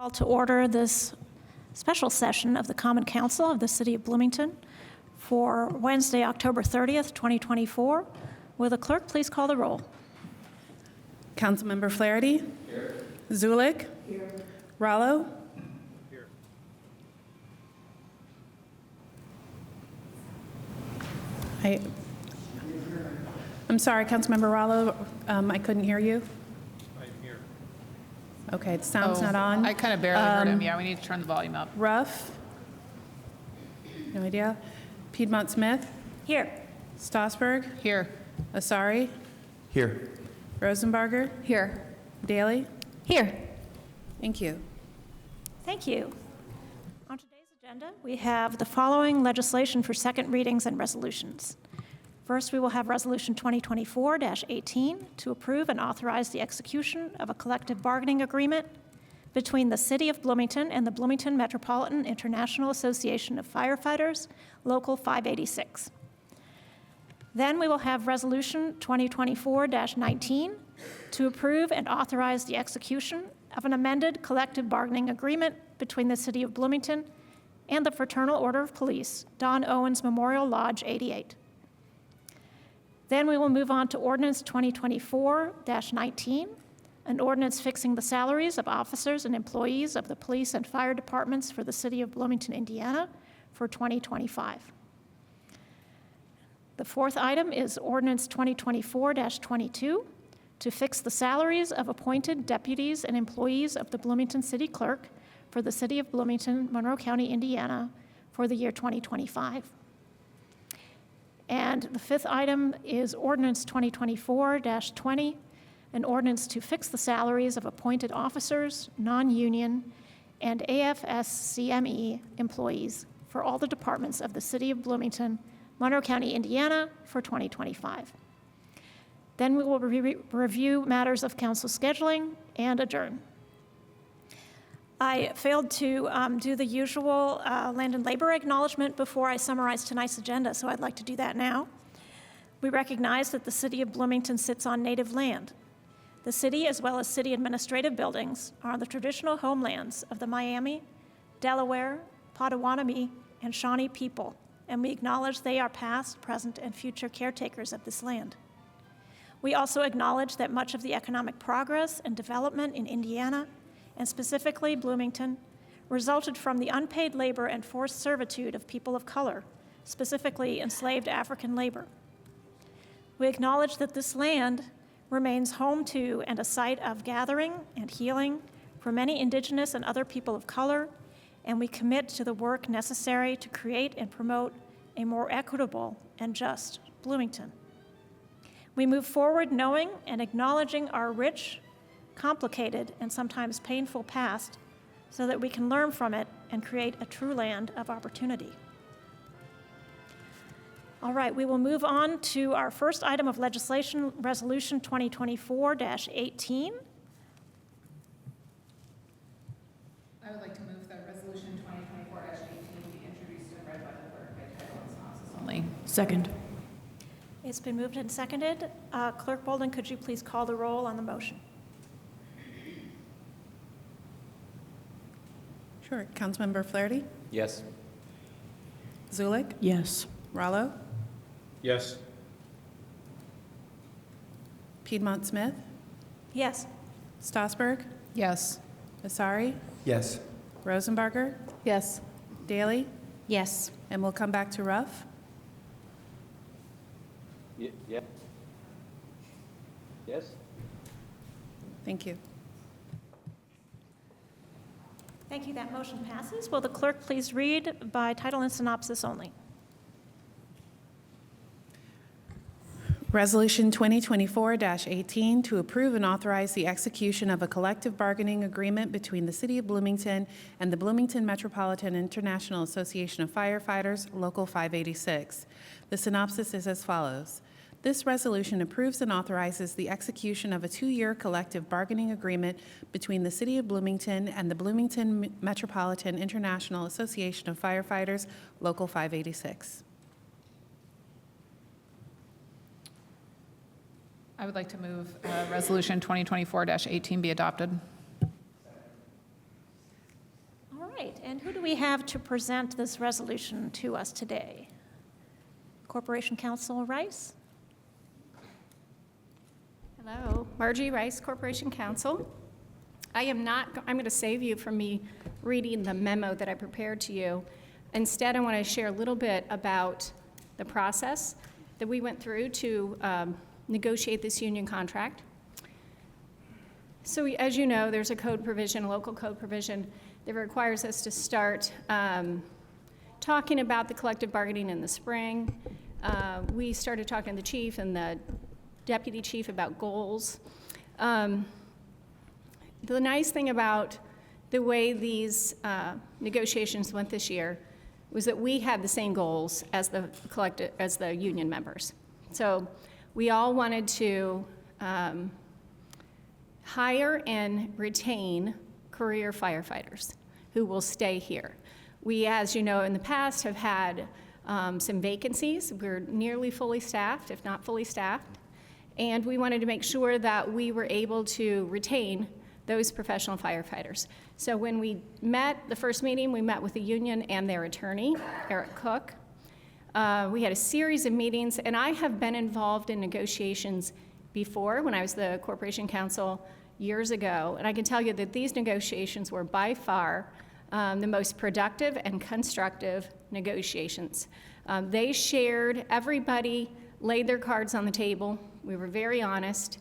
Call to order this special session of the Common Council of the City of Bloomington for Wednesday, October 30th, 2024. Will the clerk please call the roll? Councilmember Flaherty? Here. Zulik? Here. Rallo? Here. I'm sorry, Councilmember Rallo, I couldn't hear you. I'm here. Okay, the sound's not on. I kind of barely heard him. Yeah, we need to turn the volume up. Ruff? No idea. Piedmont Smith? Here. Strasburg? Here. Asari? Here. Rosenbarger? Here. Daly? Here. Thank you. Thank you. On today's agenda, we have the following legislation for second readings and resolutions. First, we will have Resolution 2024-18 to approve and authorize the execution of a collective bargaining agreement between the City of Bloomington and the Bloomington Metropolitan International Association of Firefighters, Local 586. Then we will have Resolution 2024-19 to approve and authorize the execution of an amended collective bargaining agreement between the City of Bloomington and the Fraternal Order of Police, Don Owens Memorial Lodge 88. Then we will move on to Ordinance 2024-19, an ordinance fixing the salaries of officers and employees of the police and fire departments for the City of Bloomington, Indiana for 2025. The fourth item is Ordinance 2024-22 to fix the salaries of appointed deputies and employees of the Bloomington City Clerk for the City of Bloomington, Monroe County, Indiana for the year 2025. And the fifth item is Ordinance 2024-20, an ordinance to fix the salaries of appointed officers, non-union, and AFSCME employees for all the departments of the City of Bloomington, Monroe County, Indiana for 2025. Then we will review matters of council scheduling and adjourn. I failed to do the usual land and labor acknowledgement before I summarize tonight's agenda, so I'd like to do that now. We recognize that the City of Bloomington sits on native land. The city, as well as city administrative buildings, are the traditional homelands of the Miami, Delaware, Potawatomi, and Shawnee people, and we acknowledge they are past, present, and future caretakers of this land. We also acknowledge that much of the economic progress and development in Indiana, and specifically Bloomington, resulted from the unpaid labor and forced servitude of people of color, specifically enslaved African labor. We acknowledge that this land remains home to and a site of gathering and healing for many indigenous and other people of color, and we commit to the work necessary to create and promote a more equitable and just Bloomington. We move forward knowing and acknowledging our rich, complicated, and sometimes painful past so that we can learn from it and create a true land of opportunity. All right, we will move on to our first item of legislation, Resolution 2024-18. I would like to move that Resolution 2024-18 be introduced and read by the clerk by title and synopsis only. Second. It's been moved and seconded. Clerk Bolden, could you please call the roll on the motion? Sure. Councilmember Flaherty? Yes. Zulik? Yes. Rallo? Yes. Piedmont Smith? Yes. Strasburg? Yes. Asari? Yes. Rosenbarger? Yes. Daly? Yes. And we'll come back to Ruff. Yeah. Yes. Thank you. Thank you. That motion passes. Will the clerk please read by title and synopsis only? Resolution 2024-18 to approve and authorize the execution of a collective bargaining agreement between the City of Bloomington and the Bloomington Metropolitan International Association of Firefighters, Local 586. The synopsis is as follows. This resolution approves and authorizes the execution of a 2-year collective bargaining agreement between the City of Bloomington and the Bloomington Metropolitan International Association of Firefighters, Local 586. I would like to move Resolution 2024-18 be adopted. right, and who do we have to present this resolution to us today? Corporation Counsel Rice? Hello, Margie Rice, Corporation Counsel. I'm going to save you from me reading the memo that I prepared to you. Instead, I want to share a little bit about the process that we went through to negotiate this union contract. So as you know, there's a code provision, a local code provision, that requires us to start talking about the collective bargaining in the spring. We started talking to the chief and the deputy chief about goals. The nice thing about the way these negotiations went this year was that we had the same goals as the union members. So we all wanted to hire and retain career firefighters who will stay here. We, as you know, in the past have had some vacancies. We're nearly fully staffed, if not fully staffed. And we wanted to make sure that we were able to retain those professional firefighters. So when we met, the first meeting, we met with the union and their attorney, Eric Cook. We had a series of meetings, and I have been involved in negotiations before when I was the Corporation Counsel years ago, and I can tell you that these negotiations were by far the most productive and constructive negotiations. They shared, everybody laid their cards on the table. We were very honest.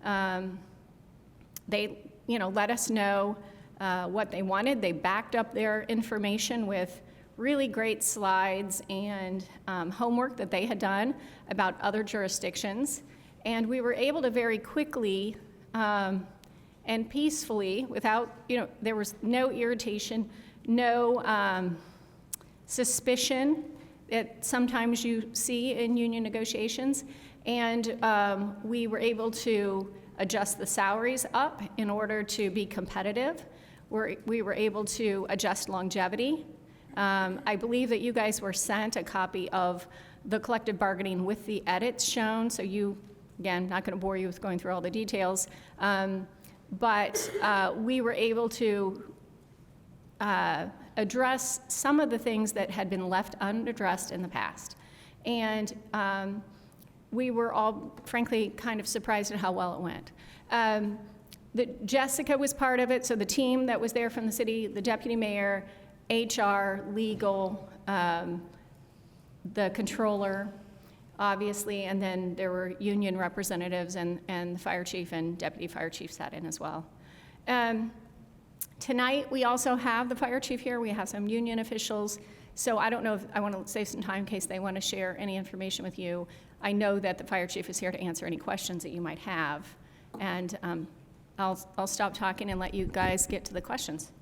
They let us know what they wanted. They backed up their information with really great slides and homework that they had done about other jurisdictions. And we were able to very quickly and peacefully, without, there was no irritation, no suspicion that sometimes you see in union negotiations. And we were able to adjust the salaries up in order to be competitive. We were able to adjust longevity. I believe that you guys were sent a copy of the collective bargaining with the edits shown, so you, again, not going to bore you with going through all the details, but we were able to address some of the things that had been left unaddressed in the past. And we were all, frankly, kind of surprised at how well it went. Jessica was part of it, so the team that was there from the city, the deputy mayor, HR, legal, the controller, obviously, and then there were union representatives and the fire chief and deputy fire chief sat in as well. Tonight, we also have the fire chief here. We have some union officials. So I don't know if I want to save some time in case they want to share any information with you. I know that the fire chief is here to answer any questions that you might have. And I'll stop talking and let you guys get to the questions.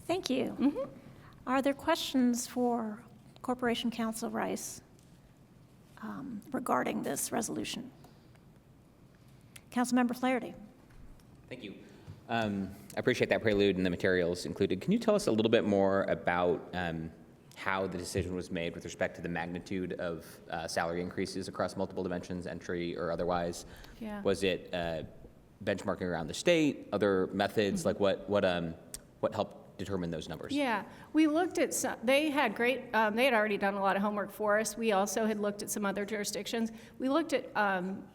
Thank you. Mm-hmm. Are there questions for Corporation Counsel Rice regarding this resolution? Councilmember Flaherty. Thank you. I appreciate that prelude and the materials included. Can you tell us a little bit more about how the decision was made with respect to the magnitude of salary increases across multiple dimensions, entry or otherwise? Yeah. Was it benchmarking around the state, other methods? Like what helped determine those numbers? Yeah, we looked at some, they had great, they had already done a lot of homework for us. We also had looked at some other jurisdictions. We looked at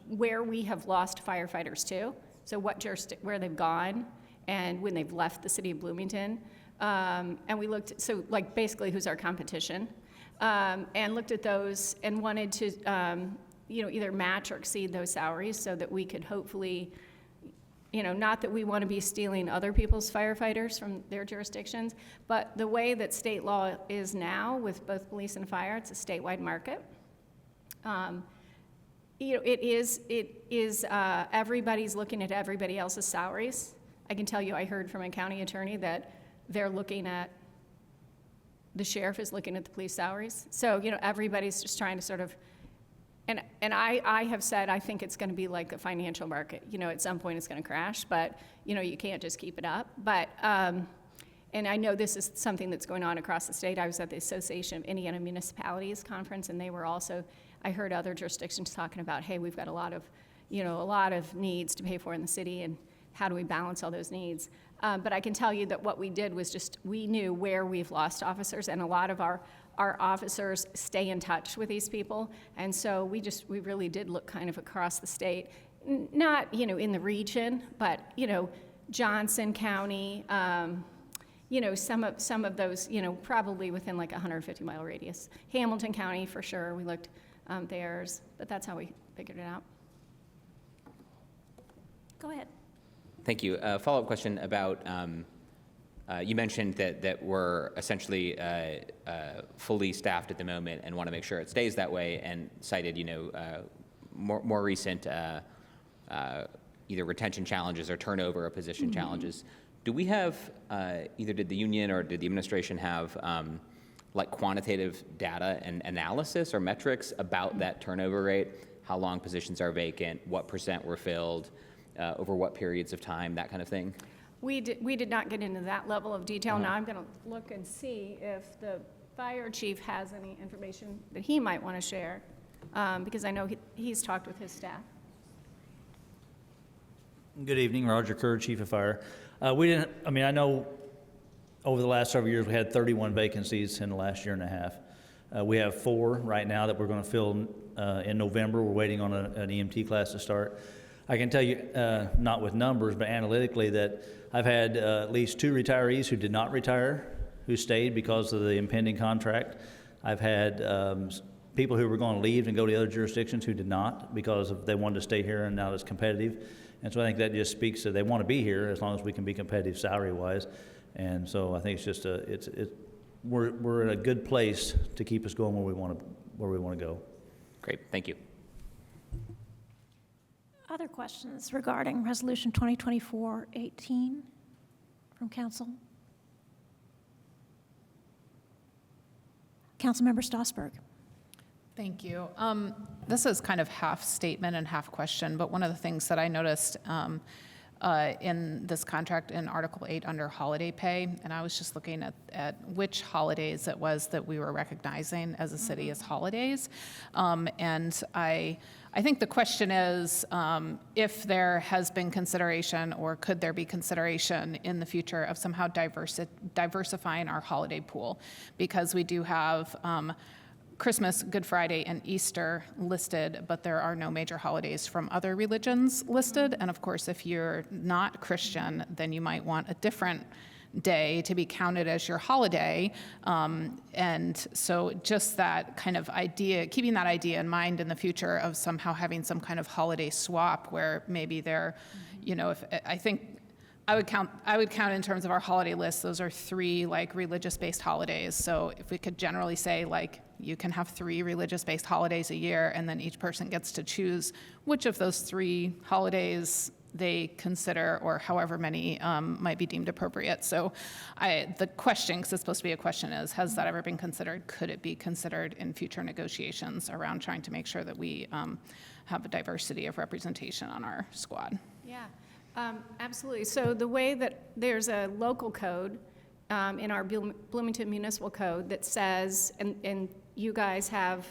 where we have lost firefighters to, so where they've gone and when they've left the city of Bloomington. And we looked at, so like basically who's our competition, and looked at those and wanted to, either match or exceed those salaries so that we could hopefully, not that we want to be stealing other people's firefighters from their jurisdictions, but the way that state law is now with both police and fire, it's a statewide market. It is everybody's looking at everybody else's salaries. I can tell you, I heard from a county attorney that they're looking at, the sheriff is looking at the police salaries. So, everybody's just trying to sort of, and I have said I think it's going to be like the financial market. At some point it's going to crash, but, you can't just keep it up. But, and I know this is something that's going on across the state. I was at the Association of Indiana Municipalities conference, and they were also, I heard other jurisdictions talking about, hey, we've got a lot of needs to pay for in the city, and how do we balance all those needs? But I can tell you that what we did was just, we knew where we've lost officers, and a lot of our officers stay in touch with these people. And so we really did look kind of across the state, not, in the region, but, Johnson County, some of those, probably within like a 150-mile radius. Hamilton County, for sure, we looked theirs, but that's how we figured it out. Go ahead. Thank you. Follow-up question about, you mentioned that we're essentially fully staffed at the moment and want to make sure it stays that way, and cited, more recent either retention challenges or turnover of position challenges. Do we have, either did the union or did the administration have like quantitative data and analysis or metrics about that turnover rate? How long positions are vacant, what % were filled, over what periods of time, that kind of thing? We did not get into that level of detail. Now I'm going to look and see if the fire chief has any information that he might want to share, because I know he's talked with his staff. Good evening, Roger Kerr, Chief of Fire. I know over the last several years we had 31 vacancies in the last year and a half. We have 4 right now that we're going to fill in November. We're waiting on an EMT class to start. I can tell you, not with numbers, but analytically, that I've had at least 2 retirees who did not retire, who stayed because of the impending contract. I've had people who were going to leave and go to other jurisdictions who did not because they wanted to stay here and now it's competitive. And so I think that just speaks to they want to be here as long as we can be competitive salary-wise. And so I think it's just we're in a good place to keep us going where we want to go. Great, thank you. Other questions regarding Resolution 2024-18 from Council? Councilmember Stossberg. Thank you. This is kind of half statement and half question, but one of the things that I noticed in this contract in Article 8 under holiday pay, and I was just looking at which holidays it was that we were recognizing as a city as holidays. And I think the question is if there has been consideration or could there be consideration in the future of somehow diversifying our holiday pool, because we do have Christmas, Good Friday, and Easter listed, but there are no major holidays from other religions listed. And of course, if you're not Christian, then you might want a different day to be counted as your holiday. And so just that kind of idea, keeping that idea in mind in the future of somehow having some kind of holiday swap where maybe there, if I think I would count in terms of our holiday list, those are 3 like religious-based holidays. So if we could generally say like you can have 3 religious-based holidays a year, and then each person gets to choose which of those 3 holidays they consider, or however many might be deemed appropriate. So the question, because it's supposed to be a question, is has that ever been considered? Could it be considered in future negotiations around trying to make sure that we have a diversity of representation on our squad? Yeah. Absolutely. So the way that there's a local code in our Bloomington Municipal Code that says, and you guys have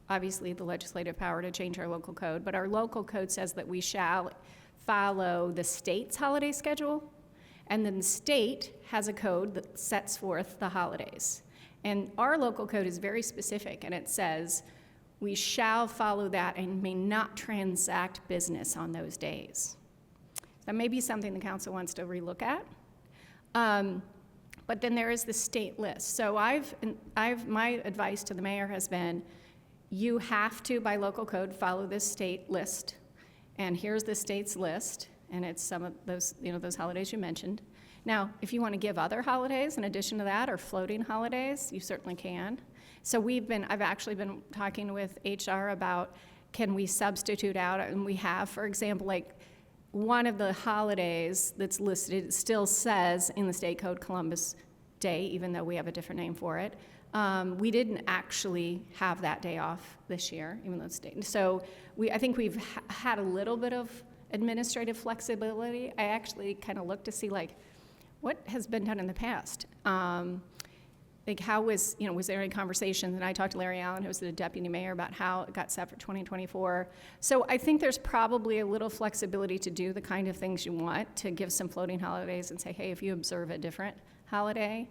obviously the legislative power to change our local code, but our local code says that we shall follow the state's holiday schedule, and then the state has a code that sets forth the holidays. And our local code is very specific, and it says we shall follow that and may not transact business on those days. That may be something the council wants to relook at. But then there is the state list. So my advice to the mayor has been, you have to, by local code, follow this state list. And here's the state's list, and it's some of those, those holidays you mentioned. Now, if you want to give other holidays in addition to that, or floating holidays, you certainly can. So I've actually been talking with HR about, can we substitute out, and we have, for example, like, one of the holidays that's listed still says in the state code Columbus Day, even though we have a different name for it. We didn't actually have that day off this year, even though it's state. So I think we've had a little bit of administrative flexibility. I actually kind of looked to see like what has been done in the past. like how was there any conversation? And I talked to Larry Allen, who's the deputy mayor, about how it got set for 2024. So I think there's probably a little flexibility to do the kind of things you want, to give some floating holidays and say, hey, if you observe a different holiday,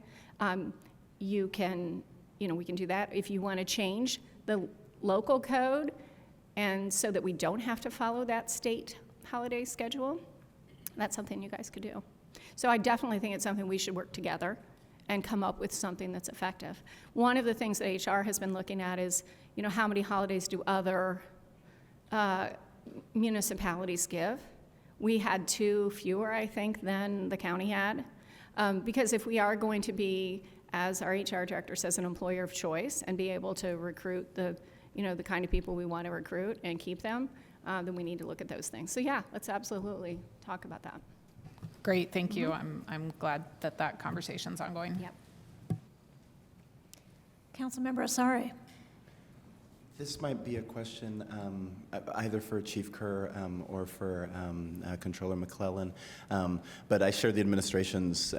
you can, we can do that. If you want to change the local code, and so that we don't have to follow that state holiday schedule, that's something you guys could do. So I definitely think it's something we should work together and come up with something that's effective. One of the things that HR has been looking at is, how many holidays do other municipalities give? We had 2 fewer, I think, than the county had. Because if we are going to be, as our HR director says, an employer of choice and be able to recruit the kind of people we want to recruit and keep them, then we need to look at those things. So yeah, let's absolutely talk about that. Great, thank you. I'm glad that conversation's ongoing. Yep. Councilmember Asari. This might be a question either for Chief Kerr or for Controller McClellan, but I share the administration's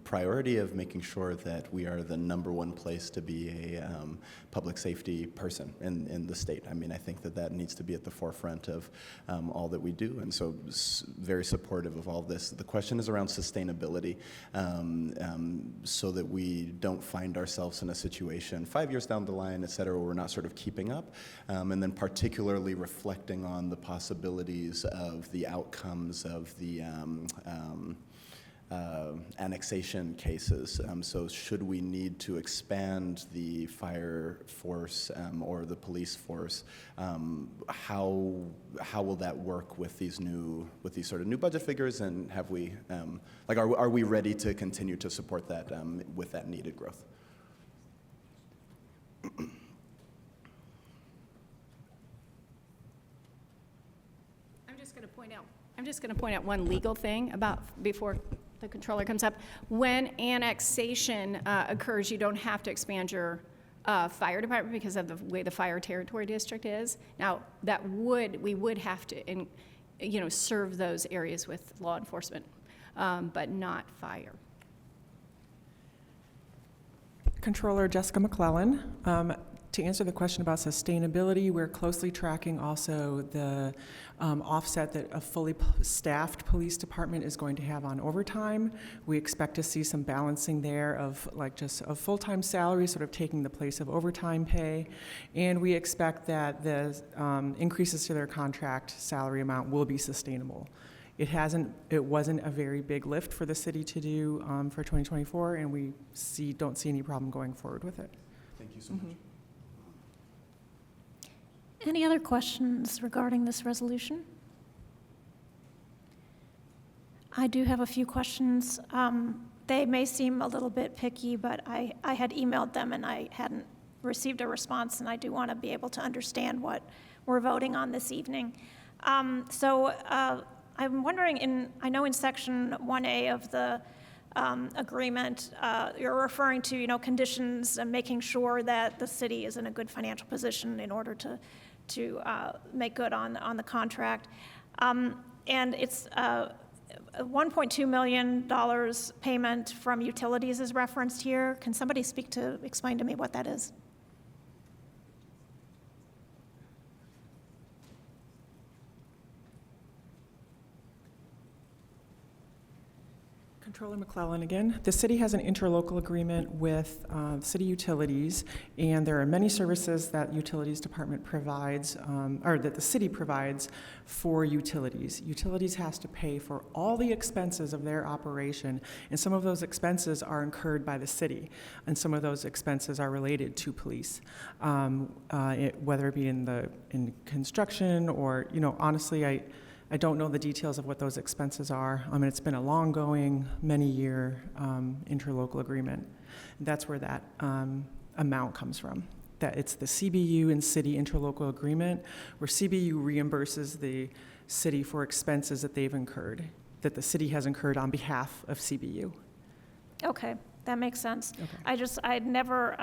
priority of making sure that we are the #1 place to be a public safety person in the state. I mean, I think that needs to be at the forefront of all that we do, and so very supportive of all this. The question is around sustainability, so that we don't find ourselves in a situation 5 years down the line, et cetera, where we're not sort of keeping up, and then particularly reflecting on the possibilities of the outcomes of the annexation cases. So should we need to expand the fire force or the police force, how will that work with these sort of new budget figures, and have we, are we ready to continue to support that with that needed growth? I'm just going to point out one legal thing before the controller comes up. When annexation occurs, you don't have to expand your fire department because of the way the fire territory district is. Now, we would have to, serve those areas with law enforcement, but not fire. Controller Jessica McClellan. To answer the question about sustainability, we're closely tracking also the offset that a fully staffed police department is going to have on overtime. We expect to see some balancing there of just a full-time salary sort of taking the place of overtime pay. And we expect that the increases to their contract salary amount will be sustainable. It wasn't a very big lift for the city to do for 2024, and we don't see any problem going forward with it. Thank you so much. Any other questions regarding this resolution? I do have a few questions. They may seem a little bit picky, but I had emailed them and I hadn't received a response, and I do want to be able to understand what we're voting on this evening. So I'm wondering, I know in Section 1A of the agreement, you're referring to, conditions and making sure that the city is in a good financial position in order to make good on the contract. And it's $1.2 million payment from utilities is referenced here. Can somebody explain to me what that is? Controller McClellan again. The city has an interlocal agreement with city utilities, and there are many services that utilities department provides, or that the city provides for utilities. Utilities has to pay for all the expenses of their operation, and some of those expenses are incurred by the city, and some of those expenses are related to police, whether it be in construction or, honestly, I don't know the details of what those expenses are. I mean, it's been a long-going, many-year interlocal agreement. That's where that amount comes from. That it's the CBU and city interlocal agreement, where CBU reimburses the city for expenses that they've incurred, that the city has incurred on behalf of CBU. Okay, that makes sense. Okay. I'd never,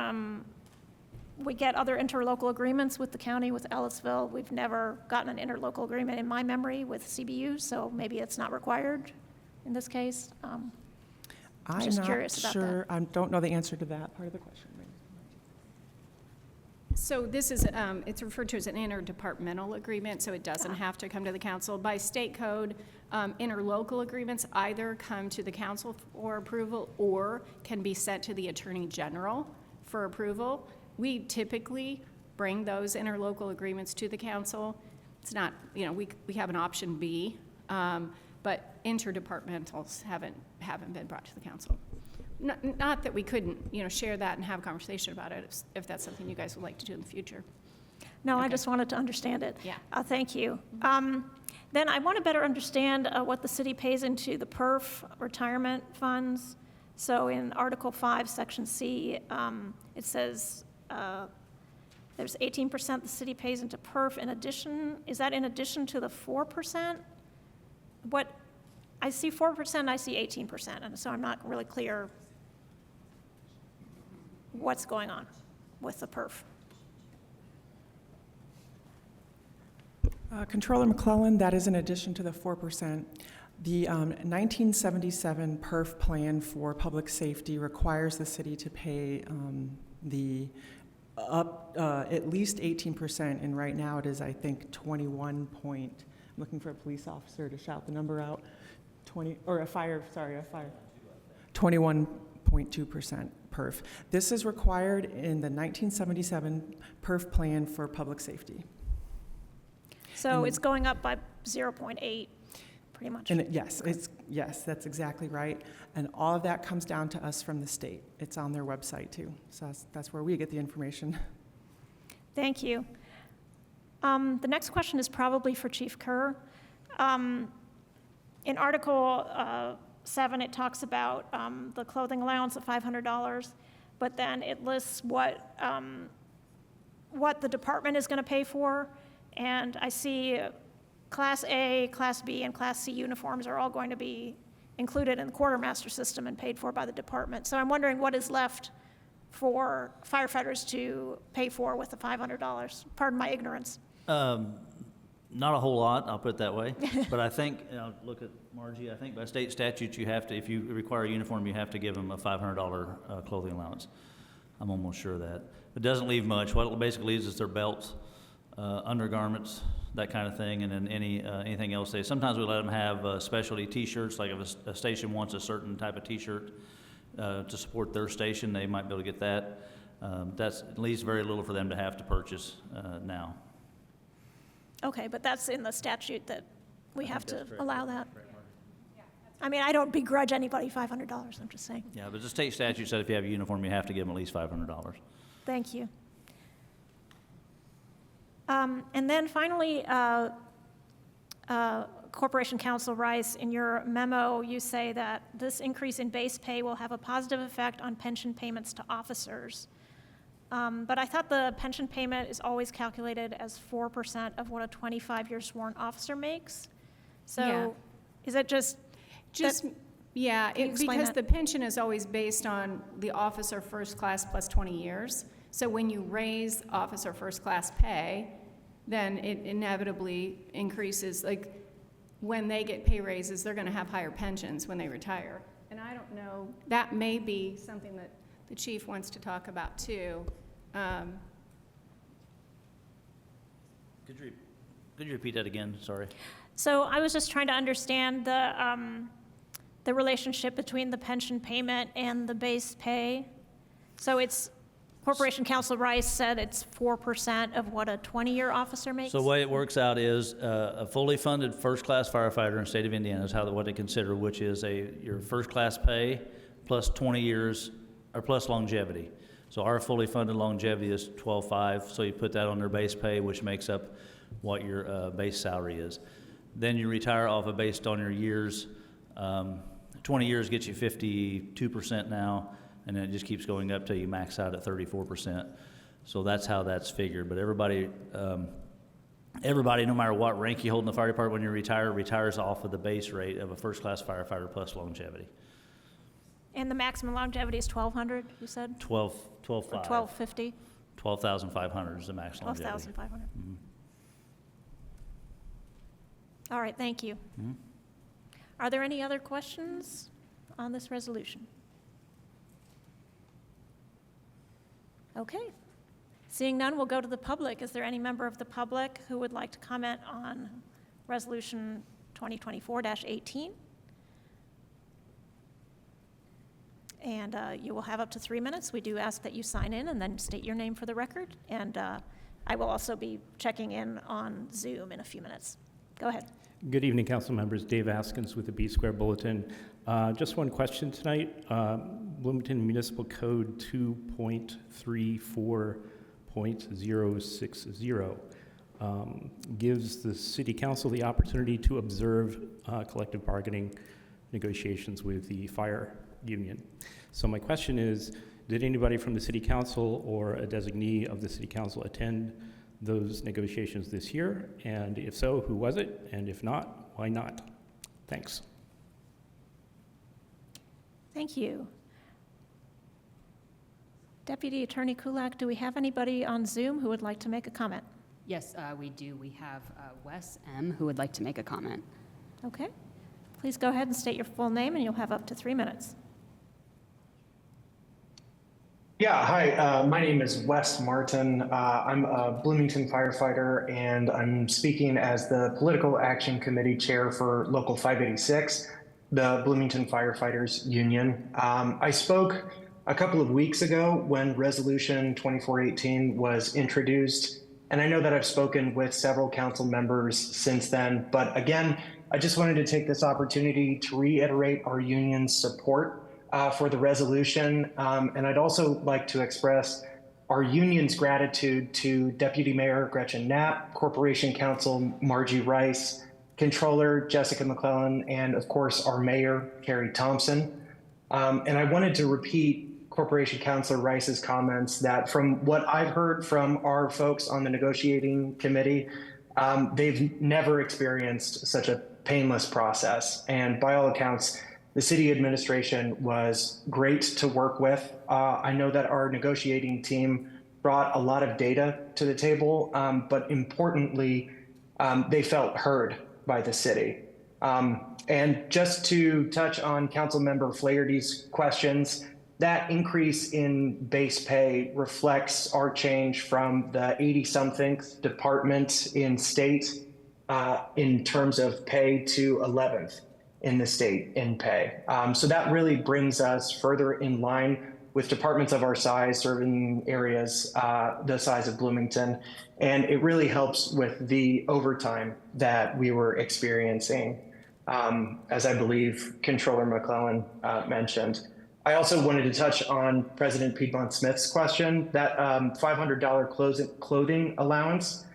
we get other interlocal agreements with the county, with Ellisville. We've never gotten an interlocal agreement in my memory with CBU, so maybe it's not required in this case. I'm Just not curious about that. sure, I don't know the answer to that part of the question. So this is, it's referred to as an interdepartmental agreement, so it doesn't have to come to the council. By state code, interlocal agreements either come to the council for approval or can be sent to the Attorney General for approval. We typically bring those interlocal agreements to the council. It's not, we have an option B, but interdepartmentals haven't been brought to the council. Not that we couldn't, share that and have a conversation about it if that's something you guys would like to do in the future. No, I Okay. just wanted to understand it. Yeah. Thank you. Then I want to better understand what the city pays into the PERF retirement funds. So in Article 5, Section C, it says there's 18% the city pays into PERF in addition. Is that in addition to the 4%? What, I see 4%, I see 18%, and so I'm not really clear what's going on with the PERF. Controller McClellan, that is in addition to the 4%. The 1977 PERF plan for public safety requires the city to pay at least 18%, and right now it is, I think, 21 point, I'm looking for a police officer to shout the number out, 21.2% PERF. This is required in the 1977 PERF plan for public safety. So it's going up by 0.8, pretty much. And yes, that's exactly right. And all of that comes down to us from the state. It's on their website too. So that's where we get the information. Thank you. The next question is probably for Chief Kerr. In Article 7, it talks about the clothing allowance of $500, but then it lists what the department is going to pay for. And I see Class A, Class B, and Class C uniforms are all going to be included in the quartermaster system and paid for by the department. So I'm wondering what is left for firefighters to pay for with the $500. Pardon my ignorance. Not a whole lot, I'll put it that way. But I think, look at Margie, I think by state statute, you have to, if you require a uniform, you have to give them a $500 clothing allowance. I'm almost sure of that. It doesn't leave much. What it basically leaves is their belts, undergarments, that kind of thing, and then anything else. Sometimes we let them have specialty T-shirts, like if a station wants a certain type of T-shirt to support their station, they might be able to get that. It leaves very little for them to have to purchase now. Okay, but that's in the statute that we have to allow that. I mean, I don't begrudge anybody $500, I'm just saying. Yeah, but the state statute said if you have a uniform, you have to give them at least $500. Thank you. And then finally, Corporation Counsel Rice, in your memo, you say that this increase in base pay will have a positive effect on pension payments to officers. But I thought the pension payment is always calculated as 4% of what a 25-year sworn officer makes. So Yeah. is it just Yeah, Can you explain because that? the pension is always based on the officer first class plus 20 years. So when you raise officer first class pay, then it inevitably increases, like, when they get pay raises, they're gonna have higher pensions when they retire. And I don't know, that may be something that the chief wants to talk about too. Could you repeat that again? Sorry. So I was just trying to understand the relationship between the pension payment and the base pay. So it's, Corporation Counsel Rice said it's 4% of what a 20-year officer makes? So the way it works out is a fully funded first-class firefighter in the state of Indiana is what they consider, which is your first-class pay plus 20 years or plus longevity. So our fully funded longevity is 12.5, so you put that on their base pay, which makes up what your base salary is. Then you retire off of based on your years. 20 years gets you 52% now, and then it just keeps going up till you max out at 34%. So that's how that's figured. But everybody, no matter what rank you hold in the fire department, when you retire, retires off of the base rate of a first-class firefighter plus longevity. And the maximum longevity is 1,200, you said? 12.5. Or 1,250? 12,500 is the max longevity. 12,500. All right, thank you. Are there any other questions on this resolution? Okay. Seeing none, we'll go to the public. Is there any member of the public who would like to comment on Resolution 2024-18? And you will have up to 3 minutes. We do ask that you sign in and then state your name for the record. And I will also be checking in on Zoom in a few minutes. Go ahead. Good evening, council members. Dave Askins with the B Square Bulletin. Just one question tonight. Bloomington Municipal Code 2.34.060 gives the city council the opportunity to observe collective bargaining negotiations with the fire union. So my question is, did anybody from the city council or a designee of the city council attend those negotiations this year? And if so, who was it? And if not, why not? Thanks. Thank you. Deputy Attorney Kulak, do we have anybody on Zoom who would like to make a comment? Yes, we do. We have Wes M. who would like to make a comment. Okay. Please go ahead and state your full name, and you'll have up to 3 minutes. Yeah, hi, my name is Wes Martin. I'm a Bloomington firefighter, and I'm speaking as the Political Action Committee Chair for Local 586, the Bloomington Firefighters Union. I spoke a couple of weeks ago when Resolution 2418 was introduced, and I know that I've spoken with several council members since then, but again, I just wanted to take this opportunity to reiterate our union's support for the resolution. And I'd also like to express our union's gratitude to Deputy Mayor Gretchen Knapp, Corporation Counsel Margie Rice, Controller Jessica McClellan, and of course our Mayor Carrie Thompson. And I wanted to repeat Corporation Counsel Rice's comments that from what I've heard from our folks on the negotiating committee, they've never experienced such a painless process. And by all accounts, the city administration was great to work with. I know that our negotiating team brought a lot of data to the table, but importantly, they felt heard by the city. And just to touch on Councilmember Flaherty's questions, that increase in base pay reflects our change from the 80-something department in state in terms of pay to 11th in the state in pay. So that really brings us further in line with departments of our size, serving areas the size of Bloomington. And it really helps with the overtime that we were experiencing, as I believe Controller McClellan mentioned. I also wanted to touch on President Piedmont Smith's question. That $500 clothing allowance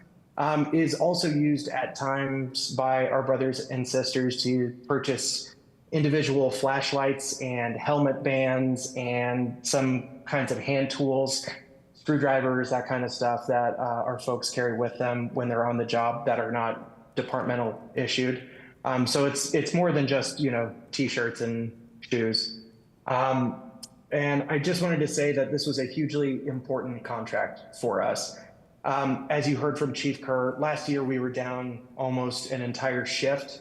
is also used at times by our brothers and sisters to purchase individual flashlights and helmet bands and some kinds of hand tools, screwdrivers, that kind of stuff that our folks carry with them when they're on the job that are not departmental issued. So it's more than just, T-shirts and shoes. And I just wanted to say that this was a hugely important contract for us. As you heard from Chief Kerr, last year we were down almost an entire shift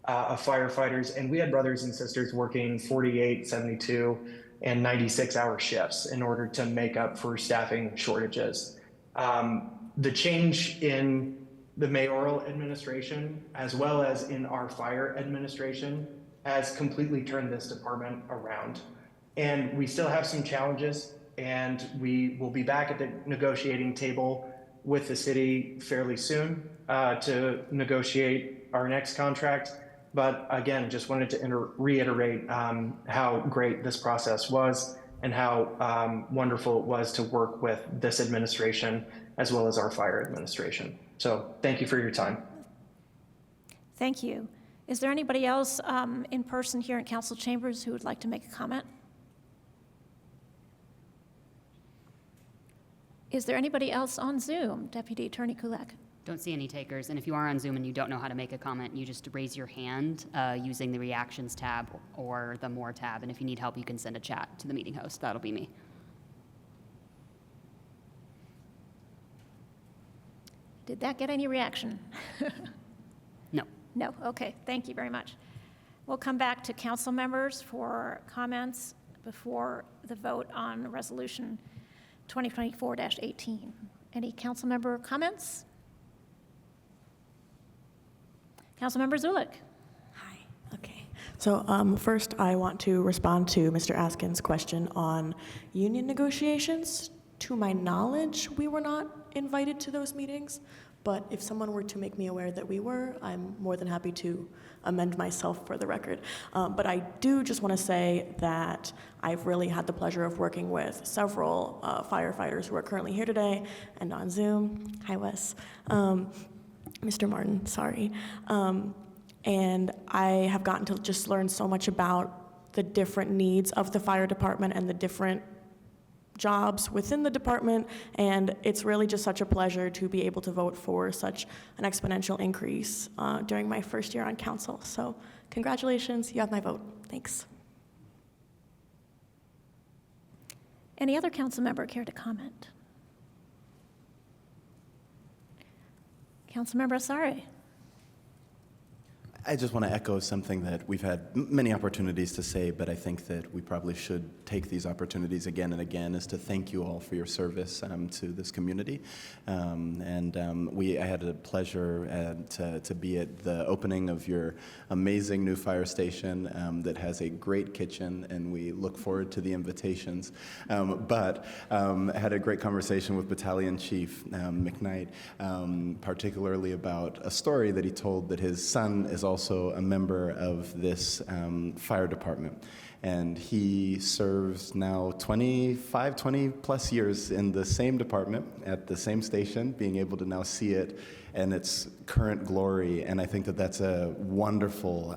of firefighters, and we had brothers and sisters working 48, 72, and 96-hour shifts in order to make up for staffing shortages. The change in the mayoral administration, as well as in our fire administration, has completely turned this department around. And we still have some challenges, and we will be back at the negotiating table with the city fairly soon to negotiate our next contract. But again, just wanted to reiterate how great this process was and how wonderful it was to work with this administration as well as our fire administration. So thank you for your time. Thank you. Is there anybody else in person here in council chambers who would like to make a comment? Is there anybody else on Zoom? Deputy Attorney Kulak. Don't see any takers. And if you are on Zoom and you don't know how to make a comment, you just raise your hand using the Reactions tab or the More tab. And if you need help, you can send a chat to the meeting host. That'll be me. Did that get any reaction? No. No, okay, thank you very much. We'll come back to council members for comments before the vote on Resolution 2024-18. Any council member comments? Councilmember Zulik. Hi. Okay. So first, I want to respond to Mr. Askin's question on union negotiations. To my knowledge, we were not invited to those meetings, but if someone were to make me aware that we were, I'm more than happy to amend myself for the record. But I do just want to say that I've really had the pleasure of working with several firefighters who are currently here today and on Zoom. Hi, Wes. Mr. Martin, sorry. And I have gotten to just learn so much about the different needs of the fire department and the different jobs within the department, and it's really just such a pleasure to be able to vote for such an exponential increase during my first year on council. So congratulations, you have my vote. Thanks. Any other council member care to comment? Councilmember Asare. I just want to echo something that we've had many opportunities to say, but I think that we probably should take these opportunities again and again, is to thank you all for your service to this community. I had a pleasure to be at the opening of your amazing new fire station that has a great kitchen, and we look forward to the invitations. But I had a great conversation with Battalion Chief McKnight, particularly about a story that he told that his son is also a member of this fire department. And he serves now 20 plus years in the same department at the same station, being able to now see it in its current glory. And I think that that's a wonderful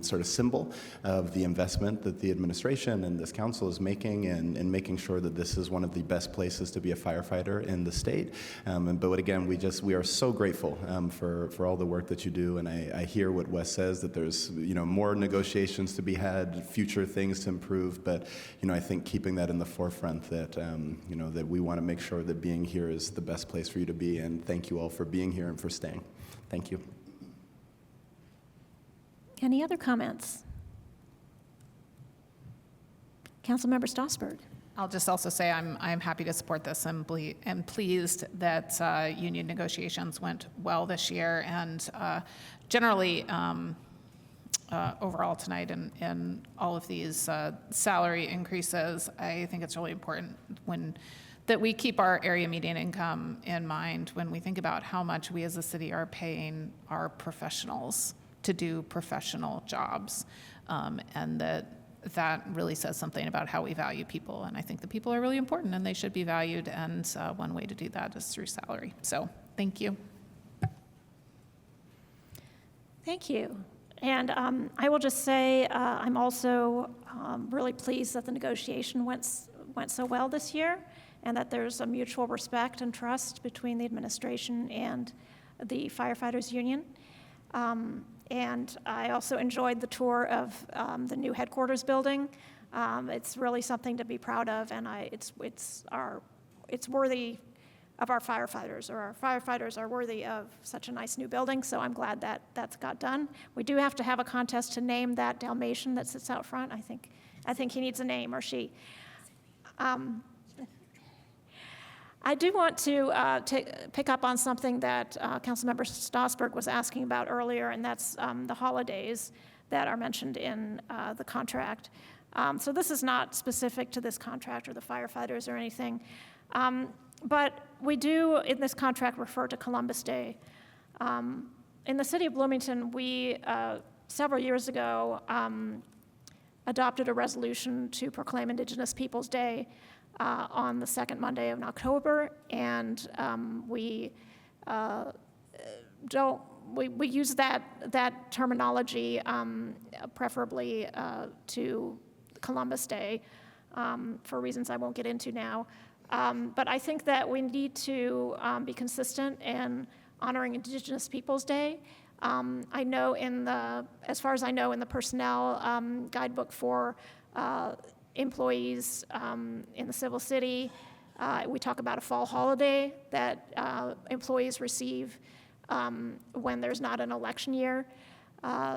sort of symbol of the investment that the administration and this council is making in making sure that this is one of the best places to be a firefighter in the state. But again, we are so grateful for all the work that you do. And I hear what Wes says, that there's more negotiations to be had, future things to improve. But I think keeping that in the forefront, that that we want to make sure that being here is the best place for you to be. And thank you all for being here and for staying. Thank you. Any other comments? Councilmember Strasburg. I'll just also say I'm happy to support this and am pleased that union negotiations went well this year, and generally overall tonight in all of these salary increases. I think it's really important that we keep our area median income in mind when we think about how much we as a city are paying our professionals to do professional jobs, and that really says something about how we value people. And I think the people are really important and they should be valued, and one way to do that is through salary. So thank you. Thank you. And I will just say I'm also really pleased that the negotiation went so well this year, and that there's a mutual respect and trust between the administration and the firefighters union. And I also enjoyed the tour of the new headquarters building. It's really something to be proud of, and it's worthy of our firefighters, or our firefighters are worthy of such a nice new building. So I'm glad that that's got done. We do have to have a contest to name that Dalmatian that sits out front. I think he needs a name, or she. I do want to pick up on something that Councilmember Strasburg was asking about earlier, and that's the holidays that are mentioned in the contract. So this is not specific to this contract or the firefighters or anything, but we do in this contract refer to Columbus Day. In the city of Bloomington, we several years ago adopted a resolution to proclaim Indigenous Peoples Day on the second Monday of October, and we use that terminology preferably to Columbus Day for reasons I won't get into now. But I think that we need to be consistent in honoring Indigenous Peoples Day. I know as far as I know, in the personnel guidebook for employees in the civil city, we talk about a fall holiday that employees receive when there's not an election year.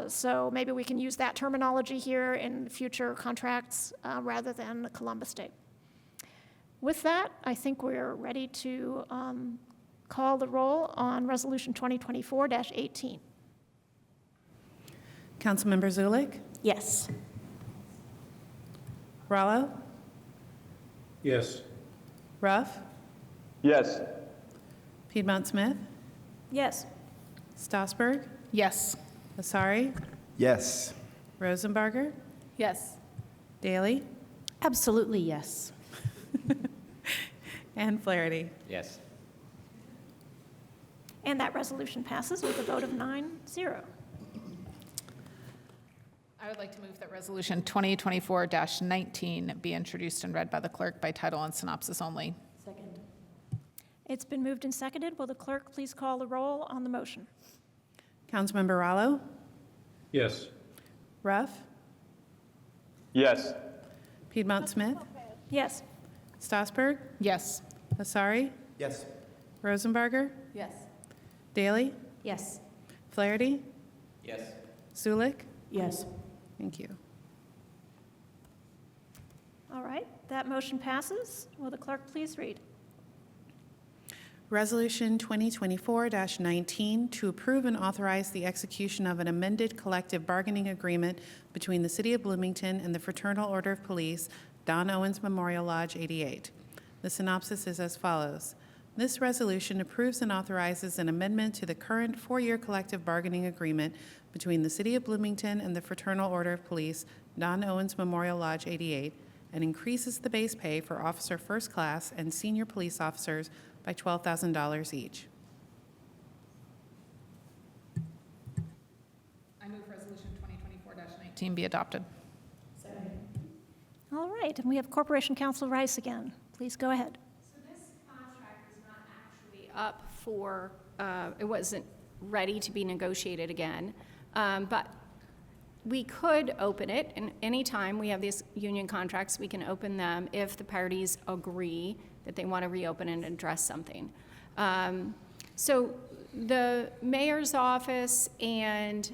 So maybe we can use that terminology here in future contracts rather than Columbus Day. With that, I think we're ready to call the roll on Resolution 2024-18. Councilmember Zulik? Yes. Rallo? Yes. Ruff? Yes. Piedmont Smith? Yes. Stossberg? Yes. Asari? Yes. Rosenbarger? Yes. Daley? Absolutely, yes. And Flaherty. Yes. And that resolution passes with a vote of 9-0. I would like to move that Resolution 2024-19 be introduced and read by the clerk by title and synopsis only. Second. It's been moved and seconded. Will the clerk please call the roll on the motion? Councilmember Rallo? Yes. Ruff? Yes. Piedmont Smith? Yes. Stossberg? Yes. Asari? Yes. Rosenbarger? Yes. Daley? Yes. Flaherty? Yes. Zulik? Yes. Thank you. All right, that motion passes. Will the clerk please read? Resolution 2024-19 to approve and authorize the execution of an amended collective bargaining agreement between the City of Bloomington and the Fraternal Order of Police, Don Owens Memorial Lodge 88. The synopsis is as follows. This resolution approves and authorizes an amendment to the current 4-year collective bargaining agreement between the City of Bloomington and the Fraternal Order of Police, Don Owens Memorial Lodge 88, and increases the base pay for Officer First Class and senior police officers by $12,000 each. I move Resolution 2024-19 be adopted. All right, and we have Corporation Counsel Rice again. Please go ahead. So this contract is not actually up for, it wasn't ready to be negotiated again, but we could open it, and anytime we have these union contracts, we can open them if the parties agree that they want to reopen and address something. So the mayor's office and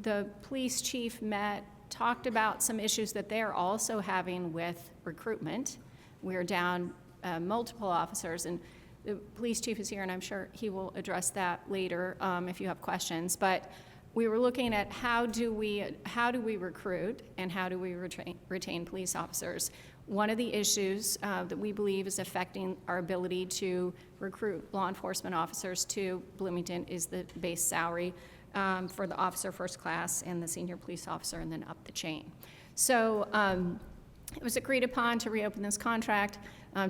the police chief met, talked about some issues that they're also having with recruitment. We're down multiple officers, and the police chief is here, and I'm sure he will address that later if you have questions. But we were looking at how do we recruit and how do we retain police officers. One of the issues that we believe is affecting our ability to recruit law enforcement officers to Bloomington is the base salary for the officer first class and the senior police officer, and then up the chain. So it was agreed upon to reopen this contract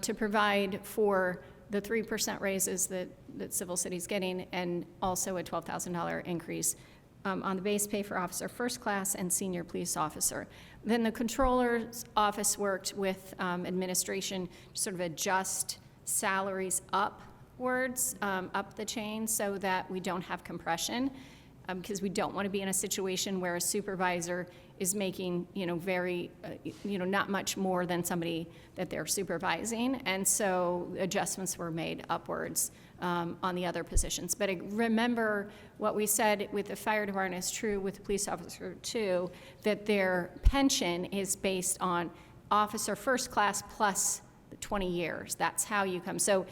to provide for the 3% raises that Civil City's getting, and also a $12,000 increase on the base pay for officer first class and senior police officer. Then the controller's office worked with administration to sort of adjust salaries upwards, up the chain, so that we don't have compression, because we don't want to be in a situation where a supervisor is making, very, not much more than somebody that they're supervising. And so adjustments were made upwards on the other positions. But remember what we said with the fire department is true with the police officer too, that their pension is based on officer first class plus the 20 years. That's how you come. So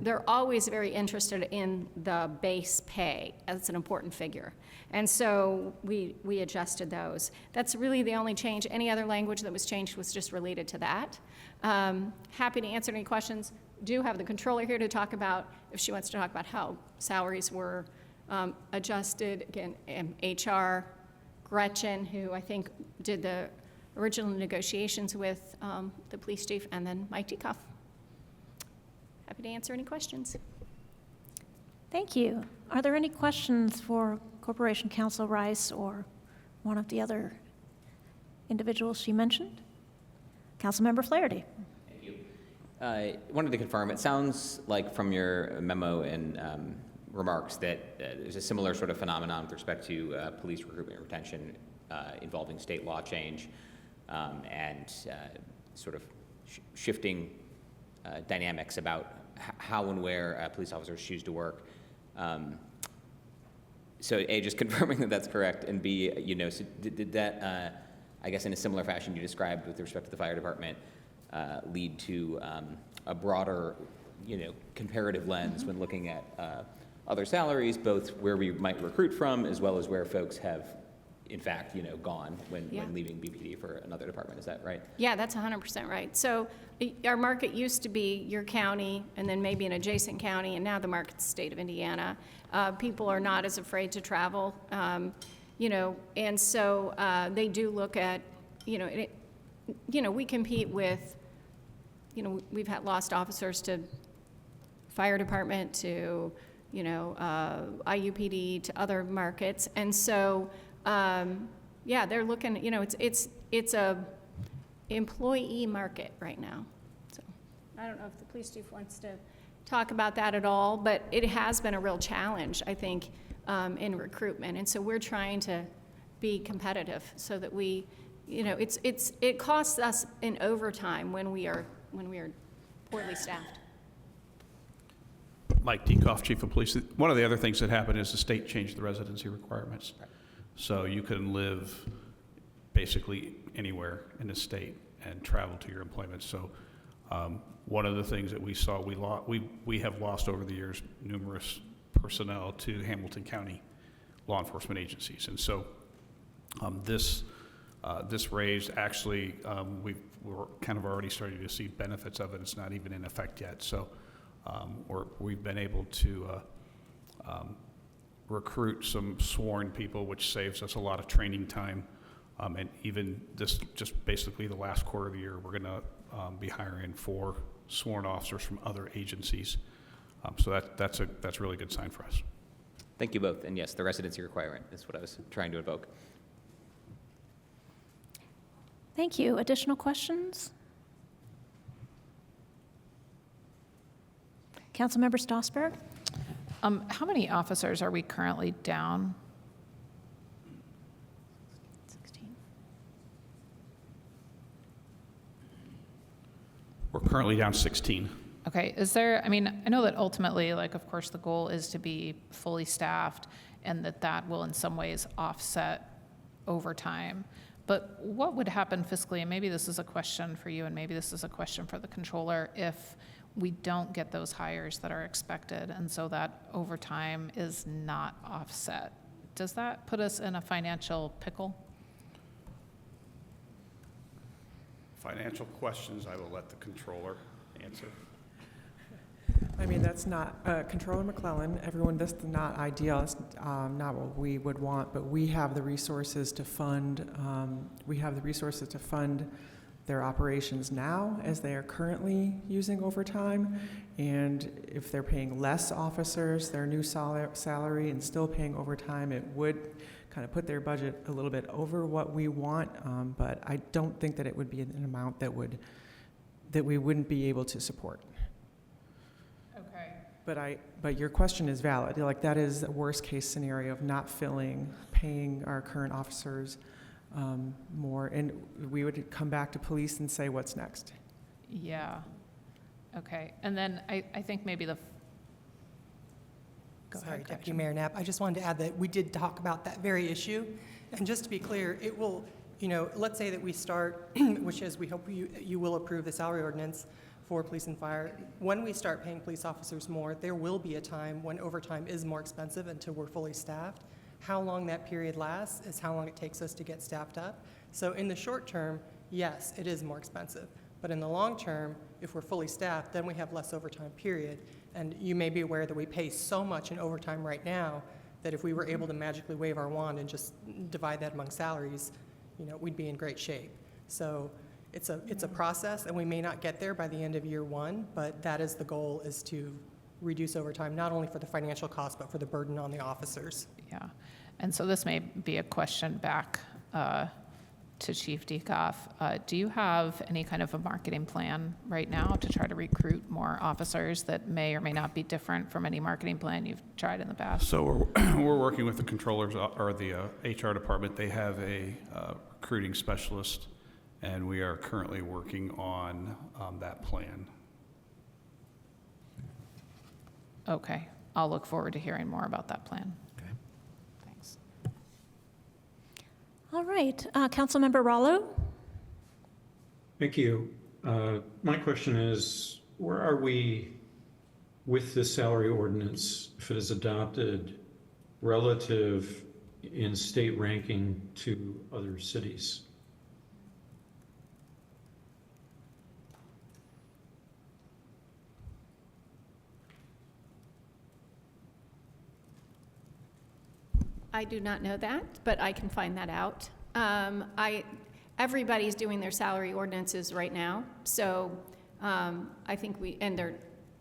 they're always very interested in the base pay. That's an important figure. And so we adjusted those. That's really the only change. Any other language that was changed was just related to that. Happy to answer any questions. Do have the controller here to talk about, if she wants to talk about how salaries were adjusted. Again, HR, Gretchen, who I think did the original negotiations with the police chief, and then Mike Dekoff. Happy to answer any questions. Thank you. Are there any questions for Corporation Counsel Rice or one of the other individuals she mentioned? Councilmember Flaherty. Thank you. Wanted to confirm, it sounds like from your memo and remarks that there's a similar sort of phenomenon with respect to police recruitment and retention involving state law change and sort of shifting dynamics about how and where police officers choose to work. So A, just confirming that that's correct, and B, so did that, I guess in a similar fashion you described with respect to the fire department, lead to a broader, comparative lens when looking at other salaries, both where we might recruit from as well as where folks have, in fact, gone when leaving BPD for another department. Is that right? Yeah, that's 100% right. So our market used to be your county and then maybe an adjacent county, and now the market's the state of Indiana. People are not as afraid to travel, and so they do look at, we compete with, we've had lost officers to fire department, to, IUPD, to other markets. And so, they're looking, it's a employee market right now. So I don't know if the police chief wants to talk about that at all, but it has been a real challenge, I think, in recruitment. And so we're trying to be competitive so that we, it costs us in overtime when we are poorly staffed. Mike Dekoff, Chief of Police. One of the other things that happened is the state changed the residency requirements. So you can live basically anywhere in the state and travel to your employment. So one of the things that we saw, we have lost over the years numerous personnel to Hamilton County law enforcement agencies. And so this raise, actually, we're kind of already starting to see benefits of it. It's not even in effect yet. So we've been able to recruit some sworn people, which saves us a lot of training time. And even this, just basically the last quarter of the year, we're going to be hiring 4 sworn officers from other agencies. So that's a really good sign for us. Thank you both. And yes, the residency requirement is what I was trying to invoke. Thank you. Additional questions? Councilmember Stossberg? How many officers are we currently down? 16. We're currently down 16. Okay, I know that ultimately, of course, the goal is to be fully staffed and that will in some ways offset overtime. But what would happen fiscally, and maybe this is a question for you and maybe this is a question for the controller, if we don't get those hires that are expected and so that overtime is not offset? Does that put us in a financial pickle? Financial questions, I will let the controller answer. I mean, that's not, Controller McClellan, everyone, this is not ideal, it's not what we would want, but we have the resources to fund, their operations now as they are currently using overtime. And if they're paying less officers their new salary and still paying overtime, it would kind of put their budget a little bit over what we want. But I don't think that it would be an amount that we wouldn't be able to support. Okay. But your question is valid. That is the worst case scenario of not paying our current officers more, and we would come back to police and say, what's next? Yeah. Okay. And then I think maybe Go Sorry, ahead, Deputy Gretchen. Mayor Knapp. I just wanted to add that we did talk about that very issue. And just to be clear, it will, let's say that we start, which is we hope you will approve the salary ordinance for police and fire. When we start paying police officers more, there will be a time when overtime is more expensive until we're fully staffed. How long that period lasts is how long it takes us to get staffed up. So in the short term, yes, it is more expensive. But in the long term, if we're fully staffed, then we have less overtime, period. And you may be aware that we pay so much in overtime right now that if we were able to magically wave our wand and just divide that among salaries, we'd be in great shape. So it's a process, and we may not get there by the end of year 1, but that is the goal, is to reduce overtime, not only for the financial cost, but for the burden on the officers. Yeah. And so this may be a question back to Chief Dekoff. Do you have any kind of a marketing plan right now to try to recruit more officers that may or may not be different from any marketing plan you've tried in the past? So we're working with the controllers or the HR department. They have a recruiting specialist, and we are currently working on that plan. Okay. I'll look forward to hearing more about that plan. All right, Councilmember Rallo? Thank you. My question is, where are we with the salary ordinance, if it is adopted, relative in state ranking to other cities? I do not know that, but I can find that out. Everybody's doing their salary ordinances right now, so I think and they're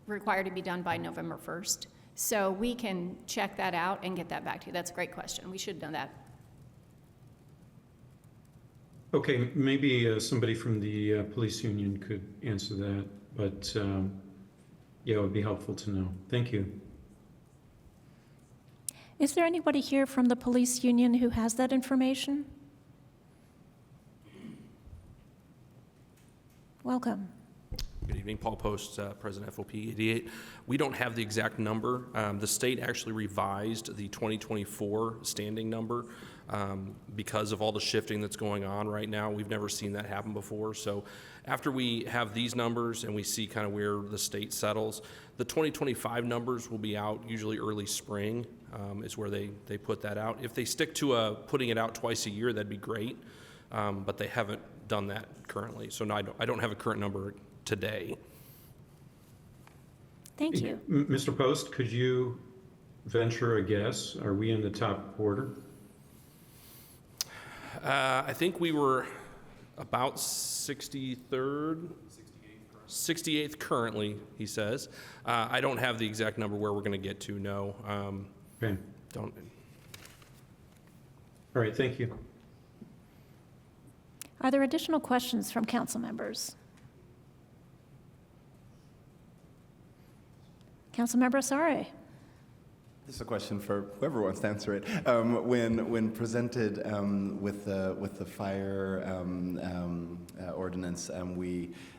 required to be done by November 1st. So we can check that out and get that back to you. That's a great question. We should know that. Okay, maybe somebody from the police union could answer that, but yeah, it would be helpful to know. Thank you. Is there anybody here from the police union who has that information? Welcome. Good evening, Paul Post, President FOP 88. We don't have the exact number. The state actually revised the 2024 standing number because of all the shifting that's going on right now. We've never seen that happen before. So after we have these numbers and we see kind of where the state settles, the 2025 numbers will be out usually early spring is where they put that out. If they stick to putting it out twice a year, that'd be great, but they haven't done that currently. So no, I don't have a current number today. Thank you. Mr. Post, could you venture a guess? Are we in the top quarter? I think we were about 63rd, 68th currently, he says. I don't have the exact number where we're going to get to, no. Okay. Don't. All right, thank you. Are there additional questions from council members? Councilmember Asare. This is a question for whoever wants to answer it. When presented with the fire ordinance,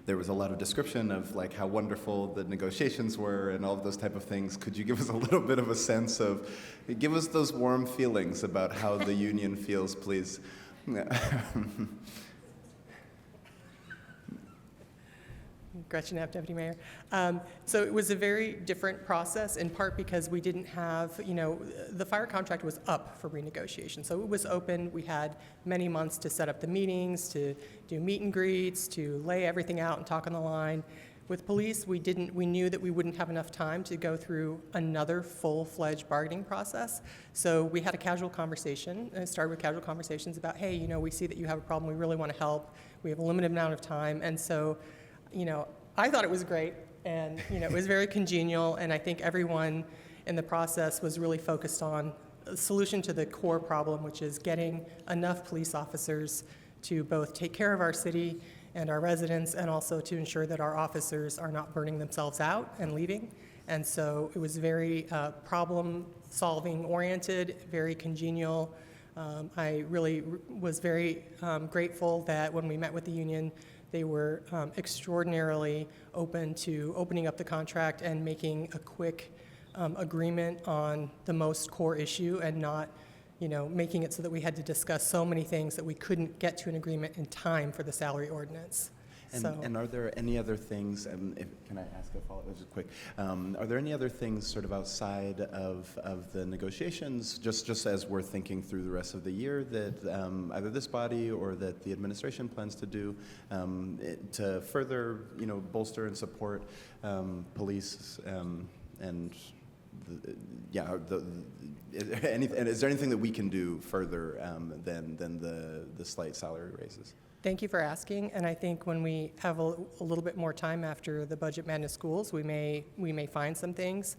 there was a lot of description of like how wonderful the negotiations were and all of those type of things. Could you give us a little bit of a sense of, give us those warm feelings about how the union feels, please? Gretchen Knapp, Deputy Mayor. So it was a very different process, in part because we didn't have, the fire contract was up for renegotiation. So it was open. We had many months to set up the meetings, to do meet and greets, to lay everything out and talk on the line. With police, we knew that we wouldn't have enough time to go through another full-fledged bargaining process. So we had a casual conversation, and it started with casual conversations about, hey, we see that you have a problem. We really want to help. We have a limited amount of time. And so, I thought it was great, and it was very congenial, and I think everyone in the process was really focused on a solution to the core problem, which is getting enough police officers to both take care of our city and our residents, and also to ensure that our officers are not burning themselves out and leaving. And so it was very problem-solving oriented, very congenial. I really was very grateful that when we met with the union, they were extraordinarily open to opening up the contract and making a quick agreement on the most core issue, and not, making it so that we had to discuss so many things that we couldn't get to an agreement in time for the salary ordinance. And are there any other things, can I ask a follow-up, just quick, are there any other things sort of outside of the negotiations, just as we're thinking through the rest of the year, that either this body or that the administration plans to do to further, bolster and support police and is there anything that we can do further than the slight salary raises? Thank you for asking, and I think when we have a little bit more time after the Budget Madness schools, we may find some things.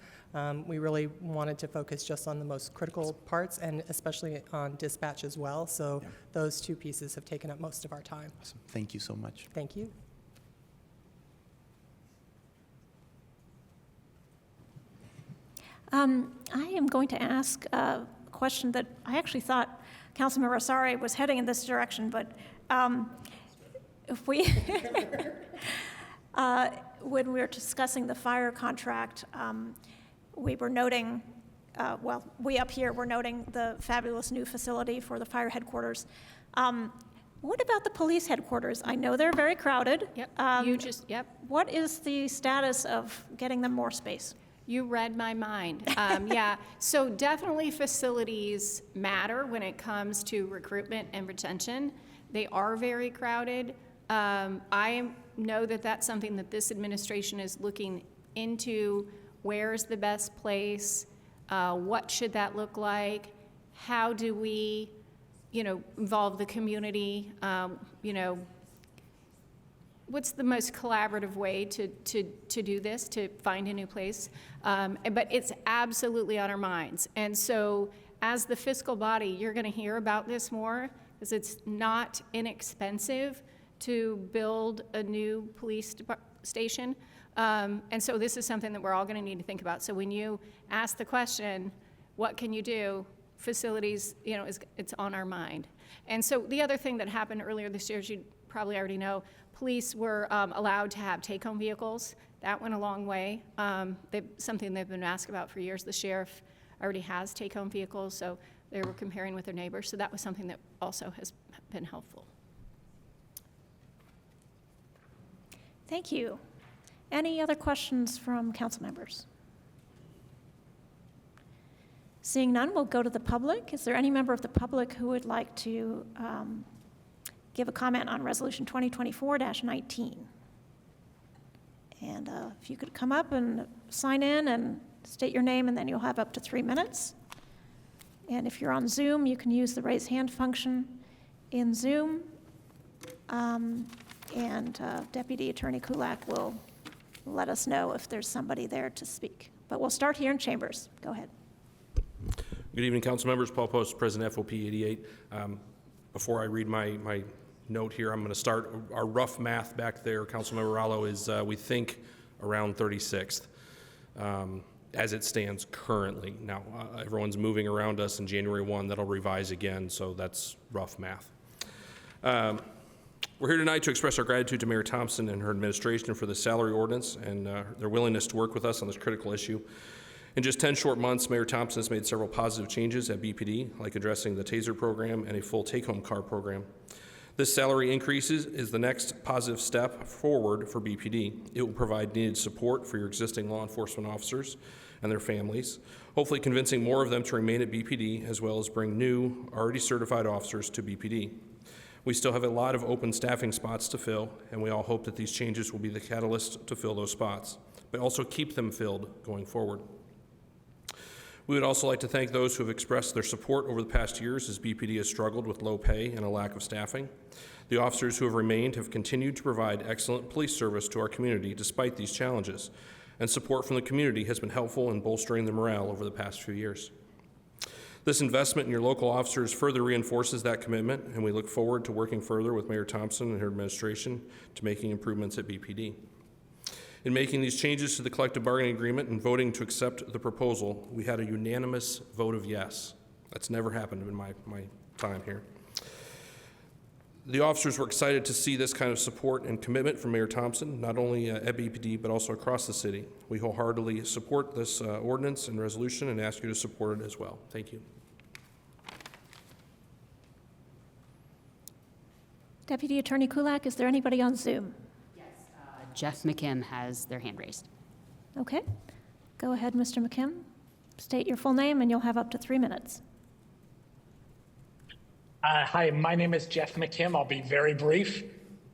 We really wanted to focus just on the most critical parts, and especially on dispatch as well. So those two pieces have taken up most of our time. Awesome. Thank you so much. Thank you. I am going to ask a question that I actually thought Councilmember Asare was heading in this direction, but if we, when we were discussing the fire contract, we were noting, we up here were noting the fabulous new facility for the fire headquarters. What about the police headquarters? I know they're very crowded. Yep, yep. What is the status of getting them more space? You read my mind. Yeah, so definitely facilities matter when it comes to recruitment and retention. They are very crowded. I know that that's something that this administration is looking into. Where's the best place? What should that look like? How do we, involve the community? What's the most collaborative way to do this, to find a new place? But it's absolutely on our minds. And so as the fiscal body, you're going to hear about this more, because it's not inexpensive to build a new police station. And so this is something that we're all going to need to think about. So when you ask the question, what can you do? Facilities, it's on our mind. And so the other thing that happened earlier this year, as you probably already know, police were allowed to have take-home vehicles. That went a long way. Something they've been asked about for years. The sheriff already has take-home vehicles, so they were comparing with their neighbors. So that was something that also has been helpful. Thank you. Any other questions from council members? Seeing none, we'll go to the public. Is there any member of the public who would like to give a comment on Resolution 2024-19? And if you could come up and sign in and state your name, and then you'll have up to 3 minutes. And if you're on Zoom, you can use the raise hand function in Zoom. Deputy Attorney Kulak will let us know if there's somebody there to speak. But we'll start here in chambers. Go ahead. Good evening, council members. Paul Post, President FOP 88. Before I read my note here, I'm going to start our rough math back there. Councilmember Rallo is, we think, around 36th as it stands currently. Now, everyone's moving around us in January 1. That'll revise again, so that's rough math. We're here tonight to express our gratitude to Mayor Thompson and her administration for the salary ordinance and their willingness to work with us on this critical issue. In just 10 short months, Mayor Thompson has made several positive changes at BPD, like addressing the TASER program and a full take-home car program. This salary increase is the next positive step forward for BPD. It will provide needed support for your existing law enforcement officers and their families, hopefully convincing more of them to remain at BPD, as well as bring new, already certified officers to BPD. We still have a lot of open staffing spots to fill, and we all hope that these changes will be the catalyst to fill those spots, but also keep them filled going forward. We would also like to thank those who have expressed their support over the past years as BPD has struggled with low pay and a lack of staffing. The officers who have remained have continued to provide excellent police service to our community despite these challenges, and support from the community has been helpful in bolstering the morale over the past few years. This investment in your local officers further reinforces that commitment, and we look forward to working further with Mayor Thompson and her administration to making improvements at BPD. In making these changes to the collective bargaining agreement and voting to accept the proposal, we had a unanimous vote of yes. That's never happened in my time here. The officers were excited to see this kind of support and commitment from Mayor Thompson, not only at BPD, but also across the city. We wholeheartedly support this ordinance and resolution and ask you to support it as well. Thank you. Deputy Attorney Kulak, is there anybody on Zoom? Jeff McKim has their hand raised. Okay. Go ahead, Mr. McKim. State your full name, and you'll have up to 3 minutes. Hi, my name is Jeff McKim. I'll be very brief.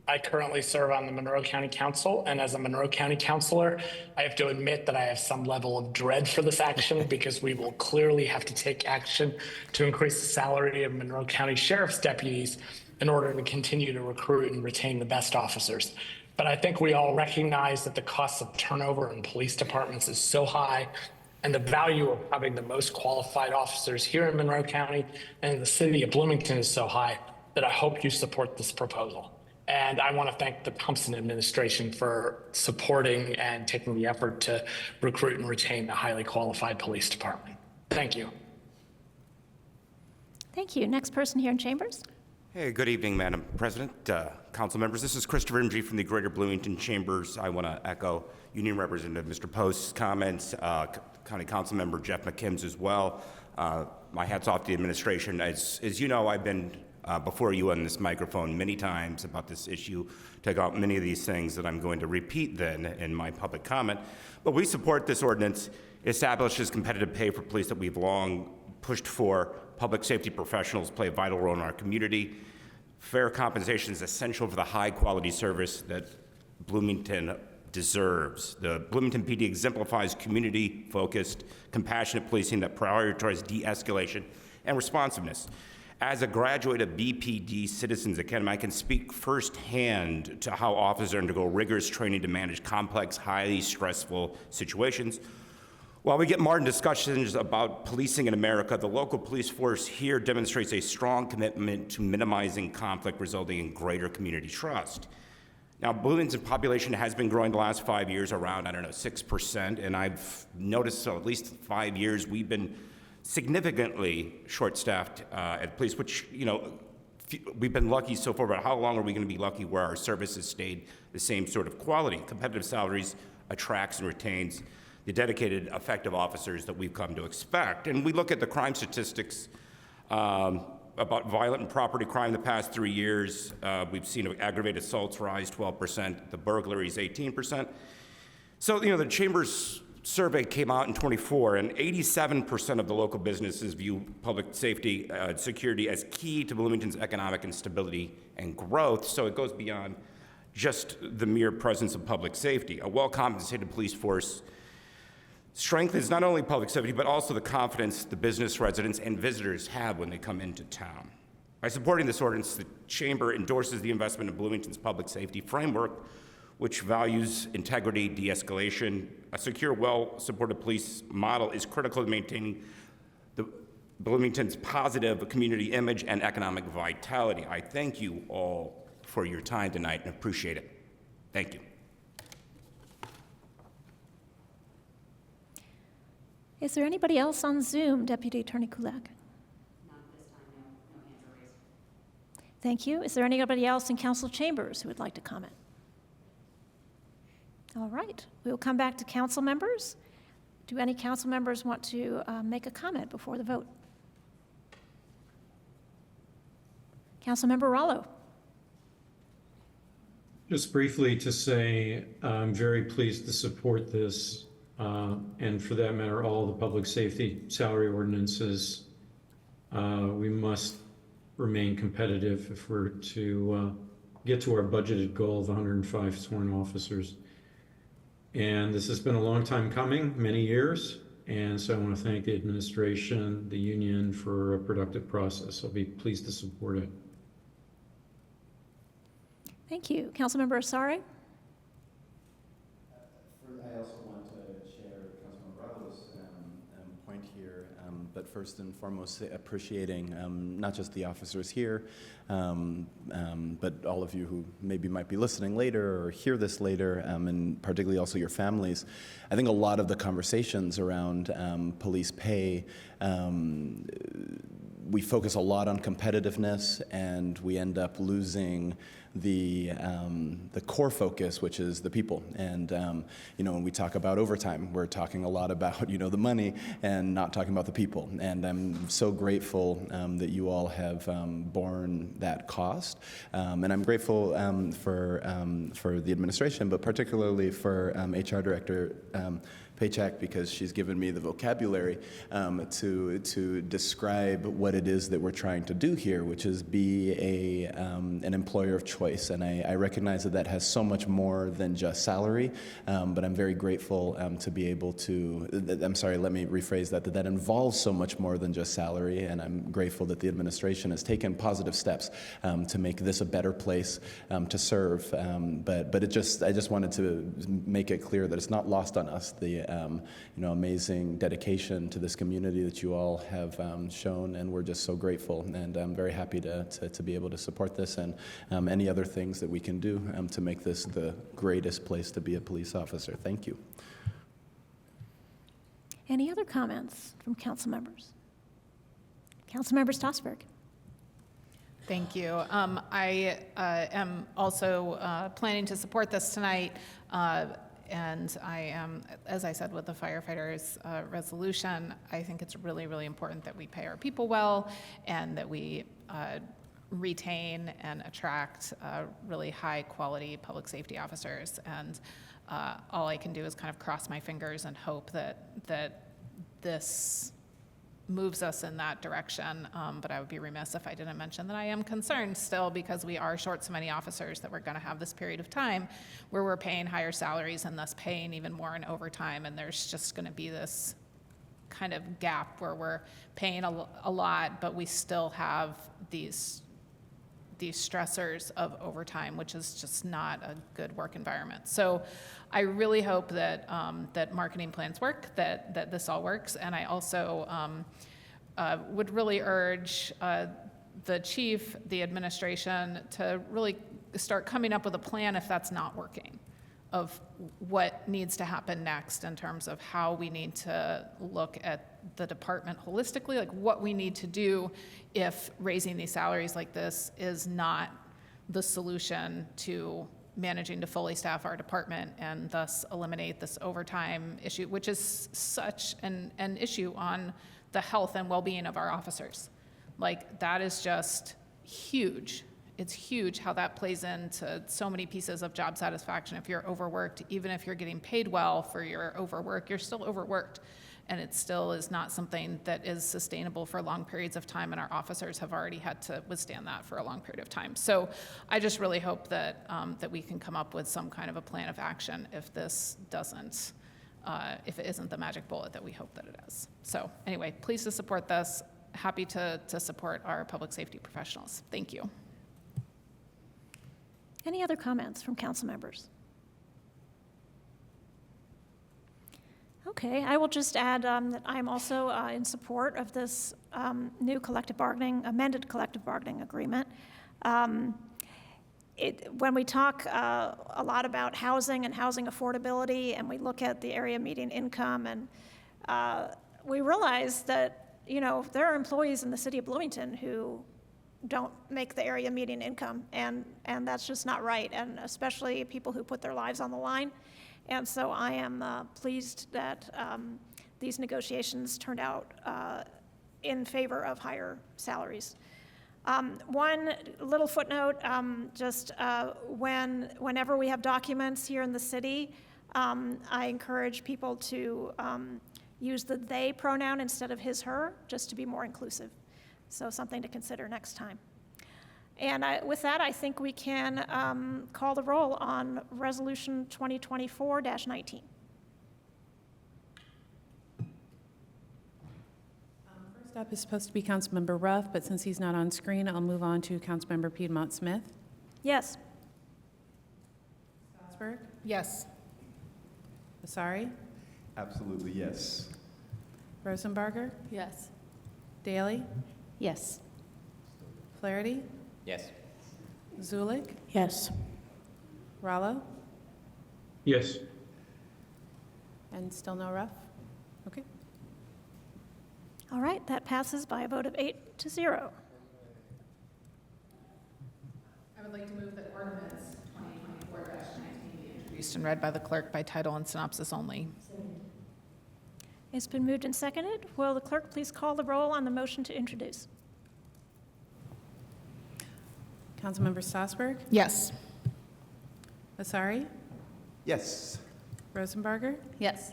I currently serve on the Monroe County Council, and as a Monroe County councilor, I have to admit that I have some level of dread for this action because we will clearly have to take action to increase the salary of Monroe County Sheriff's deputies in order to continue to recruit and retain the best officers. But I think we all recognize that the cost of turnover in police departments is so high, and the value of having the most qualified officers here in Monroe County and in the city of Bloomington is so high that I hope you support this proposal. And I want to thank the Thompson administration for supporting and taking the effort to recruit and retain a highly qualified police department. Thank you. Thank you. Next person here in chambers. Hey, good evening, Madam President, council members. This is Christopher Imge from the Greater Bloomington Chambers. I want to echo Union Representative Mr. Post's comments, County Council Member Jeff McKim's as well. My hat's off to the administration. As you know, I've been before you on this microphone many times about this issue, take out many of these things that I'm going to repeat then in my public comment. But we support this ordinance. It establishes competitive pay for police that we've long pushed for. Public safety professionals play a vital role in our community. Fair compensation is essential for the high-quality service that Bloomington deserves. The Bloomington PD exemplifies community-focused, compassionate policing that prioritizes de-escalation and responsiveness. As a graduate of BPD Citizens Academy, I can speak firsthand to how officers undergo rigorous training to manage complex, highly stressful situations. While we get more in discussions about policing in America, the local police force here demonstrates a strong commitment to minimizing conflict, resulting in greater community trust. Now, Bloomington's population has been growing the last 5 years around, 6%, and I've noticed at least 5 years we've been significantly short-staffed at police, which, we've been lucky so far, but how long are we going to be lucky where our services stayed the same sort of quality? Competitive salaries attracts and retains the dedicated, effective officers that we've come to expect. And we look at the crime statistics about violent and property crime the past 3 years. We've seen aggravated assaults rise 12%, the burglaries 18%. So, the Chamber's survey came out in 24, and 87% of the local businesses view public safety and security as key to Bloomington's economic and stability and growth. So it goes beyond just the mere presence of public safety. A well-compensated police force strengthens not only public safety, but also the confidence the business residents and visitors have when they come into town. By supporting this ordinance, the Chamber endorses the investment in Bloomington's public safety framework, which values integrity, de-escalation. A secure, well-supported police model is critical to maintaining Bloomington's positive community image and economic vitality. I thank you all for your time tonight and appreciate it. Thank you. Is there anybody else on Zoom, Deputy Attorney Kulak? Not this time, no hands are raised. Thank you. Is there anybody else in council chambers who would like to comment? All right, we will come back to council members. Do any council members want to make a comment before the vote? Councilmember Rollo. Just briefly to say, I'm very pleased to support this, and for that matter, all the public safety salary ordinances. We must remain competitive if we're to get to our budgeted goal of 105 sworn officers. And this has been a long time coming, many years. And so I want to thank the administration, the union for a productive process. I'll be pleased to support it. Thank you. Councilmember Asare? I also want to share Councilman Bravo's point here, but first and foremost, appreciating not just the officers here, but all of you who maybe might be listening later or hear this later, and particularly also your families. I think a lot of the conversations around police pay, we focus a lot on competitiveness, and we end up losing the core focus, which is the people. And when we talk about overtime, we're talking a lot about the money and not talking about the people. And I'm so grateful that you all have borne that cost. And I'm grateful for the administration, but particularly for HR Director Paycheck, because she's given me the vocabulary to describe what it is that we're trying to do here, which is be an employer of choice. And I recognize that has so much more than just salary, but I'm very grateful to be able to, I'm sorry, let me rephrase that involves so much more than just salary, and I'm grateful that the administration has taken positive steps to make this a better place to serve. But I just wanted to make it clear that it's not lost on us, the amazing dedication to this community that you all have shown, and we're just so grateful. And I'm very happy to be able to support this and any other things that we can do to make this the greatest place to be a police officer. Thank you. Any other comments from council members? Councilmember Stossberg. Thank you. I am also planning to support this tonight. And I am, as I said, with the firefighters' resolution, I think it's really, really important that we pay our people well and that we retain and attract really high-quality public safety officers. And all I can do is kind of cross my fingers and hope that this moves us in that direction. But I would be remiss if I didn't mention that I am concerned still, because we are short so many officers, that we're going to have this period of time where we're paying higher salaries and thus paying even more in overtime. And there's just going to be this kind of gap where we're paying a lot, but we still have these stressors of overtime, which is just not a good work environment. So I really hope that that marketing plans work, that this all works. And I also would really urge the chief, the administration, to really start coming up with a plan if that's not working, of what needs to happen next in terms of how we need to look at the department holistically, like what we need to do if raising these salaries like this is not the solution to managing to fully staff our department and thus eliminate this overtime issue, which is such an issue on the health and well-being of our officers. Like, that is just huge. It's huge how that plays into so many pieces of job satisfaction. If you're overworked, even if you're getting paid well for your overwork, you're still overworked. And it still is not something that is sustainable for long periods of time, and our officers have already had to withstand that for a long period of time. So I just really hope that that we can come up with some kind of a plan of action if this doesn't, if it isn't the magic bullet that we hope that it is. So anyway, pleased to support this. Happy to support our public safety professionals. Thank you. Any other comments from council members? Okay, I will just add that I'm also in support of this new amended collective bargaining agreement. When we talk a lot about housing and housing affordability, and we look at the area median income, and we realize that, you know, there are employees in the city of Bloomington who don't make the area median income, and that's just not right, and especially people who put their lives on the line. And so I am pleased that these negotiations turned out in favor of higher salaries. One little footnote, whenever we have documents here in the city, I encourage people to use the they pronoun instead of his, her, just to be more inclusive. So something to consider next time. And with that, I think we can call the roll on Resolution 2024-19. First up is supposed to be Councilmember Ruff, but since he's not on screen, I'll move on to Councilmember Piedmont Smith. Yes. Strasburg? Yes. Vasari? Absolutely, yes. Rosenbarger? Yes. Daly? Yes. Flaherty? Yes. Zulik? Yes. Rallo? Yes. And still no Ruff? Okay. All right, that passes by a vote of 8-0. I would like to move that ordinance 2024-19 be introduced and read by the clerk by title and synopsis only. It's been moved and seconded. Will the clerk please call the roll on the motion to introduce? Councilmember Strasburg? Yes. Vasari? Yes. Rosenbarger? Yes.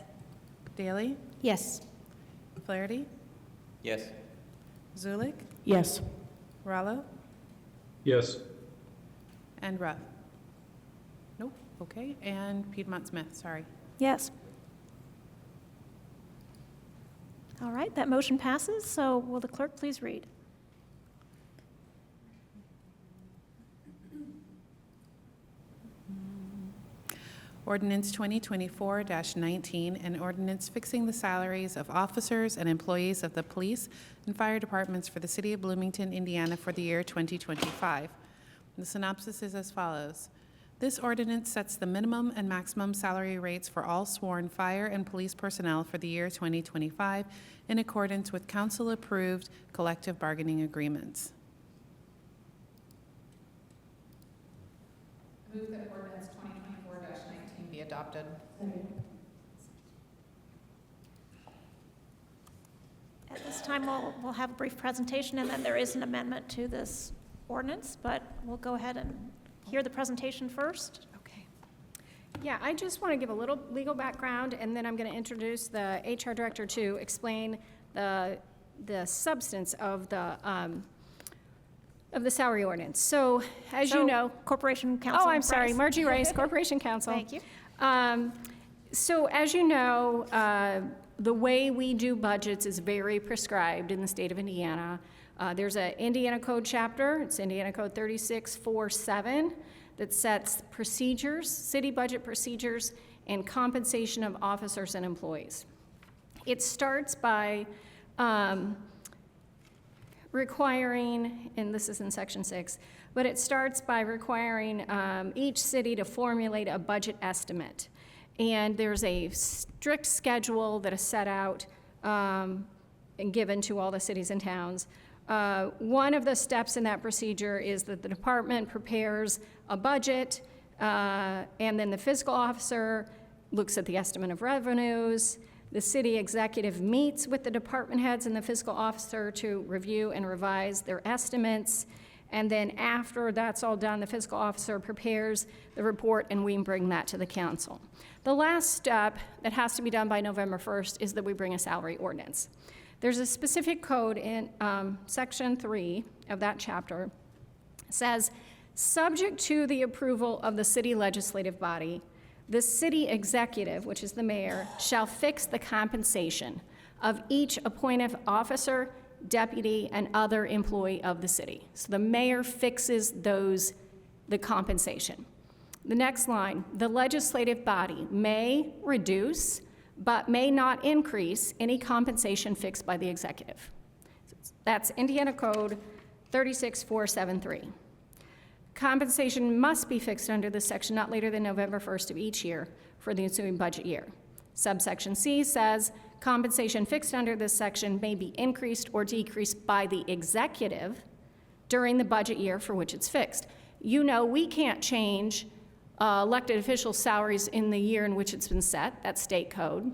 Daly? Yes. Flaherty? Yes. Zulik? Yes. Rallo? Yes. And Ruff? Nope. Okay. And Piedmont Smith, sorry. Yes. All right, that motion passes. So will the clerk please read? Ordinance 2024-19, an ordinance fixing the salaries of officers and employees of the police and fire departments for the city of Bloomington, Indiana for the year 2025. The synopsis is as follows. This ordinance sets the minimum and maximum salary rates for all sworn fire and police personnel for the year 2025 in accordance with council-approved collective bargaining agreements. Move that ordinance 2024-19 be adopted. At this time, we'll have a brief presentation, and then there is an amendment to this ordinance, but we'll go ahead and hear the presentation first. Okay. Yeah, I just want to give a little legal background, and then I'm going to introduce the HR director to explain the substance of the salary ordinance. So, as you know, Corporation Counsel. oh, I'm sorry, Price. Margie Rice, Corporation Counsel. Thank you. So, as you know, the way we do budgets is very prescribed in the state of Indiana. There's an Indiana Code chapter, it's Indiana Code 3647, that sets procedures, city budget procedures, and compensation of officers and employees. It starts by requiring, and this is in section 6, but it starts by requiring each city to formulate a budget estimate. And there's a strict schedule that is set out and given to all the cities and towns. One of the steps in that procedure is that the department prepares a budget, and then the fiscal officer looks at the estimate of revenues. The city executive meets with the department heads and the fiscal officer to review and revise their estimates. And then after that's all done, the fiscal officer prepares the report, and we bring that to the council. The last step that has to be done by November 1st is that we bring a salary ordinance. There's a specific code in section 3 of that chapter. It says, subject to the approval of the city legislative body, the city executive, which is the mayor, shall fix the compensation of each appointed officer, deputy, and other employee of the city. So the mayor fixes the compensation. The next line, the legislative body may reduce but may not increase any compensation fixed by the executive. That's Indiana Code 36473. Compensation must be fixed under this section not later than November 1st of each year for the ensuing budget year. Subsection C says compensation fixed under this section may be increased or decreased by the executive during the budget year for which it's fixed. You know, we can't change elected officials' salaries in the year in which it's been set. That's state code.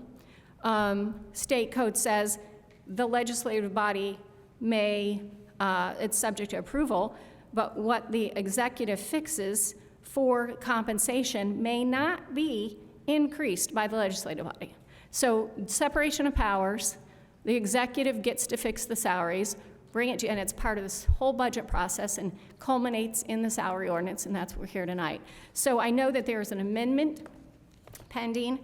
State code says the legislative body may, it's subject to approval, but what the executive fixes for compensation may not be increased by the legislative body. So separation of powers, the executive gets to fix the salaries, bring it to, and it's part of this whole budget process and culminates in the salary ordinance, and that's what we're here tonight. So I know that there's an amendment pending.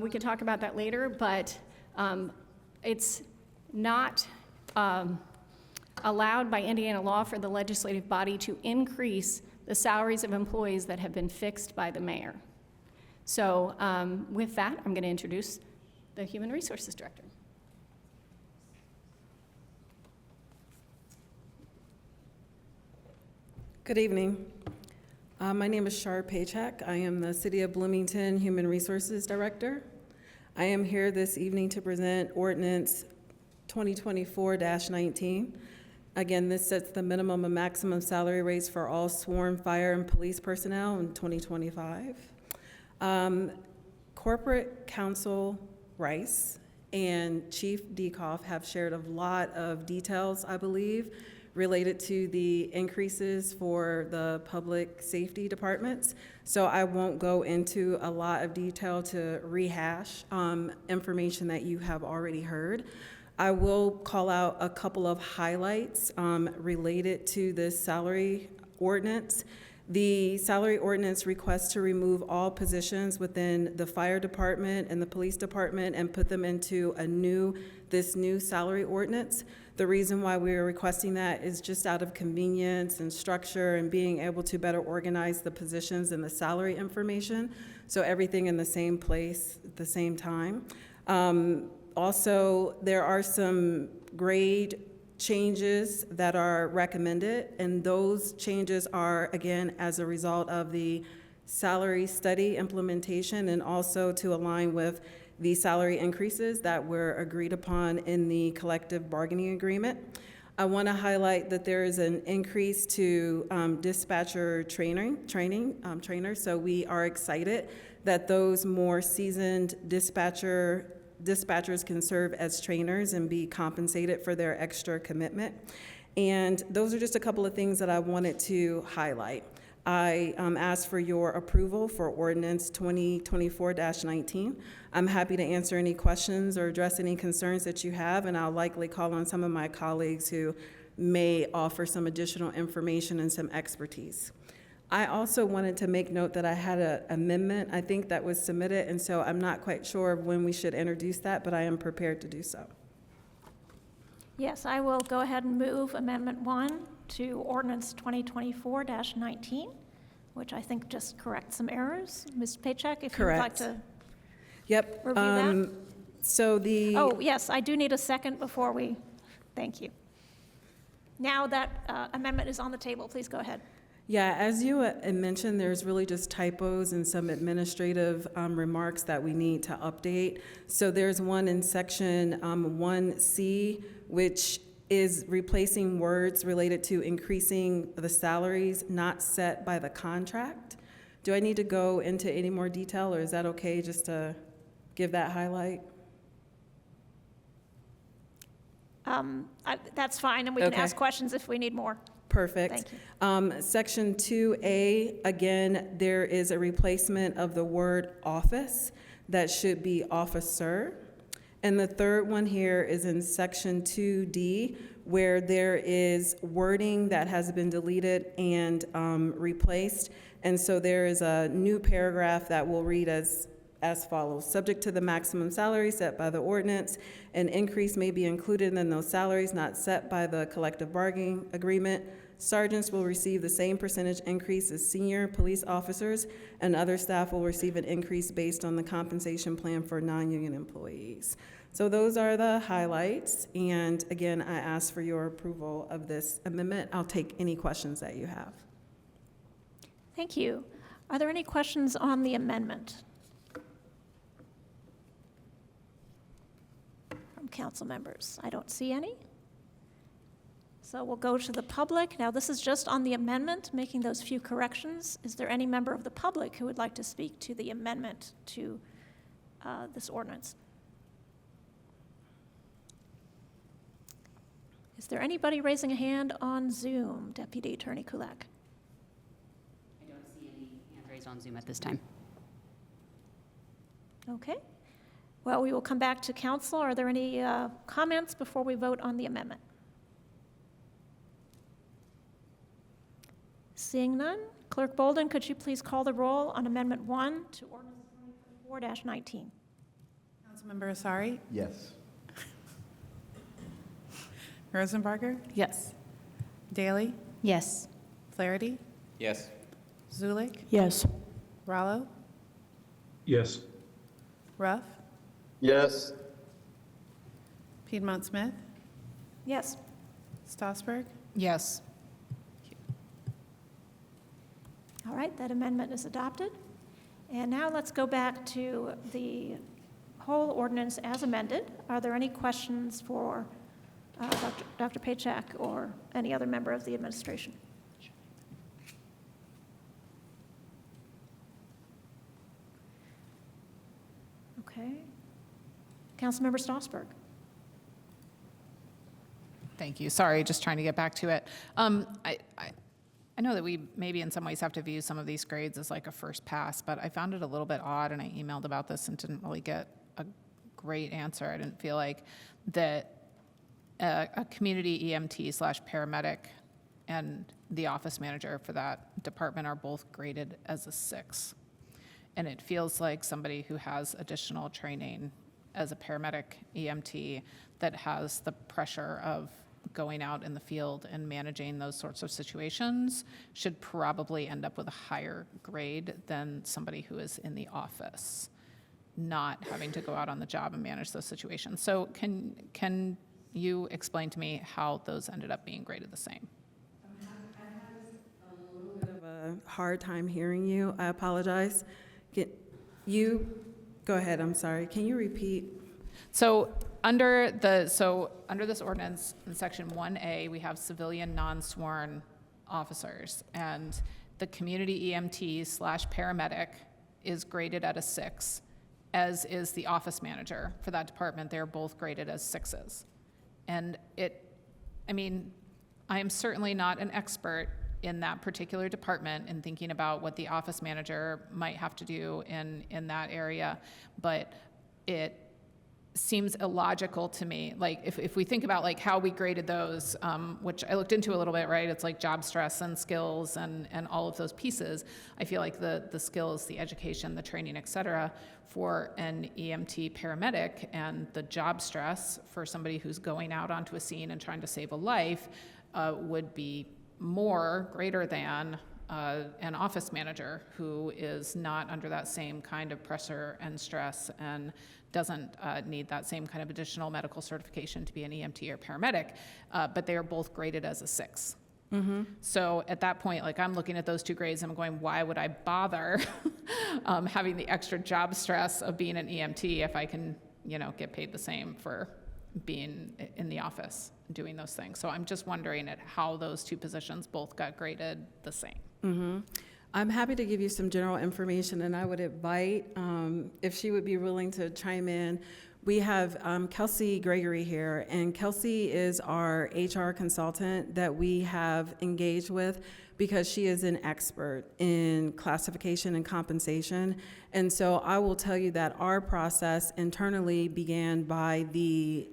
We could talk about that later, but it's not allowed by Indiana law for the legislative body to increase the salaries of employees that have been fixed by the mayor. So with that, I'm going to introduce the Human Resources Director. Good evening. My name is Shar Paycheck. I am the City of Bloomington Human Resources Director. I am here this evening to present Ordinance 2024-19. Again, this sets the minimum and maximum salary rates for all sworn fire and police personnel in 2025. Corporate Counsel Rice and Chief Dekoff have shared a lot of details, I believe, related to the increases for the public safety departments. So I won't go into a lot of detail to rehash information that you have already heard. I will call out a couple of highlights related to this salary ordinance. The salary ordinance requests to remove all positions within the fire department and the police department and put them into this new salary ordinance. The reason why we are requesting that is just out of convenience and structure and being able to better organize the positions and the salary information, so everything in the same place at the same time. Also, there are some grade changes that are recommended, and those changes are, again, as a result of the salary study implementation and also to align with the salary increases that were agreed upon in the collective bargaining agreement. I want to highlight that there is an increase to dispatcher trainers, so we are excited that those more seasoned dispatchers can serve as trainers and be compensated for their extra commitment. And those are just a couple of things that I wanted to highlight. I asked for your approval for ordinance 2024-19. I'm happy to answer any questions or address any concerns that you have, and I'll likely call on some of my colleagues who may offer some additional information and some expertise. I also wanted to make note that I had an amendment, I think, that was submitted, and so I'm not quite sure of when we should introduce that, but I am prepared to do so. Yes, I will go ahead and move Amendment 1 to Ordinance 2024-19, which I think just corrects some errors. Ms. Paycheck, if you'd like to Yep. review that. So the... Oh, yes, I do need a second before we, thank you. Now that amendment is on the table, please go ahead. Yeah, as you mentioned, there's really just typos and some administrative remarks that we need to update. So there's one in section 1C, which is replacing words related to increasing the salaries not set by the contract. Do I need to go into any more detail, or is that okay just to give that highlight? That's fine, and we can Okay. ask questions if we need more. Perfect. Thank you. Section 2A, again, there is a replacement of the word office. That should be officer. And the third one here is in section 2D, where there is wording that has been deleted and replaced. And so there is a new paragraph that will read as follows. Subject to the maximum salary set by the ordinance, an increase may be included in those salaries not set by the collective bargaining agreement. Sergeants will receive the same percentage increase as senior police officers, and other staff will receive an increase based on the compensation plan for non-union employees. So those are the highlights, and again, I ask for your approval of this amendment. I'll take any questions that you have. Thank you. Are there any questions on the amendment from council members? I don't see any. So we'll go to the public. Now, this is just on the amendment, making those few corrections. Is there any member of the public who would like to speak to the amendment to this ordinance? Is there anybody raising a hand on Zoom? Deputy Attorney Kulak. I don't see any hand raised on Zoom at this time. Okay. Well, we will come back to council. Are there any comments before we vote on the amendment? Seeing none, Clerk Bolden, could you please call the roll on Amendment 1 to Ordinance 2024-19? Councilmember Asari? Yes. Rosenbarger? Yes. Daley? Yes. Flaherty? Yes. Zulik? Yes. Rallo? Yes. Ruff? Yes. Piedmont Smith? Yes. Stossberg? Yes. All right, that amendment is adopted. And now let's go back to the whole ordinance as amended. Are there any questions for Dr. Paycheck or any other member of the administration? Okay. Councilmember Stossberg. Thank you. Sorry, just trying to get back to it. I know that we maybe in some ways have to view some of these grades as like a first pass, but I found it a little bit odd, and I emailed about this and didn't really get a great answer. I didn't feel like that a community EMT/paramedic and the office manager for that department are both graded as a 6. And it feels like somebody who has additional training as a paramedic EMT that has the pressure of going out in the field and managing those sorts of situations should probably end up with a higher grade than somebody who is in the office, not having to go out on the job and manage those situations. So can you explain to me how those ended up being graded the same? I had a little bit of a hard time hearing you. I apologize. Go ahead, I'm sorry. Can you repeat? So under this ordinance, in section 1A, we have civilian non-sworn officers, and the community EMT/paramedic is graded at a 6, as is the office manager for that department. They're both graded as 6s. And I am certainly not an expert in that particular department and thinking about what the office manager might have to do in that area, but it seems illogical to me. Like if we think about like how we graded those, which I looked into a little bit, right? It's like job stress and skills and all of those pieces. I feel like the skills, the education, the training, et cetera, for an EMT paramedic and the job stress for somebody who's going out onto a scene and trying to save a life would be greater than an office manager who is not under that same kind of pressure and stress and doesn't need that same kind of additional medical certification to be an EMT or paramedic, but they are both graded as a 6. Mm-hmm. So at that point, like I'm looking at those two grades and I'm going, why would I bother having the extra job stress of being an EMT if I can, get paid the same for being in the office doing those things? So I'm just wondering at how those two positions both got graded the same. Mm-hmm. I'm happy to give you some general information, and I would invite, if she would be willing to chime in. We have Kelsey Gregory here, and Kelsey is our HR consultant that we have engaged with because she is an expert in classification and compensation. And so I will tell you that our process internally began by the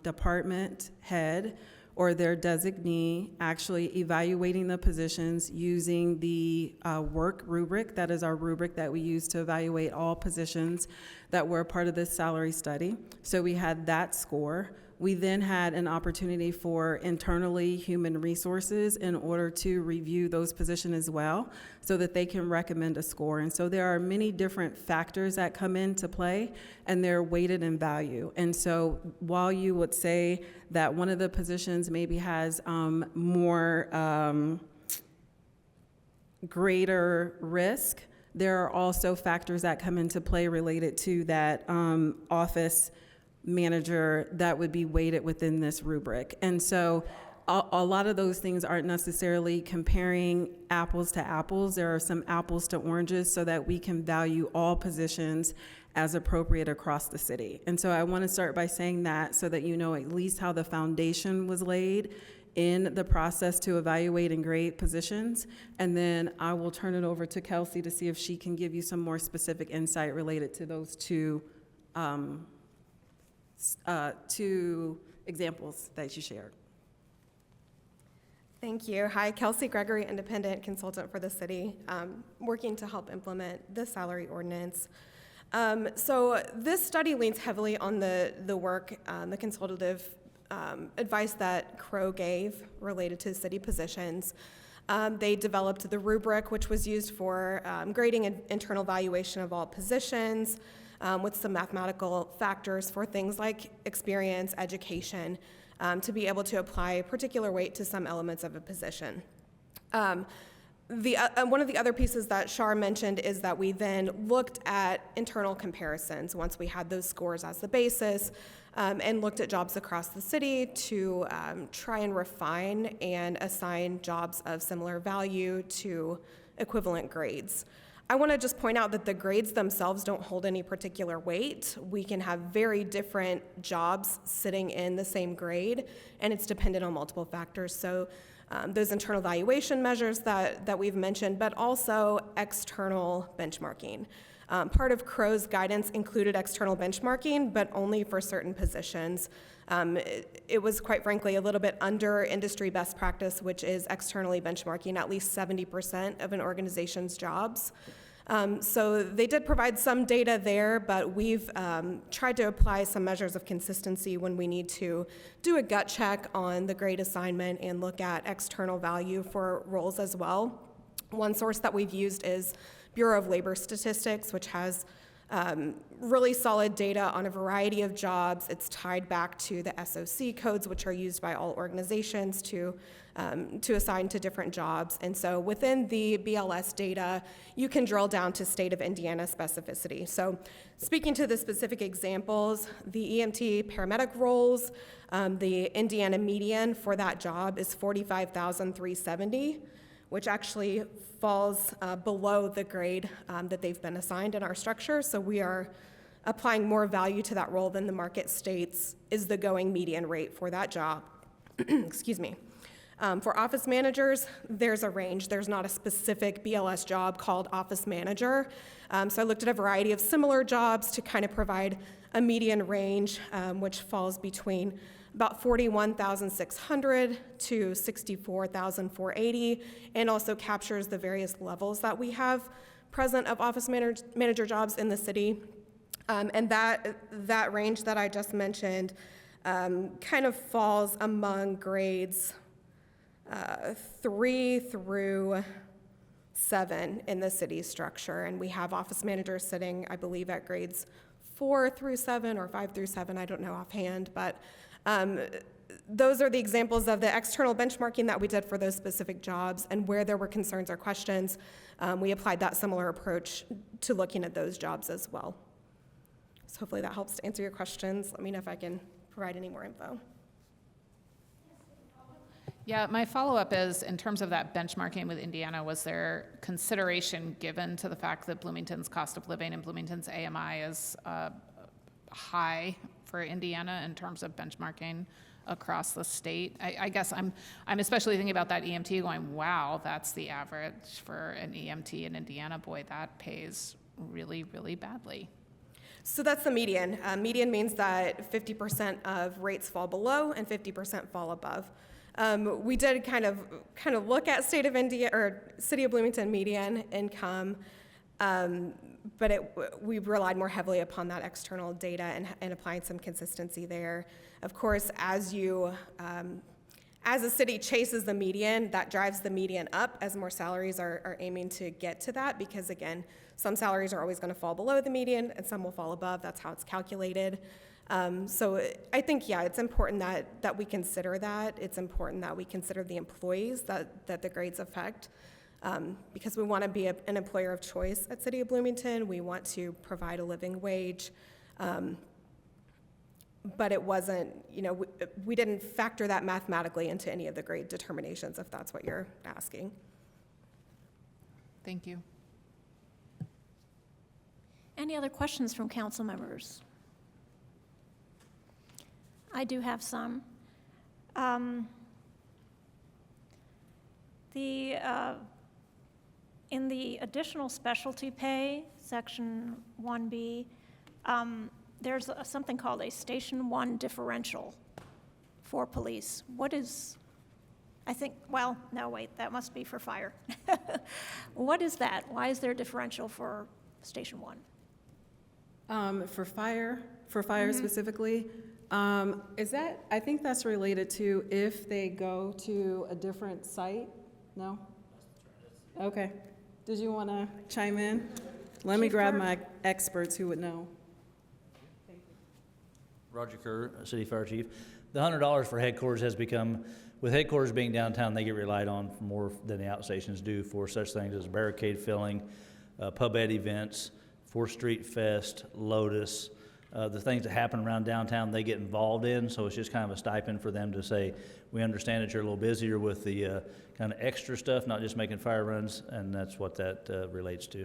department head or their designee actually evaluating the positions using the work rubric. That is our rubric that we use to evaluate all positions that were a part of this salary study. So we had that score. We then had an opportunity for internally human resources in order to review those positions as well so that they can recommend a score. And so there are many different factors that come into play and they're weighted in value. And so while you would say that one of the positions maybe has more greater risk, there are also factors that come into play related to that office manager that would be weighted within this rubric. And so a lot of those things aren't necessarily comparing apples to apples. There are some apples to oranges so that we can value all positions as appropriate across the city. And so I want to start by saying that so that you know at least how the foundation was laid in the process to evaluate and grade positions. And then I will turn it over to Kelsey to see if she can give you some more specific insight related to those two examples that you shared. Thank you. Hi, Kelsey Gregory, independent consultant for the city, working to help implement the salary ordinance. So this study leans heavily on the work, the consultative advice that Crow gave related to city positions. They developed the rubric, which was used for grading and internal valuation of all positions, with some mathematical factors for things like experience, education, to be able to apply particular weight to some elements of a position. One of the other pieces that Shar mentioned is that we then looked at internal comparisons once we had those scores as the basis, and looked at jobs across the city to try and refine and assign jobs of similar value to equivalent grades. I want to just point out that the grades themselves don't hold any particular weight. We can have very different jobs sitting in the same grade, and it's dependent on multiple factors. So those internal valuation measures that we've mentioned, but also external benchmarking. Part of Crow's guidance included external benchmarking, but only for certain positions. It was, quite frankly, a little bit under industry best practice, which is externally benchmarking at least 70% of an organization's jobs. So they did provide some data there, but we've tried to apply some measures of consistency when we need to do a gut check on the grade assignment and look at external value for roles as well. One source that we've used is Bureau of Labor Statistics, which has really solid data on a variety of jobs. It's tied back to the SOC codes, which are used by all organizations to assign to different jobs. And so within the BLS data, you can drill down to state of Indiana specificity. So speaking to the specific examples, the EMT paramedic roles, the Indiana median for that job is $45,370, which actually falls below the grade that they've been assigned in our structure. So we are applying more value to that role than the market states is the going median rate for that job. Excuse me. For office managers, there's a range. There's not a specific BLS job called office manager. So I looked at a variety of similar jobs to kind of provide a median range, which falls between about 41,600 to 64,480, and also captures the various levels that we have present of office manager jobs in the city. And that range that I just mentioned kind of falls among grades 3 through 7 in the city structure. And we have office managers sitting, I believe, at grades 4 through 7 or 5 through 7, I don't know offhand, but those are the examples of the external benchmarking that we did for those specific jobs, and where there were concerns or questions, we applied that similar approach to looking at those jobs as well. So hopefully that helps to answer your questions. Let me know if I can provide any more info. Yeah, my follow-up is, in terms of that benchmarking with Indiana, was there consideration given to the fact that Bloomington's cost of living and Bloomington's AMI is high for Indiana in terms of benchmarking across the state? I guess I'm especially thinking about that EMT going, wow, that's the average for an EMT in Indiana. Boy, that pays really, really badly. So that's the median. Median means that 50% of rates fall below and 50% fall above. We did kind of look at state of Indiana or city of Bloomington median income, but we relied more heavily upon that external data and applying some consistency there. Of course, as a city chases the median, that drives the median up as more salaries are aiming to get to that, because again, some salaries are always going to fall below the median and some will fall above. That's how it's calculated. So I think, yeah, it's important that we consider that. It's important that we consider the employees that the grades affect, because we want to be an employer of choice at City of Bloomington. We want to provide a living wage. But it wasn't, we didn't factor that mathematically into any of the grade determinations, if that's what you're asking. Thank you. Any other questions from council members? I do have some. In the additional specialty pay, section 1B, there's something called a Station 1 differential for police. What is, that must be for fire. What is that? Why is there a differential for Station 1? For fire specifically, I think that's related to if they go to a different site? No? Okay. Did you want to chime in? Let me grab my experts who would know. Roger Kerr, City Fire Chief. The $100 for headquarters has become, with headquarters being downtown, they get relied on more than the outstations do for such things as barricade filling, pub ed events, 4th Street Fest, Lotus, the things that happen around downtown they get involved in, so it's just kind of a stipend for them to say, we understand that you're a little busier with the kind of extra stuff, not just making fire runs, and that's what that relates to.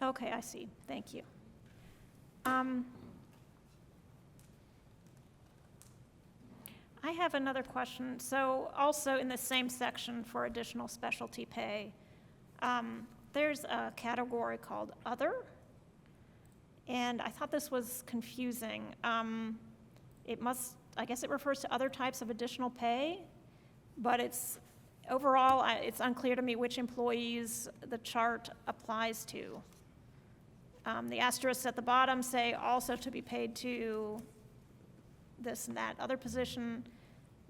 Okay, I see. Thank you. I have another question. So also in the same section for additional specialty pay, there's a category called Other, and I thought this was confusing. I guess it refers to other types of additional pay, but overall, it's unclear to me which employees the chart applies to. The asterisks at the bottom say also to be paid to this and that other position,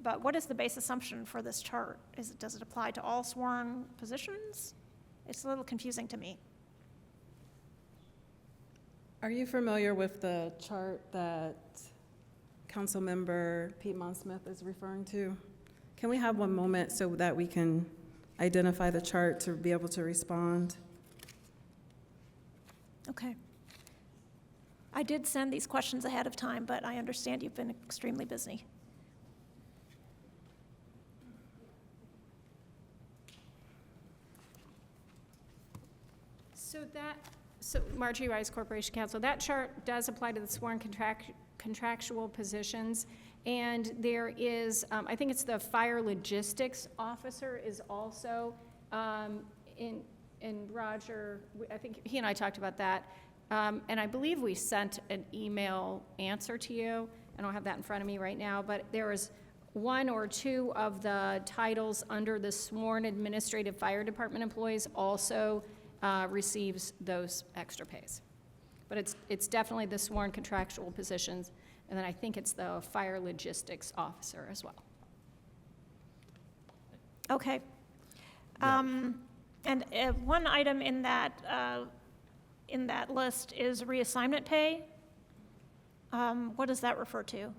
but what is the base assumption for this chart? Does it apply to all sworn positions? It's a little confusing to me. Are you familiar with the chart that Councilmember Piedmont Smith is referring to? Can we have one moment so that we can identify the chart to be able to respond? Okay. I did send these questions ahead of time, but I understand you've been extremely busy. So Marjorie Rice, Corporation Counsel, that chart does apply to the sworn contractual positions, And there is, I think it's the fire logistics officer is also in Roger, I think he and I talked about that. And I believe we sent an email answer to you. I don't have that in front of me right now, but there was one or two of the titles under the sworn administrative fire department employees also receives those extra pays. But it's definitely the sworn contractual positions, and then I think it's the fire logistics officer as well. Okay. And one item in that list is reassignment pay. What does that refer to?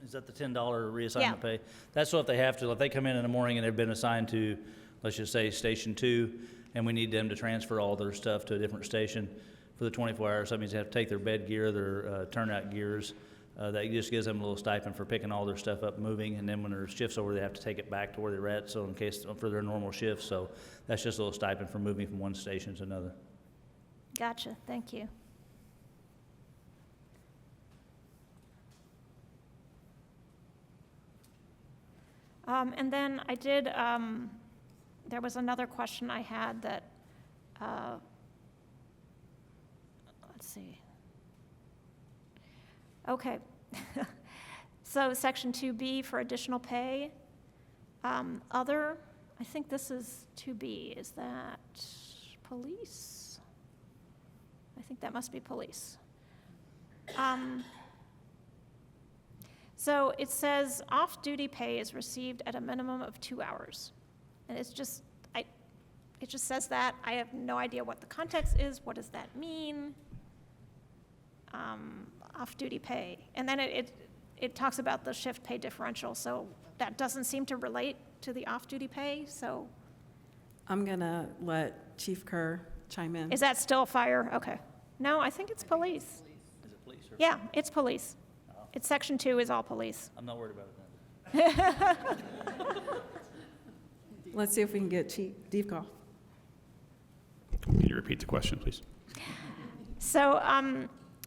Is that the $10 reassignment Yeah. pay? That's what they have to, if they come in the morning and they've been assigned to, let's just say, Station 2, and we need them to transfer all their stuff to a different station for the 24 hours. That means they have to take their bed gear, their turnout gears. That just gives them a little stipend for picking all their stuff up, moving, and then when their shift's over, they have to take it back to where they're at, so in case, for their normal shift. So that's just a little stipend for moving from one station to another. Gotcha, thank you. And then I did, there was another question I had that, let's see. Okay. So section 2B for additional pay. Other, I think this is 2B. Is that police? I think that must be police. So it says off-duty pay is received at a minimum of 2 hours. And it's just, it just says that. I have no idea what the context is. What does that mean? Off-duty pay. And then it talks about the shift pay differential. So that doesn't seem to relate to the off-duty pay, so. I'm gonna let Chief Kerr chime in. Is that still fire? Okay. No, I think it's police. Is it police or? Yeah, it's police. It's section 2 is all police. I'm not worried about it then. Let's see if we can get Chief Deepkoff. Can you repeat the question, please? So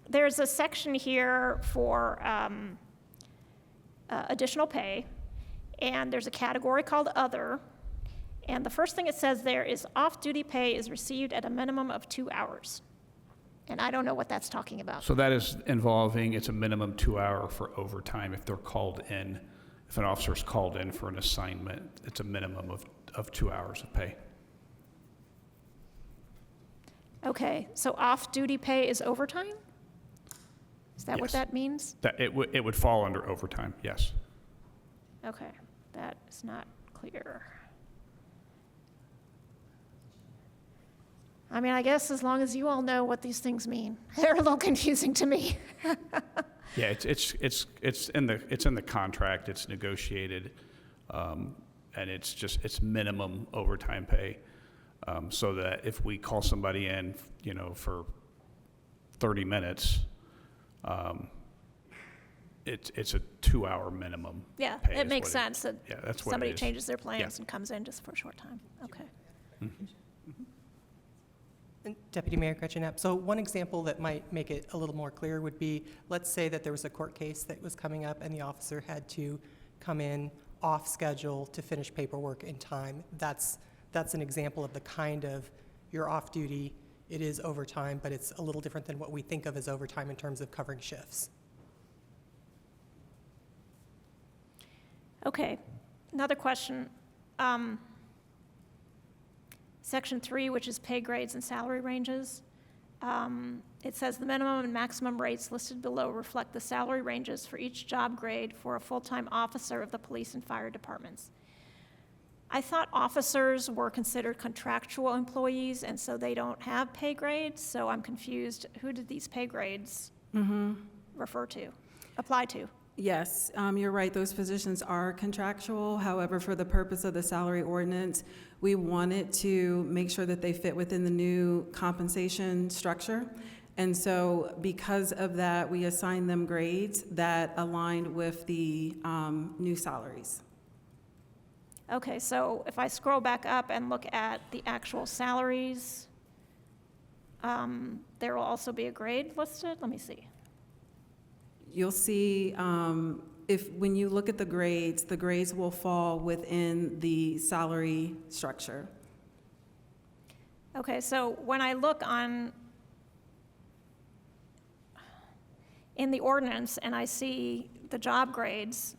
there's a section here for additional pay, and there's a category called Other, and the first thing it says there is off-duty pay is received at a minimum of 2 hours. And I don't know what that's talking about. So that is involving, it's a minimum 2 hour for overtime if they're called in. If an officer's called in for an assignment, it's a minimum of 2 hours of pay. Okay, so off-duty pay is overtime? Is that what Yes. that means? That it would fall under overtime, yes. Okay, that is not clear. I mean, I guess as long as you all know what these things mean. They're a little confusing to me. Yeah, it's in the contract, it's negotiated, and it's minimum overtime pay. So that if we call somebody in, for 30 minutes, it's a 2 hour minimum. Yeah, pay it is makes what sense that yeah, that's what it somebody is. changes their plans Yeah. and comes in just for a short time. Okay. And Deputy Mayor Gretchen-Knapp, so one example that might make it a little more clear would be, let's say that there was a court case that was coming up and the officer had to come in off schedule to finish paperwork in time. That's an example of the kind of, you're off duty, it is overtime, but it's a little different than what we think of as overtime in terms of covering shifts. Okay, another question. Section 3, which is pay grades and salary ranges. It says the minimum and maximum rates listed below reflect the salary ranges for each job grade for a full-time officer of the police and fire departments. I thought officers were considered contractual employees, and so they don't have pay grades, so I'm confused. Who did these pay grades refer to, apply to? Yes, you're right, those positions are contractual. However, for the purpose of the salary ordinance, we wanted to make sure that they fit within the new compensation structure. And so because of that, we assigned them grades that aligned with the new salaries. Okay, so if I scroll back up and look at the actual salaries, there will also be a grade listed. Let me see. you'll see when you look at the grades will fall within the salary structure. Okay, so when I look in the ordinance and I see the job grades,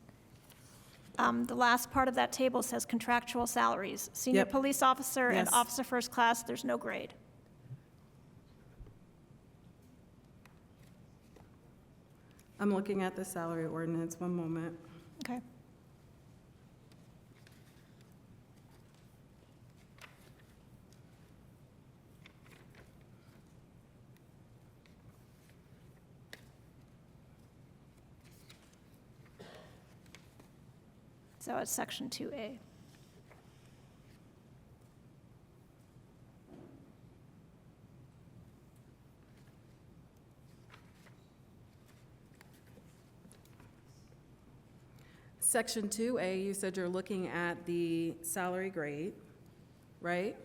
the last part of that table says contractual salaries. Senior Yep. police officer and Yes. officer first class, there's no grade. I'm looking at the salary ordinance, one moment. Okay. So it's section 2A. Section 2A, you said you're looking at the salary grade, right?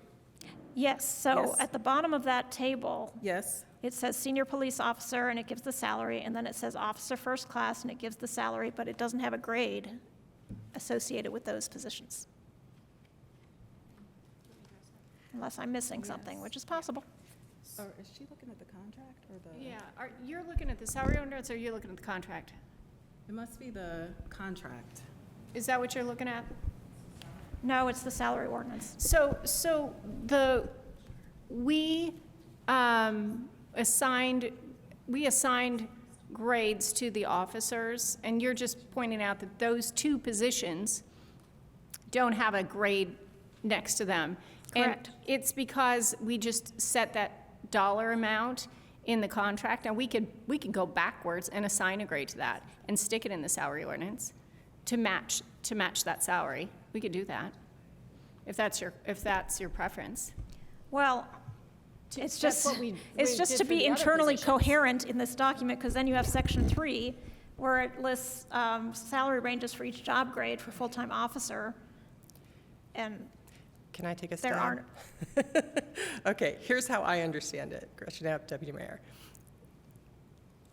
Yes, so Yes. at the bottom of that table, Yes. it says senior police officer and it gives the salary, and then it says officer first class and it gives the salary, but it doesn't have a grade associated with those positions. Unless I'm missing something, which is possible. Or is she looking at the contract or the? Yeah, you're looking at the salary ordinance, or you're looking at the contract? It must be the contract. Is that what you're looking at? No, it's the salary ordinance. So we assigned grades to the officers, and you're just pointing out that those two positions don't have a grade next to them. Correct. And it's because we just set that dollar amount in the contract, and we could go backwards and assign a grade to that and stick it in the salary ordinance to match that salary. We could do that if that's your preference. Well, it's That's just, what we it's just did to for be the other internally positions. coherent in this document, because then you have section 3, where it lists salary ranges for each job grade for full-time officer, and Can I take a there stab? aren't. Okay, here's how I understand it, Gretchen Knapp, Deputy Mayor.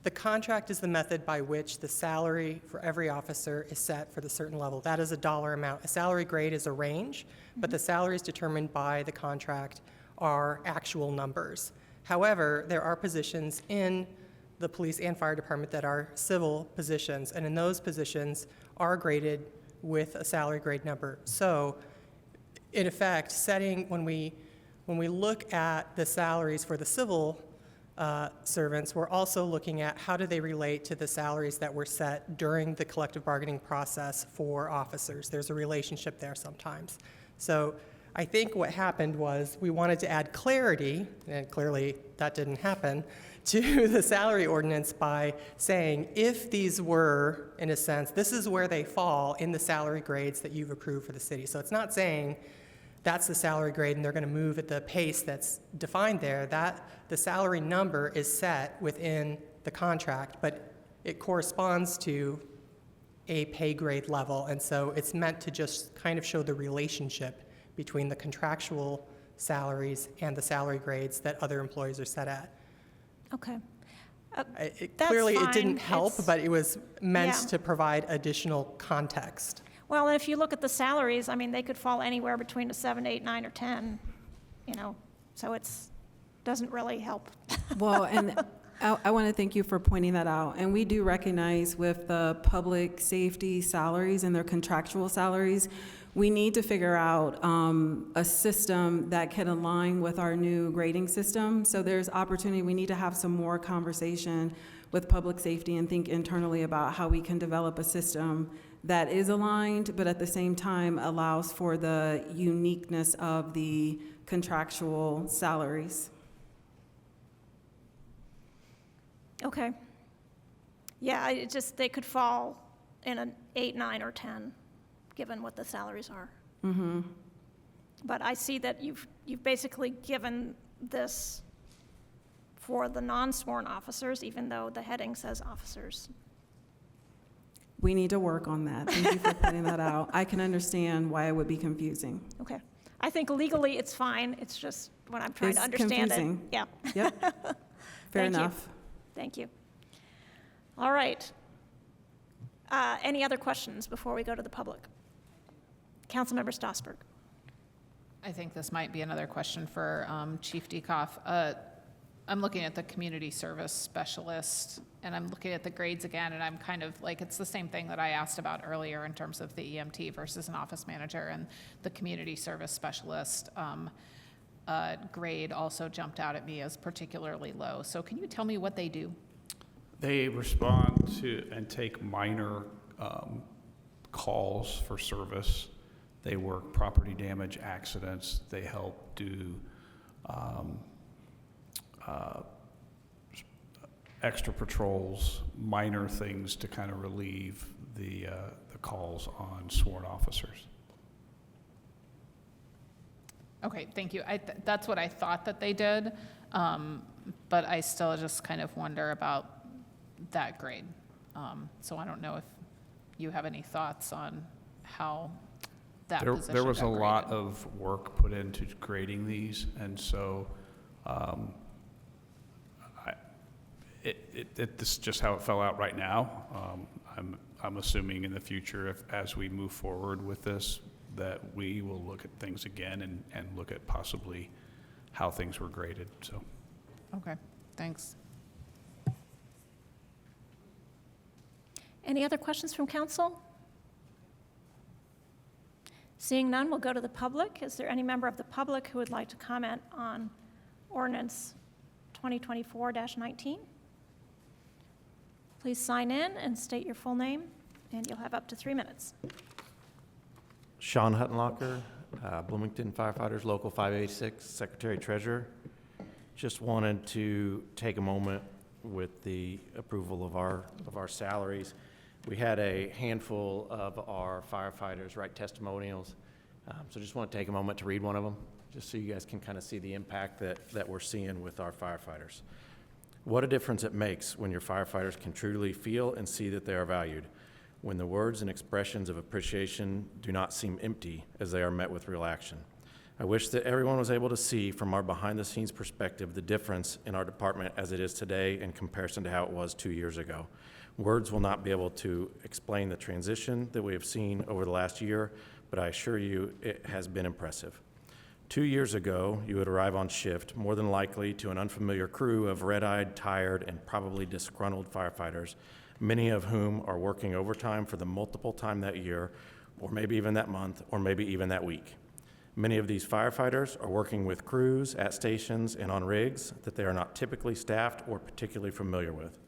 The contract is the method by which the salary for every officer is set for the certain level. That is a dollar amount. A salary grade is a range, but the salaries determined by the contract are actual numbers. However, there are positions in the police and fire department that are civil positions, and in those positions are graded with a salary grade number. So, in effect, when we look at the salaries for the civil servants, we're also looking at how do they relate to the salaries that were set during the collective bargaining process for officers. There's a relationship there sometimes. So I think what happened was we wanted to add clarity, and clearly that didn't happen, to the salary ordinance by saying if these were, in a sense, this is where they fall in the salary grades that you've approved for the city. So it's not saying that's the salary grade and they're going to move at the pace that's defined there. That the salary number is set within the contract, but it corresponds to a pay grade level. And so it's meant to just kind of show the relationship between the contractual salaries and the salary grades that other employees are set at. Okay. Clearly, it fine. didn't help, It's- but it was meant Yeah. to provide additional context. Well, and if you look at the salaries, I mean, they could fall anywhere between a 7, 8, 9, or 10, so doesn't really help. Well, and I want to thank you for pointing that out. And we do recognize with the public safety salaries and their contractual salaries, we need to figure out a system that can align with our new grading system. So there's opportunity, we need to have some more conversation with public safety and think internally about how we can develop a system that is aligned, but at the same time allows for the uniqueness of the contractual salaries. Okay. Yeah, they could fall in an 8, 9, or 10, given what the salaries are. Mm-hmm. But I see that you've basically given this for the non-sworn officers, even though the heading says officers. We need to work on that. Thank you for pointing that out. I can understand why it would be confusing. Okay. I think legally it's fine. It's just when I'm trying It's to understand confusing. it. Yeah. Yep. Fair Thank you. enough. Thank you. All right. Any other questions before we go to the public? Councilmember Stossberg. I think this might be another question for Chief Dekoff. I'm looking at the community service specialist, and I'm looking at the grades again, and I'm kind of like, it's the same thing that I asked about earlier in terms of the EMT versus an office manager, and the community service specialist grade also jumped out at me as particularly low. So can you tell me what they do? They respond to and take minor calls for service. They work property damage, accidents. They help do extra patrols, minor things to kind of relieve the calls on sworn officers. Okay, thank you. That's what I thought that they did, but I still just kind of wonder about that grade. So I don't know if you have any thoughts on how that position There was a got lot graded. of work put into grading these, and so this is just how it fell out right now. I'm assuming in the future, as we move forward with this, that we will look at things again and look at possibly how things were graded. So, Okay, thanks. Any other questions from council? Seeing none, we'll go to the public. Is there any member of the public who would like to comment on ordinance 2024-19? Please sign in and state your full name, and you'll have up to 3 minutes. Sean Huttenlocker, Bloomington Firefighters, Local 586, Secretary Treasurer. Just wanted to take a moment with the approval of our salaries. We had a handful of our firefighters write testimonials, so just want to take a moment to read one of them, just so you guys can kind of see the impact that we're seeing with our firefighters. What a difference it makes when your firefighters can truly feel and see that they are valued, when the words and expressions of appreciation do not seem empty as they are met with real action. I wish that everyone was able to see from our behind-the-scenes perspective the difference in our department as it is today in comparison to how it was 2 years ago. Words will not be able to explain the transition that we have seen over the last year, but I assure you it has been impressive. 2 years ago, you would arrive on shift, more than likely to an unfamiliar crew of red-eyed, tired, and probably disgruntled firefighters, many of whom are working overtime for the multiple time that year, or maybe even that month, or maybe even that week. Many of these firefighters are working with crews at stations and on rigs that they are not typically staffed or particularly familiar with.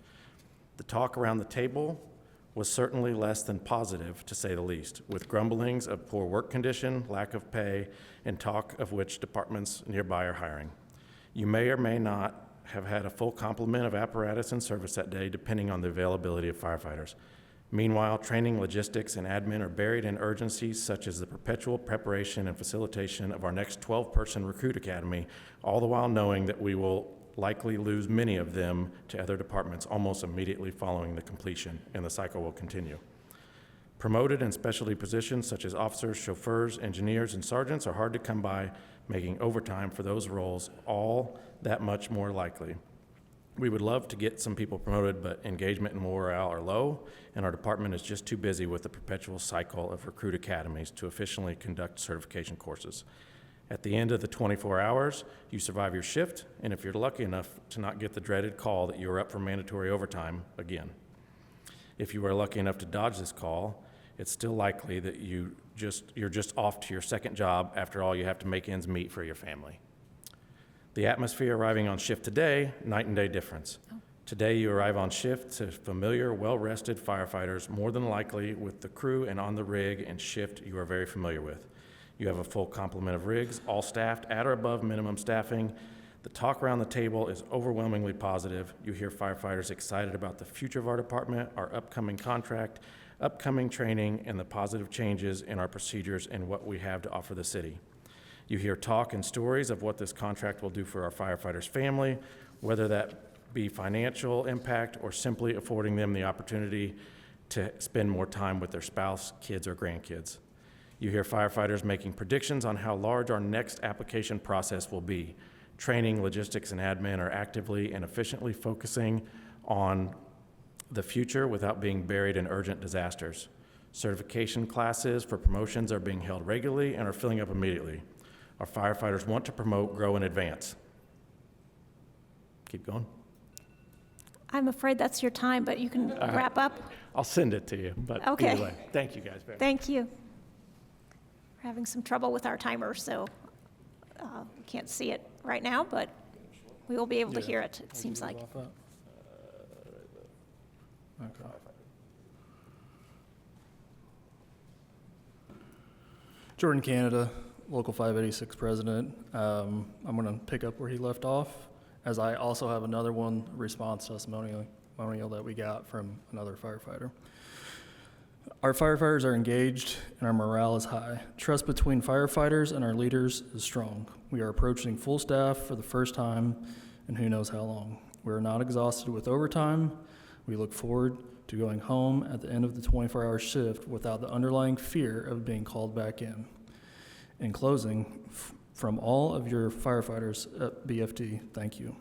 The talk around the table was certainly less than positive, to say the least, with grumblings of poor work condition, lack of pay, and talk of which departments nearby are hiring. You may or may not have had a full complement of apparatus and service that day, depending on the availability of firefighters. Meanwhile, training, logistics, and admin are buried in urgencies such as the perpetual preparation and facilitation of our next 12-person recruit academy, all the while knowing that we will likely lose many of them to other departments almost immediately following the completion, and the cycle will continue. Promoted and specialty positions such as officers, chauffeurs, engineers, and sergeants are hard to come by, making overtime for those roles all that much more likely. We would love to get some people promoted, but engagement and morale are low, and our department is just too busy with the perpetual cycle of recruit academies to efficiently conduct certification courses. At the end of the 24 hours, you survive your shift, and if you're lucky enough to not get the dreaded call that you are up for mandatory overtime again. If you are lucky enough to dodge this call, it's still likely that you're just off to your second job after all you have to make ends meet for your family. The atmosphere arriving on shift today, night and day difference. Today you arrive on shift to familiar, well-rested firefighters, more than likely with the crew and on the rig and shift you are very familiar with. You have a full complement of rigs, all staffed at or above minimum staffing. The talk around the table is overwhelmingly positive. You hear firefighters excited about the future of our department, our upcoming contract, upcoming training, and the positive changes in our procedures and what we have to offer the city. You hear talk and stories of what this contract will do for our firefighters' family, whether that be financial impact or simply affording them the opportunity to spend more time with their spouse, kids, or grandkids. You hear firefighters making predictions on how large our next application process will be. Training, logistics, and admin are actively and efficiently focusing on the future without being buried in urgent disasters. Certification classes for promotions are being held regularly and are filling up immediately. Our firefighters want to promote, grow, and advance. Keep going. I'm afraid that's your time, but you can wrap up. I'll send it to you, but Okay. either way, thank you guys very much. Thank you. We're having some trouble with our timer, so we can't see it right now, but we will be able to hear it, it seems like. Jordan Canada, Local 586 president. I'm going to pick up where he left off, as I also have another one response testimonial that we got from another firefighter. Our firefighters are engaged and our morale is high. Trust between firefighters and our leaders is strong. We are approaching full staff for the first time in who knows how long. We are not exhausted with overtime. We look forward to going home at the end of the 24-hour shift without the underlying fear of being called back in. In closing, from all of your firefighters at BFD, thank you.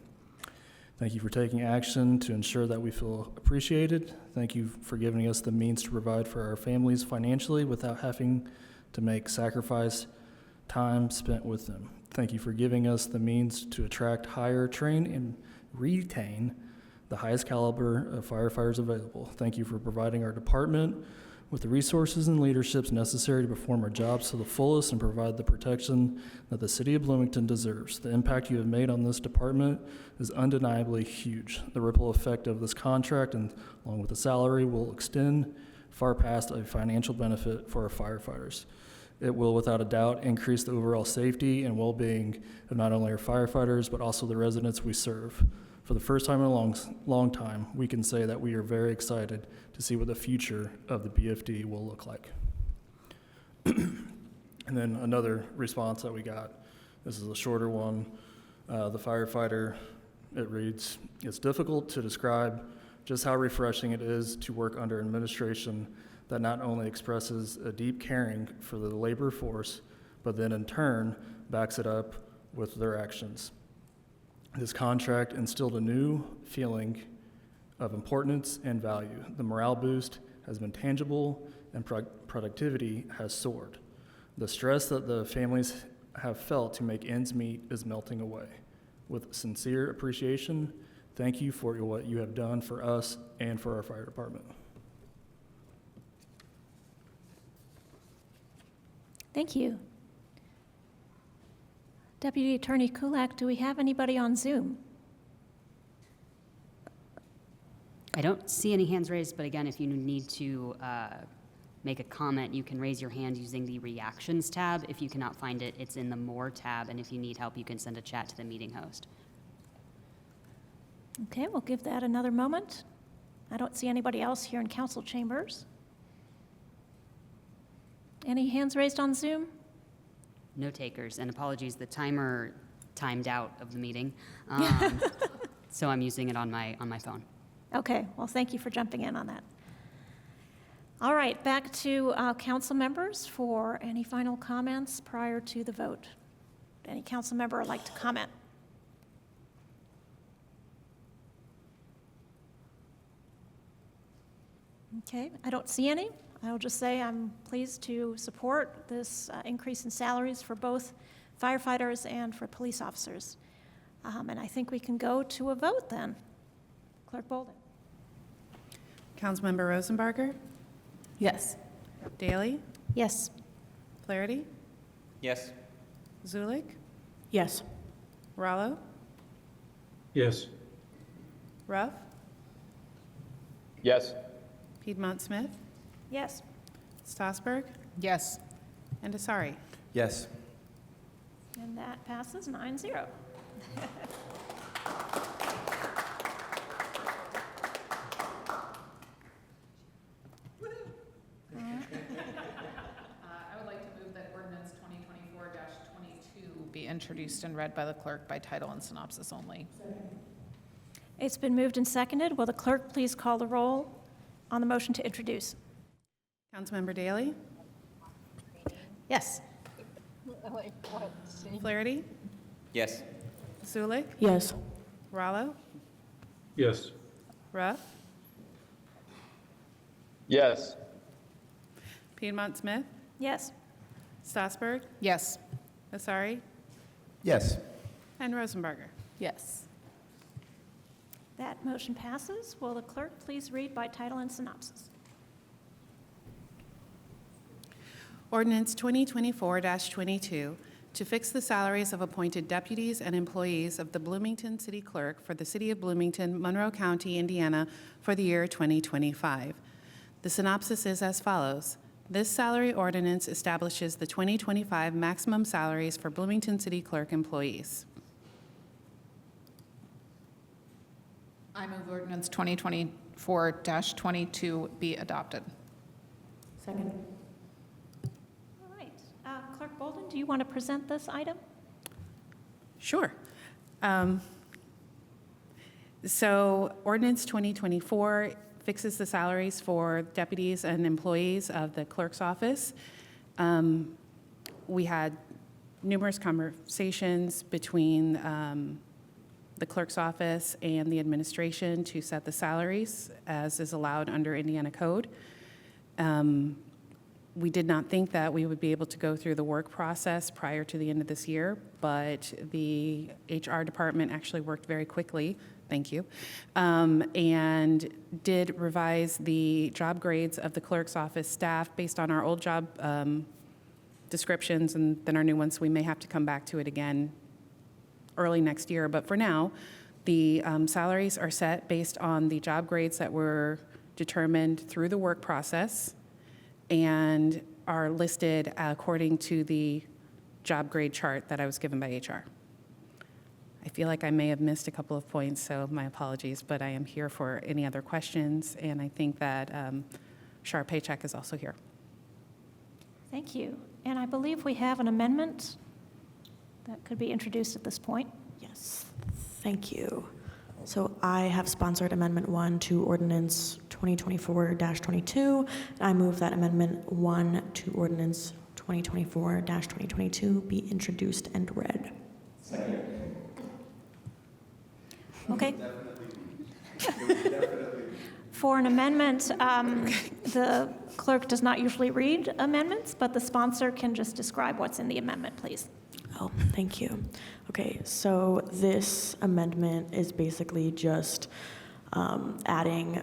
Thank you for taking action to ensure that we feel appreciated. Thank you for giving us the means to provide for our families financially without having to make sacrifice time spent with them. Thank you for giving us the means to attract, hire, train, and retain the highest caliber of firefighters available. Thank you for providing our department with the resources and leaderships necessary to perform our jobs to the fullest and provide the protection that the city of Bloomington deserves. The impact you have made on this department is undeniably huge. The ripple effect of this contract, and along with the salary, will extend far past a financial benefit for our firefighters. It will, without a doubt, increase the overall safety and well-being of not only our firefighters, but also the residents we serve. For the first time in a long time, we can say that we are very excited to see what the future of the BFD will look like. And then another response that we got, this is a shorter one. The firefighter, it reads, "It's difficult to describe just how refreshing it is to work under an administration that not only expresses a deep caring for the labor force, but then in turn backs it up with their actions. This contract instilled a new feeling of importance and value. The morale boost has been tangible and productivity has soared. The stress that the families have felt to make ends meet is melting away. With sincere appreciation, thank you for what you have done for us and for our fire department." Thank you. Deputy Attorney Kulak, do we have anybody on Zoom? I don't see any hands raised, but again, if you need to make a comment, you can raise your hand using the Reactions tab. If you cannot find it, it's in the More tab, and if you need help, you can send a chat to the meeting host. Okay, we'll give that another moment. I don't see anybody else here in council chambers. Any hands raised on Zoom? No takers, and apologies, the timer timed out of the meeting, so I'm using it on my phone. Okay, well, thank you for jumping in on that. All right, back to council members for any final comments prior to the vote. Any council member would like to comment? Okay, I don't see any. I'll just say I'm pleased to support this increase in salaries for both firefighters and for police officers. And I think we can go to a vote then. Clerk Bolden. Councilmember Rosenbarger? Yes. Daley? Yes. Flaherty? Yes. Zulik? Yes. Rallo? Yes. Ruff? Yes. Piedmont Smith? Yes. Strasburg? Yes. And Asari? Yes. And that passes 9-0. I would like to move that ordinance 2024-22 be introduced and read by the clerk by title and synopsis only. It's been moved and seconded. Will the clerk please call the roll on the motion to introduce? Councilmember Daley? Yes. Flaherty? Yes. Zulik? Yes. Rallo? Yes. Ruff? Yes. Piedmont Smith, Yes. Strasburg, Yes. Asari, Yes. and Rosenberger. Yes. That motion passes. Will the clerk please read by title and synopsis? Ordinance 2024-22 to fix the salaries of appointed deputies and employees of the Bloomington City Clerk for the City of Bloomington, Monroe County, Indiana, for the year 2025. The synopsis is as follows. This salary ordinance establishes the 2025 maximum salaries for Bloomington City Clerk employees. I move ordinance 2024-22 be adopted. Second. All right. Clerk Bolden, do you want to present this item? Sure. So ordinance 2024 fixes the salaries for deputies and employees of the clerk's office. We had numerous conversations between the clerk's office and the administration to set the salaries as is allowed under Indiana code. We did not think that we would be able to go through the work process prior to the end of this year, but the HR department actually worked very quickly, thank you, and did revise the job grades of the clerk's office staff based on our old job descriptions and then our new ones. So we may have to come back to it again early next year, but for now, the salaries are set based on the job grades that were determined through the work process and are listed according to the job grade chart that I was given by HR. I feel like I may have missed a couple of points, so my apologies, but I am here for any other questions, and I think that Shar Paycheck is also here. Thank you. And I believe we have an amendment that could be introduced at this point. Yes, thank you. So I have sponsored Amendment 1 to Ordinance 2024-22. I move that Amendment 1 to Ordinance 2024-2022 be introduced and read. Okay. For an amendment, the clerk does not usually read amendments, but the sponsor can just describe what's in the amendment, please. Oh, thank you. Okay, so this amendment is basically just adding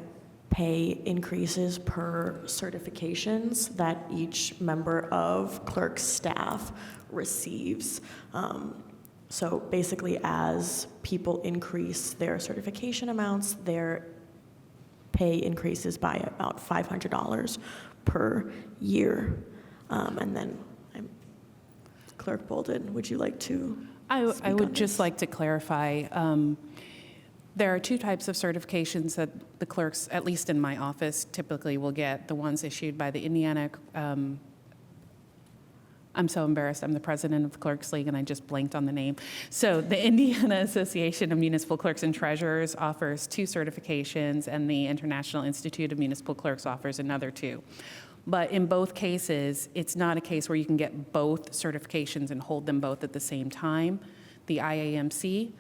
pay increases per certifications that each member of clerk's staff receives. So basically, as people increase their certification amounts, their pay increases by about $500 per year. And then Clerk Bolden, would you like to I speak would on just this? like to clarify, there are two types of certifications that the clerks, at least in my office, typically will get. The ones issued by the Indiana, I'm so embarrassed, I'm the president of the Clerks League and I just blanked on the name. So the Indiana Association of Municipal Clerks and Treasurers offers two certifications and the International Institute of Municipal Clerks offers another two. But in both cases, it's not a case where you can get both certifications and hold them both at the same time. The IAMC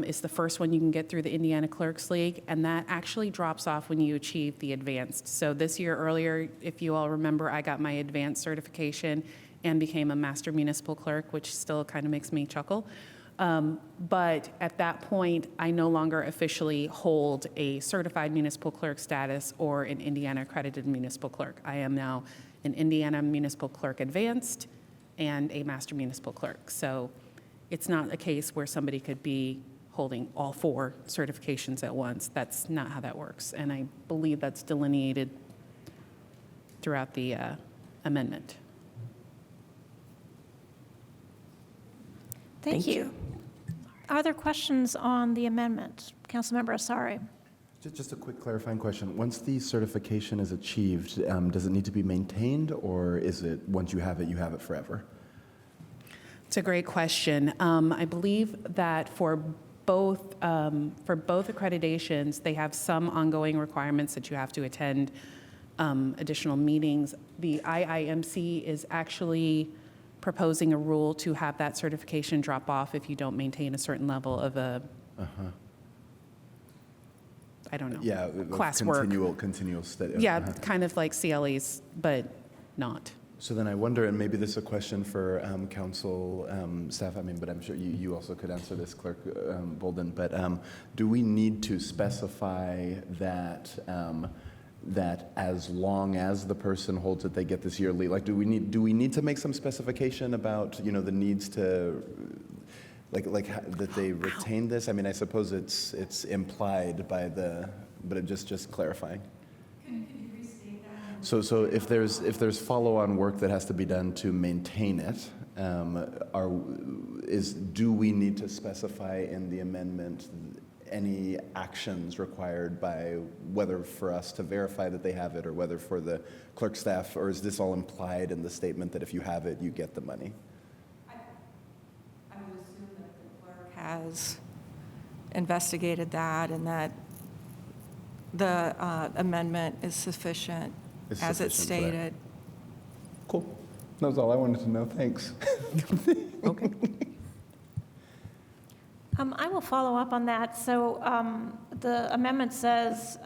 is the first one you can get through the Indiana Clerks League, and that actually drops off when you achieve the advanced. So this year earlier, if you all remember, I got my advanced certification and became a master municipal clerk, which still kind of makes me chuckle. But at that point, I no longer officially hold a certified municipal clerk status or an Indiana accredited municipal clerk. I am now an Indiana municipal clerk advanced and a master municipal clerk. So it's not a case where somebody could be holding all four certifications at once. That's not how that works. And I believe that's delineated throughout the amendment. Thank you. Are there questions on the amendment? Councilmember Asari. Just a quick clarifying question. Once the certification is achieved, does it need to be maintained, or is it once you have it forever? It's a great question. I believe that for both accreditations, they have some ongoing requirements that you have to attend additional meetings. The IIMC is actually proposing a rule to have that certification drop off if you don't maintain a certain level of I don't know. Yeah, classwork. continual study. Yeah, kind of like CLEs, but not. So then I wonder, and maybe this is a question for council staff, but I'm sure you also could answer this, Clerk Bolden, but do we need to specify that that as long as the person holds it, they get this yearly, like do we need to make some specification about, the needs to, that they retain this? I suppose it's implied by but just clarifying. So if there's follow-on work that has to be done to maintain it, do we need to specify in the amendment any actions required by whether for us to verify that they have it or whether for the clerk staff, or is this all implied in the statement that if you have it, you get the money? I would assume that the clerk has investigated that and that the amendment is sufficient as it's stated. Cool. That was all I wanted to know. Thanks. Okay. I will follow up on that. So the amendment says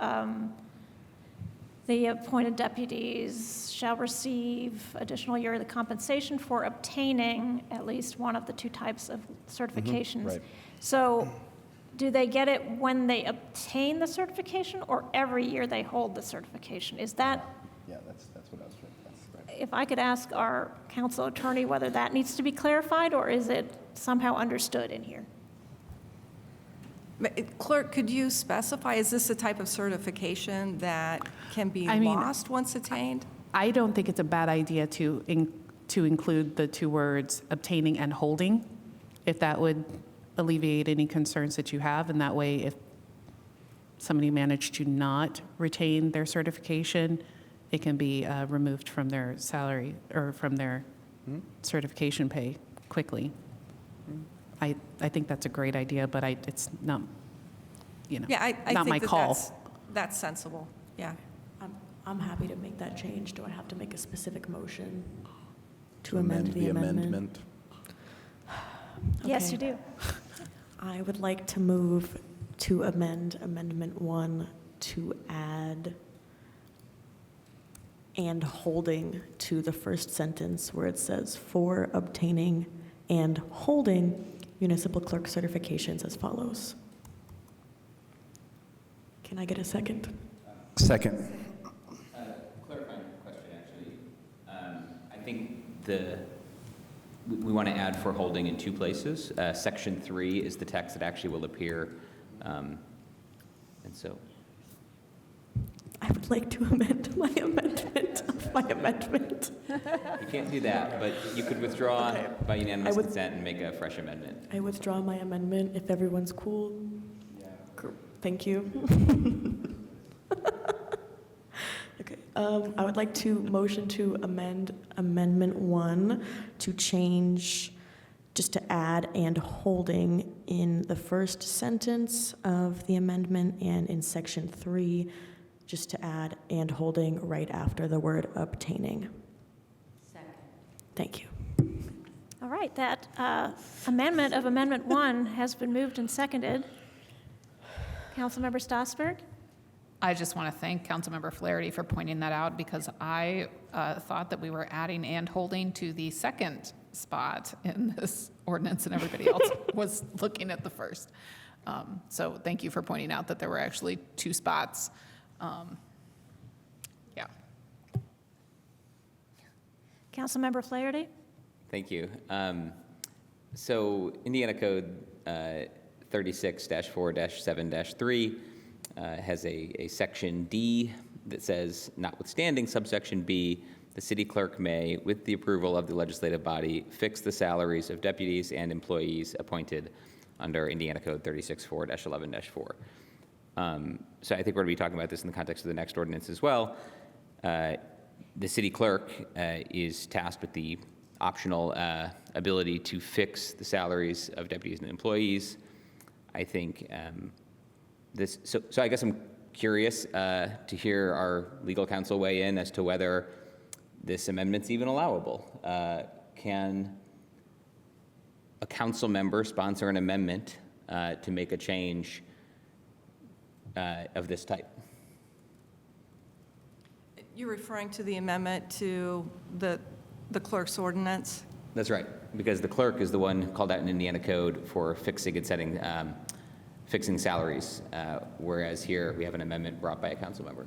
the appointed deputies shall receive additional yearly compensation for obtaining at least one of the two types of certifications. Right. So do they get it when they obtain the certification or every year they hold the certification? Is that? Yeah, that's what I was trying. That's right. If I could ask our council attorney whether that needs to be clarified or is it somehow understood in here? Clerk, could you specify, is this a type of certification that can be lost once attained? I don't think it's a bad idea to include the two words obtaining and holding, if that would alleviate any concerns that you have. And that way, if somebody managed to not retain their certification, it can be removed from their salary or from their certification pay quickly. I think that's a great idea, but it's not, Yeah, I not think my call. That's sensible, yeah. I'm happy to make that change. Do I have to make a specific motion to amend the amendment? Yes, Okay. you do. I would like to move to amend Amendment 1 to add and holding to the first sentence where it says for obtaining and holding municipal clerk certifications as follows. Can I get a second? Second. Clarifying question, actually. I think we want to add for holding in two places. Section 3 is the text that actually will appear. And so. I would like to amend my amendment of my amendment. You can't do that, but you could withdraw by unanimous consent and make a fresh amendment. I withdraw my amendment if everyone's cool. Yeah. Thank you. Okay. I would like to motion to amend Amendment 1 to change, just to add and holding in the first sentence of the amendment and in Section 3, just to add and holding right after the word obtaining. Second. Thank you. All right, that amendment of Amendment 1 has been moved and seconded. Councilmember Stossberg? I just want to thank Councilmember Flaherty for pointing that out because I thought that we were adding and holding to the second spot in this ordinance and everybody else was looking at the first. So thank you for pointing out that there were actually two spots. Yeah. Councilmember Flaherty? Thank you. So Indiana Code 36-4-7-3 has a section D that says, notwithstanding subsection B, the city clerk may, with the approval of the legislative body, fix the salaries of deputies and employees appointed under Indiana Code 36-4-11-4. So I think we're going to be talking about this in the context of the next ordinance as well. The city clerk is tasked with the optional ability to fix the salaries of deputies and employees. I think so I guess I'm curious to hear our legal counsel weigh in as to whether this amendment's even allowable. Can a council member sponsor an amendment to make a change of this type. You're referring to the amendment to the clerk's ordinance? That's right, because the clerk is the one called out in Indiana code for fixing and setting, fixing salaries, whereas here we have an amendment brought by a council member.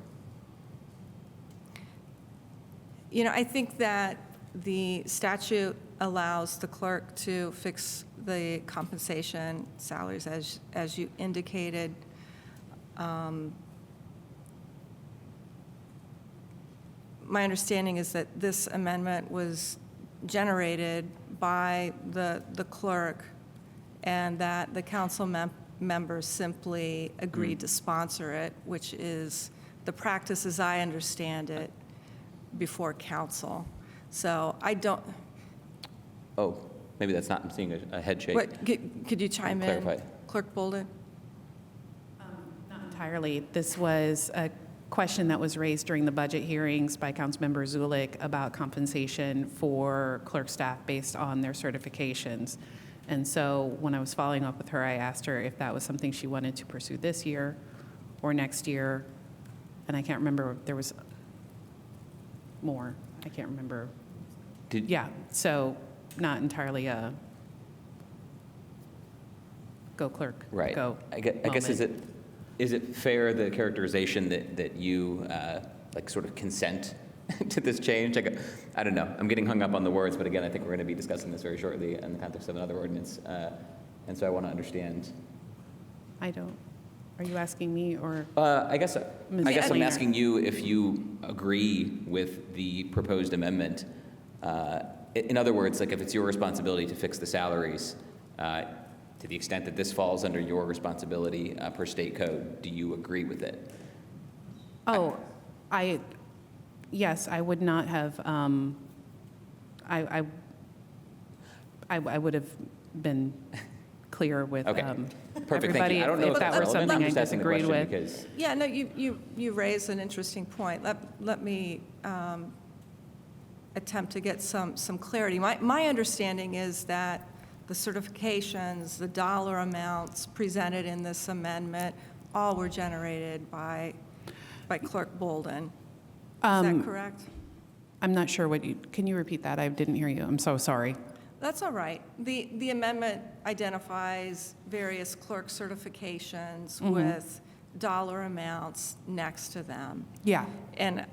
You know, I think that the statute allows the clerk to fix the compensation salaries as you indicated. My understanding is that this amendment was generated by the clerk and that the council members simply agreed to sponsor it, which is the practice as I understand it before council. So I don't. Oh, maybe that's not, I'm seeing a head shake. What, could you chime in? Clarify. Clerk Bolden? Not entirely. This was a question that was raised during the budget hearings by Councilmember Zulik about compensation for clerk staff based on their certifications. And so when I was following up with her, I asked her if that was something she wanted to pursue this year or next year. And I can't remember, there was more. I can't remember. Yeah, so not entirely a go clerk, Right. go I guess is it fair, the characterization that you like sort of consent to this change? I don't know. I'm getting hung up on the words, but again, I think we're going to be discussing this very shortly in the context of another ordinance. And so I want to understand. I don't. Are you asking me or? I guess I'm Lena? asking you if you agree with the proposed amendment. In other words, like if it's your responsibility to fix the salaries, to the extent that this falls under your responsibility per state code, do you agree with it? Oh, yes, I would not have, I would have been clear with Okay. Perfect, thank everybody you. I don't know if that were relevant. something I'm I just asking the disagreed question with. because- Yeah, no, you raise an interesting point. Let me attempt to get some clarity. My understanding is that the certifications, the dollar amounts presented in this amendment, all were generated by Clerk Bolden. Is that correct? I'm not sure can you repeat that? I didn't hear you. I'm so sorry. That's all right. The amendment identifies various clerk certifications with dollar amounts next to them. Yeah. And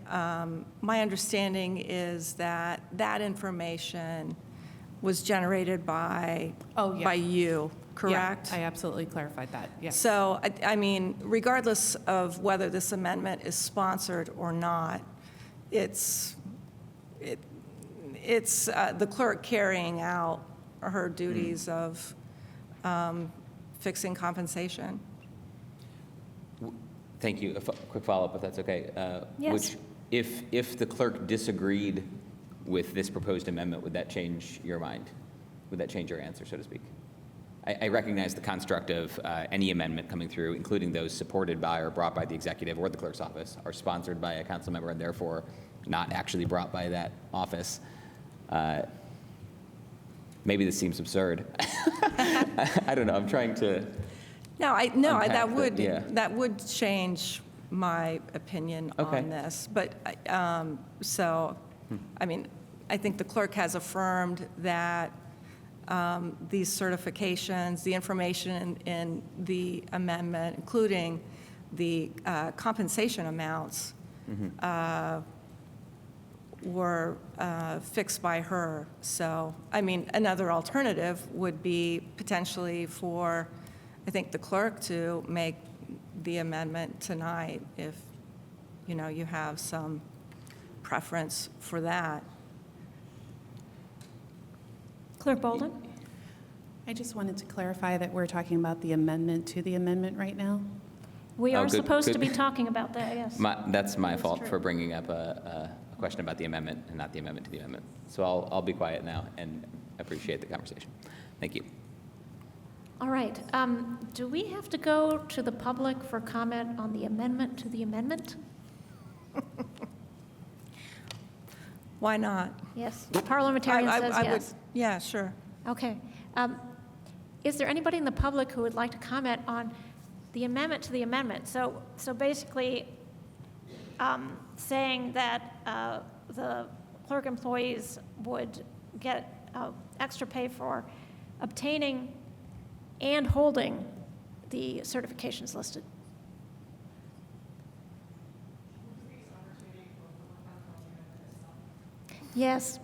my understanding is that that information was generated by you, correct? Yeah, I absolutely clarified that, yes. So, I mean, regardless of whether this amendment is sponsored or not, it's the clerk carrying out her duties of fixing compensation. Thank you. Quick follow-up, if that's okay. Yes. If the clerk disagreed with this proposed amendment, would that change your mind? Would that change your answer, so to speak? I recognize the construct of any amendment coming through, including those supported by or brought by the executive or the clerk's office, are sponsored by a council member and therefore not actually brought by that office. Maybe this seems absurd. I don't know. I'm trying to. That would change my opinion on this. But I mean, I think the clerk has affirmed that these certifications, the information in the amendment, including the compensation amounts, were fixed by her. So, I mean, another alternative would be potentially for, I think, the clerk to make the amendment tonight if, you have some preference for that. Clerk Bolden? I just wanted to clarify that we're talking about the amendment to the amendment right now. We are good, supposed to good. be talking about that, yes. That's my fault for bringing up a question about the amendment and not the amendment to the amendment. So I'll be quiet now and appreciate the conversation. Thank you. All right. Do we have to go to the public for comment on the amendment to the amendment? Why not? Yes. The parliamentarian says yes. Yeah, sure. Okay. Is there anybody in the public who would like to comment on the amendment to the amendment. So basically, saying that the clerk employees would get extra pay for obtaining and holding the certifications listed. Yes.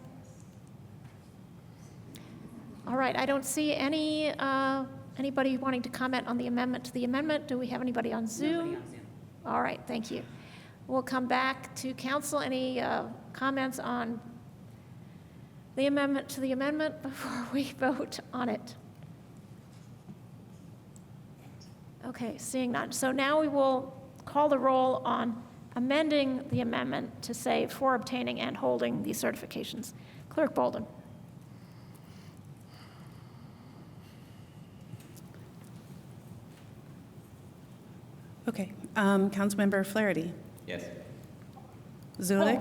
All right, I don't see anybody wanting to comment on the amendment to the amendment. Do we have anybody on Zoom? Nobody on Zoom. All right, thank you. We'll come back to council. Any comments on the amendment to the amendment before we vote on it? Okay, seeing none. So now we will call the roll on amending the amendment to say for obtaining and holding these certifications. Clerk Bolden. Okay. Councilmember Flaherty. Yes. Zulik.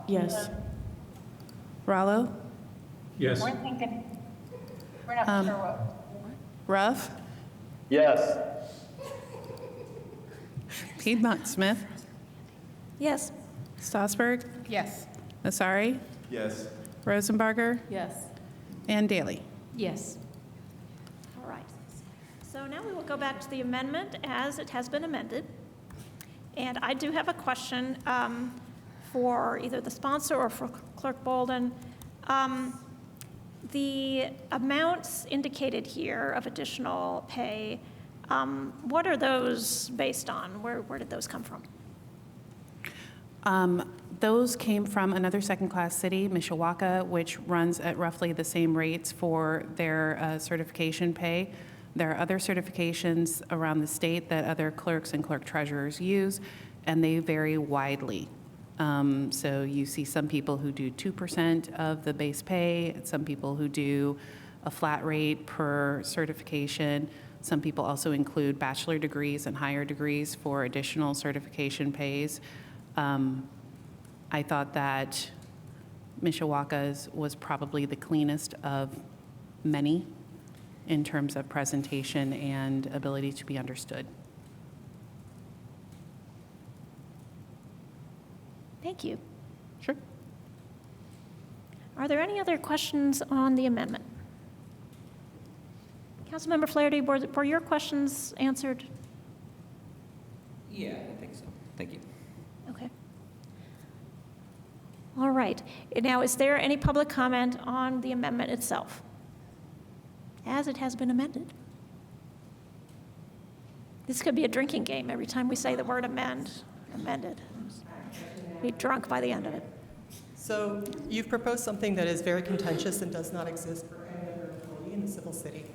Yes. Rallo. Yes. We're thinking, we're not sure what. Ruff. Yes. Piedmont Smith. Yes. Stossberg. Yes. Asari. Yes. Rosenbarger. Yes. And Daly. Yes. All right. So now we will go back to the amendment as it has been amended. And I do have a question for either the sponsor or for Clerk Bolden. The amounts indicated here of additional pay, what are those based on? Where did those come from? Those came from another second-class city, Mishawaka, which runs at roughly the same rates for their certification pay. There are other certifications around the state that other clerks and clerk treasurers use, and they vary widely. So you see some people who do 2% of the base pay, some people who do a flat rate per certification. Some people also include bachelor degrees and higher degrees for additional certification pays. I thought that Mishawaka's was probably the cleanest of many in terms of presentation and ability to be understood. Thank you. Sure. Are there any other questions on the amendment? Councilmember Flaherty, were your questions answered? Yeah, I think so. Thank you. Okay. All right. Now, is there any public comment on the amendment itself as it has been amended? This could be a drinking game every time we say the word amended. Be drunk by the end of it. So you've proposed something that is very contentious and does not exist for any other employee in the civil city.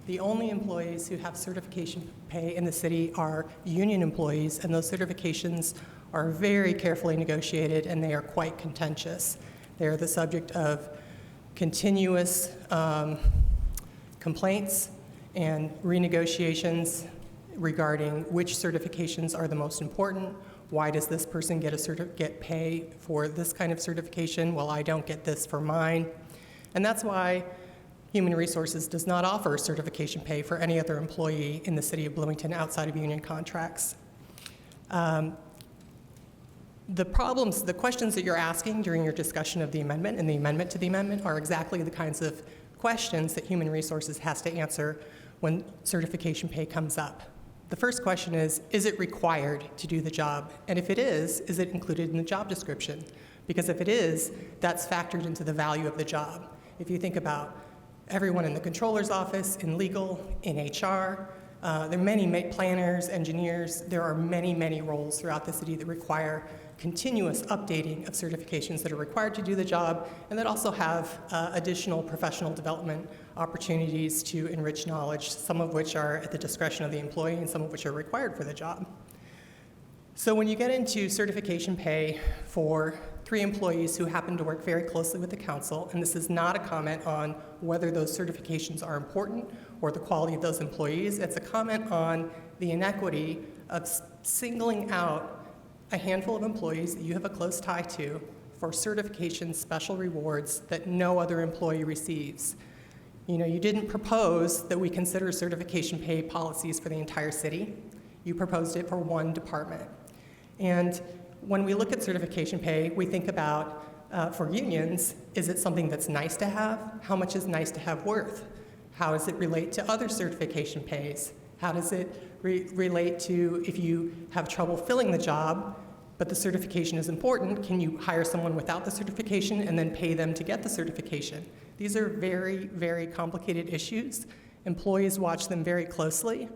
The only employees who have certification pay in the city are union employees, and those certifications are very carefully negotiated, and they are quite contentious. They are the subject of continuous complaints and renegotiations regarding which certifications are the most important. Why does this person get pay for this kind of certification while I don't get this for mine? And that's why Human Resources does not offer certification pay for any other employee in the city of Bloomington outside of union contracts. The questions that you're asking during your discussion of the amendment and the amendment to the amendment are exactly the kinds of questions that Human Resources has to answer when certification pay comes up. The first question is it required to do the job? And if it is it included in the job description? Because if it is, that's factored into the value of the job. If you think about everyone in the controller's office, in legal, in HR, there are many planners, engineers, there are many roles throughout the city that require continuous updating of certifications that are required to do the job, and that also have additional professional development opportunities to enrich knowledge, some of which are at the discretion of the employee and some of which are required for the job. So when you get into certification pay for 3 employees who happen to work very closely with the council, and this is not a comment on whether those certifications are important or the quality of those employees, it's a comment on the inequity of singling out a handful of employees that you have a close tie to for certification special rewards that no other employee receives. You know, you didn't propose that we consider certification pay policies for the entire city. You proposed it for one department. And when we look at certification pay, we think about, for unions, is it something that's nice to have? How much is nice to have worth? How does it relate to other certification pays? How does it relate to if you have trouble filling the job, but the certification is important, can you hire someone without the certification and then pay them to get the certification? These are very, very complicated issues. Employees watch them very closely,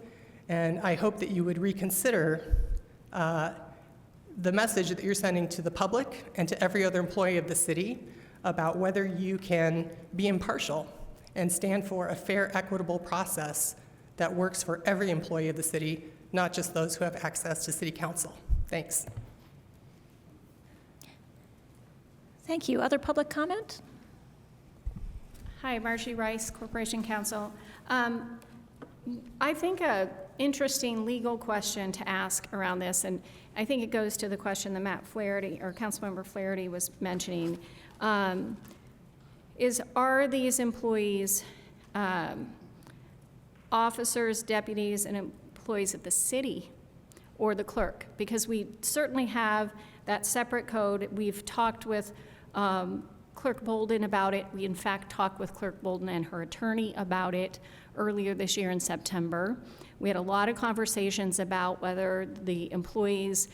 and I hope that you would reconsider the message that you're sending to the public and to every other employee of the city about whether you can be impartial and stand for a fair, equitable process that works for every employee of the city, not just those who have access to city council. Thanks. Thank you. Other public comment? Hi, Marcy Rice, Corporation Counsel. I think an interesting legal question to ask around this, and I think it goes to the question that Matt Flaherty, or Councilmember Flaherty was mentioning, is are these employees officers, deputies, and employees of the city or the clerk? Because we certainly have that separate code. We've talked with Clerk Bolden about it. We, in fact, talked with Clerk Bolden and her attorney about it earlier this year in September. We had a lot of conversations about whether the employees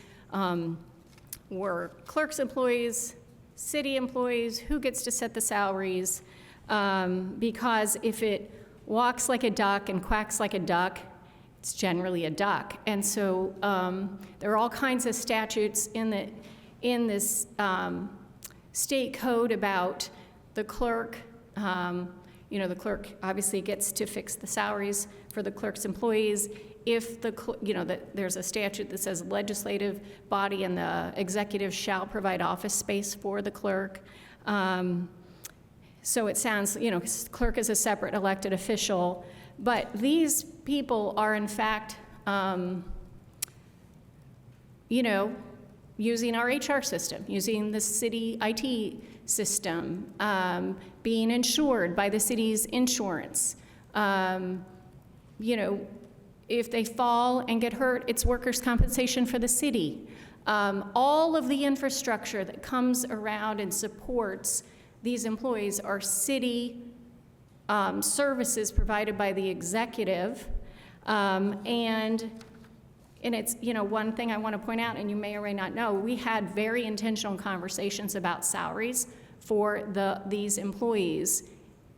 were clerk's employees, city employees, who gets to set the salaries, because if it walks like a duck and quacks like a duck, it's generally a duck. And so there are all kinds of statutes in this state code about the clerk. You know, the clerk obviously gets to fix the salaries for the clerk's employees. If there's a statute that says legislative body and the executive shall provide office space for the clerk. So it sounds, clerk is a separate elected official, but these people are in fact, using our HR system, using the city IT system, being insured by the city's insurance. If they fall and get hurt, it's workers' compensation for the city. All of the infrastructure that comes around and supports these employees are city services provided by the executive. And it's, one thing I want to point out, and you may or may not know, we had very intentional conversations about salaries for these employees,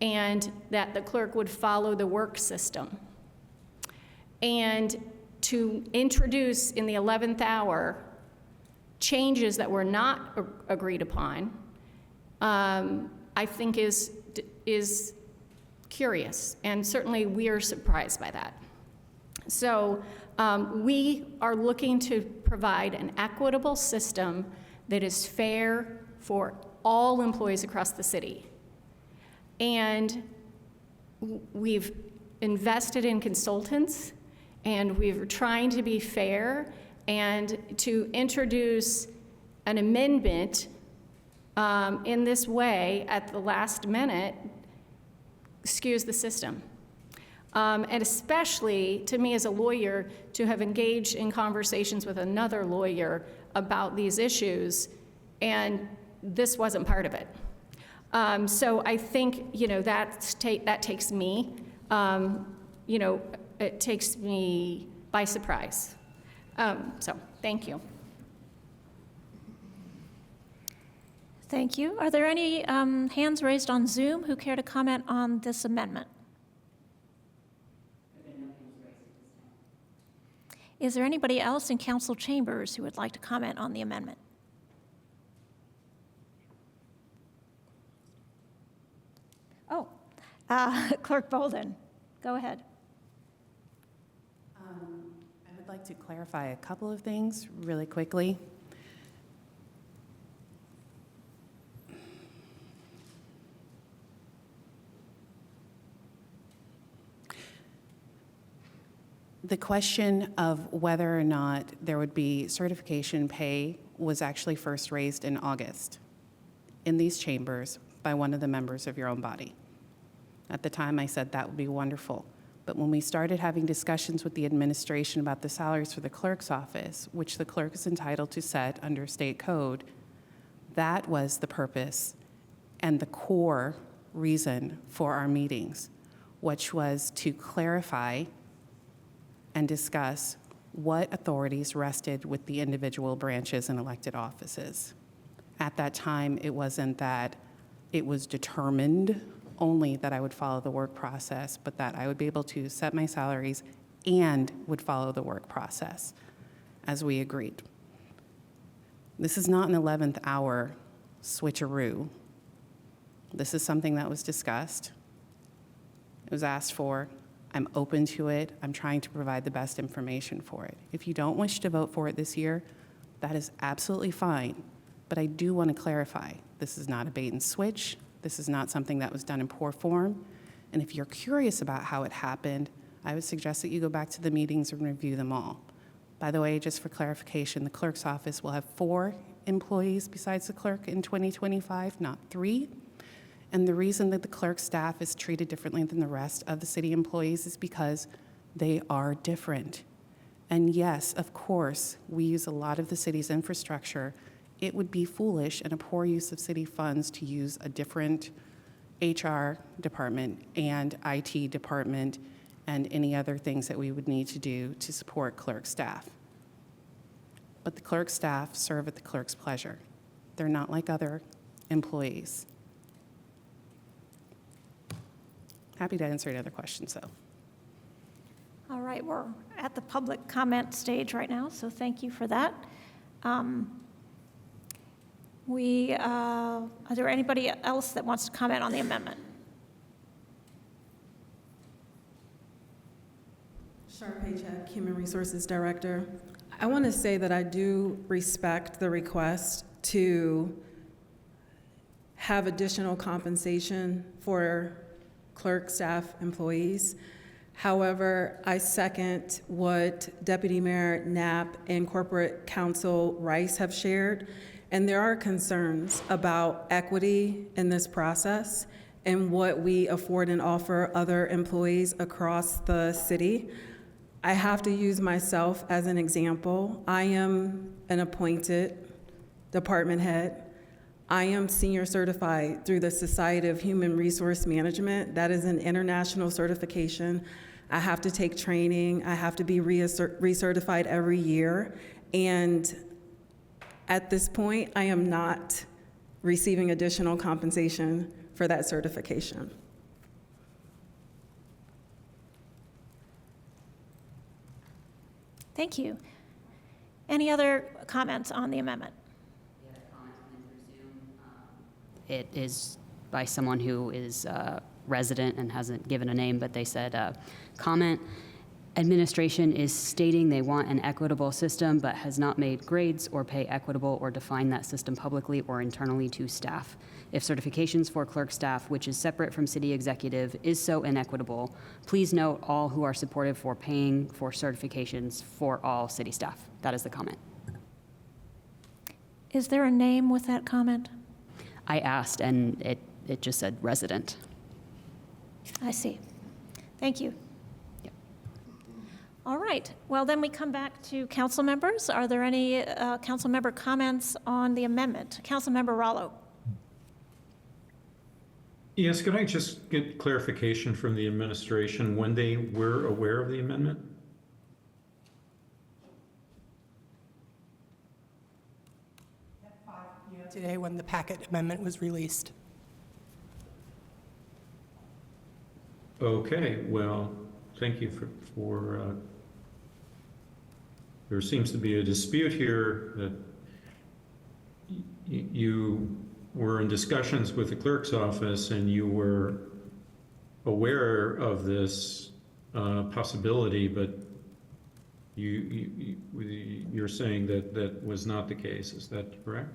and that the clerk would follow the work system. And to introduce in the 11th hour changes that were not agreed upon, I think is curious, and certainly we are surprised by that. So we are looking to provide an equitable system that is fair for all employees across the city. And we've invested in consultants, and we're trying to be fair and to introduce an amendment in this way at the last minute skews the system. And especially to me as a lawyer, to have engaged in conversations with another lawyer about these issues, and this wasn't part of it. So I think, that takes me, it takes me by surprise. So thank you. Thank you. Are there any hands raised on Zoom who care to comment on this amendment? Is there anybody else in council chambers who would like to comment on the amendment? Oh, Clerk Bolden, go ahead. I would like to clarify a couple of things really quickly. The question of whether or not there would be certification pay was actually first raised in August in these chambers by one of the members of your own body. At the time, I said that would be wonderful. But when we started having discussions with the administration about the salaries for the clerk's office, which the clerk is entitled to set under state code, that was the purpose and the core reason for our meetings, which was to clarify and discuss what authorities rested with the individual branches and elected offices. At that time, it wasn't that it was determined only that I would follow the work process, but that I would be able to set my salaries and would follow the work process, as we agreed. This is not an 11th hour switcheroo. This is something that was discussed. It was asked for. I'm open to it. I'm trying to provide the best information for it. If you don't wish to vote for it this year, that is absolutely fine. But I do want to clarify, this is not a bait and switch. This is not something that was done in poor form. And if you're curious about how it happened, I would suggest that you go back to the meetings and review them all. By the way, just for clarification, the clerk's office will have 4 employees besides the clerk in 2025, not 3. And the reason that the clerk staff is treated differently than the rest of the city employees is because they are different. And yes, of course, we use a lot of the city's infrastructure. It would be foolish and a poor use of city funds to use a different HR department and IT department and any other things that we would need to do to support clerk staff. But the clerk staff serve at the clerk's pleasure. They're not like other employees. Happy to answer any other questions, though. All right, we're at the public comment stage right now, so thank you for that. Are there anybody else that wants to comment on the amendment? Sharpay Check, Human Resources Director. I want to say that I do respect the request to have additional compensation for clerk, staff, employees. However, I second what Deputy Mayor Knapp and Corporate Counsel Rice have shared, and there are concerns about equity in this process and what we afford and offer other employees across the city. I have to use myself as an example. I am an appointed department head. I am senior certified through the Society of Human Resource Management. That is an international certification. I have to take training. I have to be recertified every year. And at this point, I am not receiving additional compensation for that certification. Thank you. Any other comments on the amendment? It is by someone who is a resident and hasn't given a name, but they said, comment, administration is stating they want an equitable system, but has not made grades or pay equitable or define that system publicly or internally to staff. If certifications for clerk staff, which is separate from city executive, is so inequitable, please note all who are supportive for paying for certifications for all city staff. That is the comment. Is there a name with that comment? I asked, and it just said resident. I see. Thank you. Yep. All right. Well, then we come back to council members. Are there any council member comments on the amendment? Council member Rollo. Yes, could I just get clarification from the administration when they were aware of the amendment? Today, when the packet amendment was released. Okay, well, thank you for there seems to be a dispute here that you were in discussions with the clerk's office and you were aware of this possibility, but you're saying that that was not the case. Is that correct?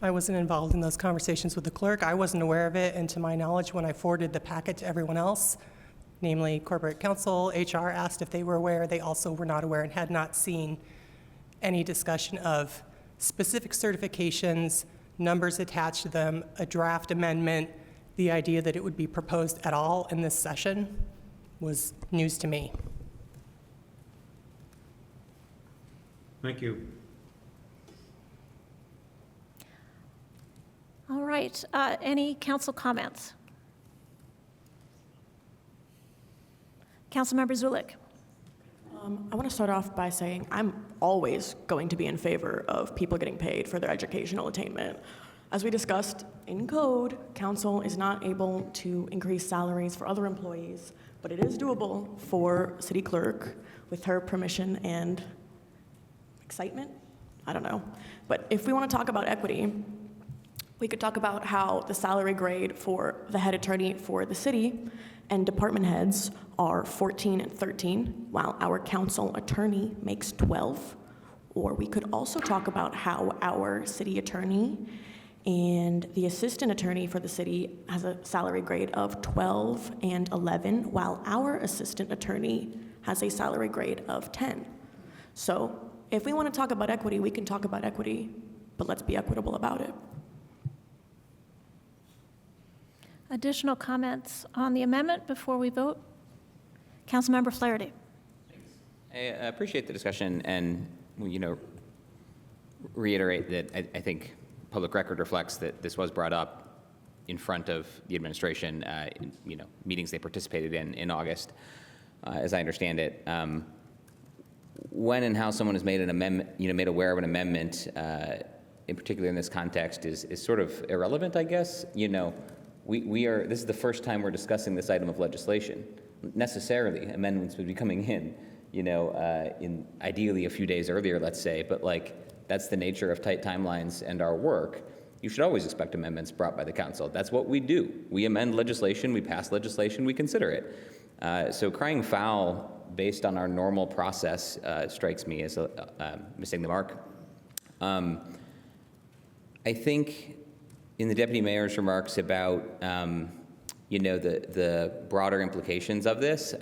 I wasn't involved in those conversations with the clerk. I wasn't aware of it, and to my knowledge, when I forwarded the packet to everyone else, namely corporate counsel, HR asked if they were aware. They also were not aware and had not seen any discussion of specific certifications, numbers attached to them, a draft amendment, the idea that it would be proposed at all in this session was news to me. Thank you. All right, any council comments? Councilmember Zulik. I want to start off by saying I'm always going to be in favor of people getting paid for their educational attainment. As we discussed in code, council is not able to increase salaries for other employees, but it is doable for city clerk with her permission and excitement. I don't know. But if we want to talk about equity, we could talk about how the salary grade for the head attorney for the city and department heads are 14 and 13, while our council attorney makes 12. Or we could also talk about how our city attorney and the assistant attorney for the city has a salary grade of 12 and 11, while our assistant attorney has a salary grade of 10. So if we want to talk about equity, we can talk about equity, but let's be equitable about it. Additional comments on the amendment before we vote? Councilmember Flaherty. I appreciate the discussion and, reiterate that I think public record reflects that this was brought up in front of the administration, in, meetings they participated in August, as I understand it. When and how someone is made an amendment, made aware of an amendment, in particular in this context, is sort of irrelevant, I guess. This is the first time we're discussing this item of legislation. Necessarily, amendments would be coming in, in ideally a few days earlier, let's say, but that's the nature of tight timelines and our work. You should always expect amendments brought by the council. That's what we do. We amend legislation, we pass legislation, we consider it. So crying foul based on our normal process strikes me as missing the mark. I think in the deputy mayor's remarks about, the broader implications of this,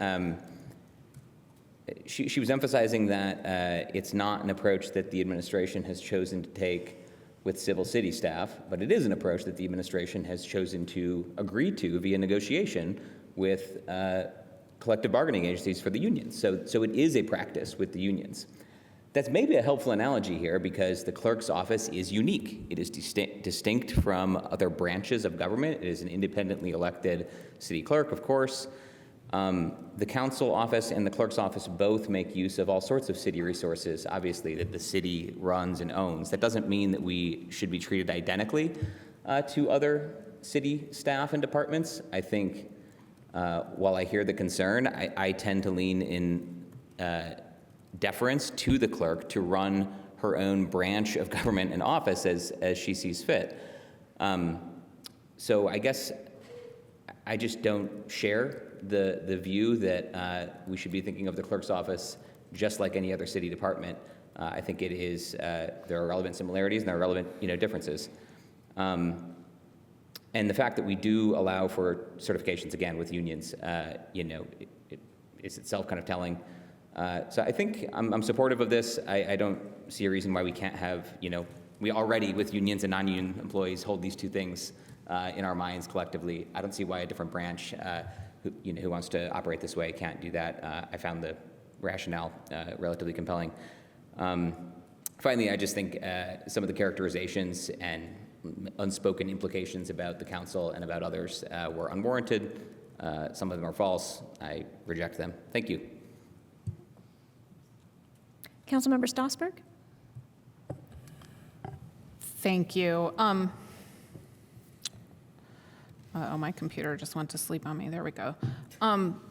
she was emphasizing that it's not an approach that the administration has chosen to take with civil city staff, but it is an approach that the administration has chosen to agree to via negotiation with collective bargaining agencies for the unions. So it is a practice with the unions. That's maybe a helpful analogy here because the clerk's office is unique. It is distinct from other branches of government. It is an independently elected city clerk, of course. The council office and the clerk's office both make use of all sorts of city resources, obviously, that the city runs and owns. That doesn't mean that we should be treated identically to other city staff and departments. I think while I hear the concern, I tend to lean in deference to the clerk to run her own branch of government and office as she sees fit. So I guess I just don't share the view that we should be thinking of the clerk's office just like any other city department. I think it is, there are relevant similarities and there are relevant differences. And the fact that we do allow for certifications, again, with unions, it is itself kind of telling. So I think I'm supportive of this. I don't see a reason why we can't have, we already, with unions and non-union employees, hold these two things in our minds collectively. I don't see why a different branch who wants to operate this way can't do that. I found the rationale relatively compelling. Finally, I just think some of the characterizations and unspoken implications about the council and about others were unwarranted. Some of them are false. I reject them. Thank you. Councilmember Stossberg? Thank you. My computer just went to sleep on me. There we go. I'm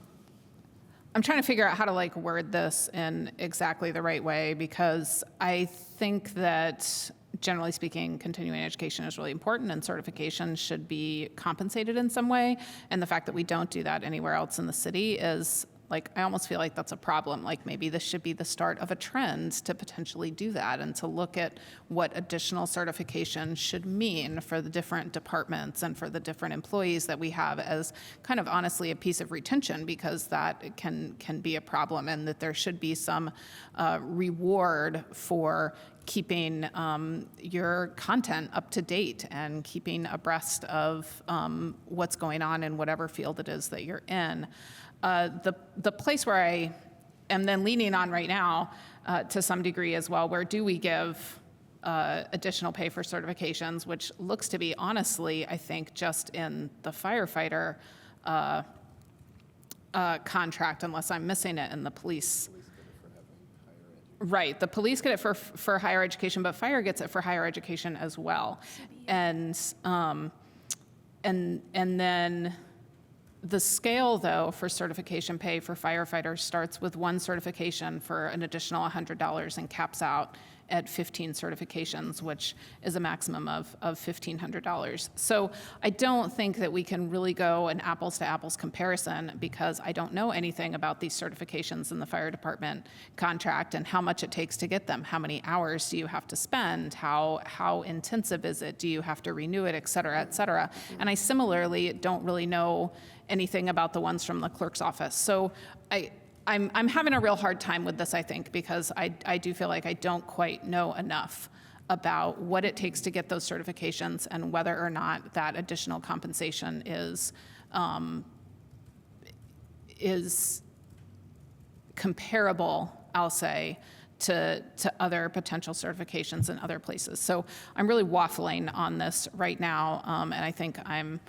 trying to figure out how to word this in exactly the right way because I think that generally speaking, continuing education is really important and certification should be compensated in some way. And the fact that we don't do that anywhere else in the city is I almost feel like that's a problem. Maybe this should be the start of a trend to potentially do that and to look at what additional certification should mean for the different departments and for the different employees that we have as kind of honestly a piece of retention because that can be a problem and that there should be some reward for keeping your content up to date and keeping abreast of what's going on in whatever field it is that you're in. The place where I am then leaning on right now, to some degree as well, where do we give additional pay for certifications, which looks to be, honestly, I think, just in the firefighter contract, unless I'm missing it in the police. Right, the police get it for higher education, but fire gets it for higher education as well. And then the scale, though, for certification pay for firefighters starts with one certification for an additional $100 and caps out at 15 certifications, which is a maximum of $1,500. So I don't think that we can really go an apples to apples comparison, because I don't know anything about these certifications in the fire department contract and how much it takes to get them. How many hours do you have to spend? How intensive is it? Do you have to renew it, et cetera, et cetera? And I similarly don't really know anything about the ones from the clerk's office. So I'm having a real hard time with this, I think, because I do feel like I don't quite know enough about what it takes to get those certifications and whether or not that additional compensation is comparable, I'll say, to other potential certifications in other places. So I'm really waffling on this right now, and I think I'm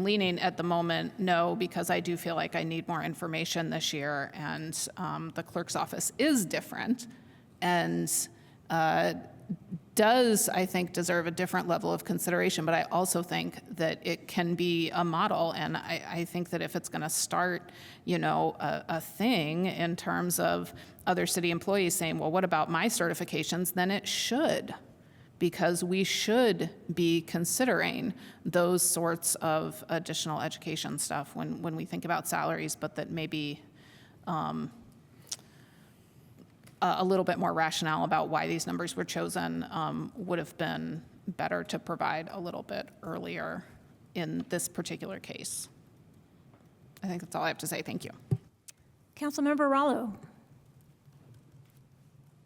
leaning at the moment no, because I do feel like I need more information this year, and the clerk's office is different and does, I think, deserve a different level of consideration, but I also think that it can be a model, and I think that if it's going to start, a thing in terms of other city employees saying, well, what about my certifications, then it should, because we should be considering those sorts of additional education stuff when we think about salaries, but that maybe a little bit more rationale about why these numbers were chosen would have been better to provide a little bit earlier in this particular case. I think that's all I have to say. Thank you. Councilmember Rallo.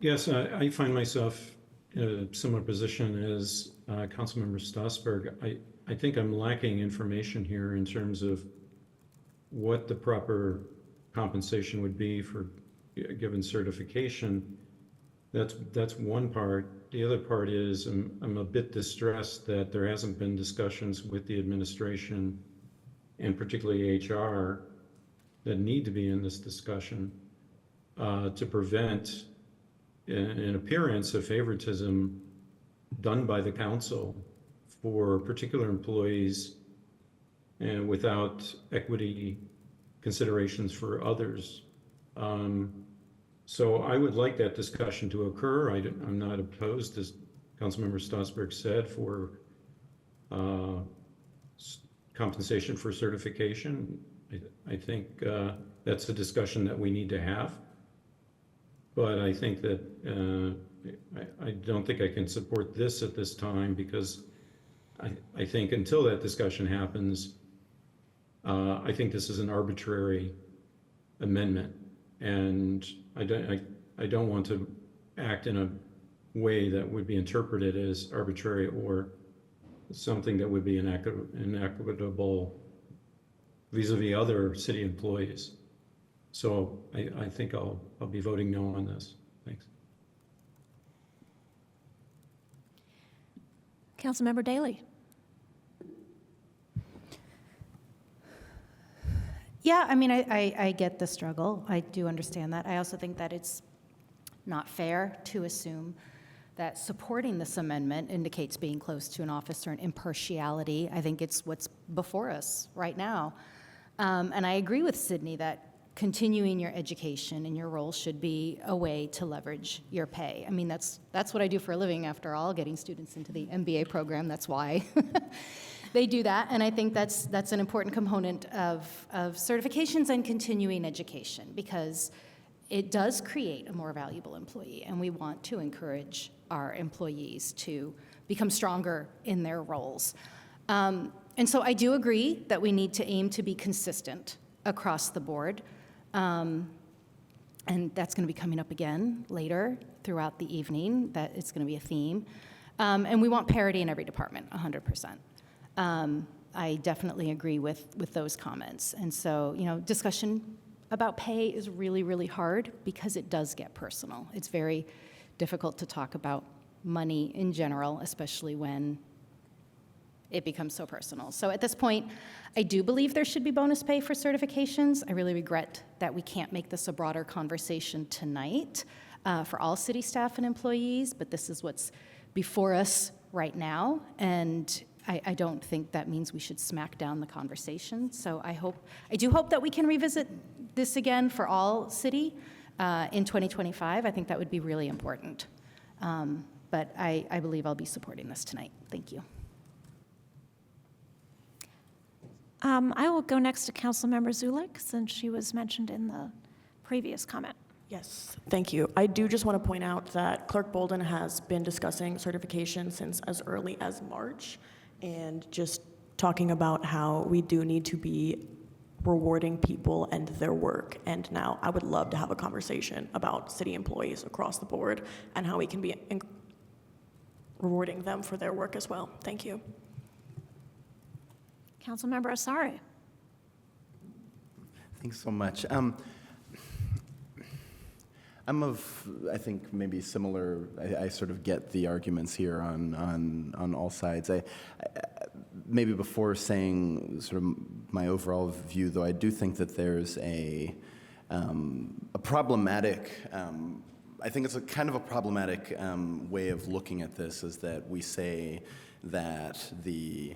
Yes, I find myself in a similar position as Councilmember Strasburg. I think I'm lacking information here in terms of what the proper compensation would be for given certification. That's one part. The other part is I'm a bit distressed that there hasn't been discussions with the administration and particularly HR that need to be in this discussion to prevent an appearance of favoritism done by the council for particular employees and without equity considerations for others. So I would like that discussion to occur. I'm not opposed, as Councilmember Strasburg said, for compensation for certification. I think that's a discussion that we need to have. But I think that I don't think I can support this at this time, because I think until that discussion happens, I think this is an arbitrary amendment, and I don't want to act in a way that would be interpreted as arbitrary or something that would be inequitable vis-a-vis other city employees. So I think I'll be voting no on this. Thanks. Councilmember Daley. Yeah, I mean, I get the struggle. I do understand that. I also think that it's not fair to assume that supporting this amendment indicates being close to an office or an impartiality. I think it's what's before us right now. And I agree with Sydney that continuing your education and your role should be a way to leverage your pay. I mean, that's what I do for a living, after all, getting students into the MBA program. That's why they do that. And I think that's an important component of certifications and continuing education, because it does create a more valuable employee, and we want to encourage our employees to become stronger in their roles. And so I do agree that we need to aim to be consistent across the board. And that's going to be coming up again later throughout the evening, that it's going to be a theme. And we want parity in every department, 100%. I definitely agree with those comments. And so, discussion about pay is really, really hard because it does get personal. It's very difficult to talk about money in general, especially when it becomes so personal. So at this point, I do believe there should be bonus pay for certifications. I really regret that we can't make this a broader conversation tonight for all city staff and employees, but this is what's before us right now, and I don't think that means we should smack down the conversation. So I do hope that we can revisit this again for all city in 2025. I think that would be really important. But I believe I'll be supporting this tonight. Thank you. I will go next to Councilmember Zulik, since she was mentioned in the previous comment. Yes, thank you. I do just want to point out that Clerk Bolden has been discussing certification since as early as March, and just talking about how we do need to be rewarding people and their work. And now I would love to have a conversation about city employees across the board and how we can be rewarding them for their work as well. Thank you. Councilmember Asari. Thanks so much. I'm of, I think, maybe similar. I sort of get the arguments here on all sides. Maybe before saying sort of my overall view, though, I do think that there's a problematic. I think it's a kind of a problematic way of looking at this, is that we say that the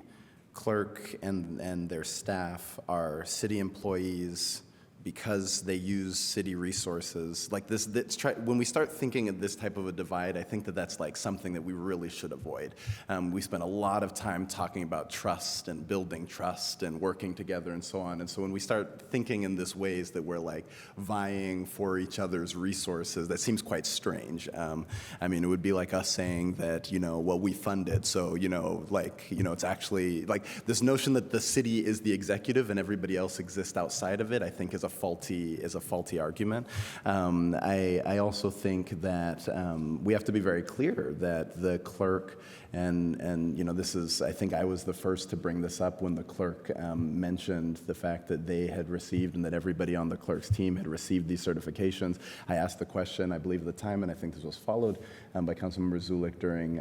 clerk and their staff are city employees because they use city resources. Like this, when we start thinking of this type of a divide, I think that that's like something that we really should avoid. We spend a lot of time talking about trust and building trust and working together and so on. And so when we start thinking in this ways that we're like vying for each other's resources, that seems quite strange. I mean, it would be like us saying that, well, we fund it. So, it's actually like this notion that the city is the executive and everybody else exists outside of it, I think is a faulty argument. I also think that we have to be very clear that the clerk and this is, I think I was the first to bring this up when the clerk mentioned the fact that they had received and that everybody on the clerk's team had received these certifications. I asked the question, I believe at the time, and I think this was followed by Councilmember Zulik during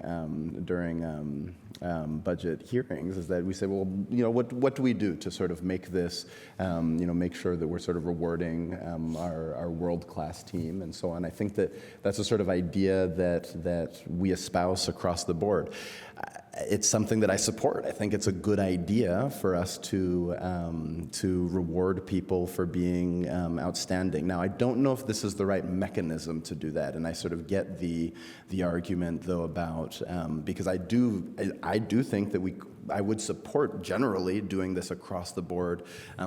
budget hearings, is that we say, well, what do we do to sort of make this, make sure that we're sort of rewarding our world-class team and so on. I think that that's a sort of idea that we espouse across the board. It's something that I support. I think it's a good idea for us to reward people for being outstanding. Now, I don't know if this is the right mechanism to do that, and I sort of get the argument though about because I do think that I would support generally doing this across the board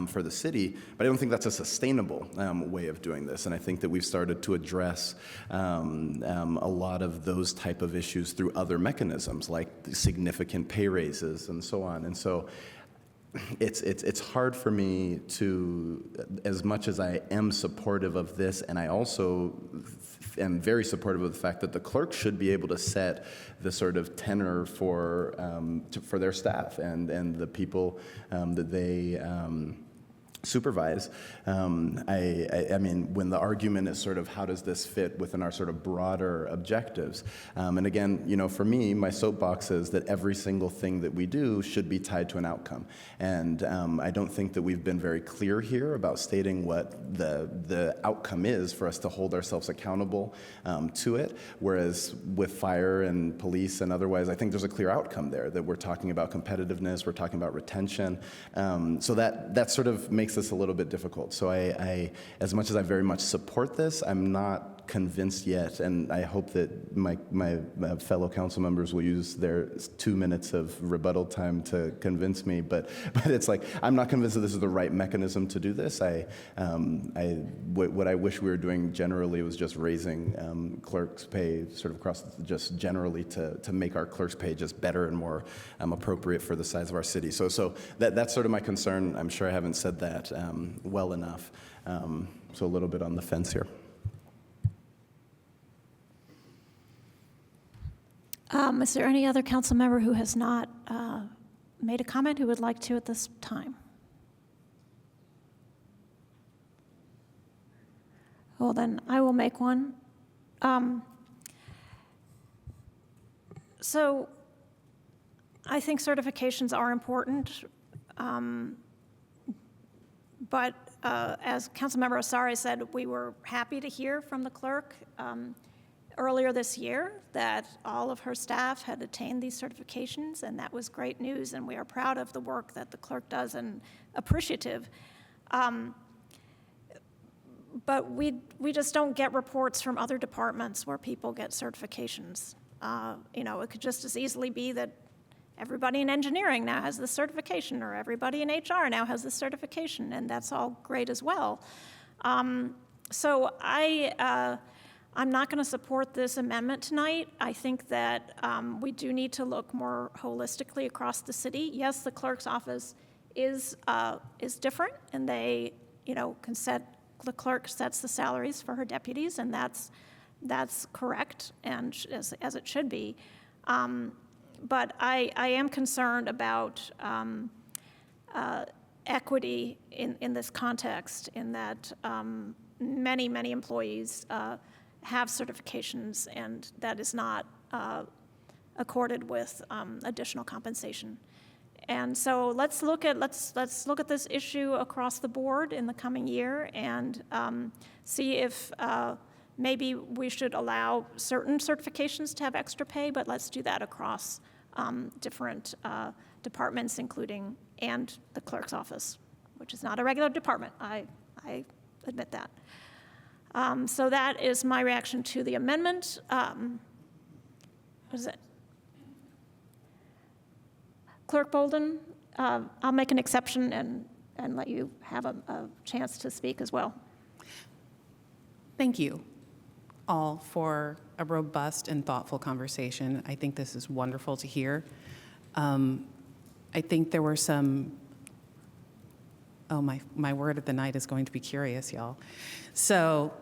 for the city, but I don't think that's a sustainable way of doing this. And I think that we've started to address a lot of those type of issues through other mechanisms, like significant pay raises and so on. And so it's hard for me to, as much as I am supportive of this, and I also am very supportive of the fact that the clerk should be able to set the sort of tenor for their staff and the people that they supervise. I mean, when the argument is sort of how does this fit within our sort of broader objectives? And again, for me, my soapbox is that every single thing that we do should be tied to an outcome. And I don't think that we've been very clear here about stating what the outcome is for us to hold ourselves accountable to it. Whereas with fire and police and otherwise, I think there's a clear outcome there, that we're talking about competitiveness, we're talking about retention. So that sort of makes this a little bit difficult. So I, as much as I very much support this, I'm not convinced yet, and I hope that my fellow council members will use their 2 minutes of rebuttal time to convince me, but it's like, I'm not convinced that this is the right mechanism to do this. What I wish we were doing generally was just raising clerks' pay sort of across, just generally to make our clerks' pay just better and more appropriate for the size of our city. So that's sort of my concern. I'm sure I haven't said that well enough. So a little bit on the fence here. Is there any other council member who has not made a comment who would like to at this time? Well, then I will make one. So I think certifications are important, but as Councilmember Osari said, we were happy to hear from the clerk earlier this year that all of her staff had attained these certifications, and that was great news, and we are proud of the work that the clerk does and appreciative. But we just don't get reports from other departments where people get certifications. It could just as easily be that everybody in engineering now has this certification, or everybody in HR now has this certification, and that's all great as well. So I'm not going to support this amendment tonight. I think that we do need to look more holistically across the city. Yes, the clerk's office is different, and they, can set. The clerk sets the salaries for her deputies, and that's correct, and as it should be. But I am concerned about equity in this context, in that many employees have certifications, and that is not accorded with additional compensation. And so let's look at this issue across the board in the coming year, and see if maybe we should allow certain certifications to have extra pay, but let's do that across different departments, including and the clerk's office, which is not a regular department. I admit that. So that is my reaction to the amendment. What is it? Clerk Bolden, I'll make an exception and let you have a chance to speak as well. Thank you all for a robust and thoughtful conversation. I think this is wonderful to hear. I think there were some, my word of the night is going to be curious, y'all. So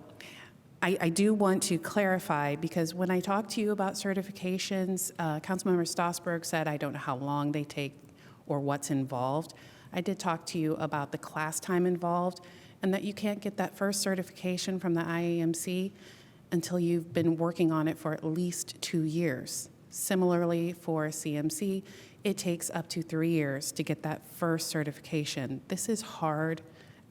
I do want to clarify, because when I talked to you about certifications, Councilmember Stossberg said, I don't know how long they take or what's involved. I did talk to you about the class time involved, and that you can't get that first certification from the IAMC until you've been working on it for at least 2 years. Similarly, for CMC, it takes up to 3 years to get that first certification. This is hard,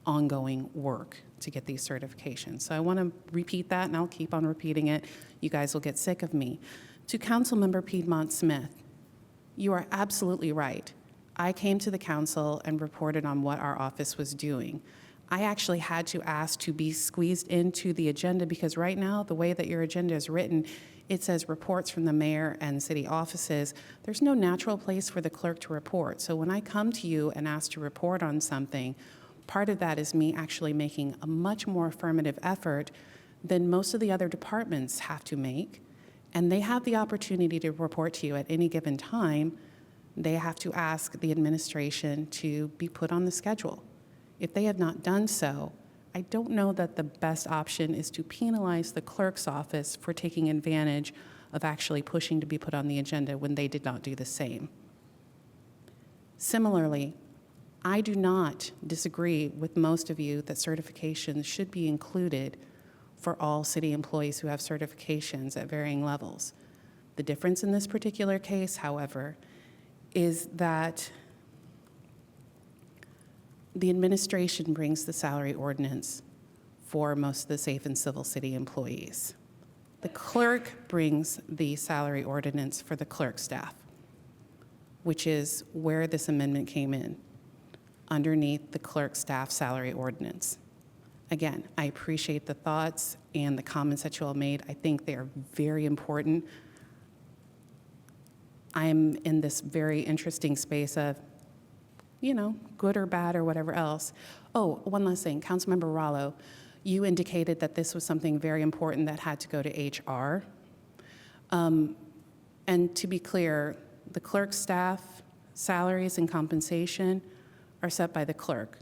ongoing work to get these certifications. So I want to repeat that, and I'll keep on repeating it. You guys will get sick of me. To Councilmember Piedmont Smith, you are absolutely right. I came to the council and reported on what our office was doing. I actually had to ask to be squeezed into the agenda, because right now, the way that your agenda is written, it says reports from the mayor and city offices. There's no natural place for the clerk to report. So when I come to you and ask to report on something, part of that is me actually making a much more affirmative effort than most of the other departments have to make. And they have the opportunity to report to you at any given time. They have to ask the administration to be put on the schedule. If they have not done so, I don't know that the best option is to penalize the clerk's office for taking advantage of actually pushing to be put on the agenda when they did not do the same. Similarly, I do not disagree with most of you that certifications should be included for all city employees who have certifications at varying levels. The difference in this particular case, however, is that the administration brings the salary ordinance for most of the safe and civil city employees. The clerk brings the salary ordinance for the clerk staff, which is where this amendment came in, underneath the clerk staff salary ordinance. Again, I appreciate the thoughts and the comments that you all made. I think they are very important. I'm in this very interesting space of, good or bad or whatever else. Oh, one last thing, Councilmember Rallo, you indicated that this was something very important that had to go to HR. And to be clear, the clerk staff salaries and compensation are set by the clerk,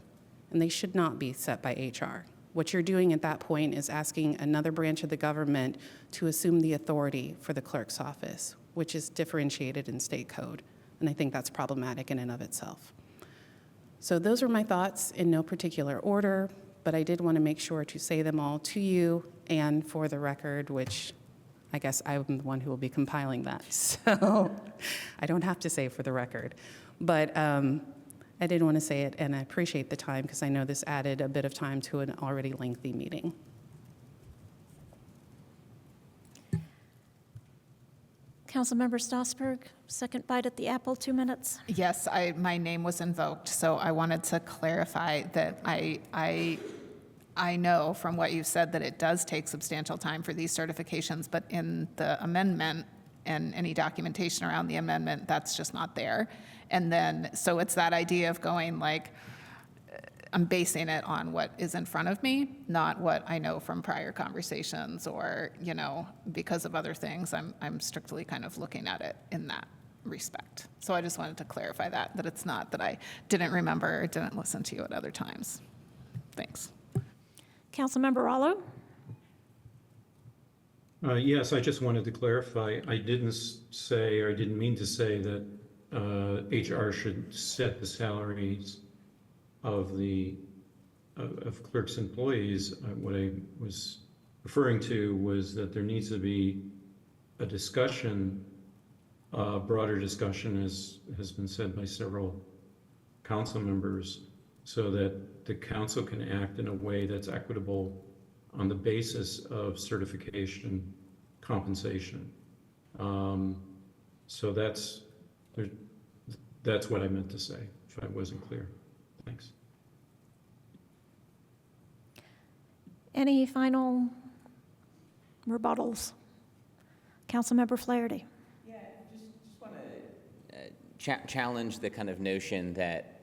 and they should not be set by HR. What you're doing at that point is asking another branch of the government to assume the authority for the clerk's office. which is differentiated in state code. And I think that's problematic in and of itself. So those are my thoughts in no particular order, but I did want to make sure to say them all to you and for the record, which I guess I'm the one who will be compiling that. So I don't have to say for the record. But I did want to say it, and I appreciate the time because I know this added a bit of time to an already lengthy meeting. Councilmember Stossberg, second bite at the apple, 2 minutes. Yes, my name was invoked, so I wanted to clarify that I know from what you've said that it does take substantial time for these certifications, but in the amendment and any documentation around the amendment, that's just not there. And then, so it's that idea of going like, I'm basing it on what is in front of me, not what I know from prior conversations or, because of other things. I'm strictly kind of looking at it in that respect. So I just wanted to clarify that it's not that I didn't remember or didn't listen to you at other times. Thanks. Councilmember Rallo? Yes, I just wanted to clarify. I didn't say, or I didn't mean to say that HR should set the salaries of clerks' employees. What I was referring to was that there needs to be a discussion, a broader discussion, as has been said by several council members, so that the council can act in a way that's equitable on the basis of certification compensation. So that's what I meant to say, if I wasn't clear. Thanks. Any final rebuttals? Councilmember Flaherty. Yeah, just want to challenge the kind of notion that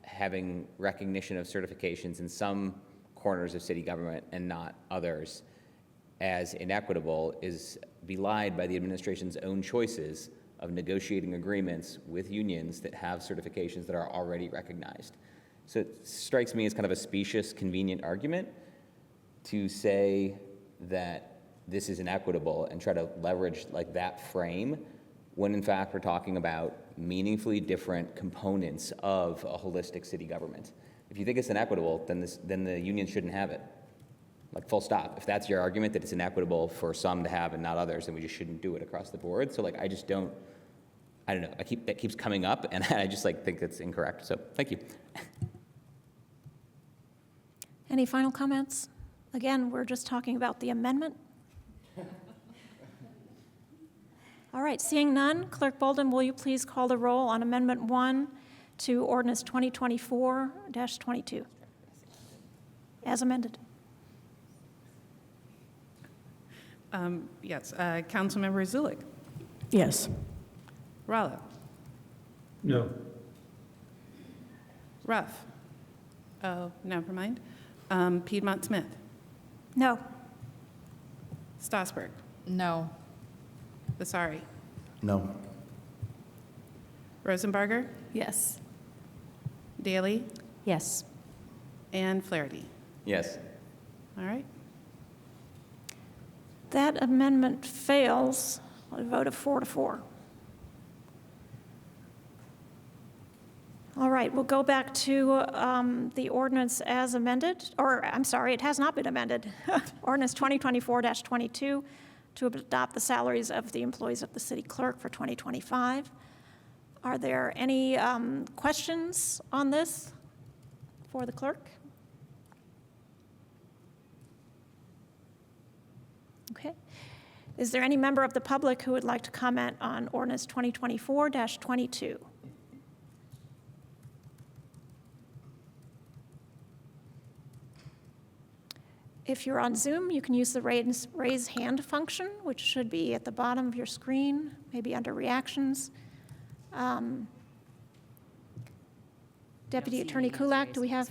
having recognition of certifications in some corners of city government and not others as inequitable is belied by the administration's own choices of negotiating agreements with unions that have certifications that are already recognized. So it strikes me as kind of a specious, convenient argument to say that this is inequitable and try to leverage like that frame when in fact we're talking about meaningfully different components of a holistic city government. If you think it's inequitable, then the union shouldn't have it. Like full stop. If that's your argument that it's inequitable for some to have and not others, then we just shouldn't do it across the board. So like I don't know. That keeps coming up, and I just think it's incorrect. So thank you. Any final comments? Again, we're just talking about the amendment. All right, seeing none, Clerk Bolden, will you please call the roll on Amendment 1 to Ordinance 2024-22 as amended? Yes, Councilmember Zulik. Yes. Rallo. No. Ruff. Oh, never mind. Piedmont Smith. No. Stossberg. No. Vasari. No. Rosenbarger. Yes. Daly. Yes. And Flaherty. Yes. All right. That amendment fails on a vote of 4-4. All right, we'll go back to the ordinance as amended, or I'm sorry, it has not been amended. Ordinance 2024-22 to adopt the salaries of the employees of the city clerk for 2025. Are there any questions on this for the clerk? Okay. Is there any member of the public who would like to comment on ordinance 2024-22? If you're on Zoom, you can use the raise hand function, which should be at the bottom of your screen, maybe under reactions. Deputy Attorney Kulak, do we have?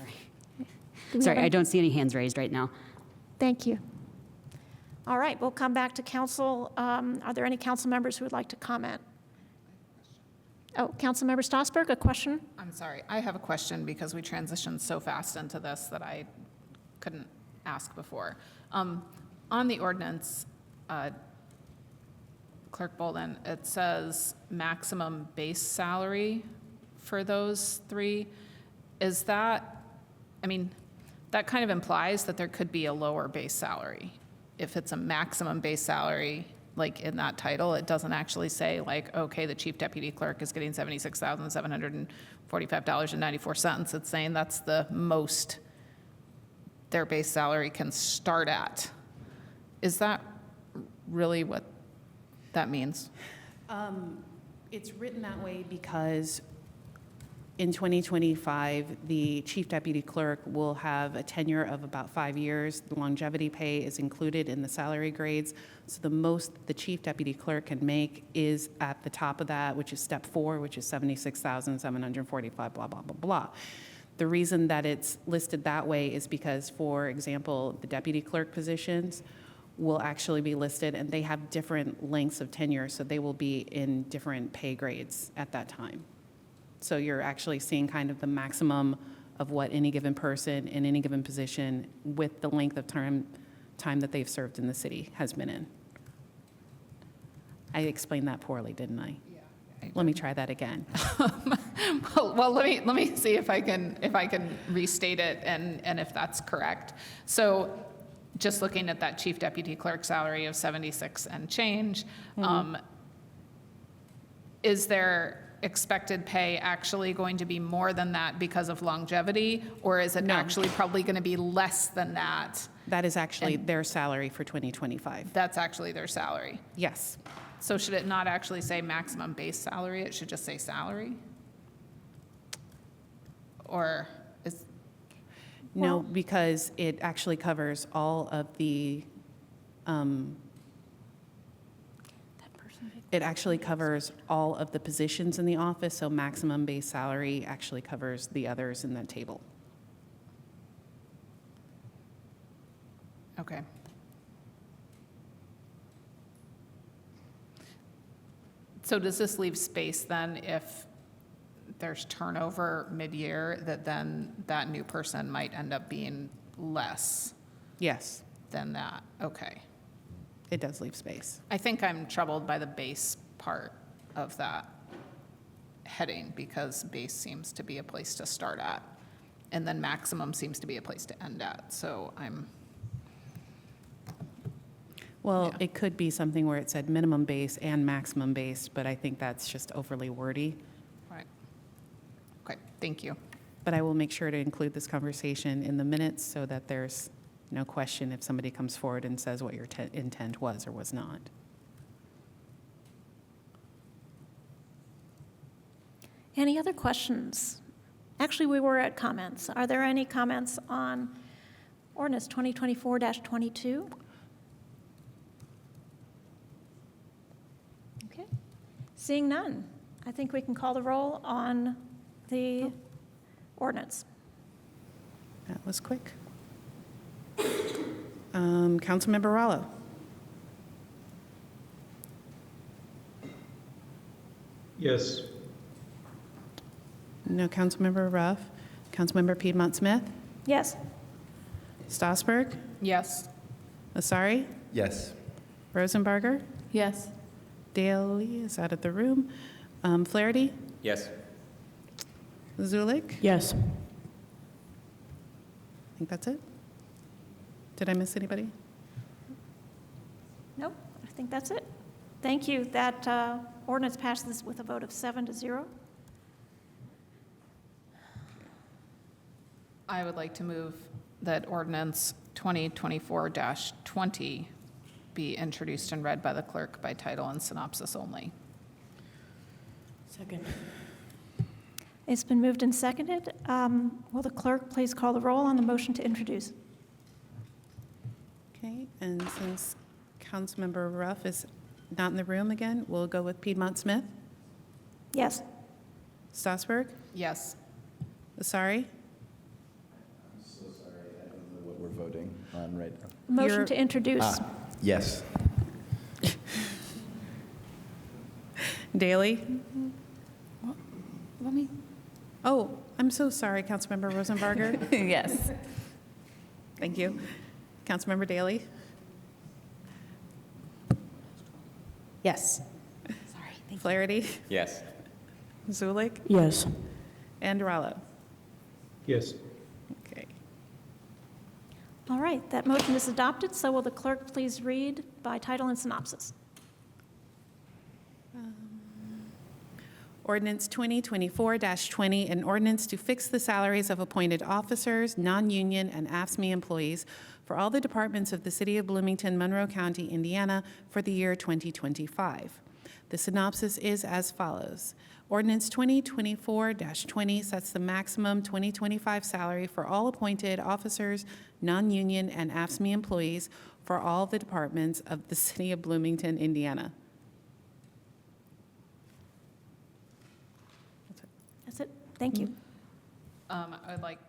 Sorry, I don't see any hands raised right now. Thank you. All right, we'll come back to council. Are there any council members who would like to comment? Oh, Councilmember Stossberg, a question? I'm sorry, I have a question because we transitioned so fast into this that I couldn't ask before. On the ordinance, Clerk Bolden, it says maximum base salary for those three. Is that, I mean, that kind of implies that there could be a lower base salary. If it's a maximum base salary, like in that title, it doesn't actually say like, okay, the chief deputy clerk is getting $76,745.94. It's saying that's the most their base salary can start at. Is that really what that means? It's written that way because in 2025, the chief deputy clerk will have a tenure of about 5 years. The longevity pay is included in the salary grades. So the most the chief deputy clerk can make is at the top of that, which is step 4, which is $76,745, blah, blah, blah, blah. The reason that it's listed that way is because, for example, the deputy clerk positions will actually be listed, and they have different lengths of tenure, so they will be in different pay grades at that time. So you're actually seeing kind of the maximum of what any given person in any given position with the length of time that they've served in the city has been in. I explained that poorly, didn't I? Yeah. Let me try that again. Well, let me see if I can restate it and if that's correct. So just looking at that chief deputy clerk salary of 76 and change, is there expected pay actually going to be more than that because of longevity, or is it actually probably going to be less than that? That is actually their salary for 2025. That's actually their salary. Yes. So should it not actually say maximum base salary? It should just say salary? Or is... No, because it actually covers all of the, it actually covers all of the positions in the office, so maximum base salary actually covers the others in that table. Okay. So does this leave space then if there's turnover mid-year, that then that new person might end up being less? Yes. Than that? Okay. It does leave space. I think I'm troubled by the base part of that heading, because base seems to be a place to start at, and then maximum seems to be a place to end at. So I'm... Well, it could be something where it said minimum base and maximum base, but I think that's just overly wordy. Right. Okay, thank you. But I will make sure to include this conversation in the minutes so that there's no question if somebody comes forward and says what your intent was or was not. Any other questions? Actually, we were at comments. Are there any comments on ordinance 2024-22? Okay. Seeing none, I think we can call the roll on the ordinance. That was quick. Councilmember Rallo. Yes. No. Councilmember Ruff. Councilmember Piedmont Smith. Yes. Stossberg. Yes. Asari. Yes. Rosenbarger. Yes. Daly is out of the room. Flaherty. Yes. Zulik. Yes. I think that's it. Did I miss anybody? Nope, I think that's it. Thank you. That ordinance passes with a vote of 7-0. I would like to move that ordinance 2024-20 be introduced and read by the clerk by title and synopsis only. Second. It's been moved and seconded. Will the clerk please call the roll on the motion to introduce? Okay, and since Councilmember Ruff is not in the room again, we'll go with Piedmont Smith. Yes. Stossberg. Yes. Asari. I'm so sorry, I don't know what we're voting on right now. Motion to introduce. Yes. Daly. Let me. Oh, I'm so sorry, Councilmember Rosenbarger. Yes. Thank you. Councilmember Daly. Yes. Flaherty, Yes. Zulik, Yes. and Rallo. Yes. Okay. All right, that motion is adopted, so will the clerk please read by title and synopsis? Ordinance 2024-20, an ordinance to fix the salaries of appointed officers, non-union, and AFSCME employees for all the departments of the City of Bloomington, Monroe County, Indiana, for the year 2025. The synopsis is as follows. Ordinance 2024-20 sets the maximum 2025 salary for all appointed officers, non-union, and AFSCME employees for all the departments of the City of Bloomington, Indiana. That's it. Thank you. I would like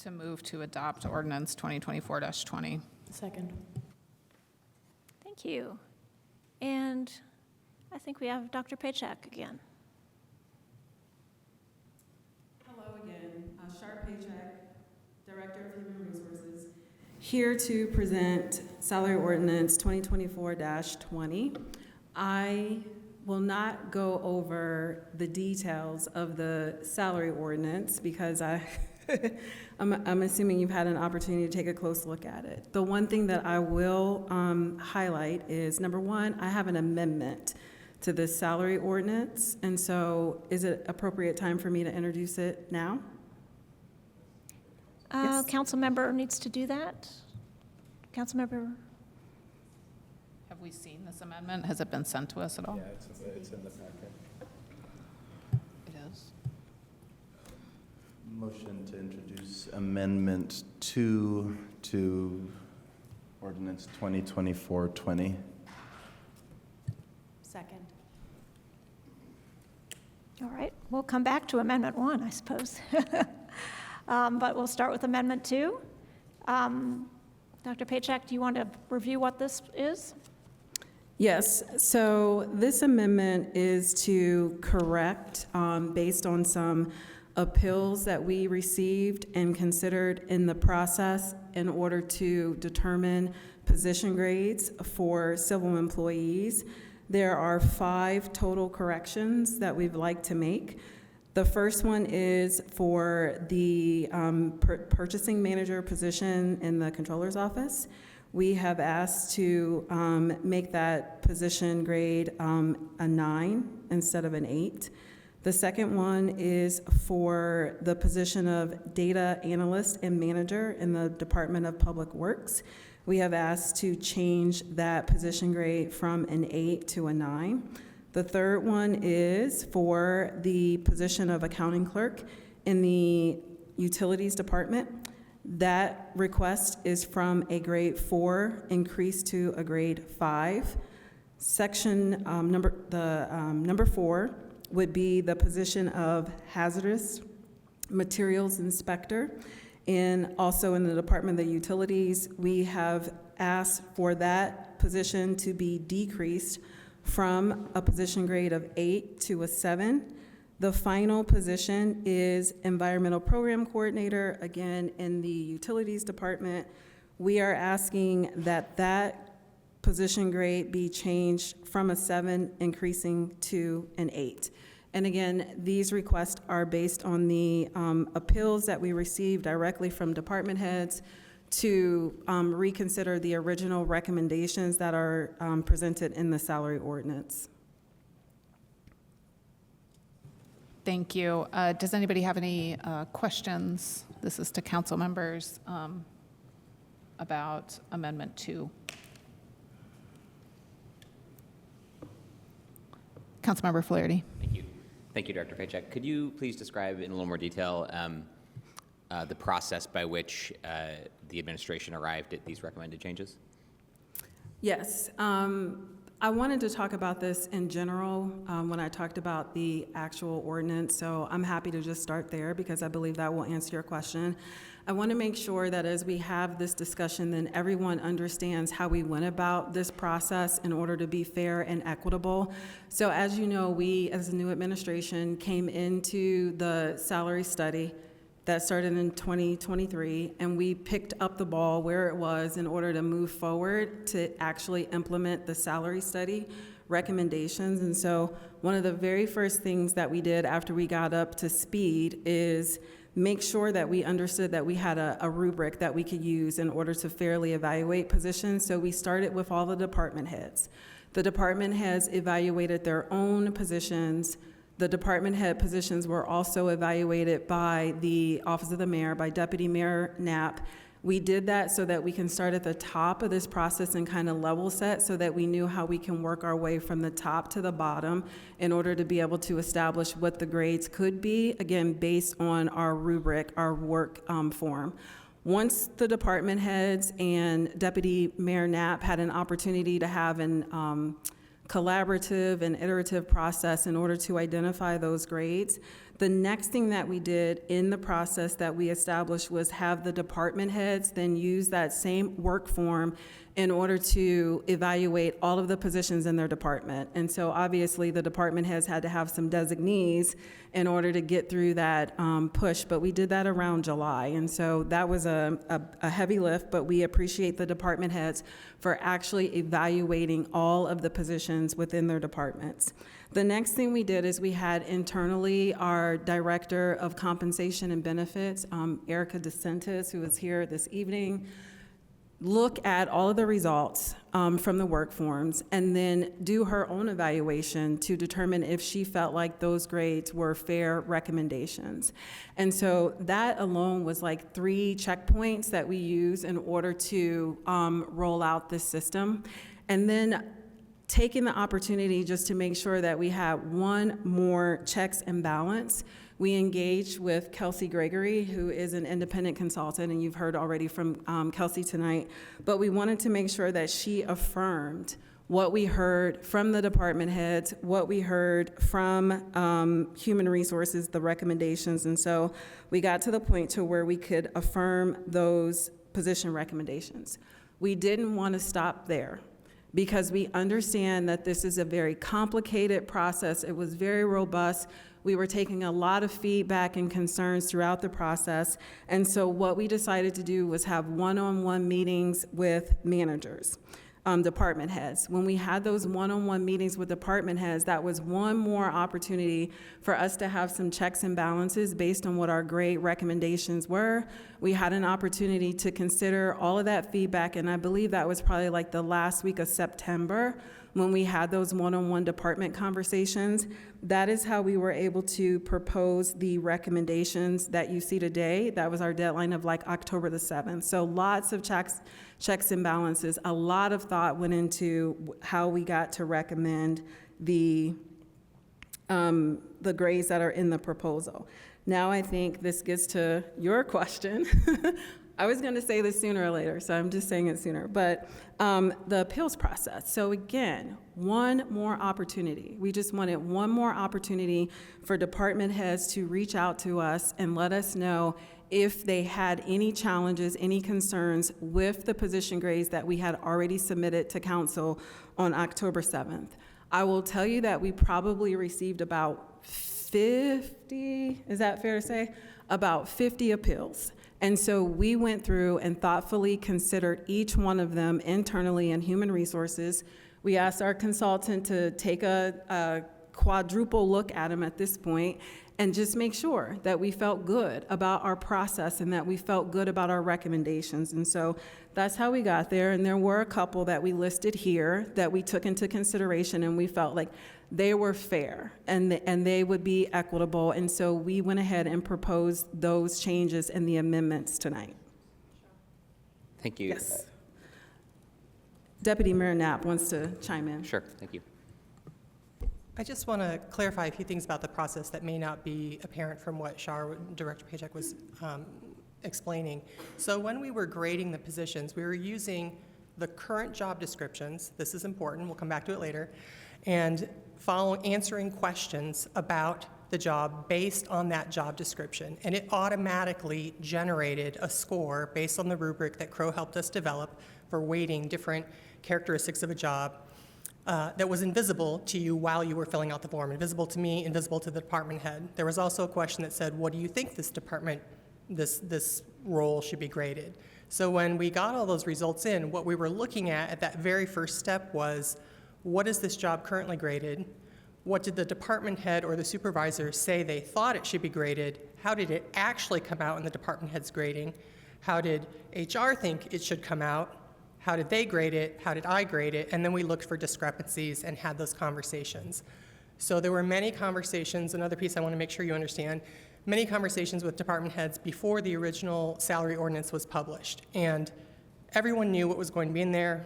to move to adopt ordinance 2024-20. Second. Thank you. And I think we have Dr. Paycheck again. Hello again, Sharp Paycheck, Director of Human Resources, here to present Salary Ordinance 2024-20. I will not go over the details of the salary ordinance because I'm assuming you've had an opportunity to take a close look at it. The one thing that I will highlight is, number one, I have an amendment to this salary ordinance, and so is it appropriate time for me to introduce it now? Yes. Council member needs to do that. Council member. Have we seen this amendment? Has it been sent to us at all? Yeah, it's in the packet. It is. Motion to introduce Amendment 2 to Ordinance 2024-20. Second. All right, we'll come back to Amendment 1, I suppose. But we'll start with Amendment 2. Dr. Paycheck, do you want to review what this is? Yes, so this amendment is to correct, based on some appeals that we received and considered in the process in order to determine position grades for civil employees. There are 5 total corrections that we'd like to make. The first one is for the purchasing manager position in the controller's office. We have asked to make that position grade a 9 instead of an 8. The second one is for the position of data analyst and manager in the Department of Public Works. We have asked to change that position grade from an 8 to a 9. The third one is for the position of accounting clerk in the Utilities Department. That request is from a grade 4 increased to a grade 5. Section number 4 would be the position of hazardous materials inspector. And also in the Department of Utilities, we have asked for that position to be decreased from a position grade of 8 to a 7. The final position is environmental program coordinator, again, in the Utilities Department. We are asking that that position grade be changed from a 7, increasing to an 8. And again, these requests are based on the appeals that we received directly from department heads to reconsider the original recommendations that are presented in the salary ordinance. Thank you. Does anybody have any questions? This is to council members about Amendment 2. Councilmember Flaherty. Thank you. Thank you, Director Paycheck. Could you please describe in a little more detail the process by which the administration arrived at these recommended changes? Yes. I wanted to talk about this in general when I talked about the actual ordinance, so I'm happy to just start there because I believe that will answer your question. I want to make sure that as we have this discussion, then everyone understands how we went about this process in order to be fair and equitable. So as you know, we as a new administration came into the salary study that started in 2023, and we picked up the ball where it was in order to move forward to actually implement the salary study recommendations. And so one of the very first things that we did after we got up to speed is make sure that we understood that we had a rubric that we could use in order to fairly evaluate positions. So we started with all the department heads. The department heads evaluated their own positions. The department head positions were also evaluated by the Office of the Mayor, by Deputy Mayor Knapp. We did that so that we can start at the top of this process and kind of level set so that we knew how we can work our way from the top to the bottom in order to be able to establish what the grades could be, again, based on our rubric, our work form. Once the department heads and Deputy Mayor Knapp had an opportunity to have an collaborative and iterative process in order to identify those grades, the next thing that we did in the process that we established was have the department heads then use that same work form in order to evaluate all of the positions in their department. And so obviously the department heads had to have some designees in order to get through that push, but we did that around July. And so that was a heavy lift, but we appreciate the department heads for actually evaluating all of the positions within their departments. The next thing we did is we had internally our Director of Compensation and Benefits, Erica DeSantis, who is here this evening, look at all of the results from the work forms and then do her own evaluation to determine if she felt like those grades were fair recommendations. And so that alone was like 3 checkpoints that we use in order to roll out this system. And then taking the opportunity just to make sure that we had one more checks and balance, we engaged with Kelsey Gregory, who is an independent consultant, and you've heard already from Kelsey tonight, but we wanted to make sure that she affirmed what we heard from the department heads, what we heard from Human Resources, the recommendations, and so we got to the point to where we could affirm those position recommendations. We didn't want to stop there, because we understand that this is a very complicated process. It was very robust. We were taking a lot of feedback and concerns throughout the process. And so what we decided to do was have one-on-one meetings with managers, department heads. When we had those one-on-one meetings with department heads, that was one more opportunity for us to have some checks and balances based on what our grade recommendations were. We had an opportunity to consider all of that feedback, and I believe that was probably like the last week of September when we had those one-on-one department conversations. That is how we were able to propose the recommendations that you see today. That was our deadline of like October the 7th. So lots of checks and balances. A lot of thought went into how we got to recommend the grades that are in the proposal. Now I think this gets to your question. I was going to say this sooner or later, so I'm just saying it sooner. But the appeals process. So again, one more opportunity. We just wanted one more opportunity for department heads to reach out to us and let us know if they had any challenges, any concerns with the position grades that we had already submitted to council on October 7th. I will tell you that we probably received about 50, is that fair to say? About 50 appeals. And so we went through and thoughtfully considered each one of them internally in Human Resources. We asked our consultant to take a quadruple look at them at this point and just make sure that we felt good about our process and that we felt good about our recommendations. And so that's how we got there. And there were a couple that we listed here that we took into consideration, and we felt like they were fair and they would be equitable. And so we went ahead and proposed those changes and the amendments tonight. Thank you. Yes. Deputy Mayor Knapp wants to chime in. Sure, thank you. I just want to clarify a few things about the process that may not be apparent from what Director Paycheck was explaining. So when we were grading the positions, we were using the current job descriptions. This is important. We'll come back to it later. And answering questions about the job based on that job description. And it automatically generated a score based on the rubric that Crow helped us develop for weighting different characteristics of a job that was invisible to you while you were filling out the form. Invisible to me, invisible to the department head. There was also a question that said, what do you think this department, this role should be graded? So when we got all those results in, what we were looking at that very first step was, what is this job currently graded? What did the department head or the supervisor say they thought it should be graded? How did it actually come out in the department head's grading? How did HR think it should come out? How did they grade it? How did I grade it? And then we looked for discrepancies and had those conversations. So there were many conversations. Another piece I want to make sure you understand, many conversations with department heads before the original salary ordinance was published. And everyone knew what was going to be in there.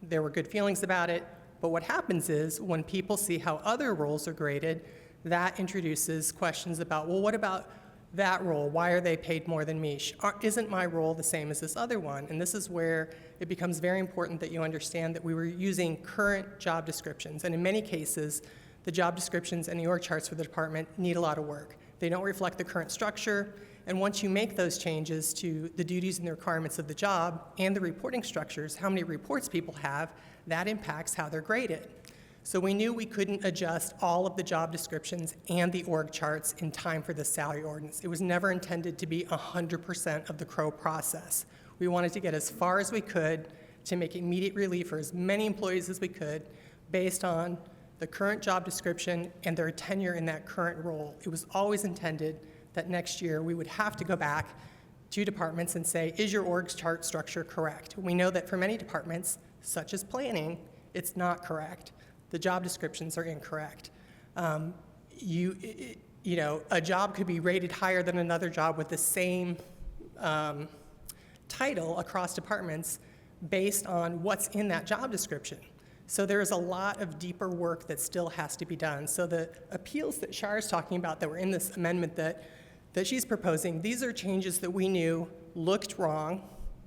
There were good feelings about it. But what happens is when people see how other roles are graded, that introduces questions about, well, what about that role? Why are they paid more than me? Isn't my role the same as this other one? And this is where it becomes very important that you understand that we were using current job descriptions. And in many cases, the job descriptions and the org charts for the department need a lot of work. They don't reflect the current structure. And once you make those changes to the duties and the requirements of the job and the reporting structures, how many reports people have, that impacts how they're graded. So we knew we couldn't adjust all of the job descriptions and the org charts in time for the salary ordinance. It was never intended to be 100% of the CROW process. We wanted to get as far as we could to make immediate relief for as many employees as we could based on the current job description and their tenure in that current role. It was always intended that next year we would have to go back to departments and say, is your org chart structure correct? We know that for many departments, such as planning, it's not correct. The job descriptions are incorrect. You know, a job could be rated higher than another job with the same title across departments based on what's in that job description. So there is a lot of deeper work that still has to be done. So the appeals that Shar is talking about that were in this amendment that she's proposing, these are changes that we knew looked wrong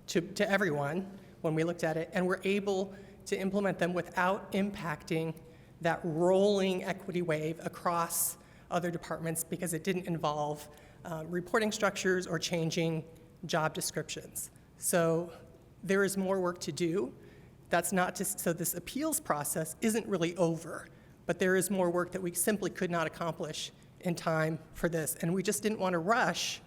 to everyone when we looked at it, and we're able to implement them without impacting that rolling equity wave across other departments because it didn't involve reporting structures or changing job descriptions. So there is more work to do. That's not just, so this appeals process isn't really over, but there is more work that we simply could not accomplish in time for this. And we just didn't want to rush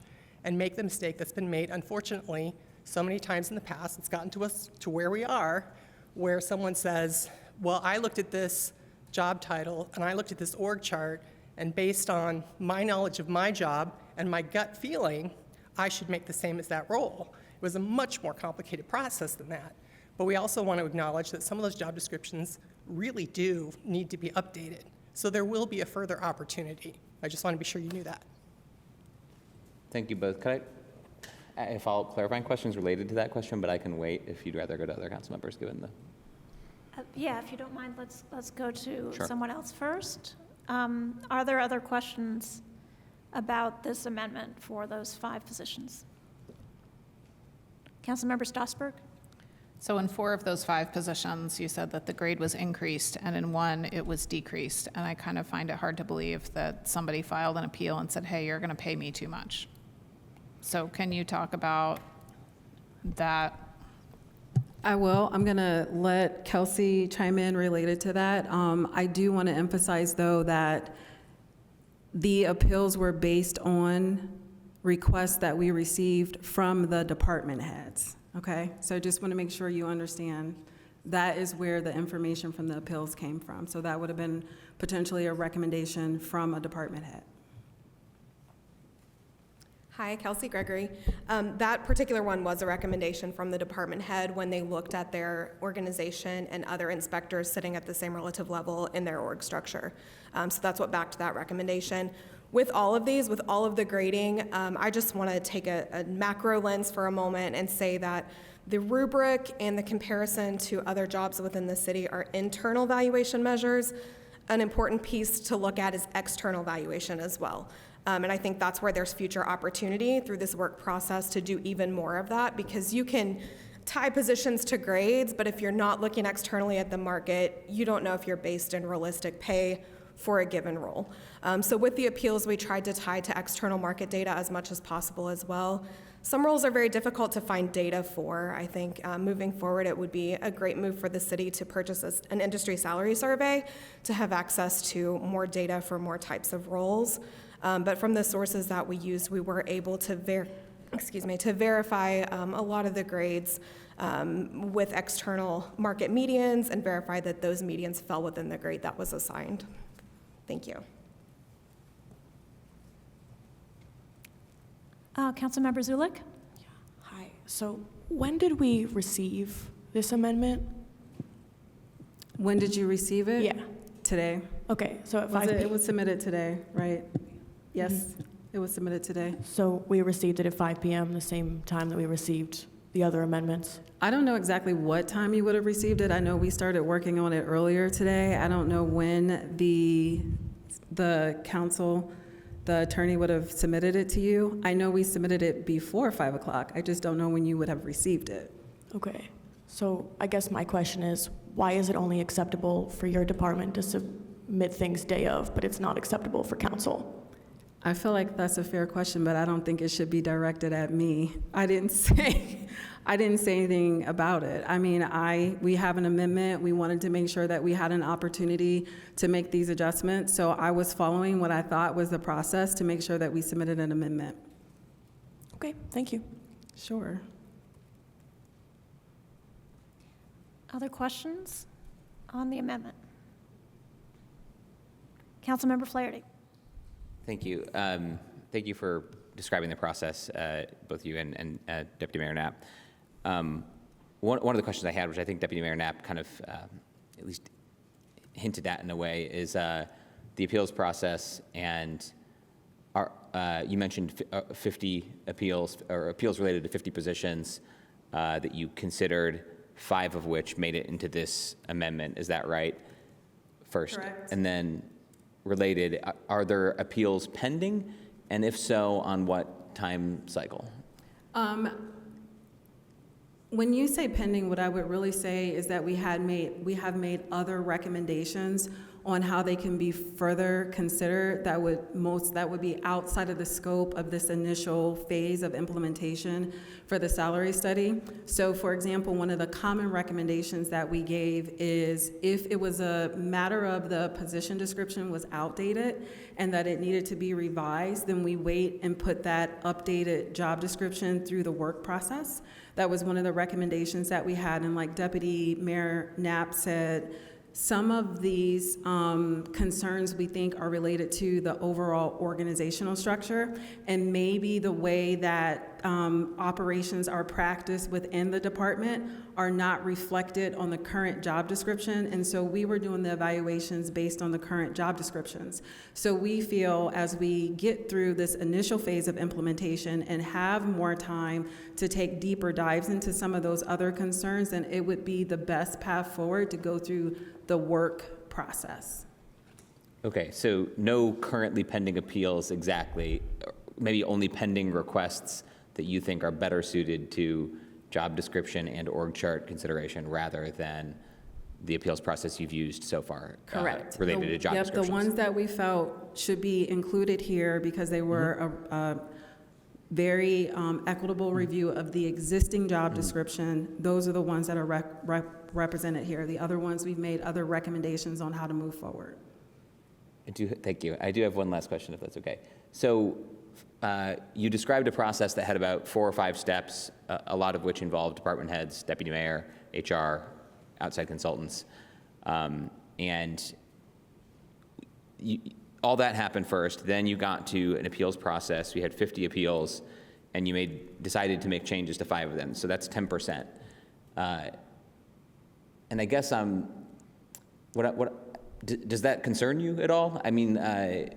and make the mistake that's been made, unfortunately, so many times in the past. It's gotten to us to where we are, where someone says, well, I looked at this job title and I looked at this org chart, and based on my knowledge of my job and my gut feeling, I should make the same as that role. It was a much more complicated process than that. But we also want to acknowledge that some of those job descriptions really do need to be updated. So there will be a further opportunity. I just want to be sure you knew that. Thank you both. Could I have follow-up clarifying questions related to that question, but I can wait if you'd rather go to other council members given the... Yeah, if you don't mind, let's go to Sure. someone else first. Are there other questions about this amendment for those 5 positions? Councilmember Stossberg? So in 4 of those 5 positions, you said that the grade was increased, and in 1, it was decreased. And I kind of find it hard to believe that somebody filed an appeal and said, hey, you're going to pay me too much. So can you talk about that? I will. I'm going to let Kelsey chime in related to that. I do want to emphasize, though, that the appeals were based on requests that we received from the department heads. Okay, so just want to make sure you understand that is where the information from the appeals came from. So that would have been potentially a recommendation from a department head. Hi, Kelsey Gregory. That particular one was a recommendation from the department head when they looked at their organization and other inspectors sitting at the same relative level in their org structure. So that's what backed that recommendation. With all of these, with all of the grading, I just want to take a macro lens for a moment and say that the rubric and the comparison to other jobs within the city are internal valuation measures. An important piece to look at is external valuation as well. And I think that's where there's future opportunity through this work process to do even more of that, because you can tie positions to grades, but if you're not looking externally at the market, you don't know if you're based in realistic pay for a given role. So with the appeals, we tried to tie to external market data as much as possible as well. Some roles are very difficult to find data for. I think moving forward, it would be a great move for the city to purchase an industry salary survey to have access to more data for more types of roles. But from the sources that we used, we were able to excuse me, to verify a lot of the grades with external market medians and verify that those medians fell within the grade that was assigned. Thank you. Councilmember Zulik? Hi. So when did we receive this amendment? When did you receive it? Yeah. Today. Okay, so at Was 5 it, p.m. it was submitted today, right? Yes, it was submitted today. So we received it at 5 p.m., the same time that we received the other amendments? I don't know exactly what time you would have received it. I know we started working on it earlier today. I don't know when the council, the attorney would have submitted it to you. I know we submitted it before 5 o'clock. I just don't know when you would have received it. Okay. So I guess my question is, why is it only acceptable for your department to submit things day of, but it's not acceptable for council? I feel like that's a fair question, but I don't think it should be directed at me. I didn't say anything about it. I mean, we have an amendment. We wanted to make sure that we had an opportunity to make these adjustments. So I was following what I thought was the process to make sure that we submitted an amendment. Okay, thank you. Sure. Other questions on the amendment? Councilmember Flaherty. Thank you. Thank you for describing the process, both you and Deputy Mayor Knapp. One of the questions I had, which I think Deputy Mayor Knapp kind of at least hinted at in a way, is the appeals process. And you mentioned 50 appeals, or appeals related to 50 positions that you considered, 5 of which made it into this amendment. Is that right? First. Correct. And then related, are there appeals pending? And if so, on what time cycle? When you say pending, what I would really say is that we have made other recommendations on how they can be further considered that would be outside of the scope of this initial phase of implementation for the salary study. So for example, one of the common recommendations that we gave is if it was a matter of the position description was outdated and that it needed to be revised, then we wait and put that updated job description through the work process. That was one of the recommendations that we had, and like Deputy Mayor Knapp said, some of these concerns we think are related to the overall organizational structure and maybe the way that operations are practiced within the department are not reflected on the current job description. And so we were doing the evaluations based on the current job descriptions. So we feel as we get through this initial phase of implementation and have more time to take deeper dives into some of those other concerns, then it would be the best path forward to go through the work process. Okay, so no currently pending appeals exactly, maybe only pending requests that you think are better suited to job description and org chart consideration rather than the appeals process you've used so far. Correct. Related to job descriptions. The ones that we felt should be included here because they were a very equitable review of the existing job description. Those are the ones that are represented here. The other ones, we've made other recommendations on how to move forward. Thank you. I do have one last question, if that's okay. So you described a process that had about 4 or 5 steps, a lot of which involved department heads, deputy mayor, HR, outside consultants. And all that happened first. Then you got to an appeals process. We had 50 appeals, and you decided to make changes to 5 of them. So that's 10%. And I guess does that concern you at all? I mean, I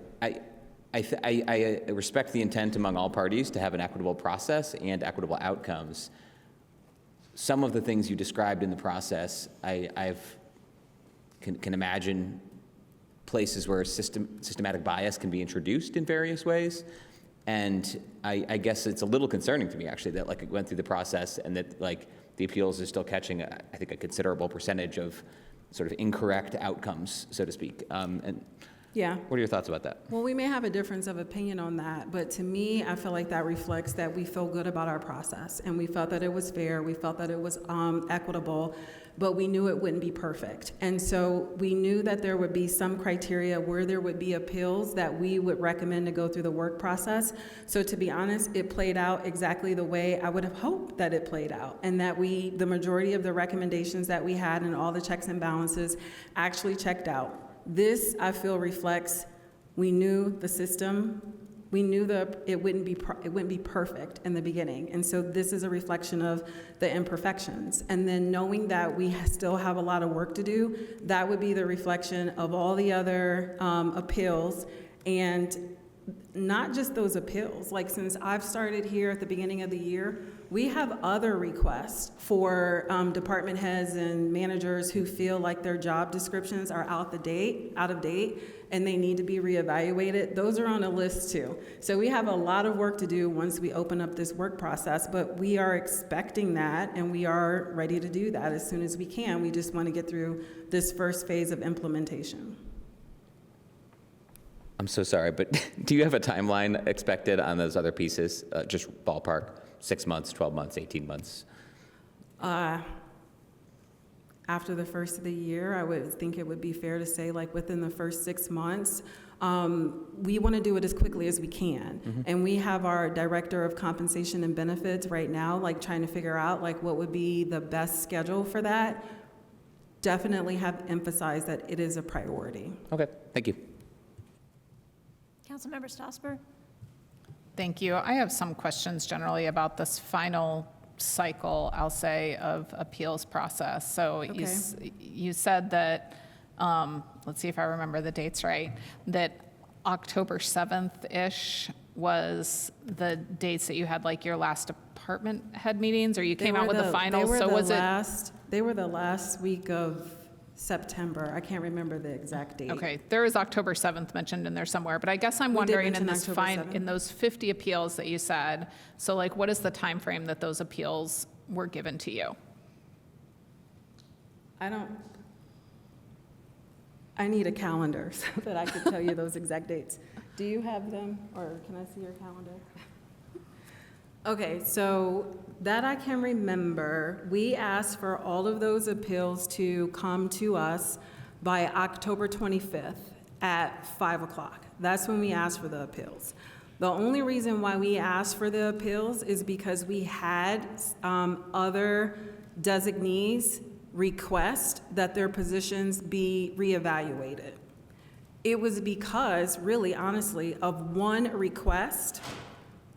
respect the intent among all parties to have an equitable process and equitable outcomes. Some of the things you described in the process, I can imagine places where systematic bias can be introduced in various ways. And I guess it's a little concerning to me, actually, that it went through the process and that the appeals is still catching, I think, a considerable percentage of sort of incorrect outcomes, so to speak. And Yeah. What are your thoughts about that? Well, we may have a difference of opinion on that, but to me, I feel like that reflects that we feel good about our process, and we felt that it was fair, we felt that it was equitable, but we knew it wouldn't be perfect. And so we knew that there would be some criteria where there would be appeals that we would recommend to go through the work process. So to be honest, it played out exactly the way I would have hoped that it played out, and that the majority of the recommendations that we had and all the checks and balances actually checked out. This, I feel, reflects, we knew the system, we knew it wouldn't be perfect in the beginning. And so this is a reflection of the imperfections. And then knowing that we still have a lot of work to do, that would be the reflection of all the other appeals, and not just those appeals. Like, since I've started here at the beginning of the year, we have other requests for department heads and managers who feel like their job descriptions are out of date, and they need to be reevaluated. Those are on a list too. So we have a lot of work to do once we open up this work process, but we are expecting that, and we are ready to do that as soon as we can. We just want to get through this first phase of implementation. I'm so sorry, but do you have a timeline expected on those other pieces? Just ballpark, 6 months, 12 months, 18 months? After the first of the year, I would think it would be fair to say, like, within the first 6 months. We want to do it as quickly as we can. Mm-hmm. And we have our director of compensation and benefits right now, like, trying to figure out, like, what would be the best schedule for that. Definitely have emphasized that it is a priority. Okay, thank you. Councilmember Strasburg. Thank you. I have some questions generally about this final cycle, I'll say, of appeals process. So okay. you said that, let's see if I remember the dates right, that October 7th-ish was the dates that you had, like, your last department head meetings, or you came out with the finals. So was it? They were the last week of September. I can't remember the exact date. Okay, there is October 7th mentioned in there somewhere, but I guess I'm wondering in those 50 appeals that you said, so, like, what is the time frame that those appeals were given to you? I need a calendar so that I could tell you those exact dates. Do you have them, or can I see your calendar? Okay, so that I can remember, we asked for all of those appeals to come to us by October 25th at 5 o'clock. That's when we asked for the appeals. The only reason why we asked for the appeals is because we had other designees request that their positions be reevaluated. It was because, really, honestly, of one request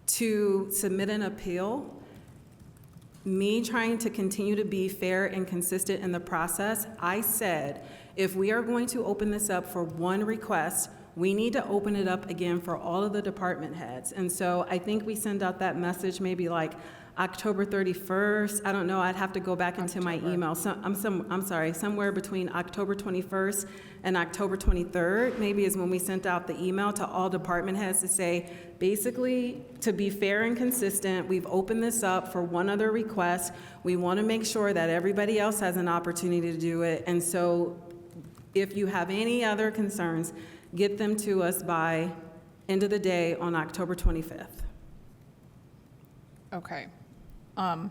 to submit an appeal, me trying to continue to be fair and consistent in the process, I said, if we are going to open this up for one request, we need to open it up again for all of the department heads. And so I think we send out that message maybe like October 31st. I don't know, I'd have to go back into my email. So, I'm sorry, somewhere between October 21st and October 23rd, maybe, is when we sent out the email to all department heads to say, basically, to be fair and consistent, we've opened this up for one other request. We want to make sure that everybody else has an opportunity to do it. And so if you have any other concerns, get them to us by end of the day on October 25th. Okay. I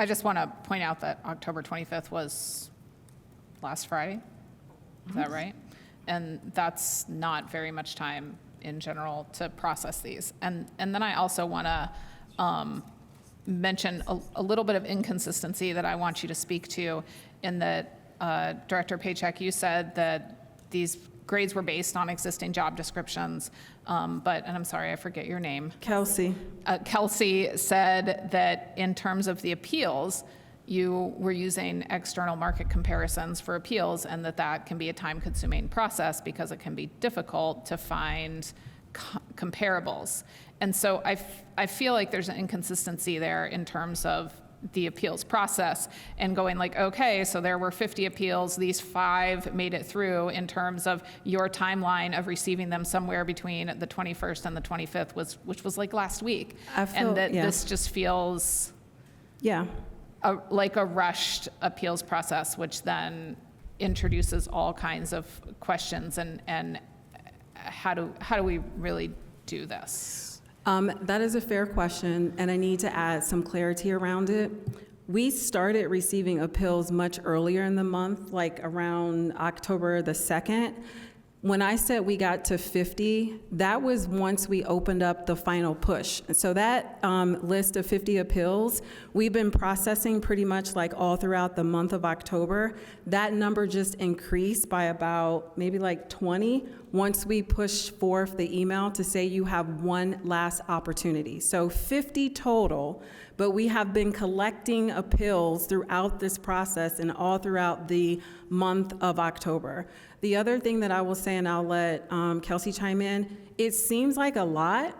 just want to point out that October 25th was last Friday. Is that right? And that's not very much time in general to process these. And then I also want to mention a little bit of inconsistency that I want you to speak to, in that, Director Paycheck, you said that these grades were based on existing job descriptions, and I'm sorry, I forget your name. Kelsey. Kelsey said that in terms of the appeals, you were using external market comparisons for appeals, and that can be a time-consuming process because it can be difficult to find comparables. And so I feel like there's an inconsistency there in terms of the appeals process, and going like, okay, so there were 50 appeals, these 5 made it through in terms of your timeline of receiving them somewhere between the 21st and the 25th, which was like last week. This just feels like a rushed appeals process, which then introduces all kinds of questions, and how do we really do this? That is a fair question, and I need to add some clarity around it. We started receiving appeals much earlier in the month, like around October the 2nd. When I said we got to 50, that was once we opened up the final push. So that list of 50 appeals, we've been processing pretty much like all throughout the month of October. That number just increased by about maybe like 20 once we pushed forth the email to say you have one last opportunity. So 50 total, but we have been collecting appeals throughout this process and all throughout the month of October. The other thing that I will say, and I'll let Kelsey chime in, it seems like a lot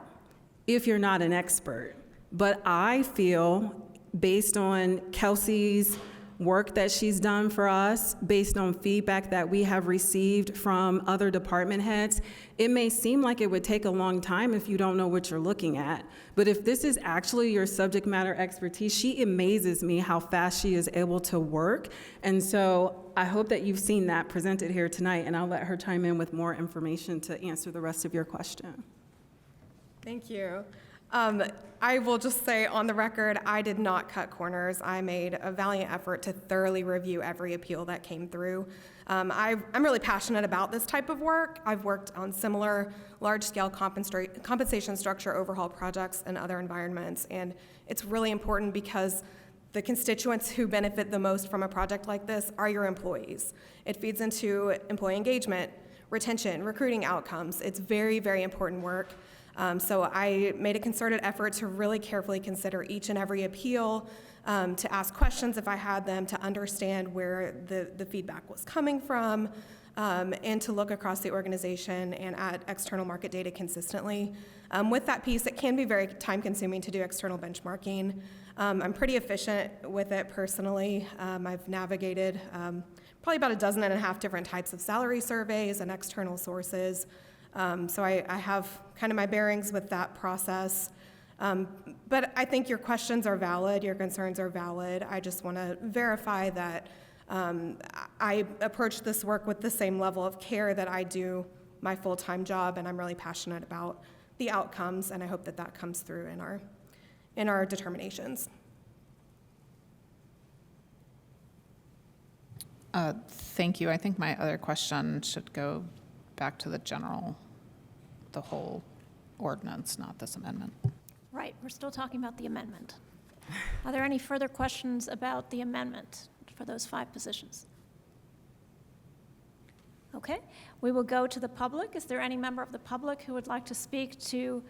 if you're not an expert. But I feel, based on Kelsey's work that she's done for us, based on feedback that we have received from other department heads, it may seem like it would take a long time if you don't know what you're looking at. But if this is actually your subject matter expertise, she amazes me how fast she is able to work. And so I hope that you've seen that presented here tonight, and I'll let her chime in with more information to answer the rest of your question. Thank you. I will just say on the record, I did not cut corners. I made a valiant effort to thoroughly review every appeal that came through. I'm really passionate about this type of work. I've worked on similar large-scale compensation structure overhaul projects in other environments, and it's really important because the constituents who benefit the most from a project like this are your employees. It feeds into employee engagement, retention, recruiting outcomes. It's very, very important work. So I made a concerted effort to really carefully consider each and every appeal, to ask questions if I had them, to understand where the feedback was coming from, and to look across the organization and at external market data consistently. With that piece, it can be very time-consuming to do external benchmarking. I'm pretty efficient with it personally. I've navigated probably about 12.5 different types of salary surveys and external sources. So I have kind of my bearings with that process. But I think your questions are valid, your concerns are valid. I just want to verify that I approach this work with the same level of care that I do my full-time job, and I'm really passionate about the outcomes, and I hope that that comes through in our determinations. Thank you. I think my other question should go back to the whole ordinance, not this amendment. Right, we're still talking about the amendment. Are there any further questions about the amendment for those 5 positions? Okay, we will go to the public. Is there any member of the public who would like to speak to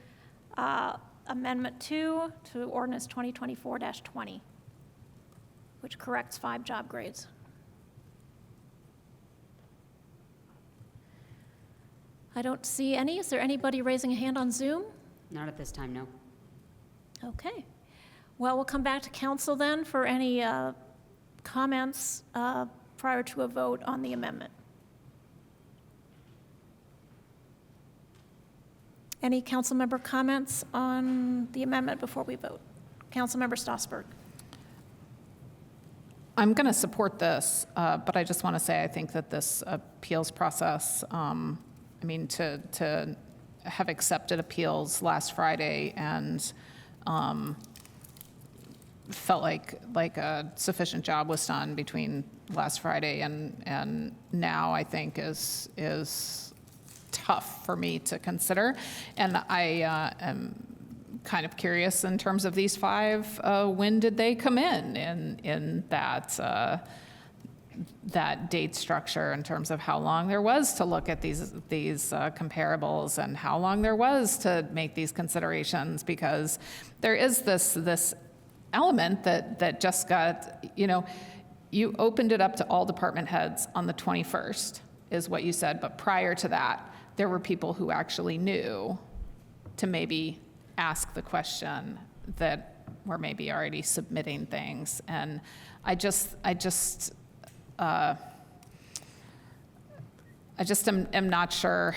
Amendment 2 to Ordinance 2024-20, which corrects 5 job grades? I don't see any. Is there anybody raising a hand on Zoom? Not at this time, no. Okay. Well, we'll come back to council then for any comments prior to a vote on the amendment. Any council member comments on the amendment before we vote? Councilmember Stossberg. I'm going to support this, but I just want to say I think that this appeals process, to have accepted appeals last Friday and felt like a sufficient job was done between last Friday and now, I think is tough for me to consider. And I am kind of curious in terms of these 5, when did they come in that date structure, in terms of how long there was to look at these comparables and how long there was to make these considerations, because there is this element that just got, you opened it up to all department heads on the 21st, is what you said, but prior to that, there were people who actually knew to maybe ask the question that were maybe already submitting things. And I just am not sure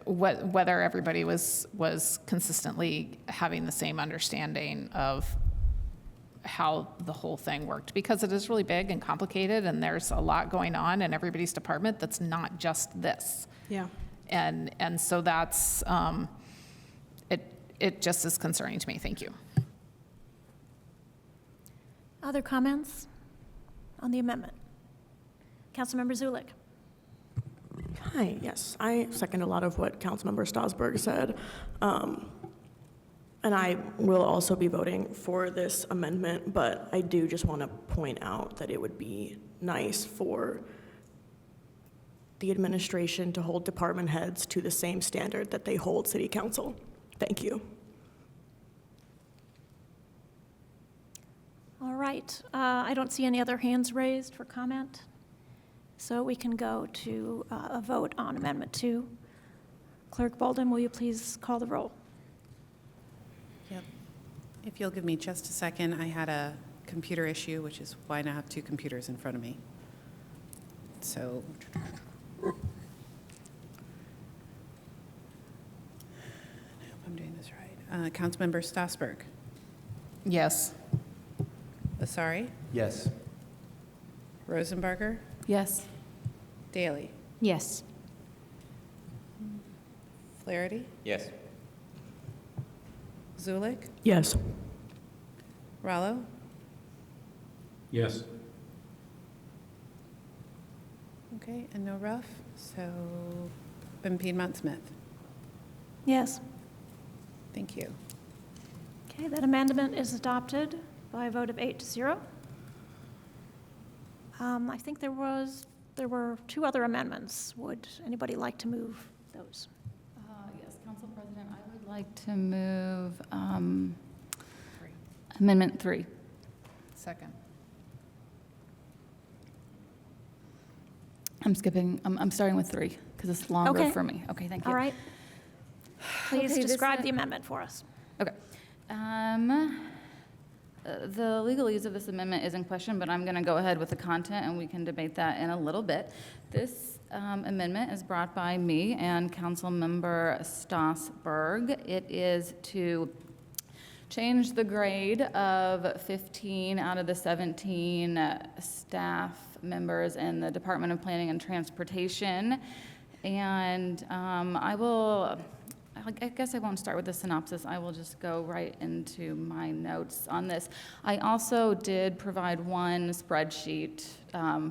whether everybody was consistently having the same understanding of how the whole thing worked, because it is really big and complicated, and there's a lot going on in everybody's department that's not just this. Yeah. And so that's, it just is concerning to me. Thank you. Other comments on the amendment? Councilmember Zulik. Hi, yes, I second a lot of what Councilmember Strasburg said. And I will also be voting for this amendment, but I do just want to point out that it would be nice for the administration to hold department heads to the same standard that they hold city council. Thank you. All right, I don't see any other hands raised for comment, so we can go to a vote on Amendment 2. Clerk Bolden, will you please call the roll? Yep. If you'll give me just a second, I had a computer issue, which is why I now have two computers in front of me. So, I hope I'm doing this right. Councilmember Strasburg. Yes. Asari. Yes. Rosenbarger. Yes. Daly. Yes. Flaherty. Yes. Zulik. Yes. Rallo. Yes. Okay, and no rough. So, and Piedmont Smith. Yes. Thank you. Okay, that amendment is adopted by a vote of 8-0. I think there were two other amendments. Would anybody like to move those? Yes, Council President, I would like to move Amendment 3. Second. I'm starting with 3 because it's longer Okay. for me. Okay, thank you. All right. Please Okay, this describe one- the amendment for us. Okay. The legalese of this amendment is in question, but I'm going to go ahead with the content, and we can debate that in a little bit. This amendment is brought by me and Councilmember Strasburg. It is to change the grade of 15 out of the 17 staff members in the Department of Planning and Transportation. And I guess I won't start with the synopsis. I will just go right into my notes on this. I also did provide one spreadsheet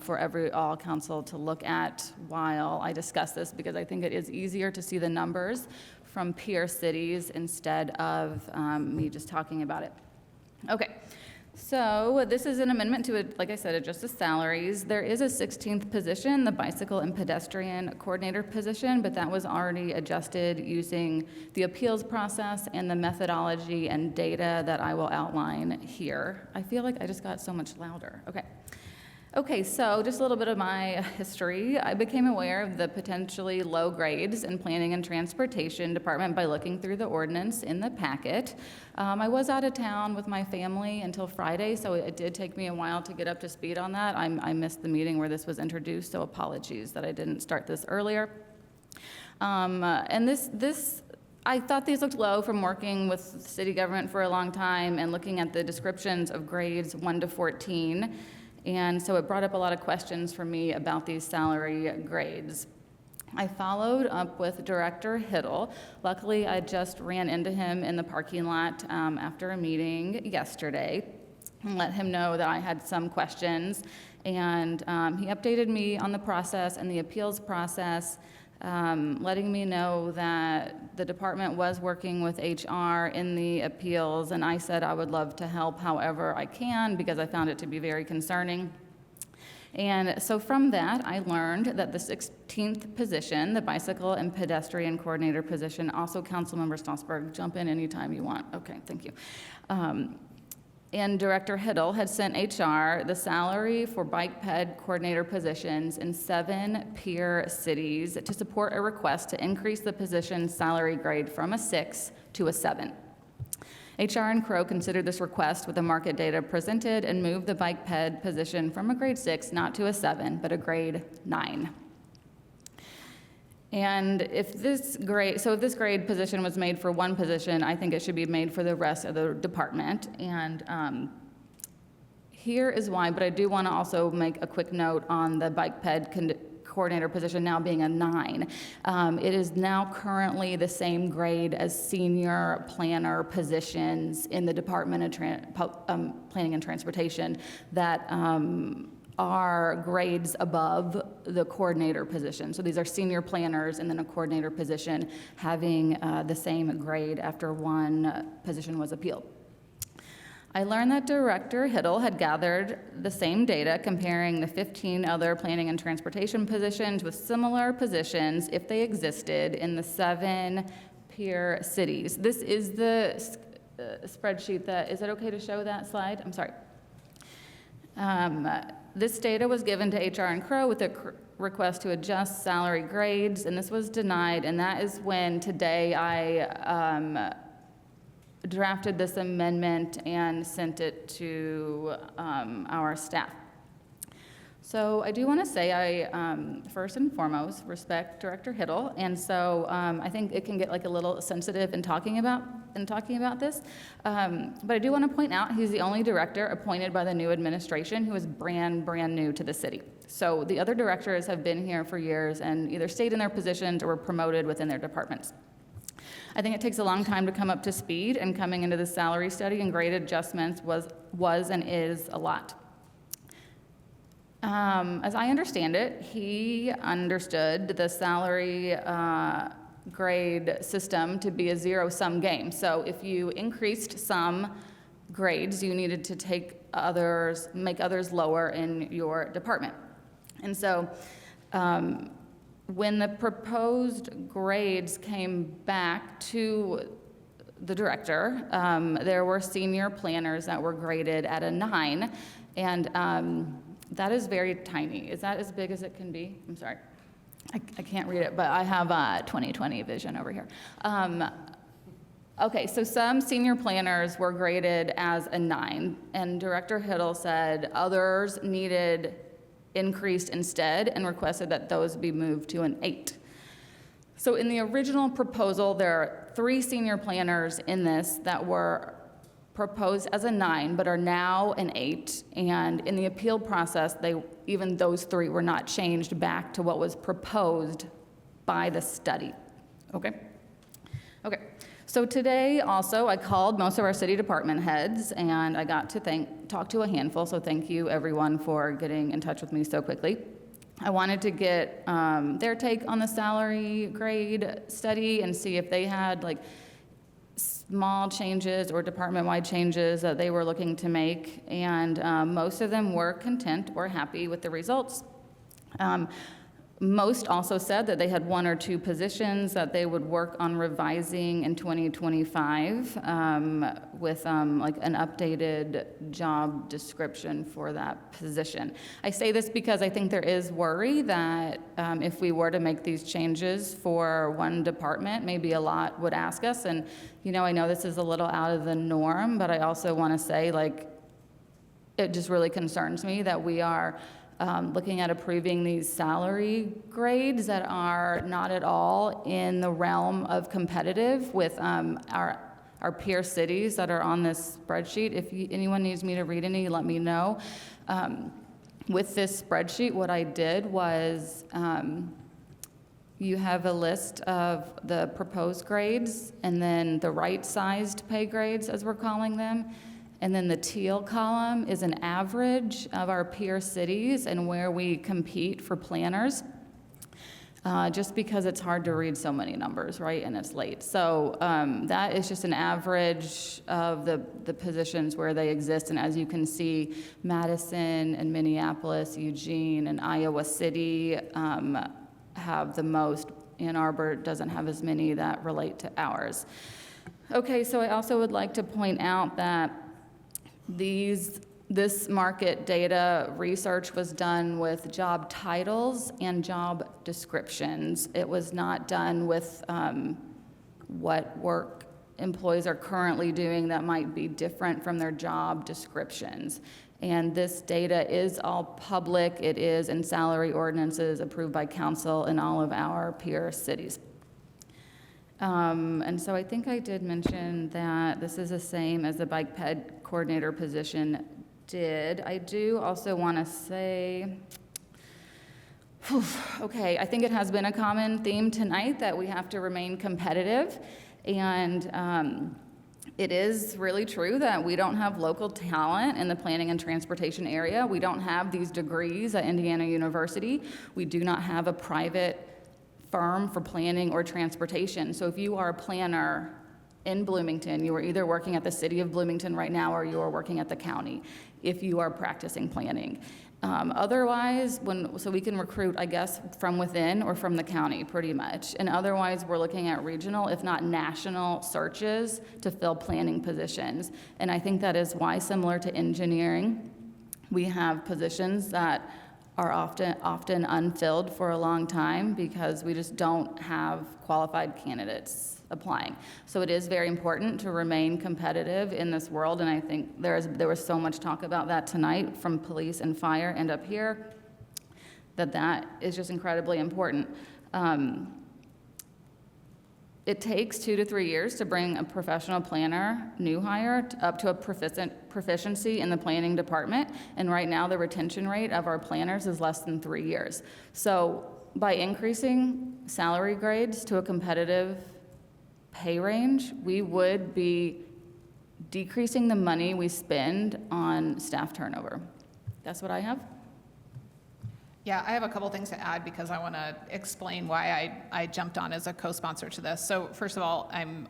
for all council to look at while I discuss this, because I think it is easier to see the numbers from peer cities instead of me just talking about it. Okay. So this is an amendment to, like I said, adjust the salaries. There is a 16th position, the bicycle and pedestrian coordinator position, but that was already adjusted using the appeals process and the methodology and data that I will outline here. I feel like I just got so much louder. Okay, so just a little bit of my history. I became aware of the potentially low grades in Planning and Transportation Department by looking through the ordinance in the packet. I was out of town with my family until Friday, so it did take me a while to get up to speed on that. I missed the meeting where this was introduced, so apologies that I didn't start this earlier. And this I thought these looked low from working with city government for a long time and looking at the descriptions of grades 1 to 14. And so it brought up a lot of questions for me about these salary grades. I followed up with Director Hiddle. Luckily, I just ran into him in the parking lot after a meeting yesterday and let him know that I had some questions. And he updated me on the process and the appeals process, letting me know that the department was working with HR in the appeals, and I said I would love to help however I can because I found it to be very concerning. And so from that, I learned that the 16th position, the bicycle and pedestrian coordinator position, also Councilmember Strasburg, jump in anytime you want. Okay, thank you. And Director Hiddle had sent HR the salary for bike ped coordinator positions in 7 peer cities to support a request to increase the position's salary grade from a 6 to a 7. HR and Crow considered this request with the market data presented and moved the bike ped position from a grade 6, not to a 7, but a grade 9. And if this grade position was made for one position, I think it should be made for the rest of the department. And Here is why, but I do want to also make a quick note on the bike ped coordinator position now being a 9. It is now currently the same grade as senior planner positions in the Department of Planning and Transportation that are grades above the coordinator position. So these are senior planners and then a coordinator position having the same grade after one position was appealed. I learned that Director Hiddle had gathered the same data comparing the 15 other planning and transportation positions with similar positions if they existed in the 7 peer cities. This is the spreadsheet that, is it okay to show that slide? I'm sorry. This data was given to HR and Crow with a request to adjust salary grades, and this was denied, and that is when today I drafted this amendment and sent it to our staff. So I do want to say I, first and foremost, respect Director Hiddle, and so I think it can get like a little sensitive in talking about this. But I do want to point out he's the only director appointed by the new administration who is brand new to the city. So the other directors have been here for years and either stayed in their positions or were promoted within their departments. I think it takes a long time to come up to speed, and coming into the salary study and grade adjustments was and is a lot. As I understand it, he understood the salary grade system to be a zero-sum game. So if you increased some grades, you needed to take others, make others lower in your department. And so when the proposed grades came back to the director, there were senior planners that were graded at a 9, and that is very tiny. Is that as big as it can be? I'm sorry. I can't read it, but I have 20/20 vision over here. Okay, so some senior planners were graded as a 9, and Director Hiddle said others needed increased instead and requested that those be moved to an 8. So in the original proposal, there are 3 senior planners in this that were proposed as a 9, but are now an 8. And in the appeal process, even those 3 were not changed back to what was proposed by the study. Okay? Okay. So today also, I called most of our city department heads, and I got to talk to a handful, so thank you everyone for getting in touch with me so quickly. I wanted to get their take on the salary grade study and see if they had like small changes or department-wide changes that they were looking to make, and most of them were content or happy with the results. Most also said that they had 1 or 2 positions that they would work on revising in 2025 with like an updated job description for that position. I say this because I think there is worry that if we were to make these changes for one department, maybe a lot would ask us. And, you know, I know this is a little out of the norm, but I also want to say, like, it just really concerns me that we are looking at approving these salary grades that are not at all in the realm of competitive with our peer cities that are on this spreadsheet. If anyone needs me to read any, let me know. With this spreadsheet, what I did was you have a list of the proposed grades and then the right-sized pay grades, as we're calling them. And then the teal column is an average of our peer cities and where we compete for planners, just because it's hard to read so many numbers, right, and it's late. So that is just an average of the positions where they exist. And as you can see, Madison and Minneapolis, Eugene, and Iowa City have the most. Ann Arbor doesn't have as many that relate to ours. Okay, so I also would like to point out that this market data research was done with job titles and job descriptions. It was not done with what work employees are currently doing that might be different from their job descriptions. And this data is all public. It is in salary ordinances approved by council in all of our peer cities. And so I think I did mention that this is the same as the bike ped coordinator position did. I do also want to say, okay, I think it has been a common theme tonight that we have to remain competitive. And it is really true that we don't have local talent in the planning and transportation area. We don't have these degrees at Indiana University. We do not have a private firm for planning or transportation. So if you are a planner in Bloomington, you are either working at the city of Bloomington right now or you are working at the county if you are practicing planning. Otherwise, so we can recruit, I guess, from within or from the county pretty much. And otherwise, we're looking at regional, if not national, searches to fill planning positions. And I think that is why, similar to engineering, we have positions that are often unfilled for a long time because we just don't have qualified candidates applying. So it is very important to remain competitive in this world, and I think there was so much talk about that tonight from police and fire and up here, that is just incredibly important. It takes 2 to 3 years to bring a professional planner, new hire, up to a proficiency in the planning department, and right now the retention rate of our planners is less than 3 years. So by increasing salary grades to a competitive pay range, we would be decreasing the money we spend on staff turnover. That's what I have. Yeah, I have a couple things to add because I want to explain why I jumped on as a co-sponsor to this. So first of all, I'm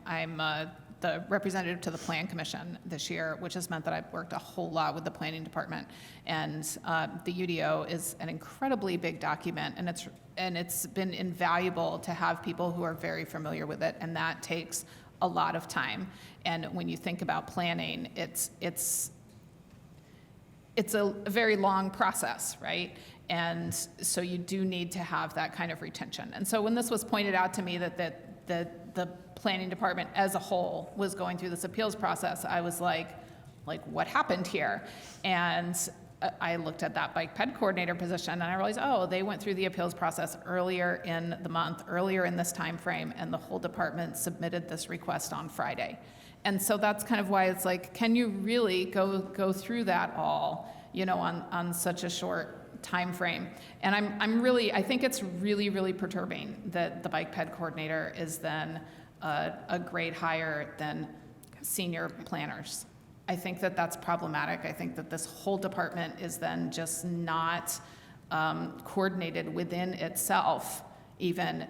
the representative to the Plan Commission this year, which has meant that I've worked a whole lot with the planning department. And the UDO is an incredibly big document, and it's been invaluable to have people who are very familiar with it, and that takes a lot of time. And when you think about planning, it's a very long process, right? And so you do need to have that kind of retention. And so when this was pointed out to me that the planning department as a whole was going through this appeals process, I was like, what happened here? And I looked at that bike ped coordinator position and I realized, oh, they went through the appeals process earlier in the month, earlier in this time frame, and the whole department submitted this request on Friday. And so that's kind of why it's like, can you really go through that all, on such a short time frame? And I think it's really, really perturbing that the bike ped coordinator is then a grade higher than senior planners. I think that that's problematic. I think that this whole department is then just not coordinated within itself,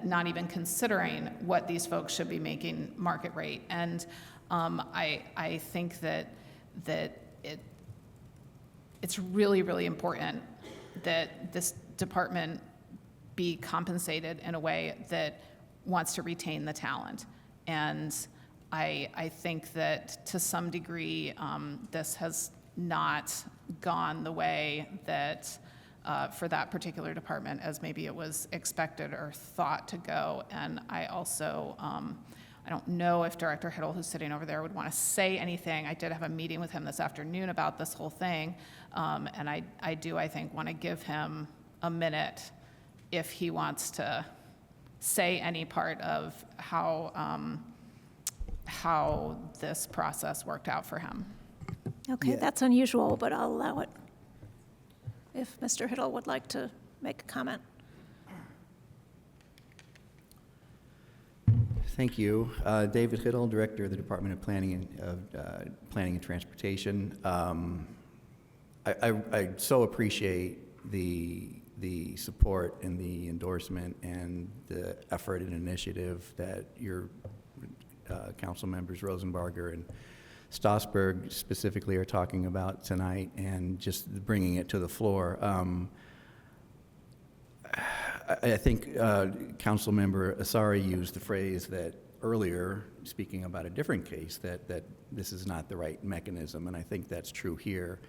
not even considering what these folks should be making market rate. And I think that it's really, really important that this department be compensated in a way that wants to retain the talent. And I think that to some degree, this has not gone the way that for that particular department as maybe it was expected or thought to go. And I also, I don't know if Director Hiddle, who's sitting over there, would want to say anything. I did have a meeting with him this afternoon about this whole thing. And I think, want to give him a minute if he wants to say any part of how this process worked out for him. Okay, that's unusual, but I'll allow it. If Mr. Hiddle would like to make a comment. Thank you. David Hiddle, Director of the Department of Planning and Transportation. I so appreciate the support and the endorsement and the effort and initiative that your council members Rosenbarger and Stossberg specifically are talking about tonight, and just bringing it to the floor. I think Council Member Asari used the phrase that earlier, speaking about a different case, that this is not the right mechanism, and I think that's true here.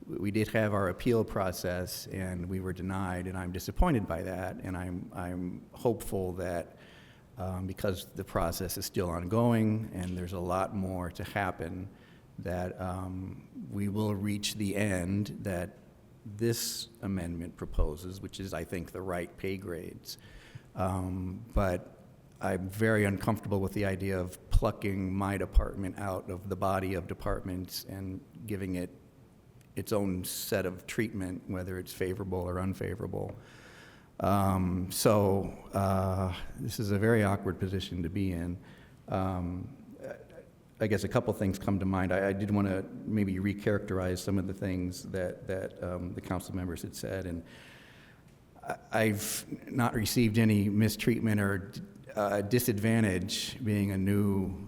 We did have our appeal process, and we were denied, and I'm disappointed by that, and I'm hopeful that because the process is still ongoing and there's a lot more to happen, that we will reach the end that this amendment proposes, which is, I think, the right pay grades. But I'm very uncomfortable with the idea of plucking my department out of the body of departments and giving it its own set of treatment, whether it's favorable or unfavorable. This is a very awkward position to be in. I guess a couple things come to mind. I did want to maybe recharacterize some of the things that the council members had said, and I've not received any mistreatment or disadvantage being a new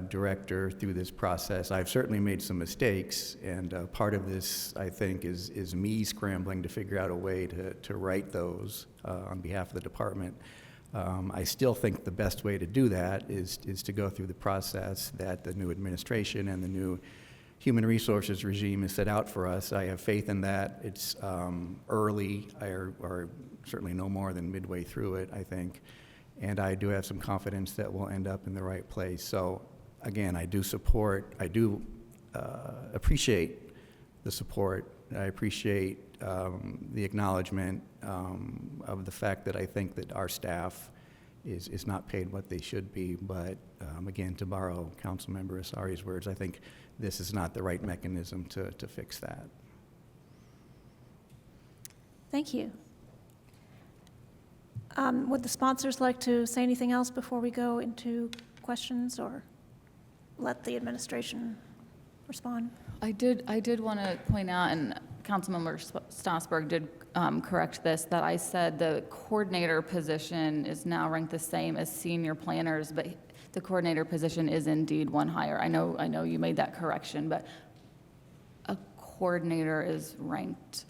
director through this process. I've certainly made some mistakes, and part of this, I think, is me scrambling to figure out a way to right those on behalf of the department. I still think the best way to do that is to go through the process that the new administration and the new human resources regime has set out for us. I have faith in that. It's early, or certainly no more than midway through it, I think. And I do have some confidence that we'll end up in the right place. So again, I do appreciate the support. I appreciate the acknowledgement of the fact that I think that our staff is not paid what they should be. But again, to borrow Councilmember Asari's words, I think this is not the right mechanism to fix that. Thank you. Would the sponsors like to say anything else before we go into questions, or let the administration respond? I did want to point out, and Councilmember Strasburg did correct this, that I said the coordinator position is now ranked the same as senior planners, but the coordinator position is indeed one higher. I know you made that correction, but a coordinator is ranked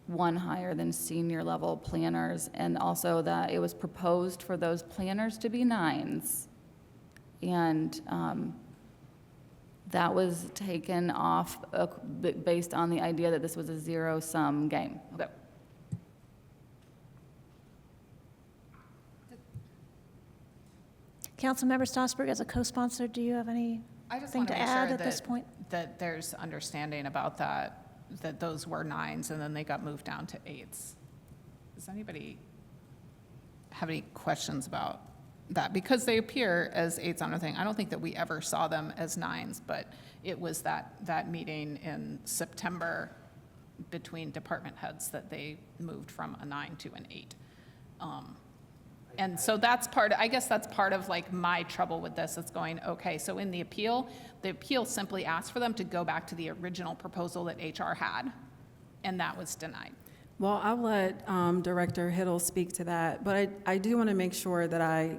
one higher than senior level planners, and also that it was proposed for those planners to be 9s. And that was taken off based on the idea that this was a zero-sum game. Okay. Councilmember Strasburg, as a co-sponsor, do you have anything to add at this point? That there's understanding about that those were 9s and then they got moved down to 8s. Does anybody have any questions about that? Because they appear as 8s on the thing. I don't think that we ever saw them as 9s, but it was that meeting in September between department heads that they moved from a 9 to an 8. And so that's I guess that's part of like my trouble with this. It's going, okay, so in the appeal simply asked for them to go back to the original proposal that HR had, and that was denied. Well, I'll let Director Hiddle speak to that, but I do want to make sure that I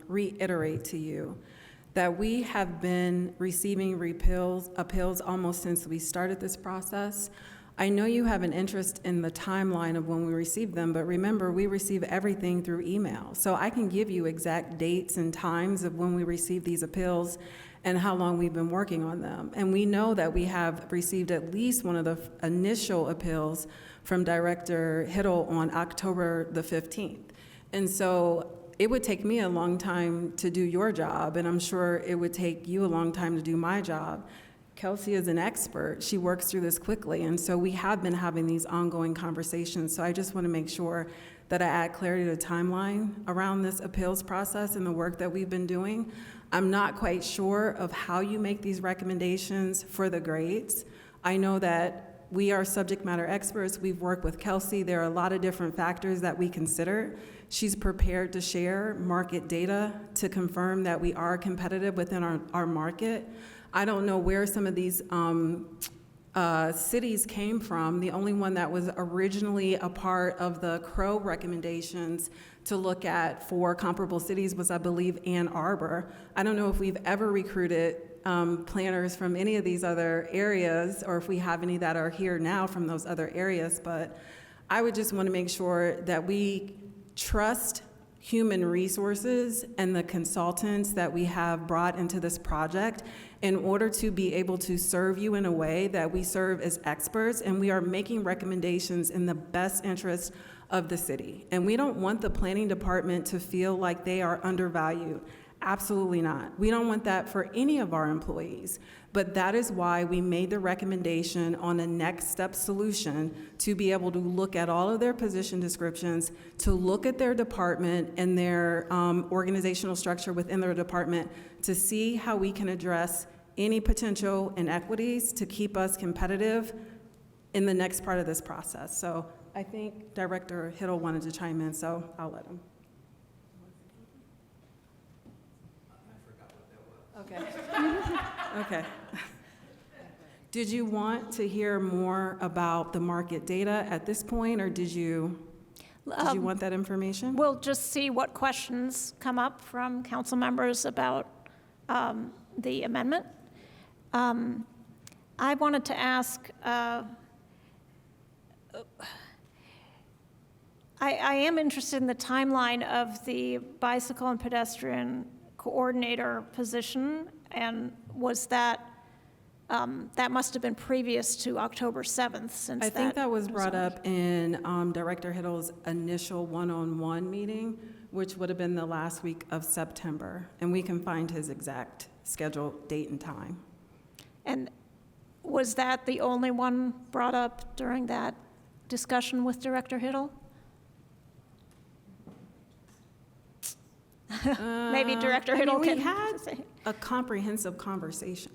reiterate to you that we have been receiving appeals almost since we started this process. I know you have an interest in the timeline of when we receive them, but remember, we receive everything through email. So I can give you exact dates and times of when we receive these appeals and how long we've been working on them. And we know that we have received at least one of the initial appeals from Director Hiddle on October the 15th. And so it would take me a long time to do your job, and I'm sure it would take you a long time to do my job. Kelsey is an expert. She works through this quickly, and so we have been having these ongoing conversations. So I just want to make sure that I add clarity to the timeline around this appeals process and the work that we've been doing. I'm not quite sure of how you make these recommendations for the grades. I know that we are subject matter experts. We've worked with Kelsey. There are a lot of different factors that we consider. She's prepared to share market data to confirm that we are competitive within our market. I don't know where some of these cities came from. The only one that was originally a part of the Crow recommendations to look at for comparable cities was, I believe, Ann Arbor. I don't know if we've ever recruited planners from any of these other areas, or if we have any that are here now from those other areas, but I would just want to make sure that we trust human resources and the consultants that we have brought into this project in order to be able to serve you in a way that we serve as experts, and we are making recommendations in the best interest of the city. And we don't want the planning department to feel like they are undervalued. Absolutely not. We don't want that for any of our employees. But that is why we made the recommendation on a next step solution to be able to look at all of their position descriptions, to look at their department and their organizational structure within their department, to see how we can address any potential inequities to keep us competitive in the next part of this process. So I think Director Hiddle wanted to chime in, so I'll let him. Okay. Okay. Did you want to hear more about the market data at this point, or did you want that information? We'll just see what questions come up from council members about the amendment. I wanted to ask, I am interested in the timeline of the bicycle and pedestrian coordinator position, and was that, that must have been previous to October 7th, since I think that was brought up in Director Hiddle's initial one-on-one meeting, which would have been the last week of September, and we can find his exact scheduled date and time. And was that the only one brought up during that discussion with Director Hiddle? Maybe Director Hiddle can. We had a comprehensive conversation.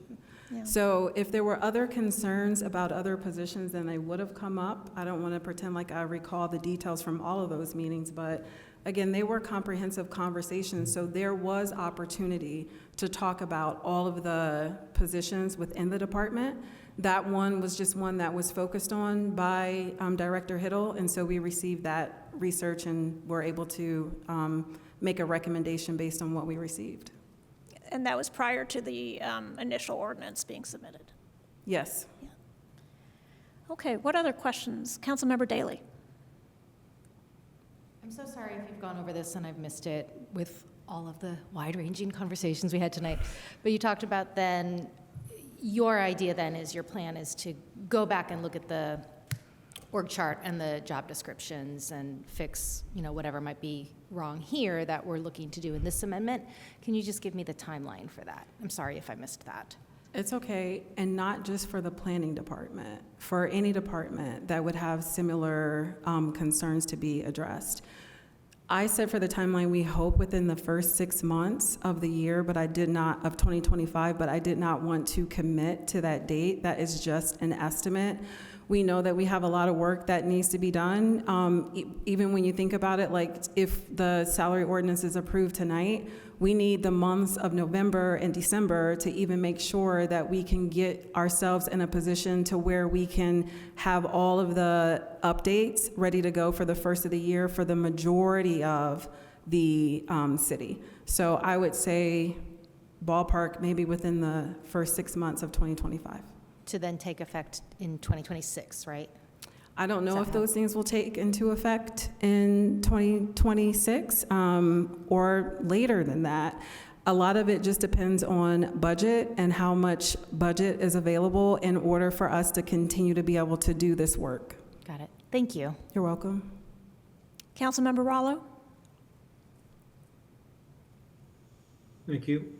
Yeah. So if there were other concerns about other positions, then they would have come up. I don't want to pretend like I recall the details from all of those meetings, but again, they were comprehensive conversations, so there was opportunity to talk about all of the positions within the department. That one was just one that was focused on by Director Hiddle, and so we received that research and were able to make a recommendation based on what we received. And that was prior to the initial ordinance being submitted? Yes. Yeah. Okay, what other questions? Councilmember Daley. I'm so sorry if you've gone over this and I've missed it with all of the wide-ranging conversations we had tonight. But you talked about then, your idea then is, your plan is to go back and look at the org chart and the job descriptions and fix, whatever might be wrong here that we're looking to do in this amendment. Can you just give me the timeline for that? I'm sorry if I missed that. It's okay, and not just for the planning department, for any department that would have similar concerns to be addressed. I said for the timeline, we hope within the first 6 months of the year, but of 2025, but I did not want to commit to that date. That is just an estimate. We know that we have a lot of work that needs to be done. Even when you think about it, like if the salary ordinance is approved tonight, we need the months of November and December to even make sure that we can get ourselves in a position to where we can have all of the updates ready to go for the first of the year for the majority of the city. So I would say ballpark maybe within the first 6 months of 2025. To then take effect in 2026, right? I don't know if those things will take into effect in 2026 or later than that. A lot of it just depends on budget and how much budget is available in order for us to continue to be able to do this work. Got it. Thank you. You're welcome. Councilmember Rollo. Thank you.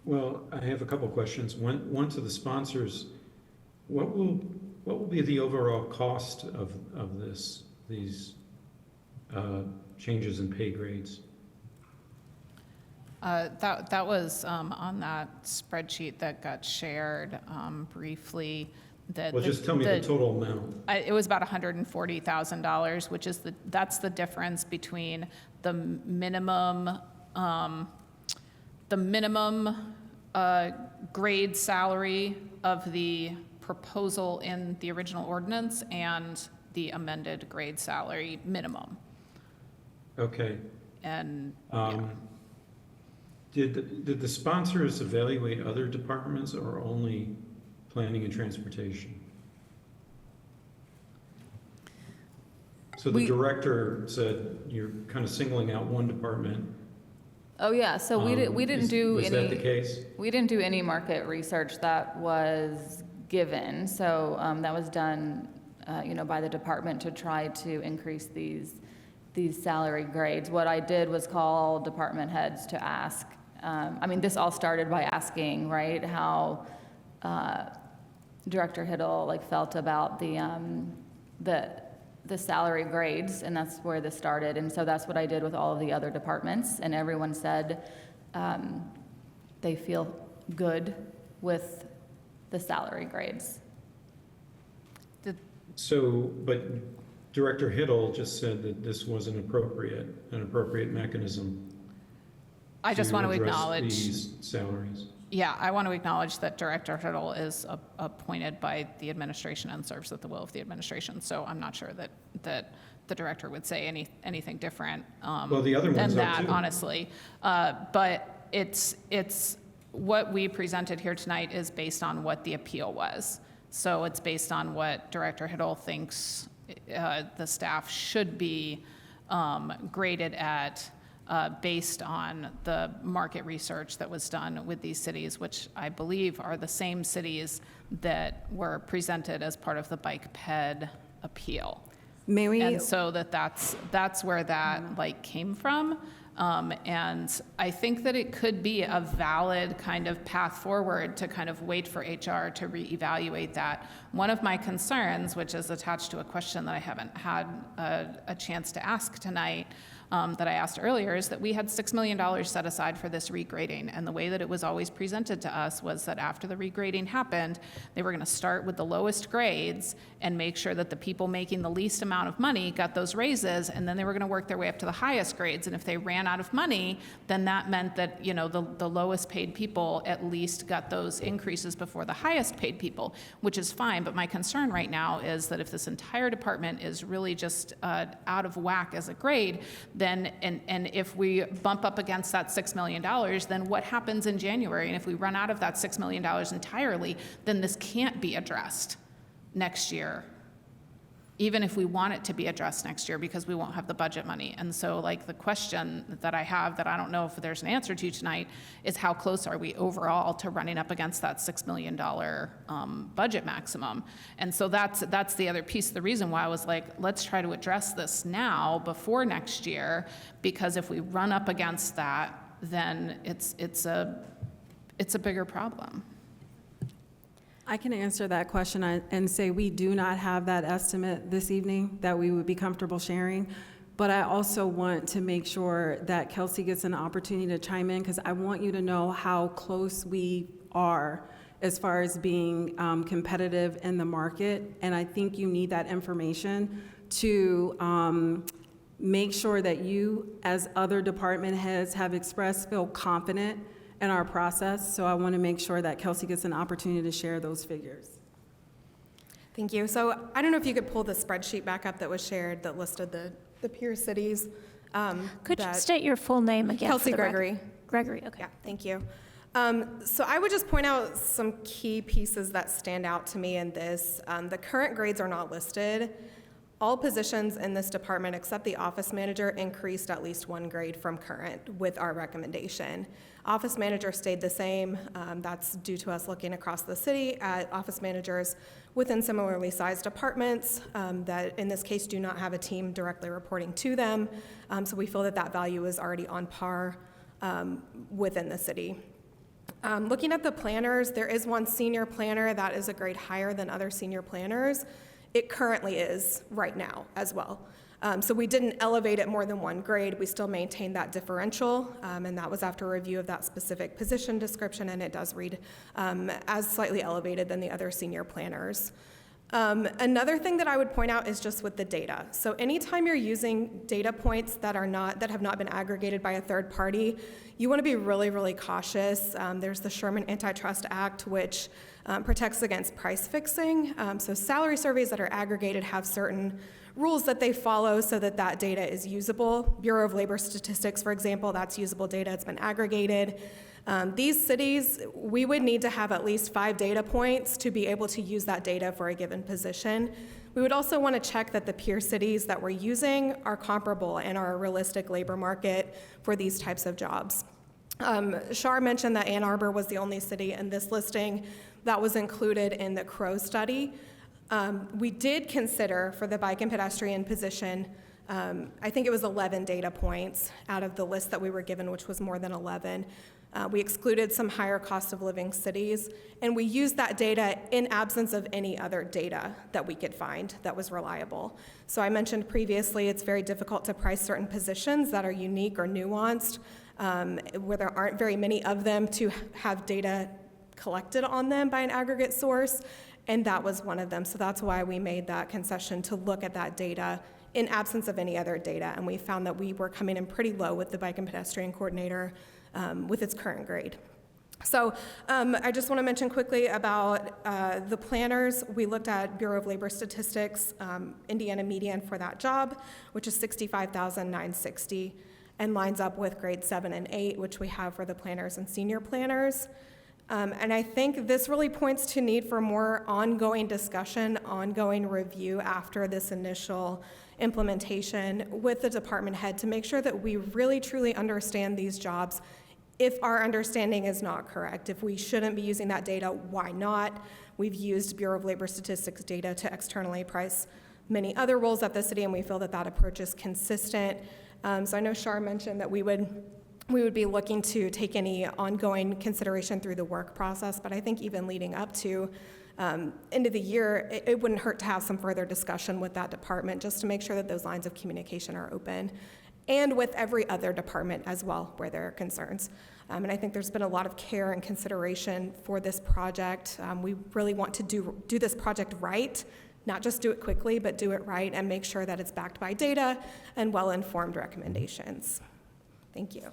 Well, I have a couple questions. One to the sponsors. What will be the overall cost of these changes in pay grades? That was on that spreadsheet that got shared briefly. Well, just tell me the total amount. It was about $140,000, which is that's the difference between the minimum grade salary of the proposal in the original ordinance and the amended grade salary minimum. Okay. And did the sponsors evaluate other departments or only planning and transportation? So the director said you're kind of singling out one department. Oh, yeah, so we didn't do any. Was that the case? We didn't do any market research that was given. So that was done, by the department to try to increase these salary grades. What I did was call department heads to ask. This all started by asking, right, how Director Hiddle felt about the salary grades, and that's where this started. And so that's what I did with all of the other departments, and everyone said they feel good with the salary grades. So, but Director Hiddle just said that this was an appropriate mechanism. I just want to address acknowledge, these salaries. yeah, I want to acknowledge that Director Hiddle is appointed by the administration and serves at the will of the administration. So I'm not sure that the director would say anything different Well, the other than ones are that, too. honestly. But it's what we presented here tonight is based on what the appeal was. So it's based on what Director Hiddle thinks the staff should be graded at based on the market research that was done with these cities, which I believe are the same cities that were presented as part of the bike ped appeal. May we? And so that's where that like came from. And I think that it could be a valid kind of path forward to kind of wait for HR to reevaluate that. One of my concerns, which is attached to a question that I haven't had a chance to ask tonight, that I asked earlier, is that we had $6 million set aside for this regrading. And the way that it was always presented to us was that after the regrading happened, they were going to start with the lowest grades and make sure that the people making the least amount of money got those raises, and then they were going to work their way up to the highest grades. And if they ran out of money, then that meant that, you know, the lowest paid people at least got those increases before the highest paid people, which is fine. But my concern right now is that if this entire department is really just out of whack as a grade, then, and if we bump up against that $6 million, then what happens in January? And if we run out of that $6 million entirely, then this can't be addressed next year, even if we want it to be addressed next year, because we won't have the budget money. And so like the question that I have that I don't know if there's an answer to tonight is how close are we overall to running up against that $6 million budget maximum? And so that's the other piece. The reason why I was like, let's try to address this now before next year, because if we run up against that, then it's a bigger problem. I can answer that question and say we do not have that estimate this evening that we would be comfortable sharing. But I also want to make sure that Kelsey gets an opportunity to chime in, because I want you to know how close we are as far as being competitive in the market. And I think you need that information to make sure that you, as other department heads have expressed, feel confident in our process. So I want to make sure that Kelsey gets an opportunity to share those figures. Thank you. So I don't know if you could pull the spreadsheet back up that was shared that listed the peer cities. Could you state your full name again? Kelsey for the record? Gregory. Gregory, okay. Yeah, thank you. So I would just point out some key pieces that stand out to me in this. The current grades are not listed. All positions in this department except the office manager increased at least one grade from current with our recommendation. Office manager stayed the same. That's due to us looking across the city at office managers within similarly sized departments that in this case do not have a team directly reporting to them. So we feel that that value is already on par within the city. Looking at the planners, there is one senior planner that is a grade higher than other senior planners. It currently is right now as well. So we didn't elevate it more than one grade. We still maintained that differential, and that was after review of that specific position description, and it does read as slightly elevated than the other senior planners. Another thing that I would point out is just with the data. So anytime you're using data points that have not been aggregated by a third party, you want to be really, really cautious. There's the Sherman Antitrust Act, which protects against price fixing. So salary surveys that are aggregated have certain rules that they follow so that that data is usable. Bureau of Labor Statistics, for example, that's usable data. It's been aggregated. These cities, we would need to have at least 5 data points to be able to use that data for a given position. We would also want to check that the peer cities that we're using are comparable and are a realistic labor market for these types of jobs. Shar mentioned that Ann Arbor was the only city in this listing that was included in the Crow study. We did consider for the bike and pedestrian position, I think it was 11 data points out of the list that we were given, which was more than 11. We excluded some higher cost of living cities, and we used that data in absence of any other data that we could find that was reliable. So I mentioned previously it's very difficult to price certain positions that are unique or nuanced. where there aren't very many of them to have data collected on them by an aggregate source, and that was one of them. So that's why we made that concession to look at that data in absence of any other data, and we found that we were coming in pretty low with the bike and pedestrian coordinator with its current grade. So I just want to mention quickly about the planners. We looked at Bureau of Labor Statistics, Indiana median for that job, which is $65,960, and lines up with grade 7 and 8, which we have for the planners and senior planners. And I think this really points to need for more ongoing discussion, ongoing review after this initial implementation with the department head to make sure that we really truly understand these jobs. If our understanding is not correct, if we shouldn't be using that data, why not? We've used Bureau of Labor Statistics data to externally price many other roles at the city, and we feel that that approach is consistent. So I know Shar mentioned that we would be looking to take any ongoing consideration through the work process, but I think even leading up to end of the year, it wouldn't hurt to have some further discussion with that department just to make sure that those lines of communication are open, and with every other department as well where there are concerns. And I think there's been a lot of care and consideration for this project. We really want to do this project right, not just do it quickly, but do it right and make sure that it's backed by data and well-informed recommendations. Thank you.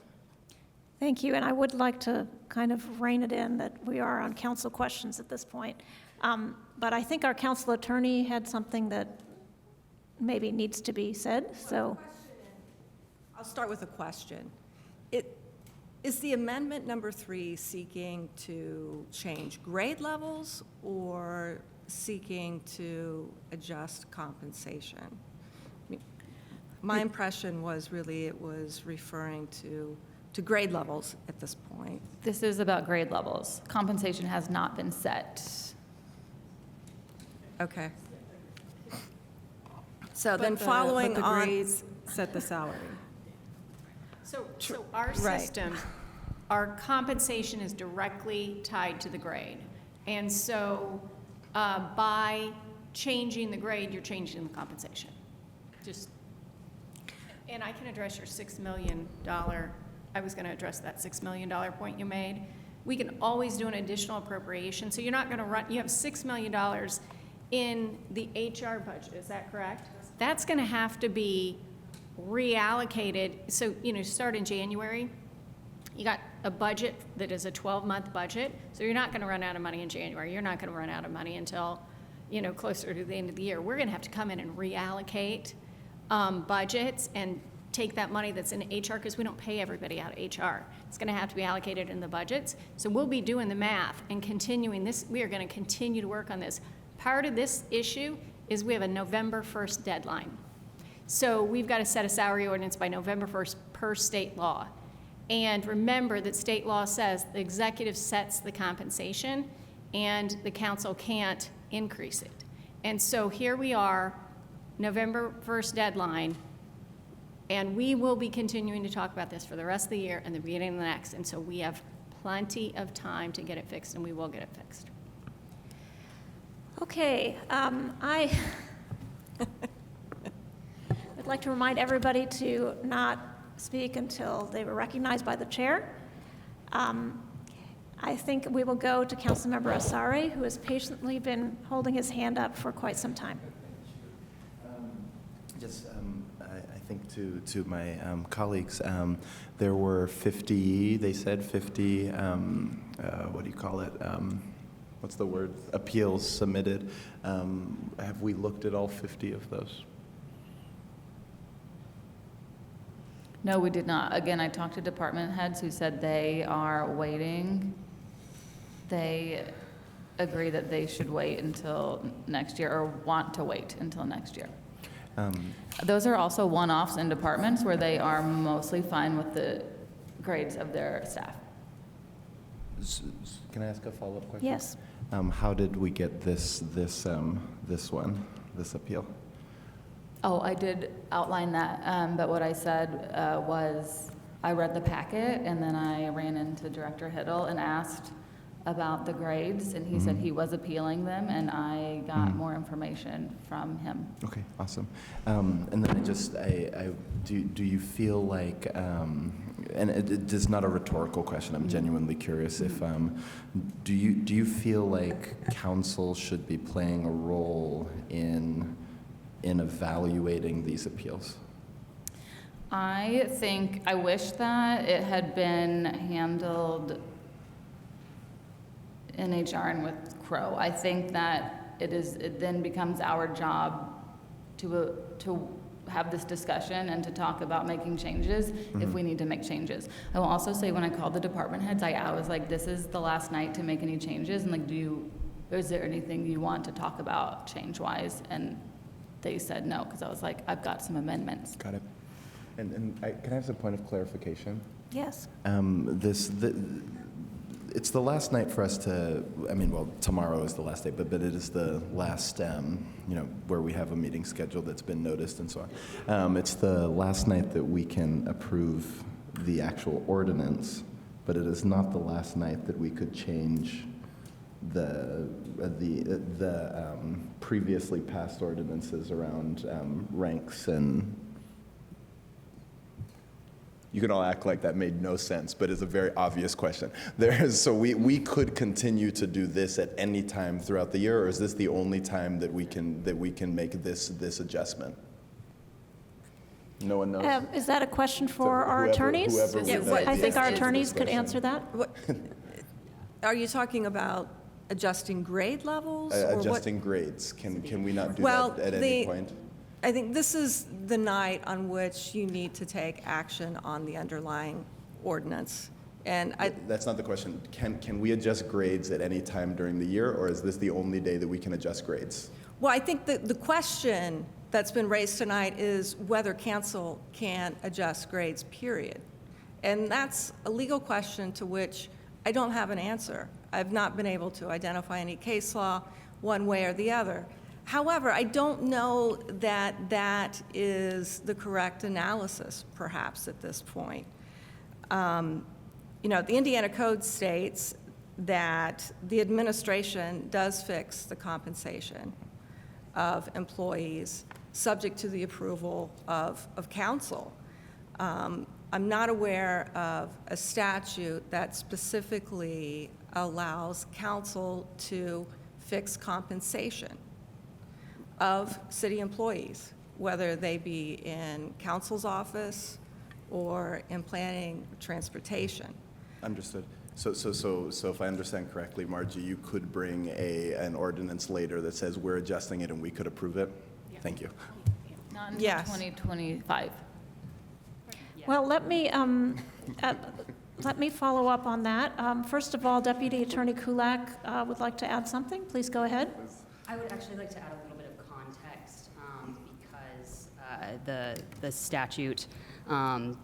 Thank you, and I would like to kind of rein it in that we are on council questions at this point. But I think our council attorney had something that maybe needs to be said, so. I'll start with a question. Is the amendment number 3 seeking to change grade levels or seeking to adjust compensation? I mean, my impression was really it was referring to grade levels at this point. This is about grade levels. Compensation has not been set. Okay. So then following but the on. grades set the salary. So our Right. system, our compensation is directly tied to the grade. And so by changing the grade, you're changing the compensation. And I can address your $6 million, I was going to address that $6 million point you made. We can always do an additional appropriation. So you're not going to run, you have $6 million in the HR budget, is that correct? That's going to have to be reallocated. So, start in January. You got a budget that is a 12-month budget, so you're not going to run out of money in January. You're not going to run out of money until, closer to the end of the year. We're going to have to come in and reallocate budgets and take that money that's in HR, because we don't pay everybody out of HR. It's going to have to be allocated in the budgets. So we'll be doing the math and continuing this. We are going to continue to work on this. Part of this issue is we have a November 1st deadline. So we've got to set a salary ordinance by November 1st per state law. And remember that state law says the executive sets the compensation and the council can't increase it. And so here we are, November 1st deadline, and we will be continuing to talk about this for the rest of the year and the beginning of the next. And so we have plenty of time to get it fixed, and we will get it fixed. Okay, I'd like to remind everybody to not speak until they were recognized by the chair. I think we will go to Councilmember Asare, who has patiently been holding his hand up for quite some time. I think to my colleagues, there were 50, they said 50, what do you call it? What's the word? Appeals submitted. Have we looked at all 50 of those? No, we did not. Again, I talked to department heads who said they are waiting. They agree that they should wait until next year, or want to wait until next year. Those are also one-offs in departments where they are mostly fine with the grades of their staff. Can I ask a follow-up question? Yes. How did we get this appeal? Oh, I did outline that, but what I said was I read the packet and then I ran into Director Hiddle and asked about the grades, and he said he was appealing them, and I got more information from him. Okay, awesome. And then do you feel like, and it is not a rhetorical question, I'm genuinely curious, if, do you feel like council should be playing a role in evaluating these appeals? I wish that it had been handled in HR and with Crow. I think that it then becomes our job to have this discussion and to talk about making changes if we need to make changes. I will also say, when I called the department heads, I was like, this is the last night to make any changes, and like, is there anything you want to talk about change-wise? And they said no, because I was like, I've got some amendments. Got it. And can I have a point of clarification? Yes. It's the last night for us to, tomorrow is the last day, but it is the last, where we have a meeting scheduled that's been noticed and so on. It's the last night that we can approve the actual ordinance, but it is not the last night that we could change the previously passed ordinances around ranks and. You can all act like that made no sense, but it's a very obvious question. So we could continue to do this at any time throughout the year, or is this the only time that we can make this adjustment? No one knows. Is that a question for our attorneys? I think our attorneys could answer that. Are you talking about adjusting grade levels? Adjusting grades. Can we not do that at any point? I think this is the night on which you need to take action on the underlying ordinance. And that's not the question. Can we adjust grades at any time during the year, or is this the only day that we can adjust grades? Well, I think that the question that's been raised tonight is whether council can adjust grades, period. And that's a legal question to which I don't have an answer. I've not been able to identify any case law one way or the other. However, I don't know that that is the correct analysis, perhaps, at this point. The Indiana Code states that the administration does fix the compensation of employees subject to the approval of council. I'm not aware of a statute that specifically allows council to fix compensation of city employees, whether they be in council's office or in planning, transportation. Understood. So if I understand correctly, Margie, you could bring an ordinance later that says we're adjusting it and we could approve it? Yeah. Thank you. Not until 2025. Well, let me follow up on that. First of all, Deputy Attorney Kulak would like to add something. Please go ahead. I would actually like to add a little bit of context because the statute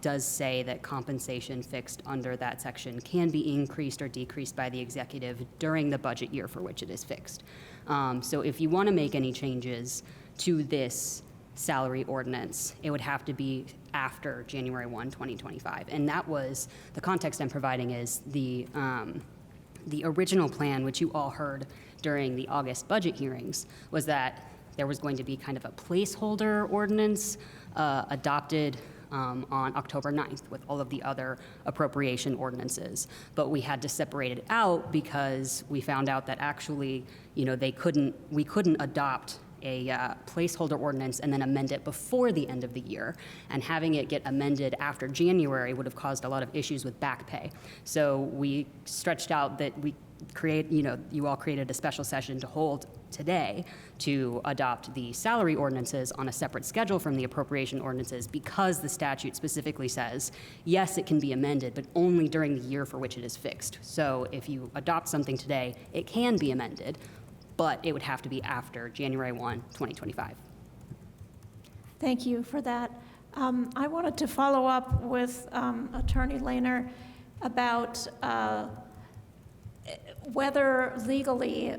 does say that compensation fixed under that section can be increased or decreased by the executive during the budget year for which it is fixed. So if you want to make any changes to this salary ordinance, it would have to be after January 1, 2025. And that was, the context I'm providing is the original plan, which you all heard during the August budget hearings, was that there was going to be kind of a placeholder ordinance adopted on October 9th with all of the other appropriation ordinances. But we had to separate it out because we found out that actually, we couldn't adopt a placeholder ordinance and then amend it before the end of the year. And having it get amended after January would have caused a lot of issues with back pay. So we stretched out that we you all created a special session to hold today to adopt the salary ordinances on a separate schedule from the appropriation ordinances because the statute specifically says, yes, it can be amended, but only during the year for which it is fixed. So if you adopt something today, it can be amended, but it would have to be after January 1, 2025. Thank you for that. I wanted to follow up with Attorney Lehner about whether legally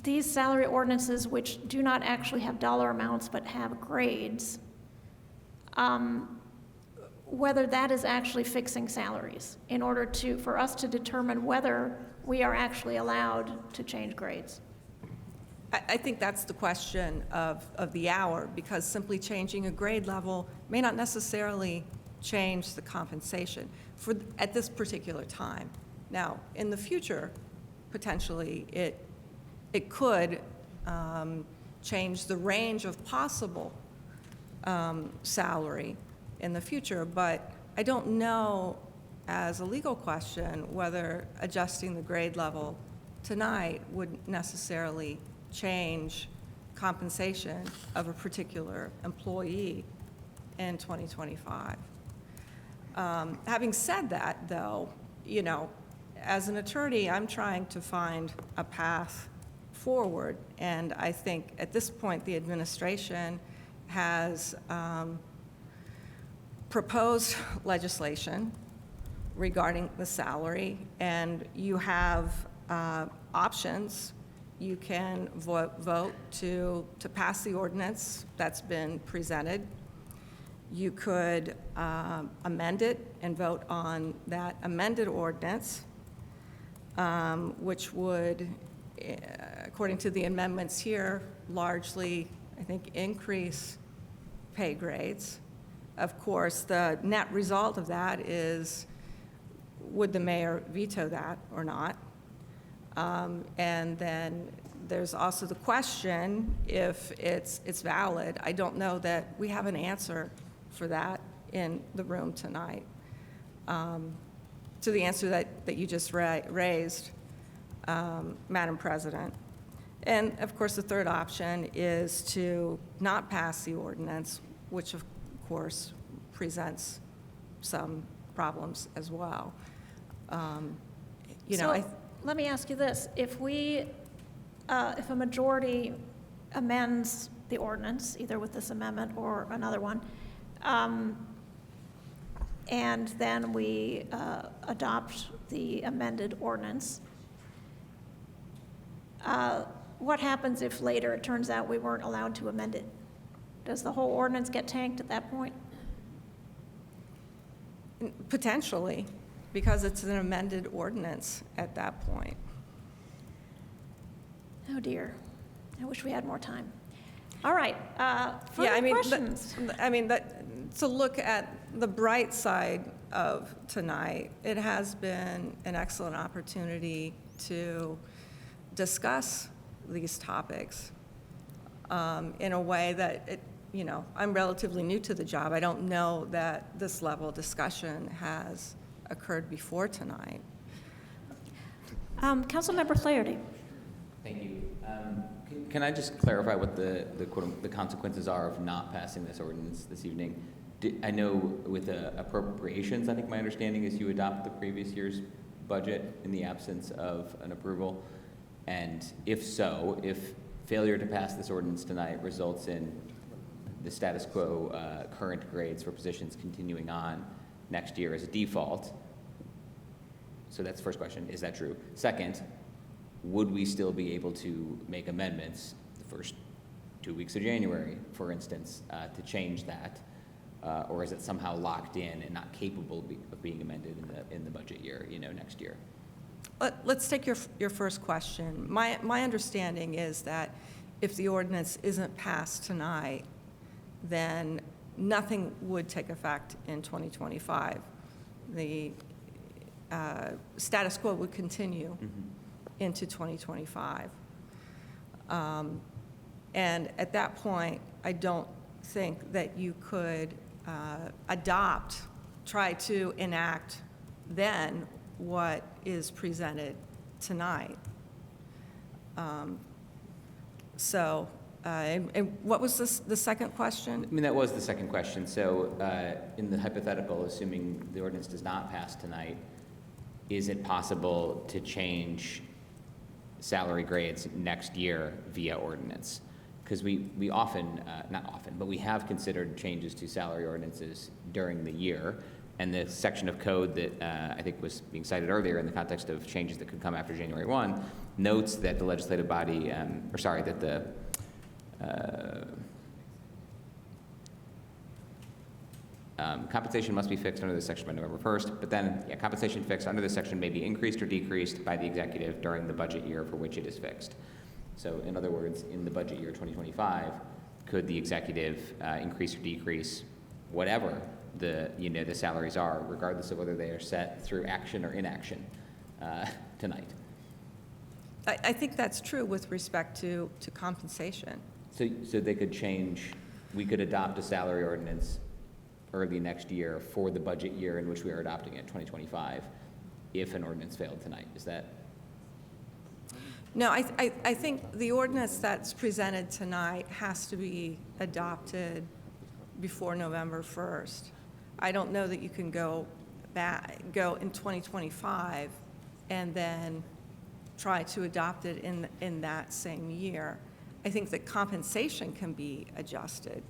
these salary ordinances, which do not actually have dollar amounts but have grades, whether that is actually fixing salaries in order for us to determine whether we are actually allowed to change grades. I think that's the question of the hour, because simply changing a grade level may not necessarily change the compensation at this particular time. Now, in the future, potentially, it could change the range of possible salary in the future, but I don't know as a legal question whether adjusting the grade level tonight would necessarily change compensation of a particular employee in 2025. Having said that, though, as an attorney, I'm trying to find a path forward, and I think at this point the administration has proposed legislation regarding the salary, and you have options. You can vote to pass the ordinance that's been presented. You could amend it and vote on that amended ordinance, which would, according to the amendments here, largely, I think, increase pay grades. Of course, the net result of that is, would the mayor veto that or not? And then there's also the question if it's valid. I don't know that we have an answer for that in the room tonight. To the answer that you just raised, Madam President. And of course, the third option is to not pass the ordinance, which of course presents some problems as well. Let me ask you this. If a majority amends the ordinance, either with this amendment or another one, and then we adopt the amended ordinance, what happens if later it turns out we weren't allowed to amend it? Does the whole ordinance get tanked at that point? Potentially, because it's an amended ordinance at that point. Oh dear, I wish we had more time. All right, further questions? To look at the bright side of tonight, it has been an excellent opportunity to discuss these topics in a way that I'm relatively new to the job. I don't know that this level of discussion has occurred before tonight. Councilmember Flaherty. Thank you. Can I just clarify what the consequences are of not passing this ordinance this evening? I know with appropriations, I think my understanding is you adopt the previous year's budget in the absence of an approval. And if so, if failure to pass this ordinance tonight results in the status quo current grades for positions continuing on next year as a default, so that's the first question, is that true? Second, would we still be able to make amendments the first 2 weeks of January, for instance, to change that? Or is it somehow locked in and not capable of being amended in the budget year, next year? Let's take your first question. My understanding is that if the ordinance isn't passed tonight, then nothing would take effect in 2025. The status quo would continue into 2025. And at that point, I don't think that you could try to enact then what is presented tonight. And what was the second question? That was the second question. So in the hypothetical, assuming the ordinance does not pass tonight, is it possible to change salary grades next year via ordinance? Because we often, not often, but we have considered changes to salary ordinances during the year. And the section of code that I think was being cited earlier in the context of changes that could come after January 1 notes that the legislative body, that the Compensation must be fixed under this section by November 1st, but then, yeah, compensation fixed under this section may be increased or decreased by the executive during the budget year for which it is fixed. So in other words, in the budget year 2025, could the executive increase or decrease whatever the salaries are, regardless of whether they are set through action or inaction tonight? I think that's true with respect to compensation. So they could change, we could adopt a salary ordinance early next year for the budget year in which we are adopting it, 2025, if an ordinance failed tonight. Is that? No, I think the ordinance that's presented tonight has to be adopted before November 1st. I don't know that you can go in 2025 and then try to adopt it in that same year. I think that compensation can be adjusted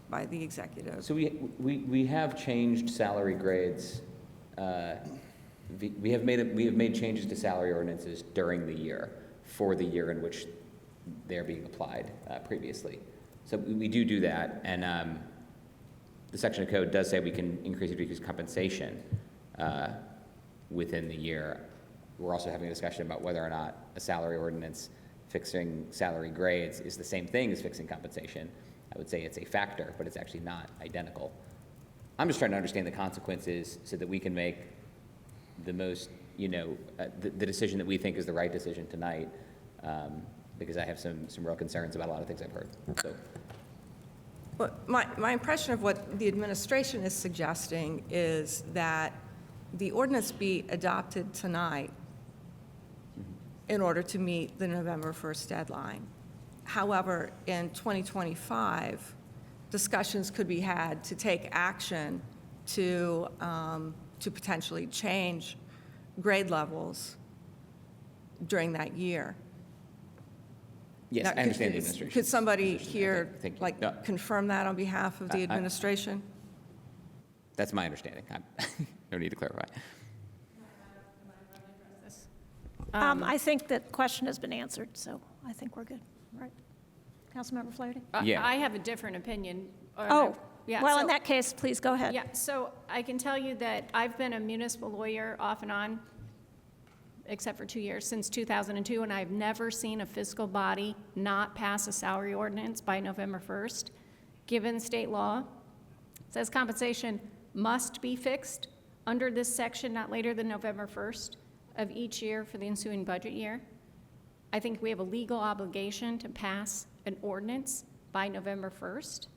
by the executive. So we have changed salary grades. We have made changes to salary ordinances during the year for the year in which they're being applied previously. So we do that, and the section of code does say we can increase or decrease compensation within the year. We're also having a discussion about whether or not a salary ordinance fixing salary grades is the same thing as fixing compensation. I would say it's a factor, but it's actually not identical. I'm just trying to understand the consequences so that we can make the most, the decision that we think is the right decision tonight, because I have some real concerns about a lot of things I've heard. So. Well, my impression of what the administration is suggesting is that the ordinance be adopted tonight in order to meet the November 1st deadline. However, in 2025, discussions could be had to take action to potentially change grade levels during that year. Yes, Now, I understand the administration. Could somebody here, No. confirm that on behalf of the administration? That's my understanding. No need to clarify. I think that question has been answered, so I think we're good, right? Councilmember Flaherty? Yeah. I have a different opinion. Oh, Yeah, well, so- in that case, please go ahead. Yeah, so I can tell you that I've been a municipal lawyer off and on, except for 2 years, since 2002, and I've never seen a fiscal body not pass a salary ordinance by November 1st. Given state law, it says compensation must be fixed under this section not later than November 1st of each year for the ensuing budget year. I think we have a legal obligation to pass an ordinance by November 1st.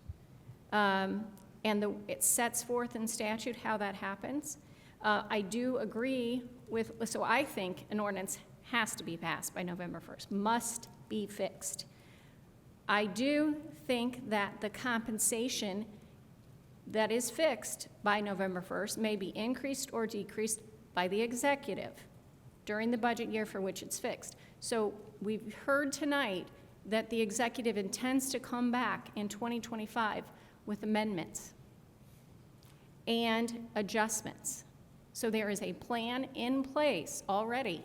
It sets forth in statute how that happens. I do agree with, so I think an ordinance has to be passed by November 1st, must be fixed. I do think that the compensation that is fixed by November 1st may be increased or decreased by the executive during the budget year for which it's fixed. So we've heard tonight that the executive intends to come back in 2025 with amendments and adjustments. So there is a plan in place already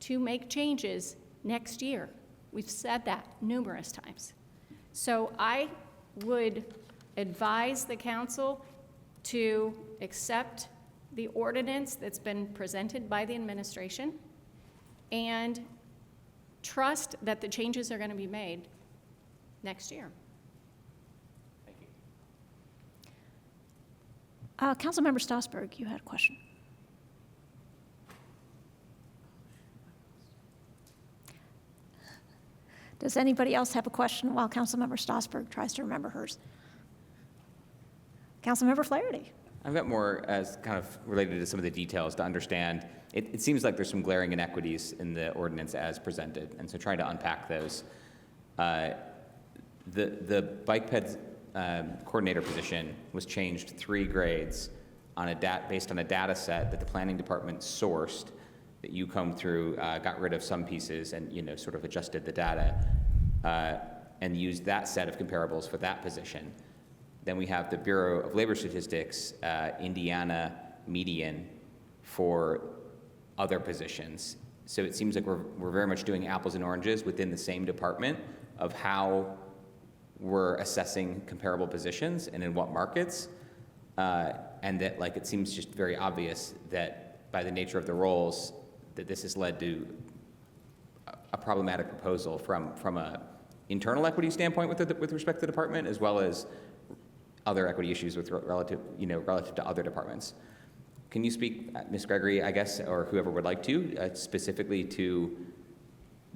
to make changes next year. We've said that numerous times. So I would advise the council to accept the ordinance that's been presented by the administration and trust that the changes are going to be made next year. Councilmember Strasburg, you had a question. Does anybody else have a question while Councilmember Strasburg tries to remember hers? Councilmember Flaherty. I've got more as kind of related to some of the details to understand. It seems like there's some glaring inequities in the ordinance as presented, and so trying to unpack those. The bike ped coordinator position was changed 3 grades on based on a data set that the planning department sourced, that you come through, got rid of some pieces and sort of adjusted the data and used that set of comparables for that position. Then we have the Bureau of Labor Statistics, Indiana median for other positions. So it seems like we're very much doing apples and oranges within the same department of how we're assessing comparable positions and in what markets. and that like it seems just very obvious that by the nature of the roles, that this has led to a problematic proposal from a internal equity standpoint with respect to the department, as well as other equity issues with relative to other departments. Can you speak, Ms. Gregory, I guess, or whoever would like to, specifically to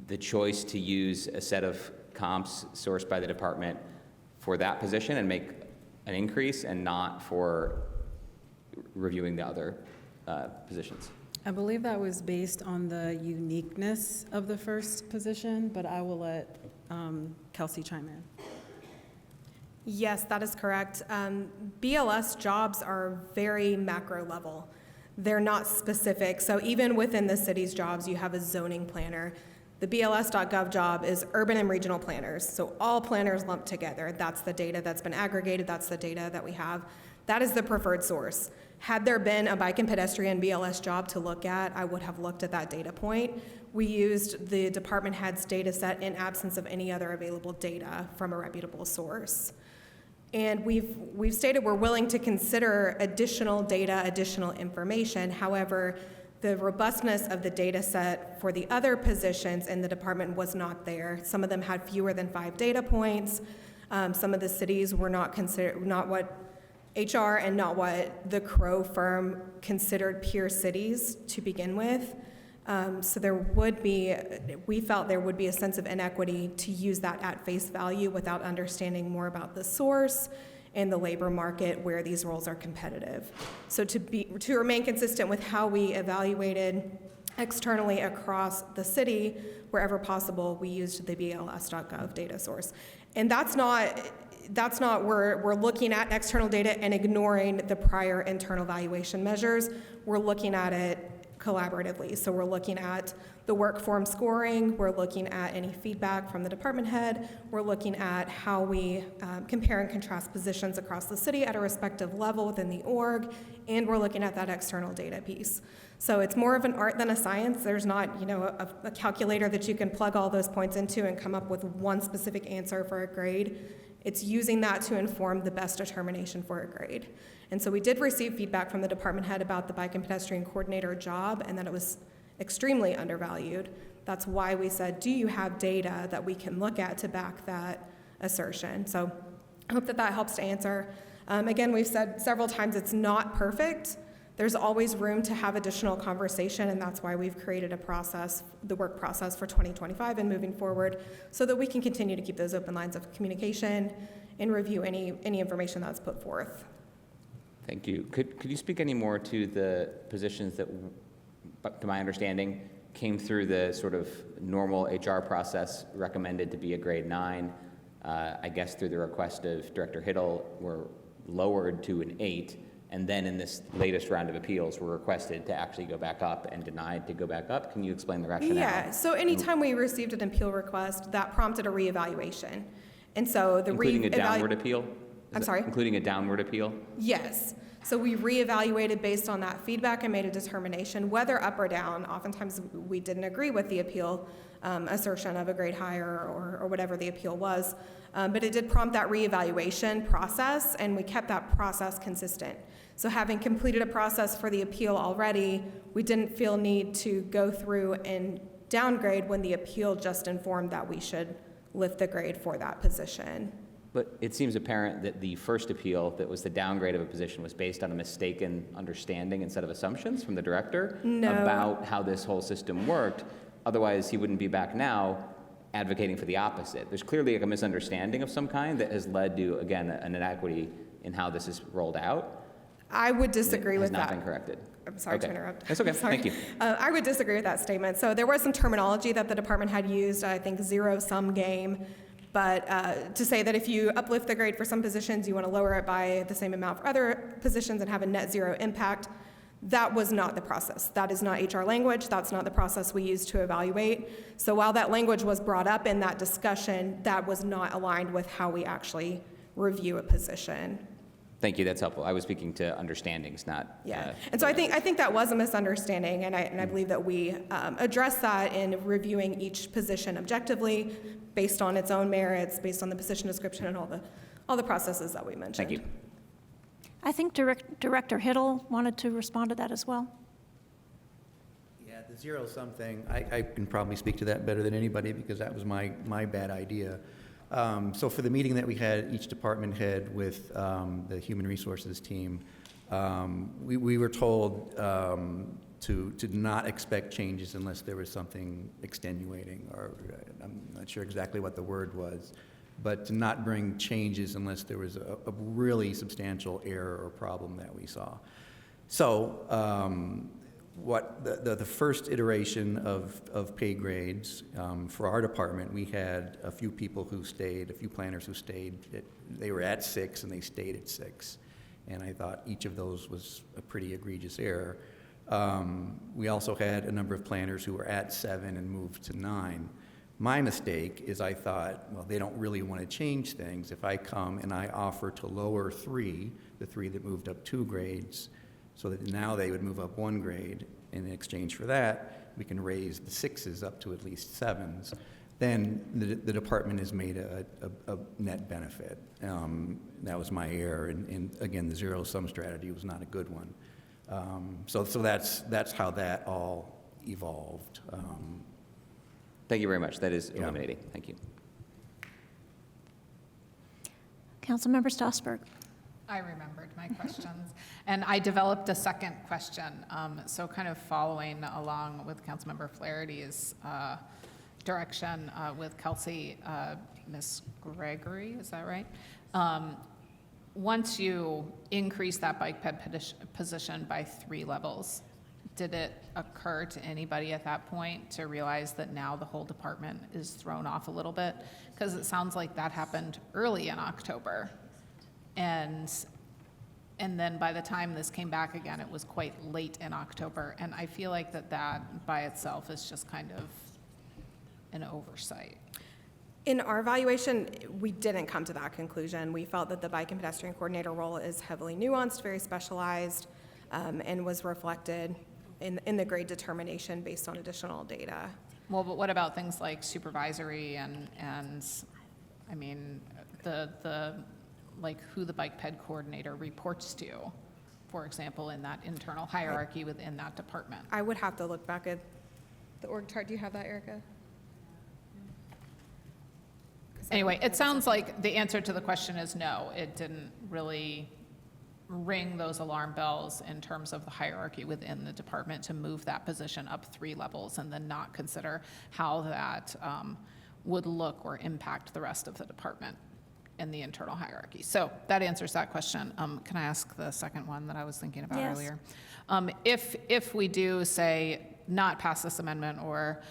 the choice to use a set of comps sourced by the department for that position and make an increase and not for reviewing the other positions? I believe that was based on the uniqueness of the first position, but I will let Kelsey chime in. Yes, that is correct. BLS jobs are very macro level. They're not specific. So even within the city's jobs, you have a zoning planner. The BLS.gov job is urban and regional planners. So all planners lumped together. That's the data that's been aggregated. That's the data that we have. That is the preferred source. Had there been a bike and pedestrian BLS job to look at, I would have looked at that data point. We used the department head's data set in absence of any other available data from a reputable source. And we've stated we're willing to consider additional data, additional information. However, the robustness of the data set for the other positions in the department was not there. Some of them had fewer than 5 data points. Some of the cities were not what HR and not what the Crow firm considered peer cities to begin with. So we felt there would be a sense of inequity to use that at face value without understanding more about the source and the labor market where these roles are competitive. So to remain consistent with how we evaluated externally across the city, wherever possible, we used the BLS.gov data source. And that's not we're looking at external data and ignoring the prior internal valuation measures. We're looking at it collaboratively. So we're looking at the work form scoring, we're looking at any feedback from the department head, we're looking at how we compare and contrast positions across the city at a respective level within the org, and we're looking at that external data piece. So it's more of an art than a science. There's not, a calculator that you can plug all those points into and come up with one specific answer for a grade. It's using that to inform the best determination for a grade. And so we did receive feedback from the department head about the bike and pedestrian coordinator job and that it was extremely undervalued. That's why we said, do you have data that we can look at to back that assertion? So I hope that helps to answer. Again, we've said several times it's not perfect. There's always room to have additional conversation, and that's why we've created a process, the work process for 2025 and moving forward, so that we can continue to keep those open lines of communication and review any information that's put forth. Thank you. Could you speak any more to the positions that, to my understanding, came through the sort of normal HR process, recommended to be a grade 9, I guess through the request of Director Hiddle, were lowered to an 8, and then in this latest round of appeals were requested to actually go back up and denied to go back up? Can you explain the rationale? Yeah, so anytime we received an appeal request, that prompted a reevaluation. And so the including a downward appeal? I'm sorry? Including a downward appeal? Yes. So we reevaluated based on that feedback and made a determination whether up or down. Oftentimes we didn't agree with the appeal assertion of a grade higher or whatever the appeal was, but it did prompt that reevaluation process, and we kept that process consistent. So having completed a process for the appeal already, we didn't feel need to go through and downgrade when the appeal just informed that we should lift the grade for that position. But it seems apparent that the first appeal, that was the downgrade of a position, was based on a mistaken understanding and set of assumptions from the director about how this whole system worked. Otherwise, he wouldn't be back now advocating for the opposite. There's clearly a misunderstanding of some kind that has led to, again, an inequity in how this is rolled out. I would disagree with that. Has not been corrected. I'm sorry to interrupt. That's okay. Thank you. I would disagree with that statement. So there was some terminology that the department had used, I think zero-sum game, but to say that if you uplift the grade for some positions, you want to lower it by the same amount for other positions and have a net zero impact, that was not the process. That is not HR language. That's not the process we use to evaluate. So while that language was brought up in that discussion, that was not aligned with how we actually review a position. Thank you. That's helpful. I was speaking to understandings, not. Yeah. And so I think that was a misunderstanding, and I believe that we addressed that in reviewing each position objectively, based on its own merits, based on the position description, and all the processes that we mentioned. Thank you. I think Director Hiddle wanted to respond to that as well. Yeah, the zero-sum thing, I can probably speak to that better than anybody because that was my bad idea. So for the meeting that we had, each department head with the human resources team, we were told to not expect changes unless there was something extenuating, or I'm not sure exactly what the word was, but to not bring changes unless there was a really substantial error or problem that we saw. So what the first iteration of pay grades for our department, we had a few people who stayed, a few planners who stayed. They were at 6 and they stayed at 6. And I thought each of those was a pretty egregious error. We also had a number of planners who were at 7 and moved to 9. My mistake is I thought, well, they don't really want to change things. If I come and I offer to lower 3, the 3 that moved up 2 grades, so that now they would move up 1 grade, and in exchange for that, we can raise the 6s up to at least 7s, then the department has made a net benefit. That was my error, and again, the zero-sum strategy was not a good one. So that's how that all evolved. Thank you very much. That is illuminating. Thank you. Councilmember Stossberg. I remembered my questions, and I developed a second question. So kind of following along with Councilmember Flaherty's direction with Kelsey, Ms. Gregory, is that right? Once you increase that bike ped position by 3 levels, did it occur to anybody at that point to realize that now the whole department is thrown off a little bit? Because it sounds like that happened early in October. And then by the time this came back again, it was quite late in October. And I feel like that by itself is just kind of an oversight. In our evaluation, we didn't come to that conclusion. We felt that the bike and pedestrian coordinator role is heavily nuanced, very specialized, and was reflected in the grade determination based on additional data. Well, but what about things like supervisory and I mean, the like who the bike ped coordinator reports to, for example, in that internal hierarchy within that department? I would have to look back at the org chart. Do you have that, Erica? Anyway, it sounds like the answer to the question is no. It didn't really ring those alarm bells in terms of the hierarchy within the department to move that position up 3 levels and then not consider how that would look or impact the rest of the department in the internal hierarchy. So that answers that question. Can I ask the second one that I was thinking about earlier? If we do say not pass this amendment or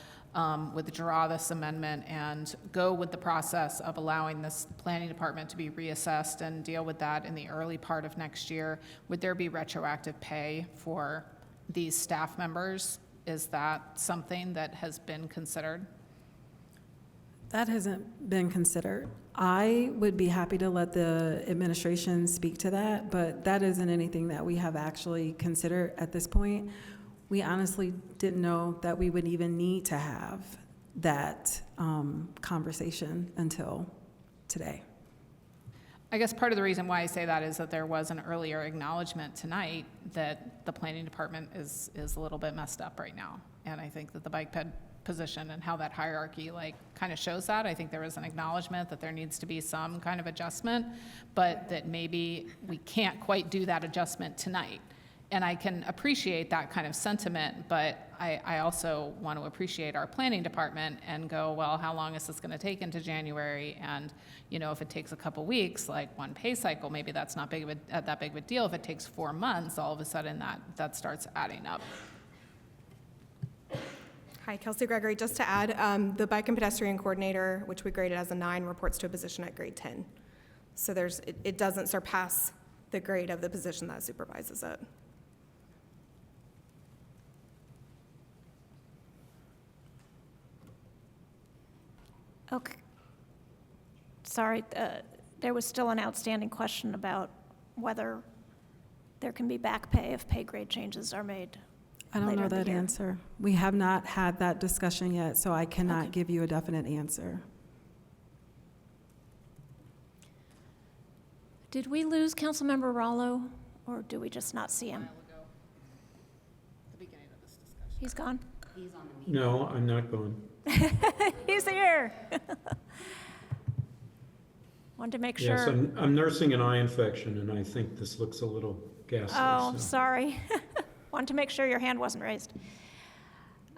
withdraw this amendment and go with the process of allowing this planning department to be reassessed and deal with that in the early part of next year, would there be retroactive pay for these staff members? Is that something that has been considered? That hasn't been considered. I would be happy to let the administration speak to that, but that isn't anything that we have actually considered at this point. We honestly didn't know that we would even need to have that conversation until today. I guess part of the reason why I say that is that there was an earlier acknowledgement tonight that the planning department is a little bit messed up right now. And I think that the bike ped position and how that hierarchy kind of shows that. I think there was an acknowledgement that there needs to be some kind of adjustment, but that maybe we can't quite do that adjustment tonight. And I can appreciate that kind of sentiment, but I also want to appreciate our planning department and go, well, how long is this going to take into January? And, you know, if it takes a couple weeks, like one pay cycle, maybe that's not that big of a deal. If it takes 4 months, all of a sudden that starts adding up. Hi, Kelsey Gregory. Just to add, the bike and pedestrian coordinator, which we graded as a 9, reports to a position at grade 10. So it doesn't surpass the grade of the position that supervises it. Okay. Sorry, there was still an outstanding question about whether there can be back pay if pay grade changes are made. I don't know that answer. We have not had that discussion yet, so I cannot give you a definite answer. Did we lose Councilmember Rallo, or do we just not see him? He's gone? He's on the meeting. No, I'm not going. He's here. Wanted to make Yes, sure. I'm nursing an eye infection, and I think this looks a little ghastly. Oh, so. sorry. Wanted to make sure your hand wasn't raised.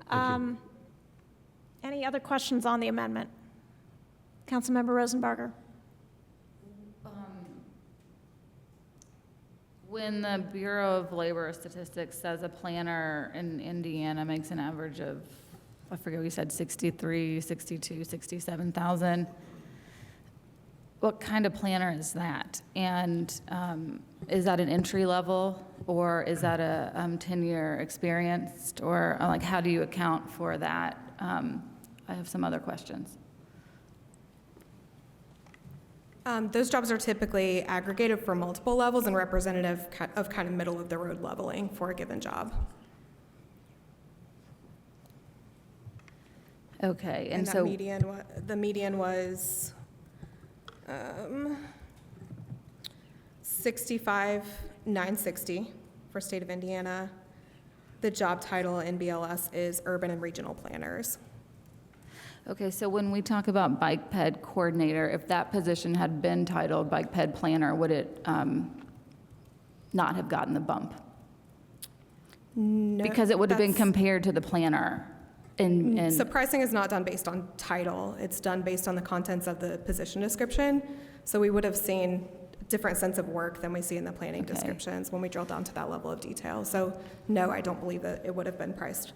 Any other questions on the amendment? Councilmember Rosenbarger. When the Bureau of Labor Statistics says a planner in Indiana makes an average of, I forget what you said, 63, 62, 67,000, what kind of planner is that? And is that an entry level, or is that a 10-year experienced, or like how do you account for that? I have some other questions. Those jobs are typically aggregated for multiple levels and representative of kind of middle of the road leveling for a given job. Okay, And and that so the median was 65,960 for state of Indiana. The job title in BLS is urban and regional planners. okay, so when we talk about bike ped coordinator, if that position had been titled bike ped planner, would it not have gotten the bump? No, Because it would have been that's- compared to the planner. And So pricing is not done based on title. It's done based on the contents of the position description. So we would have seen a different sense of work than we see in the planning descriptions when we drill down to that level of detail. So no, I don't believe that it would have been priced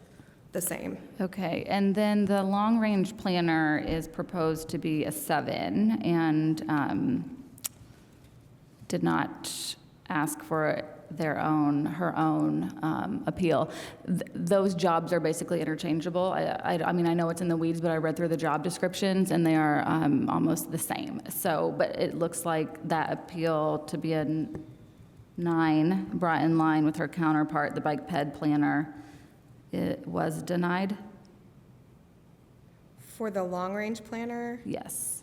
the same. Okay, and then the long-range planner is proposed to be a 7 and did not ask for her own appeal. Those jobs are basically interchangeable. I mean, I know it's in the weeds, but I read through the job descriptions and they are almost the same. So, but it looks like that appeal to be a 9 brought in line with her counterpart, the bike ped planner, it was denied? For the long-range planner, Yes.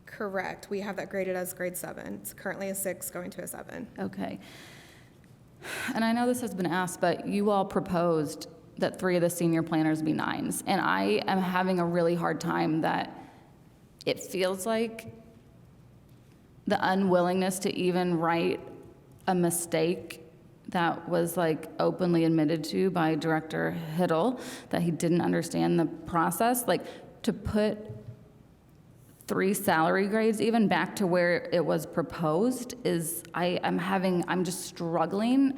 correct. We have that graded as grade 7. It's currently a 6 going to a 7. Okay. And I know this has been asked, but you all proposed that 3 of the senior planners be 9s. And I am having a really hard time that it feels like the unwillingness to even write a mistake that was like openly admitted to by Director Hiddle, that he didn't understand the process, like to put 3 salary grades even back to where it was proposed is, I'm just struggling.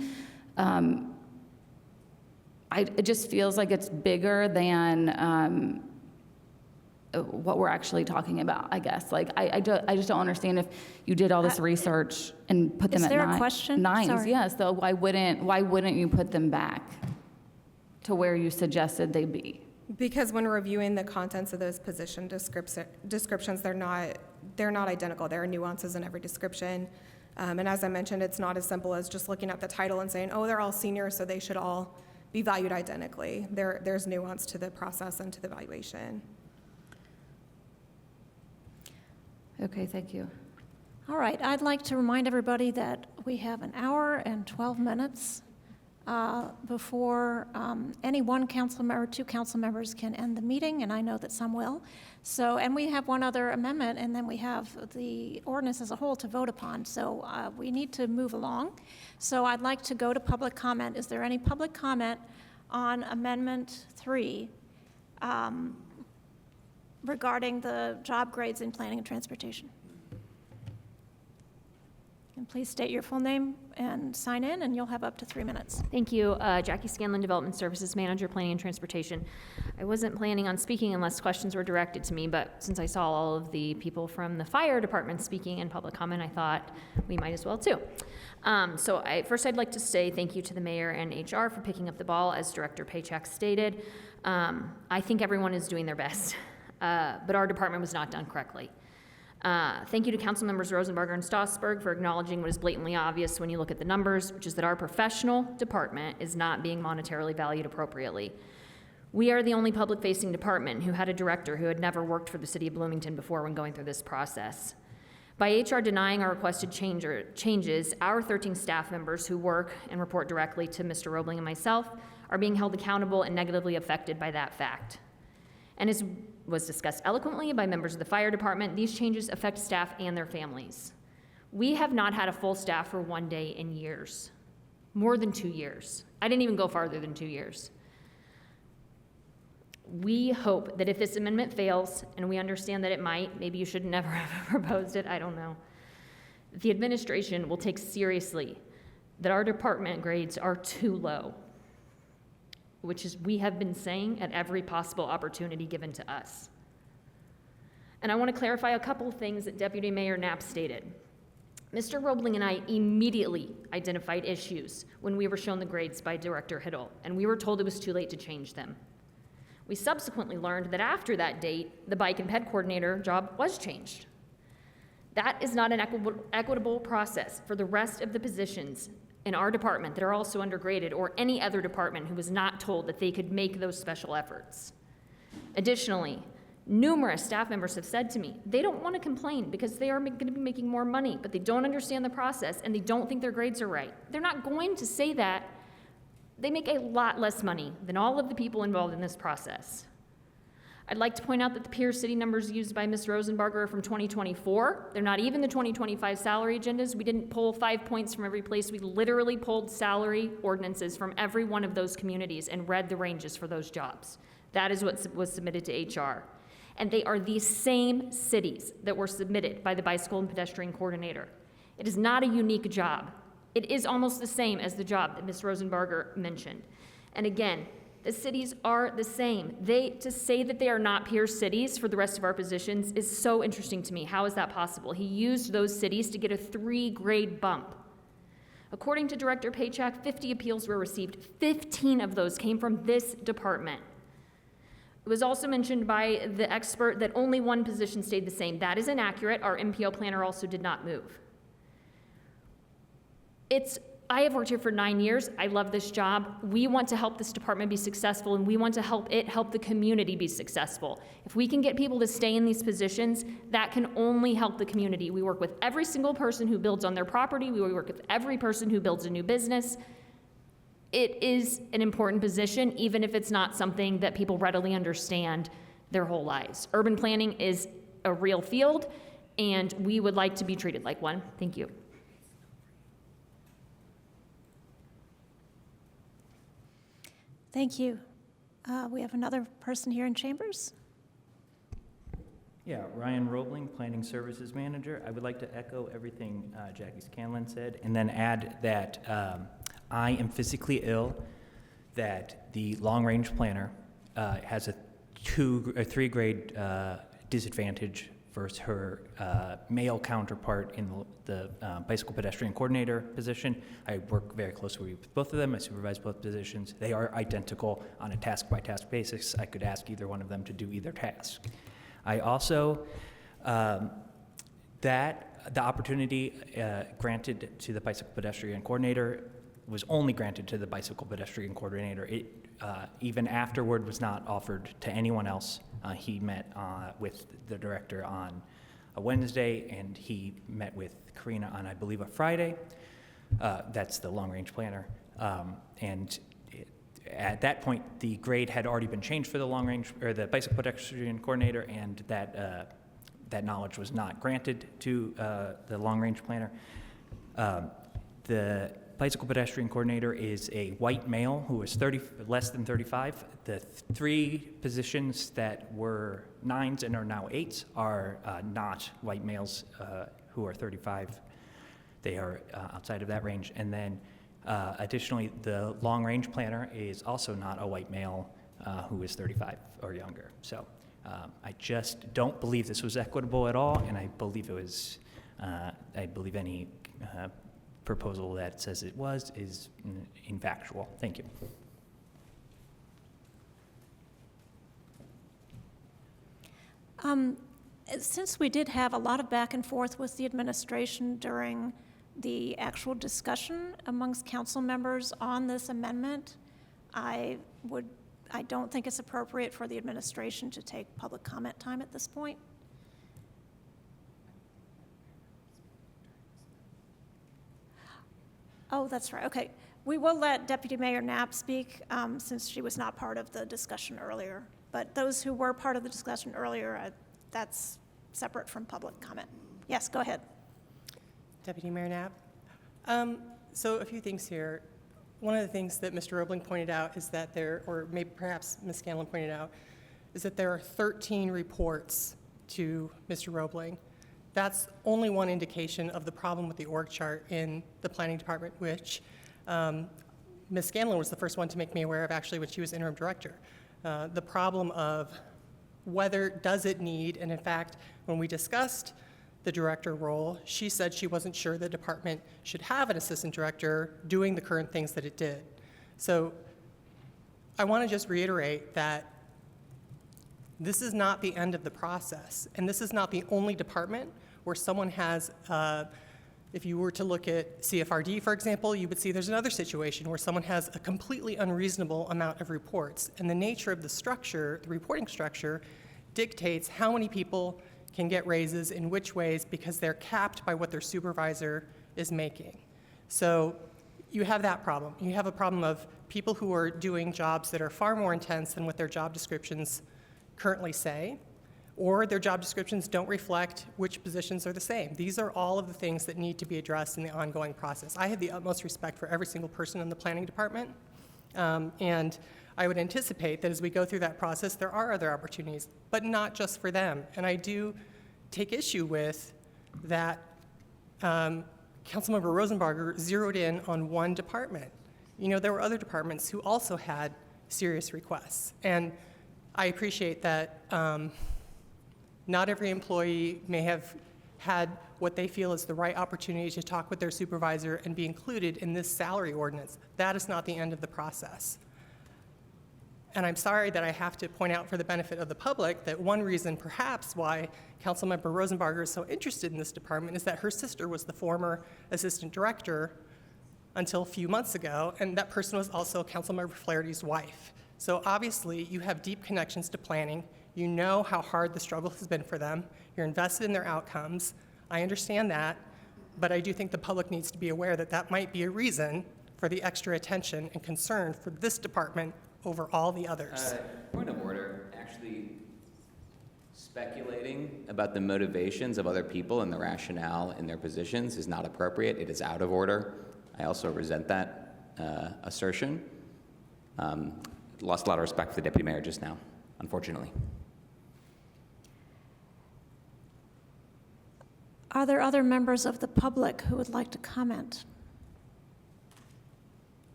It just feels like it's bigger than what we're actually talking about, I guess. Like, I just don't understand if you did all this research and put them Is at there a question? 9s, Sorry. yes. So why wouldn't you put them back to where you suggested they be? Because when reviewing the contents of those position descriptions, they're not identical. There are nuances in every description. And as I mentioned, it's not as simple as just looking at the title and saying, oh, they're all seniors, so they should all be valued identically. There's nuance to the process and to the valuation. Okay, thank you. All right, I'd like to remind everybody that we have an hour and 12 minutes before any one council member, 2 council members can end the meeting, and I know that some will. So, and we have one other amendment, and then we have the ordinance as a whole to vote upon. So we need to move along. So I'd like to go to public comment. Is there any public comment on Amendment 3 regarding the job grades in planning and transportation? And please state your full name and sign in, and you'll have up to 3 minutes. Thank you. Jackie Scanlon, Development Services Manager, Planning and Transportation. I wasn't planning on speaking unless questions were directed to me, but since I saw all of the people from the fire department speaking in public comment, I thought we might as well too. First I'd like to say thank you to the mayor and HR for picking up the ball, as Director Paycheck stated. I think everyone is doing their best, but our department was not done correctly. Thank you to Council Members Rosenbarger and Stossberg for acknowledging what is blatantly obvious when you look at the numbers, which is that our professional department is not being monetarily valued appropriately. We are the only public-facing department who had a director who had never worked for the city of Bloomington before when going through this process. By HR denying our requested changes, our 13 staff members who work and report directly to Mr. Roebling and myself are being held accountable and negatively affected by that fact. And as was discussed eloquently by members of the fire department, these changes affect staff and their families. We have not had a full staff for 1 day in years, more than 2 years. I didn't even go farther than 2 years. We hope that if this amendment fails, and we understand that it might, maybe you should never have proposed it, I don't know, the administration will take seriously that our department grades are too low, which is we have been saying at every possible opportunity given to us. And I want to clarify a couple of things that Deputy Mayor Knapp stated. Mr. Roebling and I immediately identified issues when we were shown the grades by Director Hiddle, and we were told it was too late to change them. We subsequently learned that after that date, the bike and ped coordinator job was changed. That is not an equitable process for the rest of the positions in our department that are also undergraded, or any other department who was not told that they could make those special efforts. Additionally, numerous staff members have said to me they don't want to complain because they are going to be making more money, but they don't understand the process and they don't think their grades are right. They're not going to say that. They make a lot less money than all of the people involved in this process. I'd like to point out that the Pierce City numbers used by Ms. Rosenbarger are from 2024. They're not even the 2025 salary agendas. We didn't pull 5 points from every place. We literally pulled salary ordinances from every one of those communities and read the ranges for those jobs. That is what was submitted to HR. And they are the same cities that were submitted by the bicycle and pedestrian coordinator. It is not a unique job. It is almost the same as the job that Ms. Rosenbarger mentioned. And again, the cities are the same. To say that they are not peer cities for the rest of our positions is so interesting to me. How is that possible? He used those cities to get a 3-grade bump. According to Director Paycheck, 50 appeals were received. 15 of those came from this department. It was also mentioned by the expert that only one position stayed the same. That is inaccurate. Our MPO planner also did not move. I have worked here for 9 years. I love this job. We want to help this department be successful, and we want to help the community be successful. If we can get people to stay in these positions, that can only help the community. We work with every single person who builds on their property. We work with every person who builds a new business. It is an important position, even if it's not something that people readily understand their whole lives. Urban planning is a real field, and we would like to be treated like one. Thank you. Thank you. We have another person here in chambers. Yeah, Ryan Roebling, Planning Services Manager. I would like to echo everything Jackie Scanlon said, and then add that I am physically ill, that the long-range planner has a 3-grade disadvantage versus her male counterpart in the bicycle pedestrian coordinator position. I work very closely with both of them. I supervise both positions. They are identical on a task-by-task basis. I could ask either one of them to do either task. I also, that the opportunity granted to the bicycle pedestrian coordinator was only granted to the bicycle pedestrian coordinator. It, even afterward, was not offered to anyone else. He met with the director on a Wednesday, and he met with Karina on, I believe, a Friday. That's the long-range planner. At that point, the grade had already been changed for the long-range, or the bicycle pedestrian coordinator, and that knowledge was not granted to the long-range planner. The bicycle pedestrian coordinator is a white male who is less than 35. The 3 positions that were 9s and are now 8s are not white males who are 35. They are outside of that range. And then additionally, the long-range planner is also not a white male who is 35 or younger. So I just don't believe this was equitable at all, and I believe it was, I believe any proposal that says it was is infactual. Thank you. Since we did have a lot of back and forth with the administration during the actual discussion amongst council members on this amendment, I don't think it's appropriate for the administration to take public comment time at this point. Oh, that's right, okay. We will let Deputy Mayor Knapp speak, since she was not part of the discussion earlier. But those who were part of the discussion earlier, that's separate from public comment. Yes, go ahead. Deputy Mayor Knapp. So a few things here. One of the things that Mr. Roebling pointed out is that or maybe perhaps Ms. Scanlon pointed out, is that there are 13 reports to Mr. Roebling. That's only one indication of the problem with the org chart in the planning department, which Ms. Scanlon was the first one to make me aware of actually when she was interim director. The problem of whether does it need, and in fact, when we discussed the director role, she said she wasn't sure the department should have an assistant director doing the current things that it did. So I want to just reiterate that this is not the end of the process, and this is not the only department where someone has, if you were to look at CFRD, for example, you would see there's another situation where someone has a completely unreasonable amount of reports, and the nature of the structure, the reporting structure, dictates how many people can get raises in which ways because they're capped by what their supervisor is making. So you have that problem. You have a problem of people who are doing jobs that are far more intense than what their job descriptions currently say, or their job descriptions don't reflect which positions are the same. These are all of the things that need to be addressed in the ongoing process. I have the utmost respect for every single person in the planning department, and I would anticipate that as we go through that process, there are other opportunities, but not just for them. And I do take issue with that Councilmember Rosenbarger zeroed in on one department. You know, there were other departments who also had serious requests. And I appreciate that not every employee may have had what they feel is the right opportunity to talk with their supervisor and be included in this salary ordinance. That is not the end of the process. And I'm sorry that I have to point out for the benefit of the public that one reason perhaps why Councilmember Rosenbarger is so interested in this department is that her sister was the former assistant director until a few months ago, and that person was also Councilmember Flaherty's wife. So obviously you have deep connections to planning. You know how hard the struggle has been for them. You're invested in their outcomes. I understand that, but I do think the public needs to be aware that that might be a reason for the extra attention and concern for this department over all the others. Point of order, actually speculating about the motivations of other people and the rationale in their positions is not appropriate. It is out of order. I also resent that assertion. Lost a lot of respect for the deputy mayor just now, unfortunately. Are there other members of the public who would like to comment?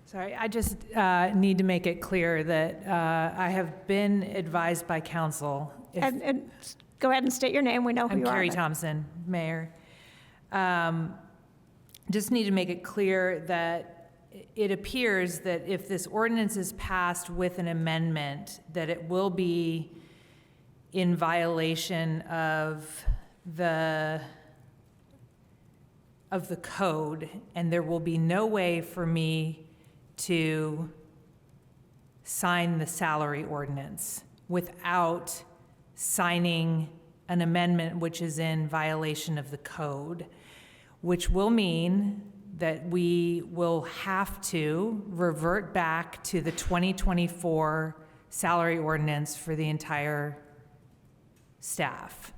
Sorry, I just need to make it clear that I have been advised by council. And go ahead and state your name. We know who you are. I'm Carrie Thompson, Mayor. Just need to make it clear that it appears that if this ordinance is passed with an amendment, that it will be in violation of the code, and there will be no way for me to sign the salary ordinance without signing an amendment which is in violation of the code, which will mean that we will have to revert back to the 2024 salary ordinance for the entire staff,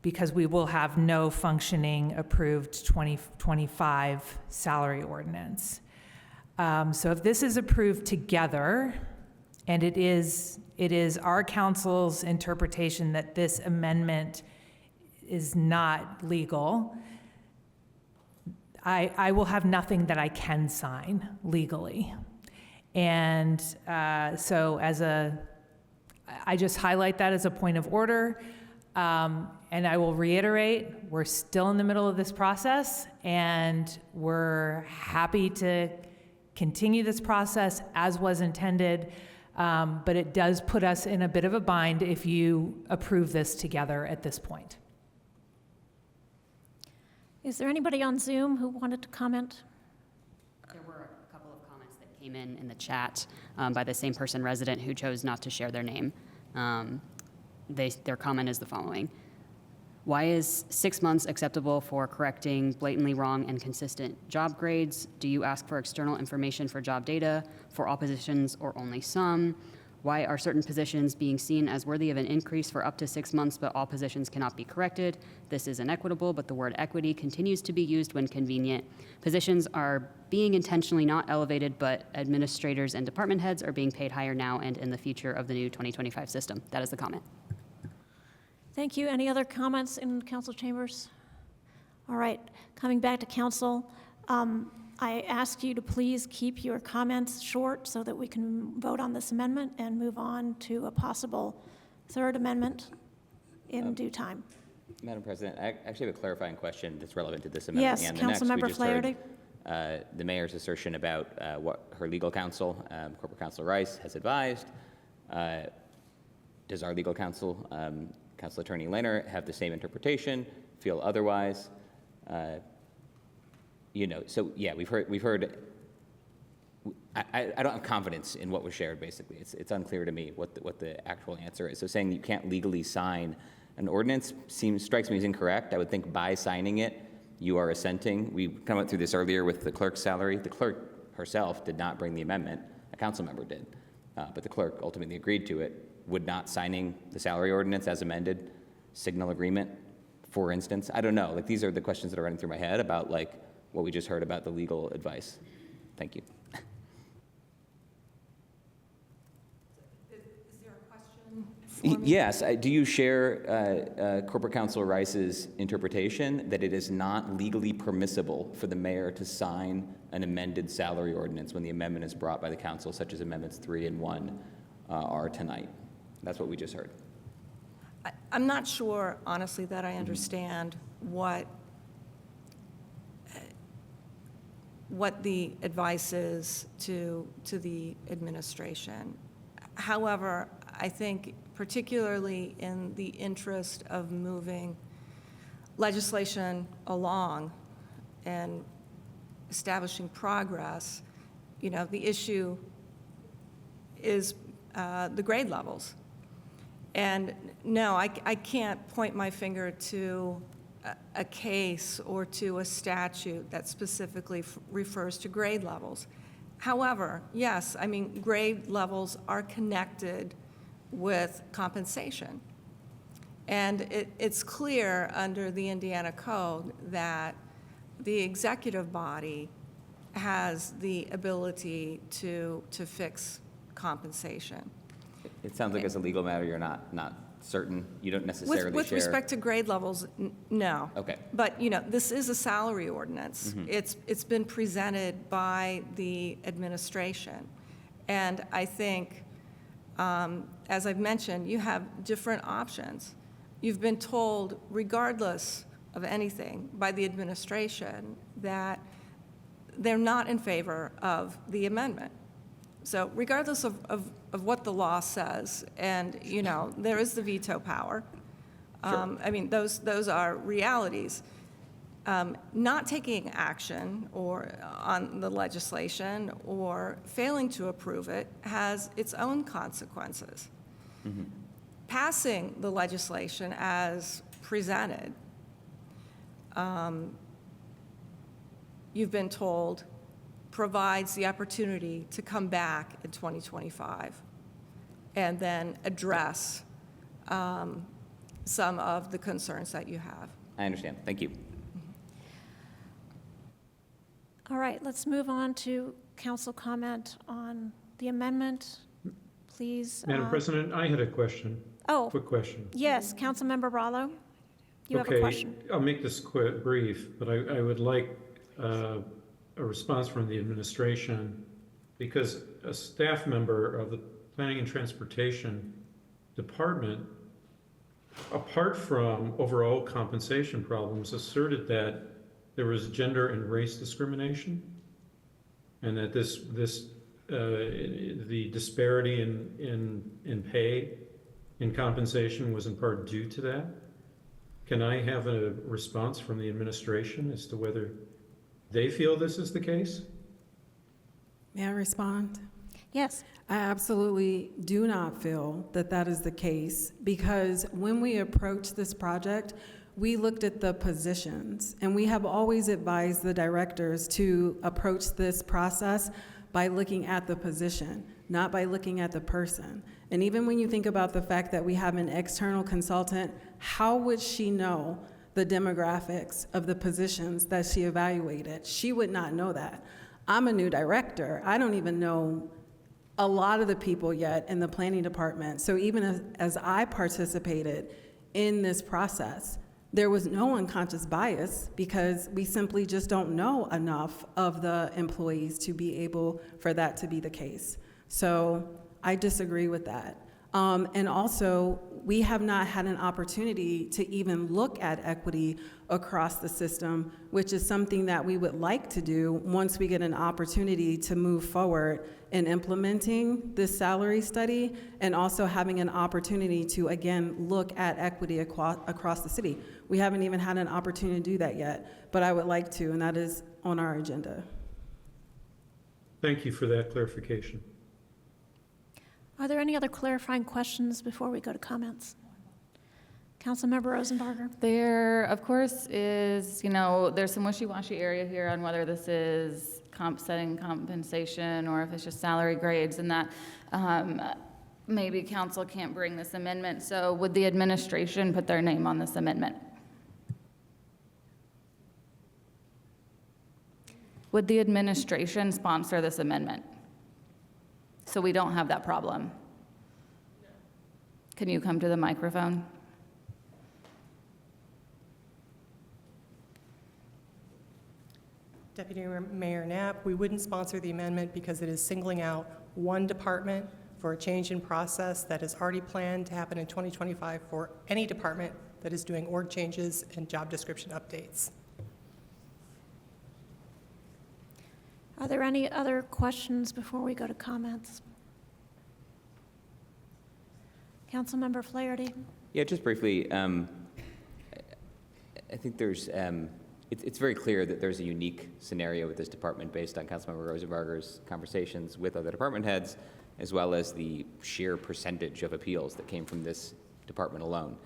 because we will have no functioning approved 2025 salary ordinance. So if this is approved together, and it is our council's interpretation that this amendment is not legal, I will have nothing that I can sign legally. And so I just highlight that as a point of order. And I will reiterate, we're still in the middle of this process, and we're happy to continue this process as was intended, but it does put us in a bit of a bind if you approve this together at this point. Is there anybody on Zoom who wanted to comment? There were a couple of comments that came in the chat by the same person resident who chose not to share their name. Their comment is the following. Why is 6 months acceptable for correcting blatantly wrong and consistent job grades? Do you ask for external information for job data for all positions or only some? Why are certain positions being seen as worthy of an increase for up to 6 months, but all positions cannot be corrected? This is inequitable, but the word equity continues to be used when convenient. Positions are being intentionally not elevated, but administrators and department heads are being paid higher now and in the future of the new 2025 system. That is the comment. Thank you. Any other comments in council chambers? All right, coming back to council, I ask you to please keep your comments short so that we can vote on this amendment and move on to a possible third amendment in due time. Madam President, I actually have a clarifying question that's relevant to this amendment. Yes, and the next. We Councilmember just heard, Flaherty. the mayor's assertion about what her legal counsel, Corporate Counsel Rice, has advised. Does our legal counsel, Council Attorney Lehner, have the same interpretation, feel otherwise? So yeah, we've heard, I don't have confidence in what was shared, basically. It's unclear to me what the actual answer is. So saying you can't legally sign an ordinance strikes me as incorrect. I would think by signing it, you are assenting. We kind of went through this earlier with the clerk's salary. The clerk herself did not bring the amendment. A council member did. But the clerk ultimately agreed to it. Would not signing the salary ordinance as amended signal agreement, for instance? I don't know. Like, these are the questions that are running through my head about, like, what we just heard about the legal advice. Thank you. Is there a question for me? Yes. Do you share Corporate Counsel Rice's interpretation that it is not legally permissible for the mayor to sign an amended salary ordinance when the amendment is brought by the council, such as Amendments 3 and 1 are tonight? That's what we just heard. I'm not sure, honestly, that I understand what the advice is to the administration. However, I think particularly in the interest of moving legislation along and establishing progress, the issue is the grade levels. And no, I can't point my finger to a case or to a statute that specifically refers to grade levels. However, yes, I mean, grade levels are connected with compensation. And it's clear under the Indiana Code that the executive body has the ability to fix compensation. It sounds like as a legal matter, you're not certain. You don't necessarily With share. respect to grade levels, no. Okay. But, this is a salary ordinance. Mhm. It's been presented by the administration. And I think, as I've mentioned, you have different options. You've been told, regardless of anything, by the administration that they're not in favor of the amendment. So regardless of what the law says, and, there is the veto power. I mean, those are realities. Not taking action on the legislation or failing to approve it has its own consequences. Mm-hmm. Passing the legislation as presented, you've been told, provides the opportunity to come back in 2025 and then address some of the concerns that you have. I understand. Thank you. All right, let's move on to council comment on the amendment. Please. Madam President, I had a question. Oh. Quick question. Yes, Councilmember Rallo, you have a question. I'll make this quick, brief, but I would like a response from the administration, because a staff member of the Planning and Transportation Department, apart from overall compensation problems, asserted that there was gender and race discrimination, and that the disparity in pay, in compensation, was in part due to that. Can I have a response from the administration as to whether they feel this is the case? May I respond? Yes. I absolutely do not feel that that is the case, because when we approached this project, we looked at the positions, and we have always advised the directors to approach this process by looking at the position, not by looking at the person. And even when you think about the fact that we have an external consultant, how would she know the demographics of the positions that she evaluated? She would not know that. I'm a new director. I don't even know a lot of the people yet in the planning department. So even as I participated in this process, there was no unconscious bias because we simply just don't know enough of the employees to be able for that to be the case. So I disagree with that. And also, we have not had an opportunity to even look at equity across the system, which is something that we would like to do once we get an opportunity to move forward in implementing this salary study and also having an opportunity to, again, look at equity across the city. We haven't even had an opportunity to do that yet, but I would like to, and that is on our agenda. Thank you for that clarification. Are there any other clarifying questions before we go to comments? Councilmember Rosenbarger. There, of course, is, there's some wishy-washy area here on whether this is setting compensation or if it's just salary grades, and that maybe council can't bring this amendment. So would the administration put their name on this amendment? Would the administration sponsor this amendment? So we don't have that problem. Can you come to the microphone? Deputy Mayor Knapp, we wouldn't sponsor the amendment because it is singling out one department for a change in process that is already planned to happen in 2025 for any department that is doing org changes and job description updates. Are there any other questions before we go to comments? Councilmember Flaherty. Yeah, just briefly, I think there's, it's very clear that there's a unique scenario with this department based on Councilmember Rosenbarger's conversations with other department heads, as well as the sheer percentage of appeals that came from this department alone.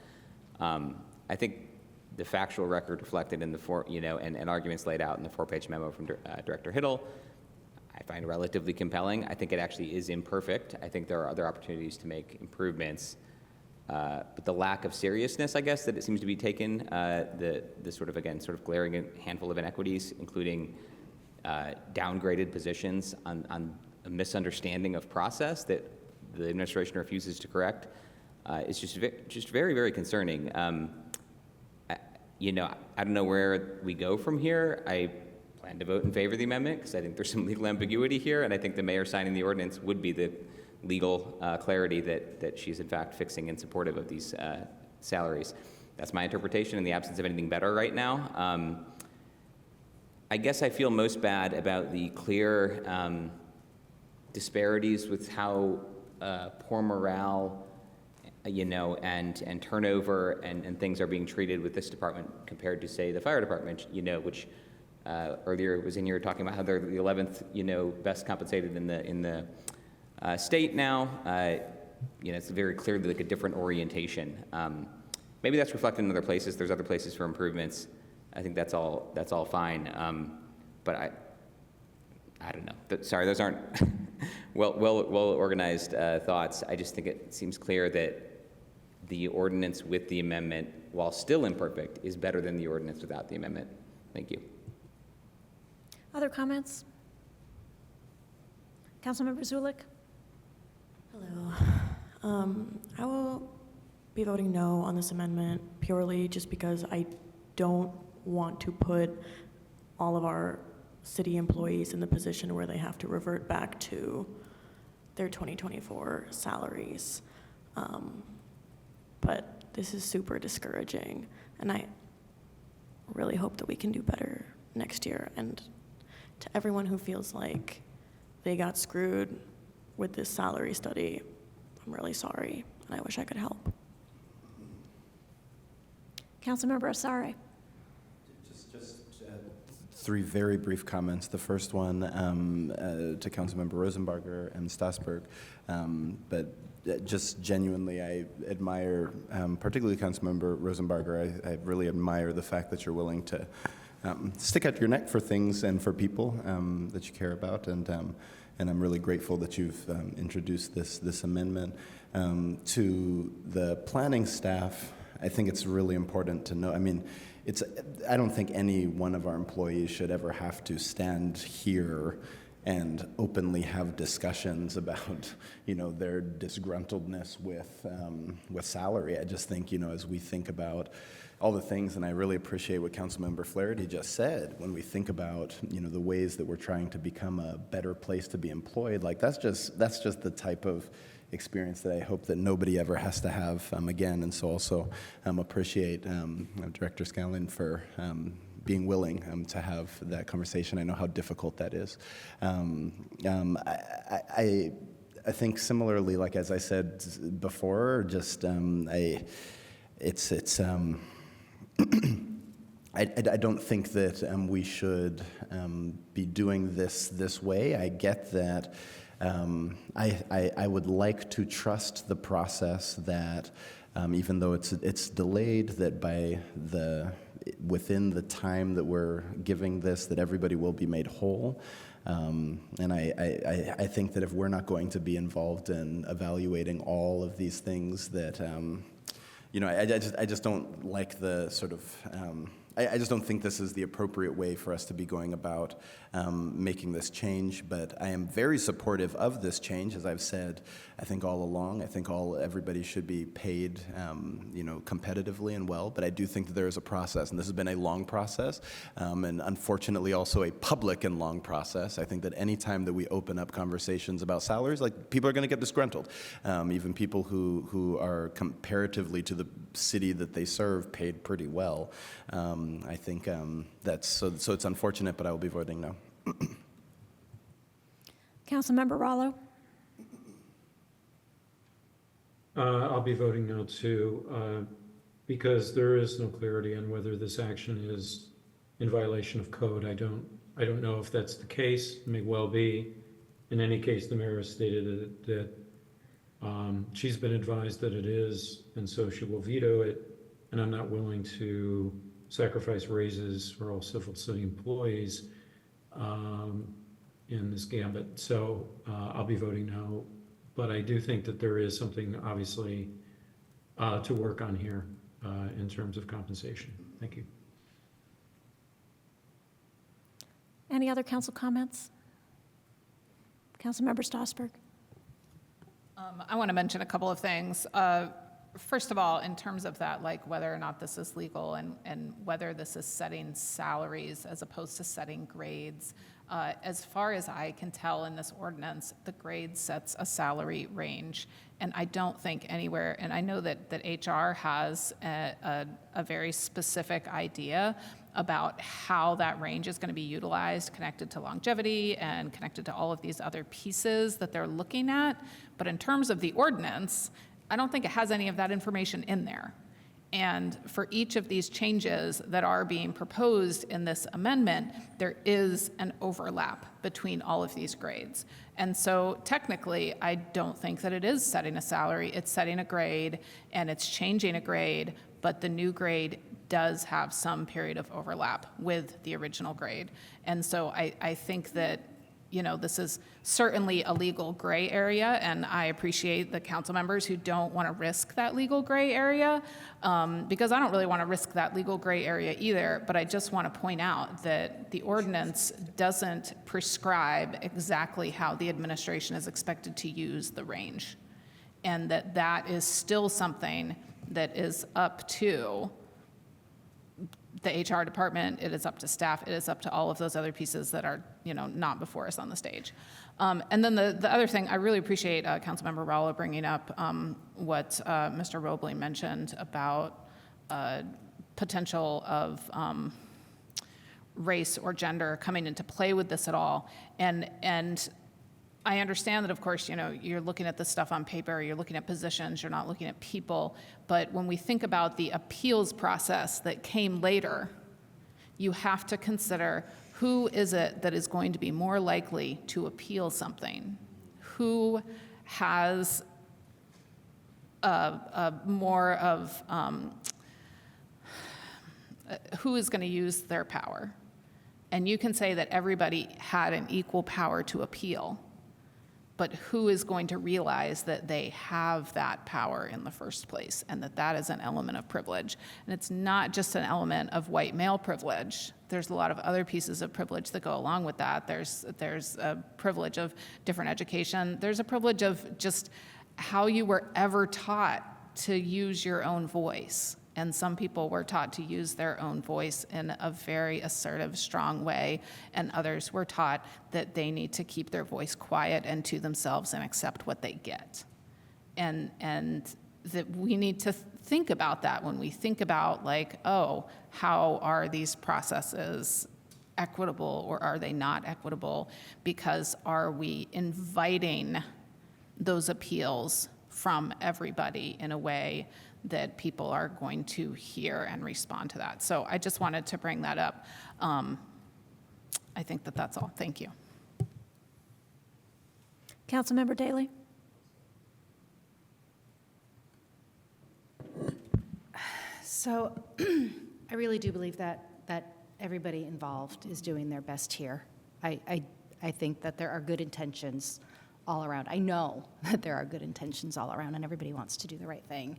I think the factual record reflected in the and arguments laid out in the 4-page memo from Director Hiddle, I find relatively compelling. I think it actually is imperfect. I think there are other opportunities to make improvements. But the lack of seriousness, I guess, that it seems to be taken, the sort of glaring handful of inequities, including downgraded positions on a misunderstanding of process that the administration refuses to correct, is just very, very concerning. I don't know where we go from here. I plan to vote in favor of the amendment because I think there's some legal ambiguity here, and I think the mayor signing the ordinance would be the legal clarity that she's in fact fixing and supportive of these salaries. That's my interpretation in the absence of anything better right now. I guess I feel most bad about the clear disparities with how poor morale, and turnover and things are being treated with this department compared to, say, the fire department, which earlier was in here talking about how they're the 11th, best compensated in the state now. It's very clearly like a different orientation. Maybe that's reflected in other places. There's other places for improvements. I think that's all fine. But I don't know. Sorry, those aren't well organized thoughts. I just think it seems clear that the ordinance with the amendment, while still imperfect, is better than the ordinance without the amendment. Thank you. Other comments? Councilmember Zulik. Hello. I will be voting no on this amendment purely just because I don't want to put all of our city employees in the position where they have to revert back to their 2024 salaries. But this is super discouraging, and I really hope that we can do better next year. And to everyone who feels like they got screwed with this salary study, I'm really sorry, and I wish I could help. Councilmember Asare. Just 3 very brief comments. The first one to Councilmember Rosenbarger and Stassberg, but just genuinely, I admire, particularly Councilmember Rosenbarger, I really admire the fact that you're willing to stick out your neck for things and for people that you care about, and I'm really grateful that you've introduced this amendment. To the planning staff, I think it's really important to know, I mean, I don't think any one of our employees should ever have to stand here and openly have discussions about, their disgruntledness with salary. I just think, as we think about all the things, and I really appreciate what Councilmember Flaherty just said, when we think about, the ways that we're trying to become a better place to be employed, like that's just the type of experience that I hope that nobody ever has to have again. And so also appreciate Director Scanlon for being willing to have that conversation. I know how difficult that is. I think similarly, like as I said before, just I don't think that we should be doing this way. I get that. I would like to trust the process that even though it's delayed, that within the time that we're giving this, that everybody will be made whole. And I think that if we're not going to be involved in evaluating all of these things, that I just don't like the sort of I just don't think this is the appropriate way for us to be going about making this change, but I am very supportive of this change, as I've said, I think all along. I think everybody should be paid, competitively and well, but I do think that there is a process, and this has been a long process, and unfortunately also a public and long process. I think that any time that we open up conversations about salaries, like, people are going to get disgruntled. Even people who are comparatively to the city that they serve paid pretty well. I think that's so it's unfortunate, but I will be voting no. Councilmember Rallo. I'll be voting no too, because there is no clarity on whether this action is in violation of code. I don't know if that's the case. It may well be. In any case, the mayor has stated that she's been advised that it is, and so she will veto it. And I'm not willing to sacrifice raises for all civil city employees in this gambit. So I'll be voting no, but I do think that there is something obviously to work on here in terms of compensation. Thank you. Any other council comments? Councilmember Strasburg. I want to mention a couple of things. First of all, in terms of that, like whether or not this is legal and whether this is setting salaries as opposed to setting grades, as far as I can tell in this ordinance, the grade sets a salary range. And I don't think anywhere, and I know that HR has a very specific idea about how that range is going to be utilized, connected to longevity and connected to all of these other pieces that they're looking at. But in terms of the ordinance, I don't think it has any of that information in there. And for each of these changes that are being proposed in this amendment, there is an overlap between all of these grades. And so technically, I don't think that it is setting a salary. It's setting a grade, and it's changing a grade, but the new grade does have some period of overlap with the original grade. And so I think that, this is certainly a legal gray area, and I appreciate the council members who don't want to risk that legal gray area, because I don't really want to risk that legal gray area either, but I just want to point out that the ordinance doesn't prescribe exactly how the administration is expected to use the range, and that is still something that is up to the HR department, it is up to staff, it is up to all of those other pieces that are, not before us on the stage. And then the other thing, I really appreciate Councilmember Rallo bringing up what Mr. Robley mentioned about potential of race or gender coming into play with this at all. And I understand that, of course, you're looking at this stuff on paper, you're looking at positions, you're not looking at people. But when we think about the appeals process that came later, you have to consider who is it that is going to be more likely to appeal something? Who has more of who is going to use their power. And you can say that everybody had an equal power to appeal, but who is going to realize that they have that power in the first place and that that is an element of privilege? And it's not just an element of white male privilege. There's a lot of other pieces of privilege that go along with that. There's a privilege of different education. There's a privilege of just how you were ever taught to use your own voice. And some people were taught to use their own voice in a very assertive, strong way, and others were taught that they need to keep their voice quiet and to themselves and accept what they get. And that we need to think about that when we think about, like, oh, how are these processes equitable or are they not equitable? Because are we inviting those appeals from everybody in a way that people are going to hear and respond to that? So I just wanted to bring that up. I think that that's all. Thank you. Councilmember Daley? So I really do believe that everybody involved is doing their best here. I think that there are good intentions all around. I know that there are good intentions all around, and everybody wants to do the right thing.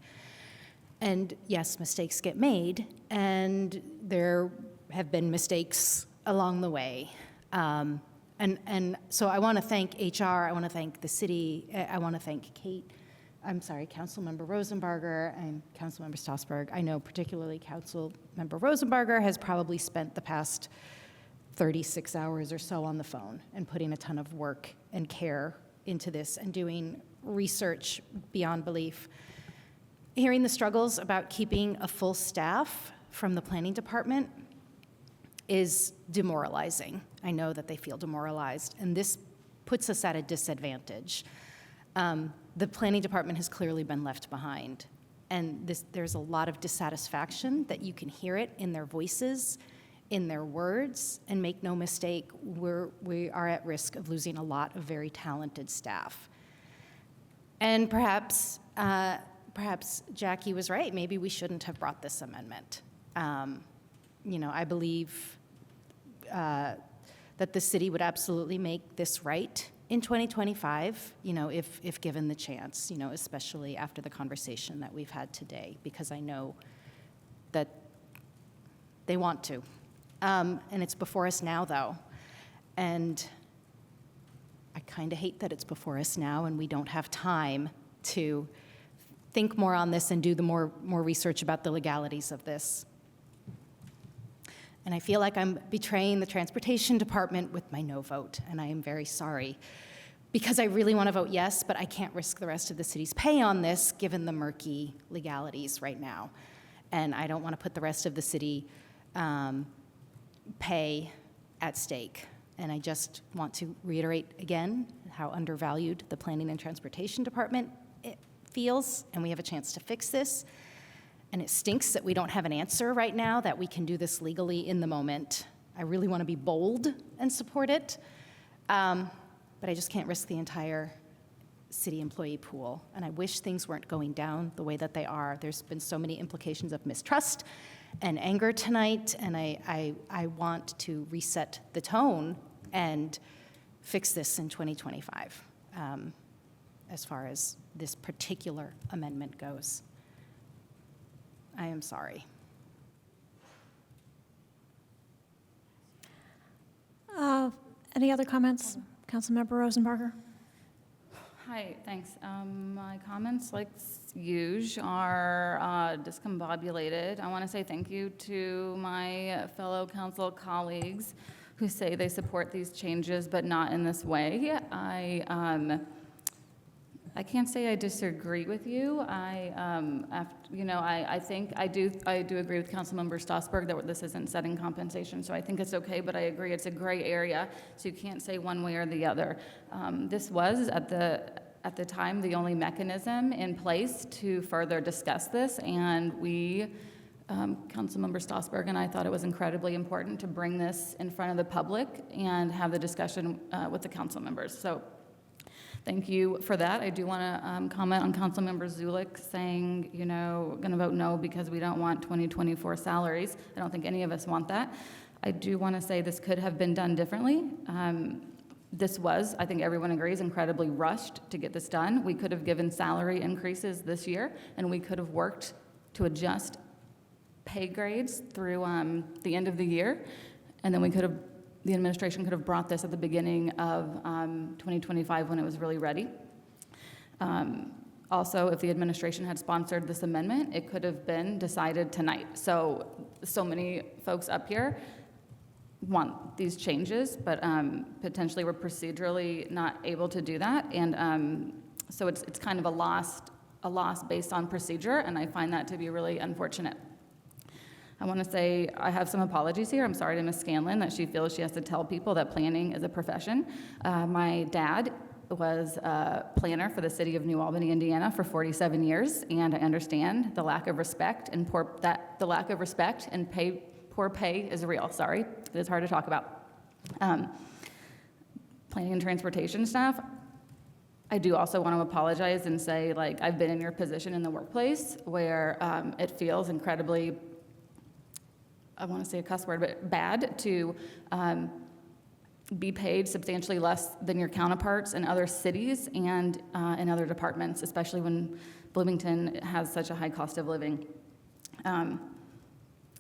And yes, mistakes get made, and there have been mistakes along the way. And so I want to thank HR, I want to thank the city, I want to thank Councilmember Rosenbarger and Councilmember Stossberg. I know particularly Councilmember Rosenbarger has probably spent the past 36 hours or so on the phone and putting a ton of work and care into this and doing research beyond belief. Hearing the struggles about keeping a full staff from the planning department is demoralizing. I know that they feel demoralized, and this puts us at a disadvantage. The planning department has clearly been left behind, and there's a lot of dissatisfaction that you can hear it in their voices, in their words, and make no mistake, we are at risk of losing a lot of very talented staff. And perhaps Jackie was right. Maybe we shouldn't have brought this amendment. I believe that the city would absolutely make this right in 2025, if given the chance, especially after the conversation that we've had today, because I know that they want to. And it's before us now, though. And I kind of hate that it's before us now and we don't have time to think more on this and do the more research about the legalities of this. And I feel like I'm betraying the transportation department with my no vote, and I am very sorry. Because I really want to vote yes, but I can't risk the rest of the city's pay on this given the murky legalities right now. And I don't want to put the rest of the city pay at stake. And I just want to reiterate again how undervalued the Planning and Transportation Department feels, and we have a chance to fix this. And it stinks that we don't have an answer right now, that we can do this legally in the moment. I really want to be bold and support it, but I just can't risk the entire city employee pool. And I wish things weren't going down the way that they are. There's been so many implications of mistrust and anger tonight, and I want to reset the tone and fix this in 2025 as far as this particular amendment goes. I am sorry. Any other comments? Councilmember Rosenbarger? Hi, thanks. My comments, like usual, are discombobulated. I want to say thank you to my fellow council colleagues who say they support these changes, but not in this way. I can't say I disagree with you. I think I do agree with Councilmember Stossberg that this isn't setting compensation, so I think it's okay. But I agree it's a gray area, so you can't say one way or the other. This was at the time the only mechanism in place to further discuss this, and we, Councilmember Stossberg and I, thought it was incredibly important to bring this in front of the public and have the discussion with the council members. So Thank you for that. I do want to comment on Councilmember Zulik saying, you know, going to vote no because we don't want 2024 salaries. I don't think any of us want that. I do want to say this could have been done differently. This was, I think everyone agrees, incredibly rushed to get this done. We could have given salary increases this year, and we could have worked to adjust pay grades through the end of the year, and then the administration could have brought this at the beginning of 2025 when it was really ready. Also, if the administration had sponsored this amendment, it could have been decided tonight. So many folks up here want these changes, but potentially we're procedurally not able to do that. And so it's kind of a loss based on procedure, and I find that to be really unfortunate. I want to say I have some apologies here. I'm sorry to Ms. Scanlon that she feels she has to tell people that planning is a profession. My dad was a planner for the city of New Albany, Indiana for 47 years, and I understand the lack of respect and poor pay is real. Sorry, it is hard to talk about. Planning and transportation staff, I do also want to apologize and say, like, I've been in your position in the workplace where it feels incredibly, I want to say a cuss word, but bad to be paid substantially less than your counterparts in other cities and in other departments, especially when Bloomington has such a high cost of living.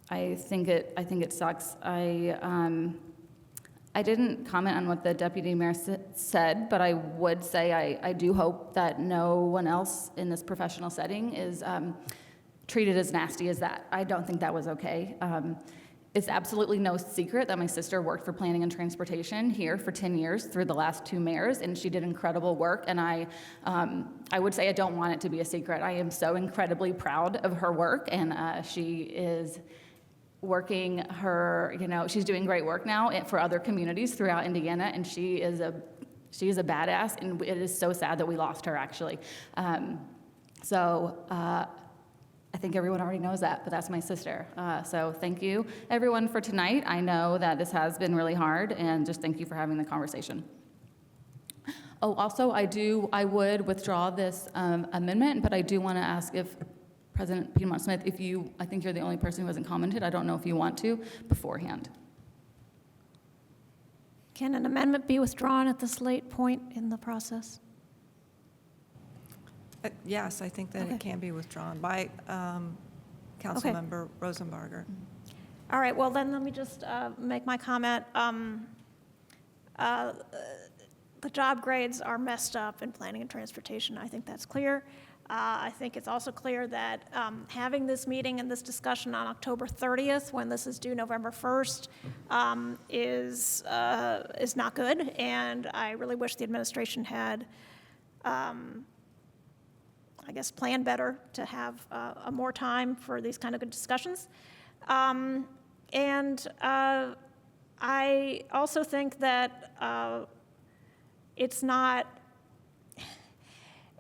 I think it sucks. I didn't comment on what the deputy mayor said, but I would say I do hope that no one else in this professional setting is treated as nasty as that. I don't think that was okay. It's absolutely no secret that my sister worked for planning and transportation here for 10 years through the last 2 mayors, and she did incredible work. And I would say I don't want it to be a secret. I am so incredibly proud of her work, and she is working her, she's doing great work now for other communities throughout Indiana, and she is a badass, and it is so sad that we lost her, actually. I think everyone already knows that, but that's my sister. So thank you, everyone, for tonight. I know that this has been really hard, and just thank you for having the conversation. Oh, also, I would withdraw this amendment, but I do want to ask if President Piedmont-Smith, I think you're the only person who hasn't commented. I don't know if you want to beforehand. Can an amendment be withdrawn at this late point in the process? Yes, I think that it can be withdrawn by Councilmember Rosenbarger. All right, well then let me just make my comment. The job grades are messed up in planning and transportation. I think that's clear. I think it's also clear that having this meeting and this discussion on October 30th, when this is due November 1st, is not good, and I really wish the administration had I guess, plan better to have more time for these kind of good discussions. I also think that it's not,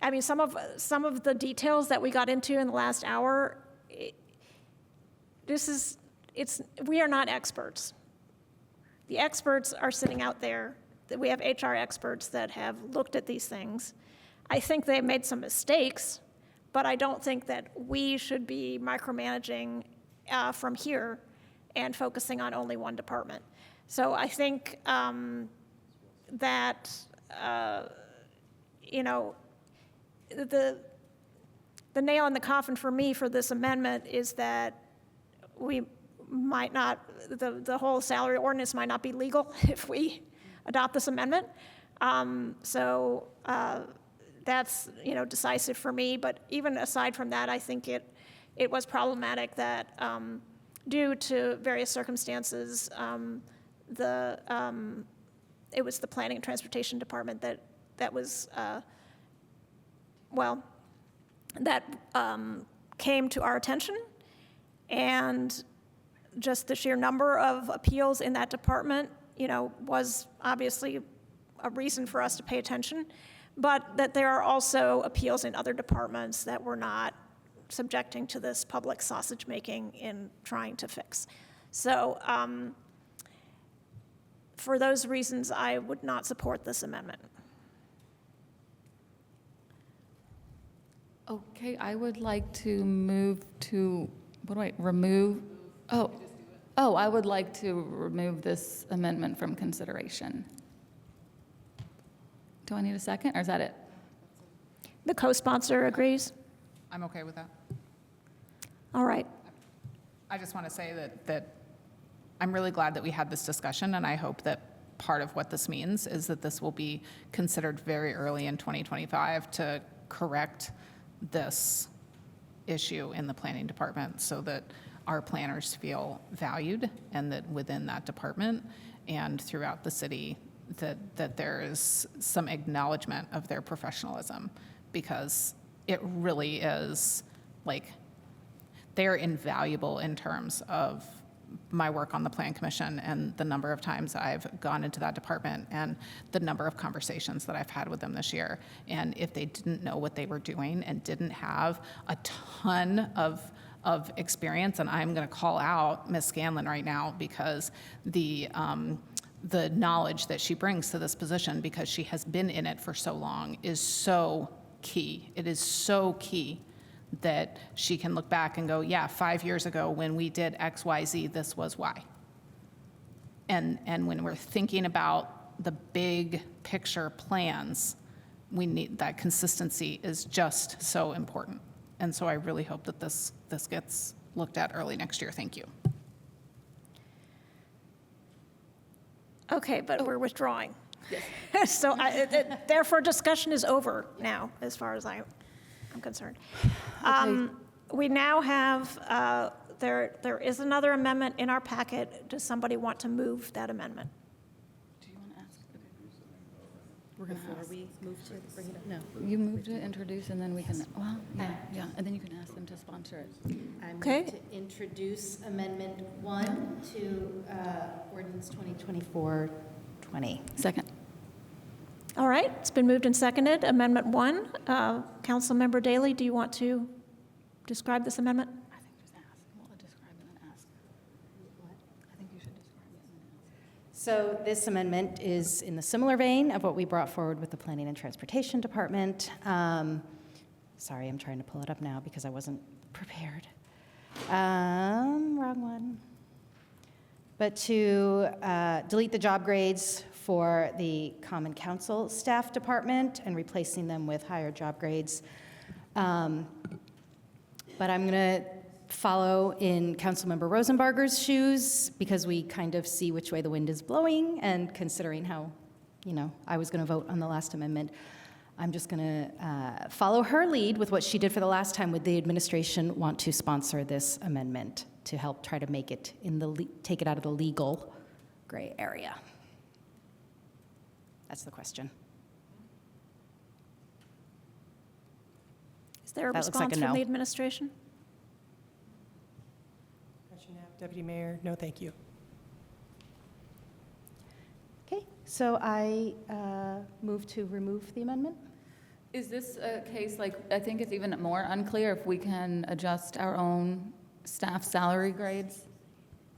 I mean, some of the details that we got into in the last hour, we are not experts. The experts are sitting out there. We have HR experts that have looked at these things. I think they've made some mistakes, but I don't think that we should be micromanaging from here and focusing on only one department. So I think that, the nail in the coffin for me for this amendment is that we might not, the whole salary ordinance might not be legal if we adopt this amendment. That's decisive for me. But even aside from that, I think it was problematic that due to various circumstances, it was the Planning and Transportation Department that was came to our attention, and just the sheer number of appeals in that department, was obviously a reason for us to pay attention. But that there are also appeals in other departments that we're not subjecting to this public sausage making in trying to fix. So for those reasons, I would not support this amendment. Okay, I would like to move to, what do I, remove? Oh, I would like to remove this amendment from consideration. Do I need a second, or is that it? The co-sponsor agrees? I'm okay with that. All right. I just want to say that I'm really glad that we had this discussion, and I hope that part of what this means is that this will be considered very early in 2025 to correct this issue in the planning department so that our planners feel valued, and that within that department and throughout the city that there is some acknowledgement of their professionalism, because it really is like they're invaluable in terms of my work on the Plan Commission and the number of times I've gone into that department and the number of conversations that I've had with them this year. And if they didn't know what they were doing and didn't have a ton of experience, and I'm going to call out Ms. Scanlon right now because the knowledge that she brings to this position, because she has been in it for so long, is so key. It is so key that she can look back and go, yeah, 5 years ago when we did X, Y, Z, this was why. And when we're thinking about the big picture plans, we need that consistency is just so important. And so I really hope that this gets looked at early next year. Thank you. Okay, but we're withdrawing. Yes. So therefore, discussion is over now, as far as I'm concerned. We now have, there is another amendment in our packet. Does somebody want to move that amendment? Do you want to ask? We're going to Before we move to bring it up? No. You move to introduce, and then we can, well, yeah, and then you can ask them to sponsor it. I move Okay. to introduce Amendment 1 to Ordinance 2024-20. Second. All right, it's been moved and seconded. Amendment 1. Councilmember Daley, do you want to describe this amendment? I think just ask. Well, describe and then ask. What? I think you should describe it and then ask. So this amendment is in the similar vein of what we brought forward with the Planning and Transportation Department. Sorry, I'm trying to pull it up now because I wasn't prepared. Wrong one. But to delete the job grades for the Common Council staff department and replacing them with higher job grades. But I'm going to follow in Councilmember Rosenbarger's shoes because we kind of see which way the wind is blowing, and considering how, I was going to vote on the last amendment, I'm just going to follow her lead with what she did for the last time. Would the administration want to sponsor this amendment to help try to make it take it out of the legal gray area? That's the question. Is there a That looks response like a from no. the administration? Question Knapp, Deputy Mayor, no thank you. Okay, so I move to remove the amendment. Is this a case, I think it's even more unclear if we can adjust our own staff salary grades?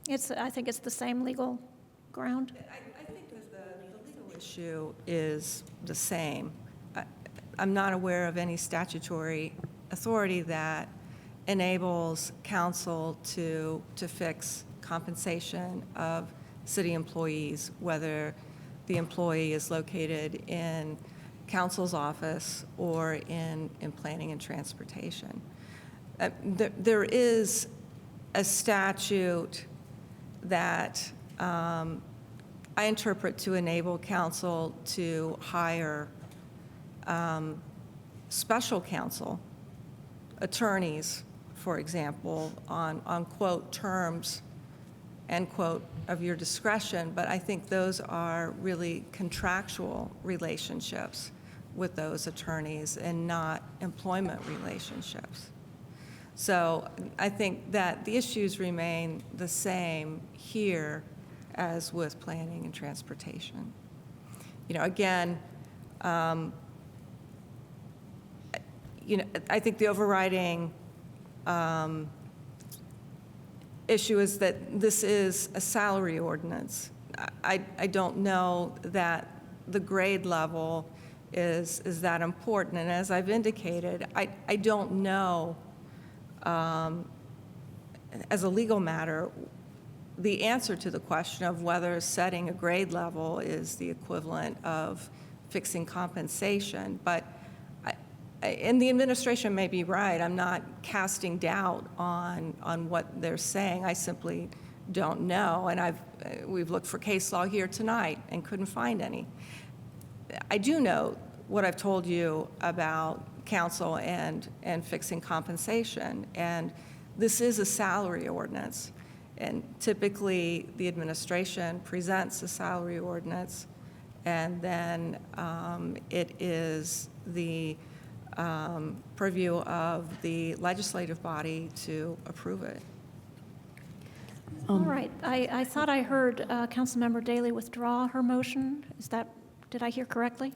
I think it's the same legal ground. I think that the legal issue is the same. I'm not aware of any statutory authority that enables council to fix compensation of city employees, whether the employee is located in council's office or in planning and transportation. There is a statute that I interpret to enable council to hire special counsel, attorneys, for example, on quote, terms, end quote, of your discretion, but I think those are really contractual relationships with those attorneys and not employment relationships. So I think that the issues remain the same here as with planning and transportation. Again, I think the overriding issue is that this is a salary ordinance. I don't know that the grade level is that important. And as I've indicated, I don't know, as a legal matter, the answer to the question of whether setting a grade level is the equivalent of fixing compensation. But and the administration may be right. I'm not casting doubt on what they're saying. I simply don't know. And we've looked for case law here tonight and couldn't find any. I do know what I've told you about council and fixing compensation. And this is a salary ordinance. And typically, the administration presents a salary ordinance, and then it is the purview of the legislative body to approve it. All right. I thought I heard Councilmember Daley withdraw her motion. Did I hear correctly?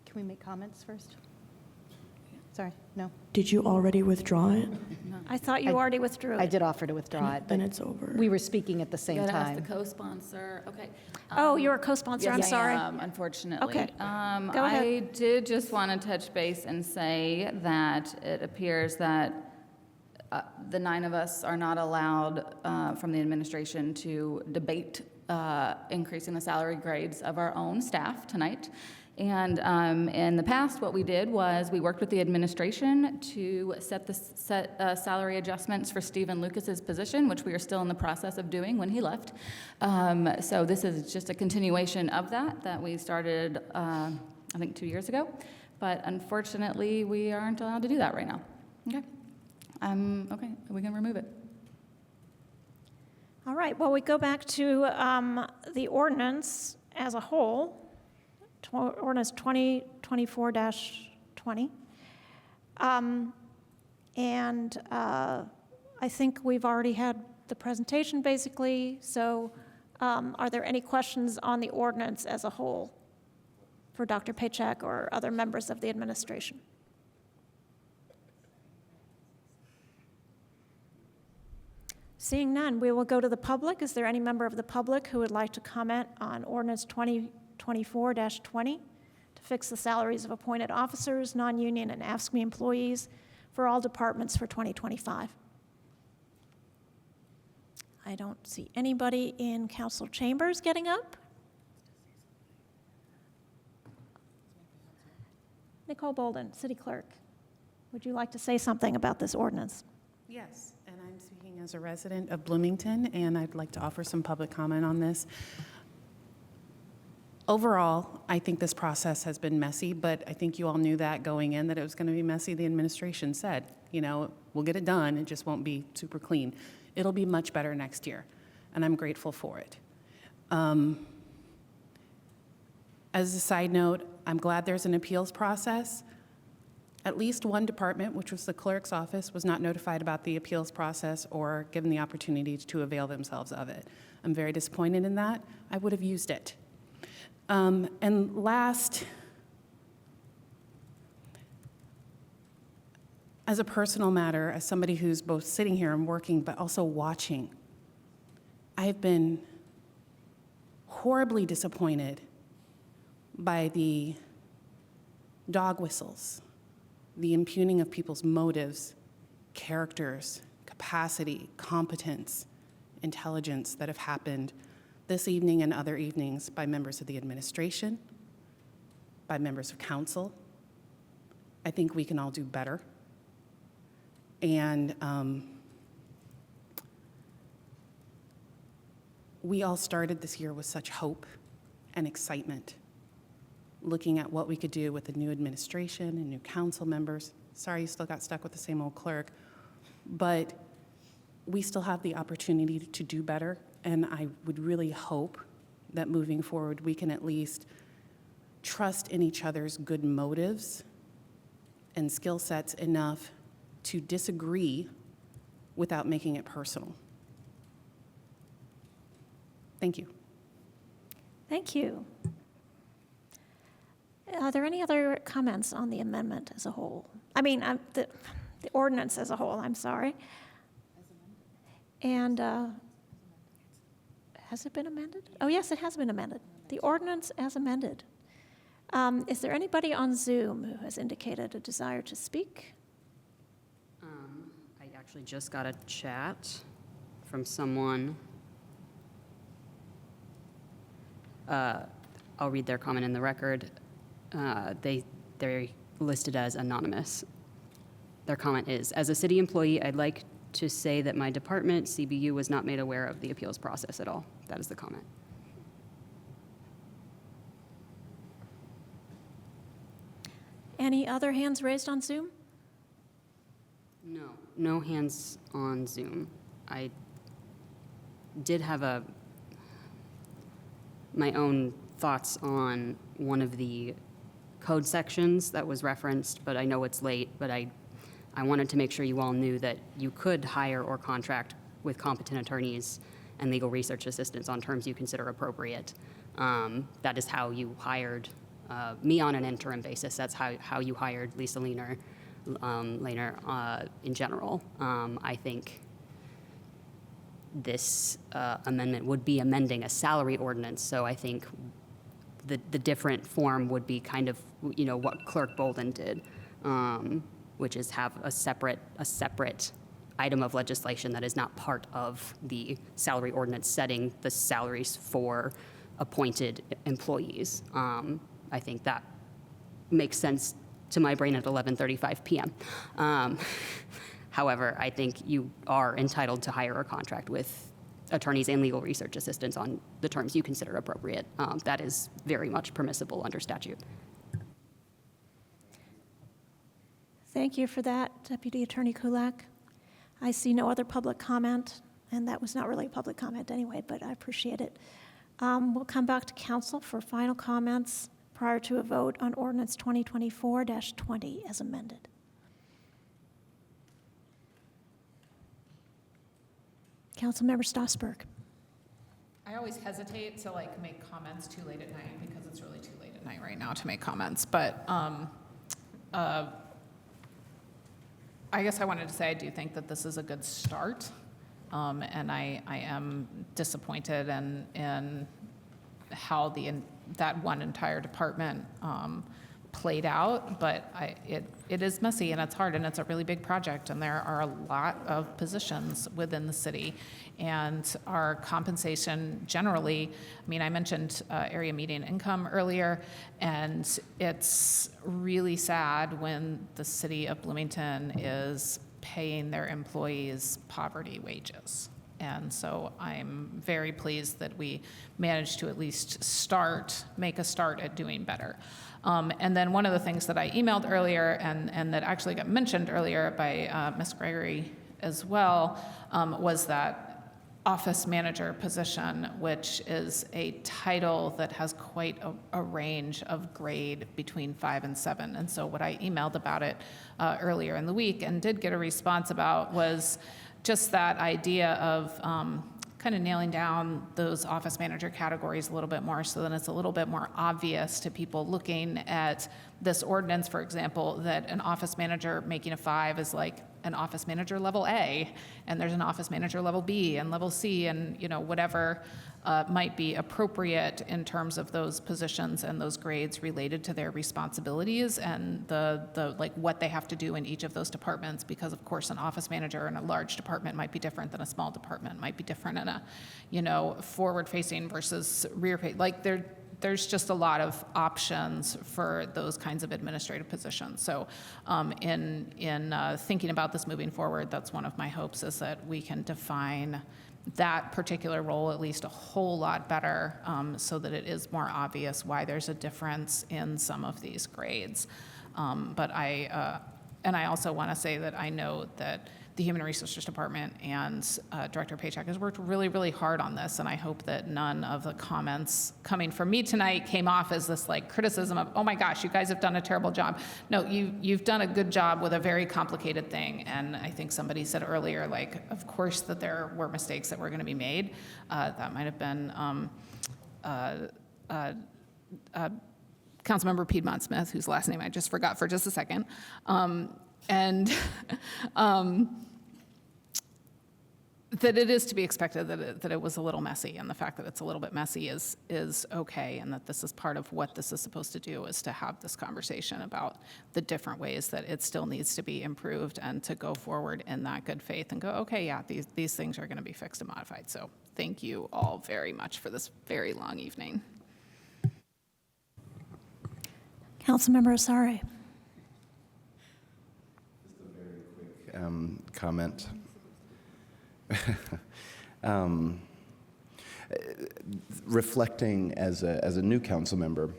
Can we make comments first? Sorry, no. Did you already withdraw it? No. I thought you already withdrew it. I did offer to withdraw it. Then but it's over. We were speaking at the same You gotta time. ask the co-sponsor. Okay. Oh, you're a co-sponsor. I'm Yes, sorry. I am, unfortunately. Okay. Go ahead. I did just want to touch base and say that it appears that the 9 of us are not allowed from the administration to debate increasing the salary grades of our own staff tonight. And in the past, what we did was we worked with the administration to set salary adjustments for Stephen Lucas's position, which we are still in the process of doing when he left. So this is just a continuation of that we started, I think, 2 years ago. But unfortunately, we aren't allowed to do that right now. Okay. Okay, we can remove it. All right. Well, we go back to the ordinance as a whole. Ordinance 2024-20. And I think we've already had the presentation, basically. So are there any questions on the ordinance as a whole for Dr. Paycheck or other members of the administration? Seeing none, we will go to the public. Is there any member of the public who would like to comment on ordinance 2024-20 to fix the salaries of appointed officers, non-union, and AFSCME employees for all departments for 2025? I don't see anybody in council chambers getting up. Nicole Bolden, City Clerk, would you like to say something about this ordinance? Yes, and I'm speaking as a resident of Bloomington, and I'd like to offer some public comment on this. Overall, I think this process has been messy, but I think you all knew that going in, that it was going to be messy. The administration said, we'll get it done, it just won't be super clean. It'll be much better next year, and I'm grateful for it. As a side note, I'm glad there's an appeals process. At least one department, which was the clerk's office, was not notified about the appeals process or given the opportunity to avail themselves of it. I'm very disappointed in that. I would have used it. And last, as a personal matter, as somebody who's both sitting here and working, but also watching, I have been horribly disappointed by the dog whistles, the impugning of people's motives, characters, capacity, competence, intelligence that have happened this evening and other evenings by members of the administration, by members of council. I think we can all do better. And we all started this year with such hope and excitement, looking at what we could do with the new administration and new council members. Sorry you still got stuck with the same old clerk, but we still have the opportunity to do better, and I would really hope that moving forward we can at least trust in each other's good motives and skill sets enough to disagree without making it personal. Thank you. Thank you. Are there any other comments on the amendment as a whole? I mean, the ordinance as a whole, I'm sorry. And has it been amended? Oh, yes, it has been amended. The ordinance as amended. Is there anybody on Zoom who has indicated a desire to speak? I actually just got a chat from someone. I'll read their comment in the record. They're listed as anonymous. Their comment is, as a city employee, I'd like to say that my department, CBU, was not made aware of the appeals process at all. That is the comment. Any other hands raised on Zoom? No hands on Zoom. I did have my own thoughts on one of the code sections that was referenced, but I know it's late, but I wanted to make sure you all knew that you could hire or contract with competent attorneys and legal research assistants on terms you consider appropriate. That is how you hired me on an interim basis. That's how you hired Lisa Lehner in general. I think this amendment would be amending a salary ordinance, so I think the different form would be kind of, what Clerk Bolden did, which is have a separate item of legislation that is not part of the salary ordinance setting the salaries for appointed employees. I think that makes sense to my brain at 11:35 p.m. However, I think you are entitled to hire or contract with attorneys and legal research assistants on the terms you consider appropriate. That is very much permissible under statute. Thank you for that, Deputy Attorney Kulak. I see no other public comment, and that was not really a public comment anyway, but I appreciate it. We'll come back to council for final comments prior to a vote on ordinance 2024-20 as amended. Councilmember Stossberg. I always hesitate to make comments too late at night because it's really too late at night right now to make comments. But I guess I wanted to say I do think that this is a good start, and I am disappointed in how that one entire department played out, but it is messy and it's hard and it's a really big project and there are a lot of positions within the city, and our compensation generally, I mentioned area median income earlier, and it's really sad when the city of Bloomington is paying their employees poverty wages. And so I'm very pleased that we managed to at least make a start at doing better. And then one of the things that I emailed earlier and that actually got mentioned earlier by Ms. Gregory as well was that office manager position, which is a title that has quite a range of grade between 5 and 7. And so what I emailed about it earlier in the week and did get a response about was just that idea of kind of nailing down those office manager categories a little bit more so that it's a little bit more obvious to people looking at this ordinance, for example, that an office manager making a 5 is like an office manager level A, and there's an office manager level B and level C, and whatever might be appropriate in terms of those positions and those grades related to their responsibilities and the what they have to do in each of those departments, because of course an office manager in a large department might be different than a small department, might be different in a forward facing versus rear facing. There's just a lot of options for those kinds of administrative positions. So in thinking about this moving forward, that's one of my hopes, is that we can define that particular role at least a whole lot better, so that it is more obvious why there's a difference in some of these grades. But I also want to say that I know that the Human Resources Department and Director Paycheck has worked really, really hard on this, and I hope that none of the comments coming from me tonight came off as this criticism of, oh my gosh, you guys have done a terrible job. No, you've done a good job with a very complicated thing, and I think somebody said earlier, of course that there were mistakes that were going to be made. That might have been Councilmember Piedmont Smith, whose last name I just forgot for just a second. that it is to be expected that it was a little messy, and the fact that it's a little bit messy is okay, and that this is part of what this is supposed to do, is to have this conversation about the different ways that it still needs to be improved, and to go forward in that good faith and go, okay, yeah, these things are going to be fixed and modified. So thank you all very much for this very long evening. Councilmember Asare. Comment. Reflecting as a new council member,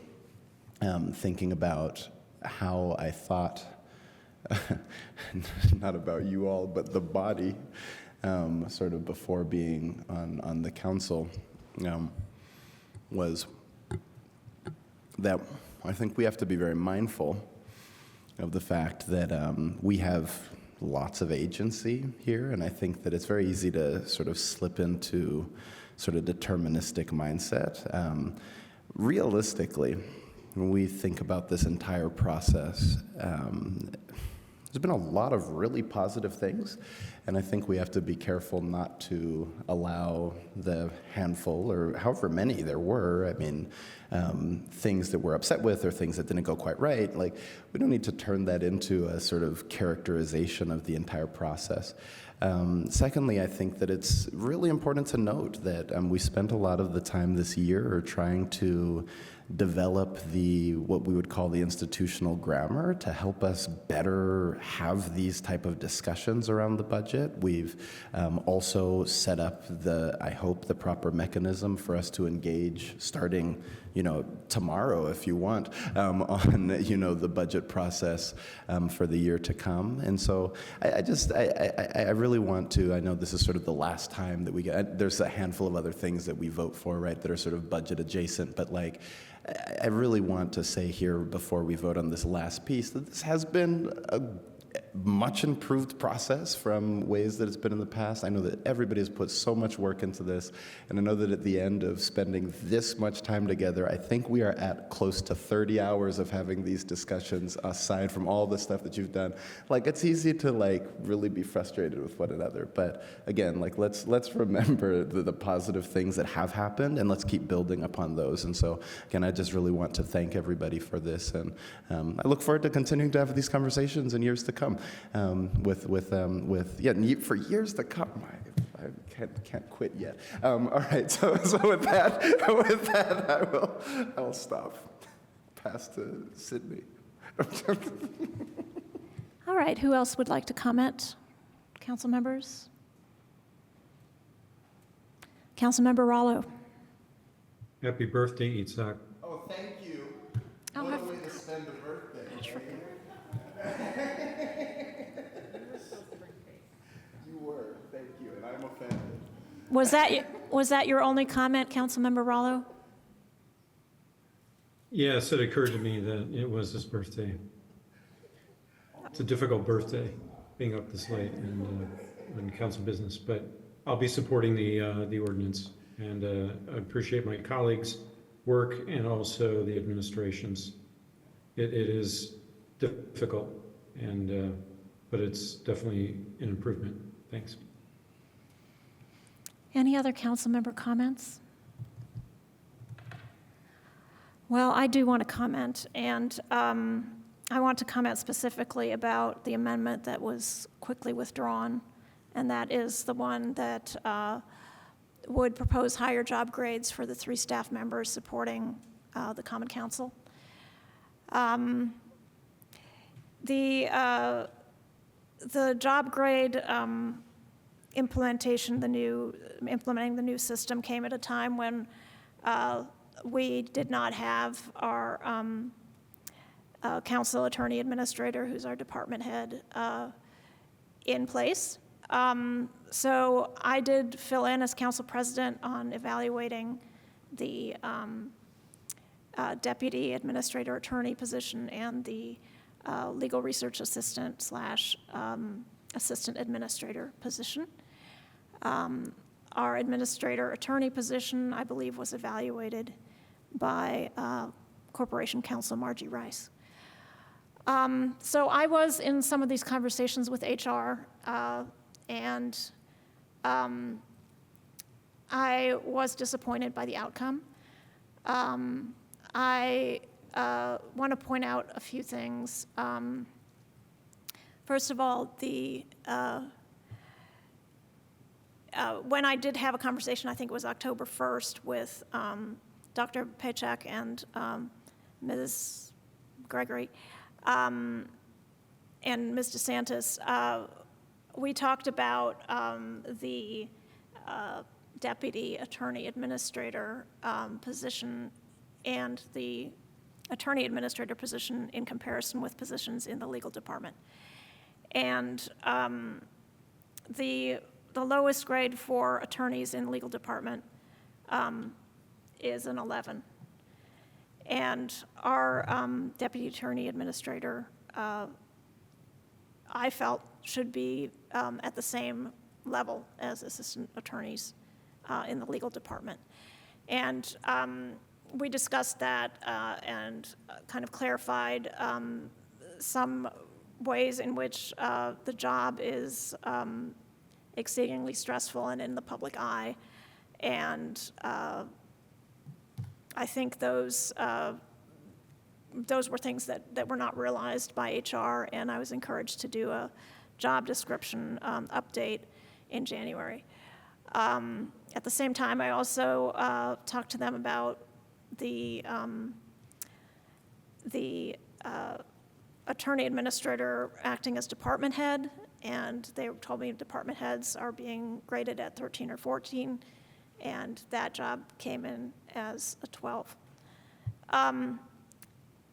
thinking about how I thought, not about you all, but the body, sort of before being on the council, was that I think we have to be very mindful of the fact that we have lots of agency here, and I think that it's very easy to sort of slip into sort of deterministic mindset. Realistically, when we think about this entire process, there's been a lot of really positive things, and I think we have to be careful not to allow the handful, or however many there were, things that we're upset with or things that didn't go quite right. Like, we don't need to turn that into a sort of characterization of the entire process. Secondly, I think that it's really important to note that we spent a lot of the time this year trying to develop what we would call the institutional grammar to help us better have these type of discussions around the budget. We've also set up I hope, the proper mechanism for us to engage starting, tomorrow, if you want, on, the budget process for the year to come. And so I really want to, I know this is sort of the last time that we get, there's a handful of other things that we vote for, right, that are sort of budget adjacent, but I really want to say here before we vote on this last piece that this has been a much improved process from ways that it's been in the past. I know that everybody has put so much work into this, and I know that at the end of spending this much time together, I think we are at close to 30 hours of having these discussions, aside from all the stuff that you've done. It's easy to really be frustrated with one another, but again, let's remember the positive things that have happened, and let's keep building upon those. And so again, I just really want to thank everybody for this, and I look forward to continuing to have these conversations in years to come. For years to come. I can't quit yet. All right. So with that, I will stop. Pass to Sydney. All right. Who else would like to comment? Council members. Councilmember Rollo. Happy birthday, Itzhak. Oh, thank you. Oh, what a way to spend a birthday. You were, thank you, and I'm offended. Was that your only comment, Councilmember Rollo? Yes, it occurred to me that it was his birthday. It's a difficult birthday, being up this late and on council business, but I'll be supporting the ordinance, and I appreciate my colleagues' work and also the administration's. It is difficult, but it's definitely an improvement. Thanks. Any other council member comments? Well, I do want to comment, and I want to comment specifically about the amendment that was quickly withdrawn, and that is the one that would propose higher job grades for the 3 staff members supporting the Common Council. The job grade implementing the new system came at a time when we did not have our council attorney administrator, who's our department head, in place. So I did fill in as council president on evaluating the deputy administrator attorney position and the legal research assistant / assistant administrator position. Our administrator attorney position, I believe, was evaluated by Corporation Counsel Margie Rice. So I was in some of these conversations with HR, and I was disappointed by the outcome. I want to point out a few things. First of all, when I did have a conversation, I think it was October 1st, with Dr. Paycheck and Ms. Gregory and Ms. DeSantis, we talked about the deputy attorney administrator position and the attorney administrator position in comparison with positions in the legal department. And the lowest grade for attorneys in legal department is an 11. And our deputy attorney administrator, I felt, should be at the same level as assistant attorneys in the legal department. And we discussed that and kind of clarified some ways in which the job is exceedingly stressful and in the public eye. And I think those were things that were not realized by HR, and I was encouraged to do a job description update in January. At the same time, I also talked to them about the attorney administrator acting as department head, and they told me department heads are being graded at 13 or 14, and that job came in as a 12.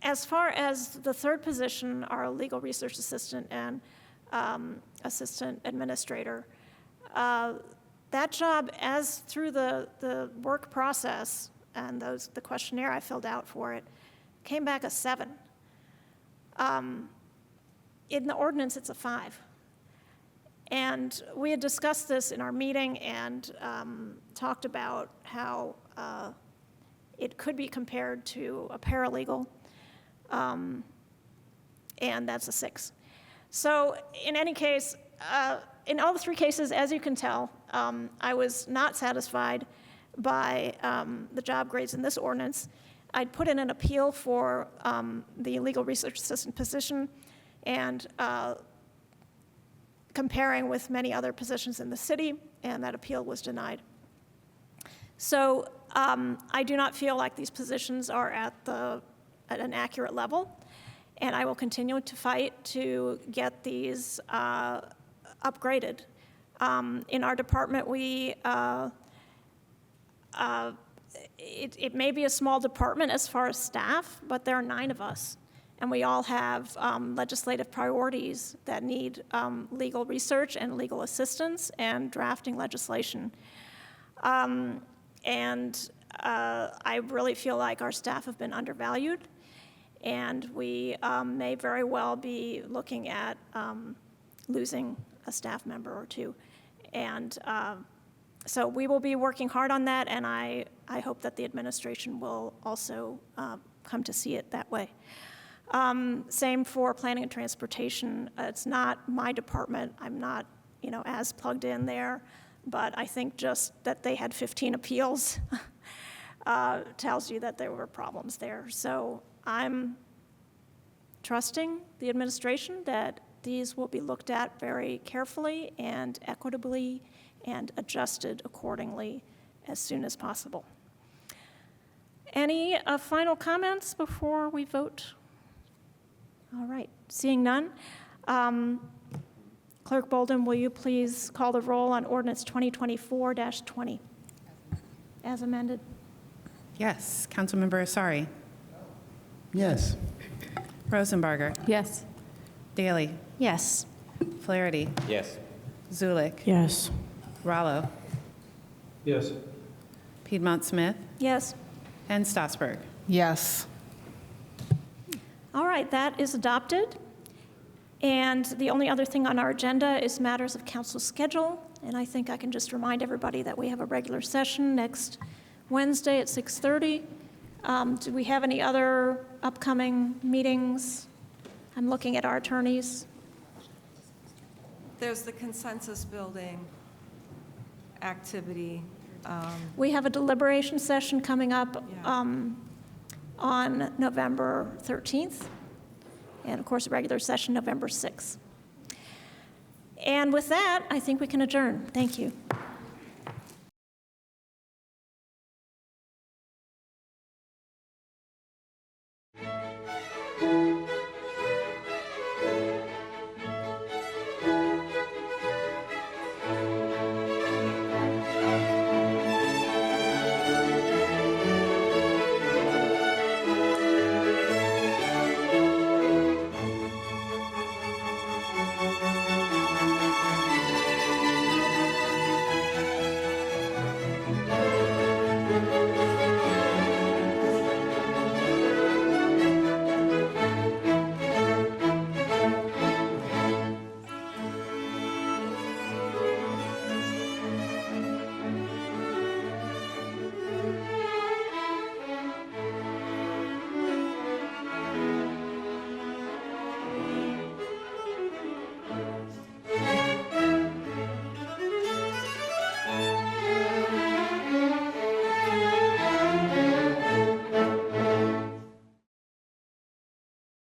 As far as the third position, our legal research assistant and assistant administrator, that job, as through the work process and the questionnaire I filled out for it, came back a 7. In the ordinance, it's a 5. And we had discussed this in our meeting and talked about how it could be compared to a paralegal, and that's a 6. So in any case, in all the 3 cases, as you can tell, I was not satisfied by the job grades in this ordinance. I'd put in an appeal for the legal research assistant position, and comparing with many other positions in the city, and that appeal was denied. So I do not feel like these positions are at an accurate level, and I will continue to fight to get these upgraded. In our department, it may be a small department as far as staff, but there are 9 of us, and we all have legislative priorities that need legal research and legal assistance and drafting legislation. And I really feel like our staff have been undervalued, and we may very well be looking at losing a staff member or 2. And so we will be working hard on that, and I hope that the administration will also come to see it that way. Same for planning and transportation. It's not my department. I'm not, as plugged in there, but I think just that they had 15 appeals tells you that there were problems there. So I'm trusting the administration that these will be looked at very carefully and equitably and adjusted accordingly as soon as possible. Any final comments before we vote? All right, seeing none. Clerk Bolden, will you please call the roll on ordinance 2024-20 as amended? Yes. Councilmember Asari. Yes. Rosenbarger. Yes. Daley. Yes. Flaherty. Yes. Zulik. Yes. Rallo. Yes. Piedmont Smith. Yes. And Stossberg. Yes. All right, that is adopted. And the only other thing on our agenda is matters of council schedule. And I think I can just remind everybody that we have a regular session next Wednesday at 6:30. Do we have any other upcoming meetings? I'm looking at our attorneys. There's the consensus building activity? We have a deliberation session coming up on November 13th, and of course, a regular session November 6th. And with that, I think we can adjourn. Thank you.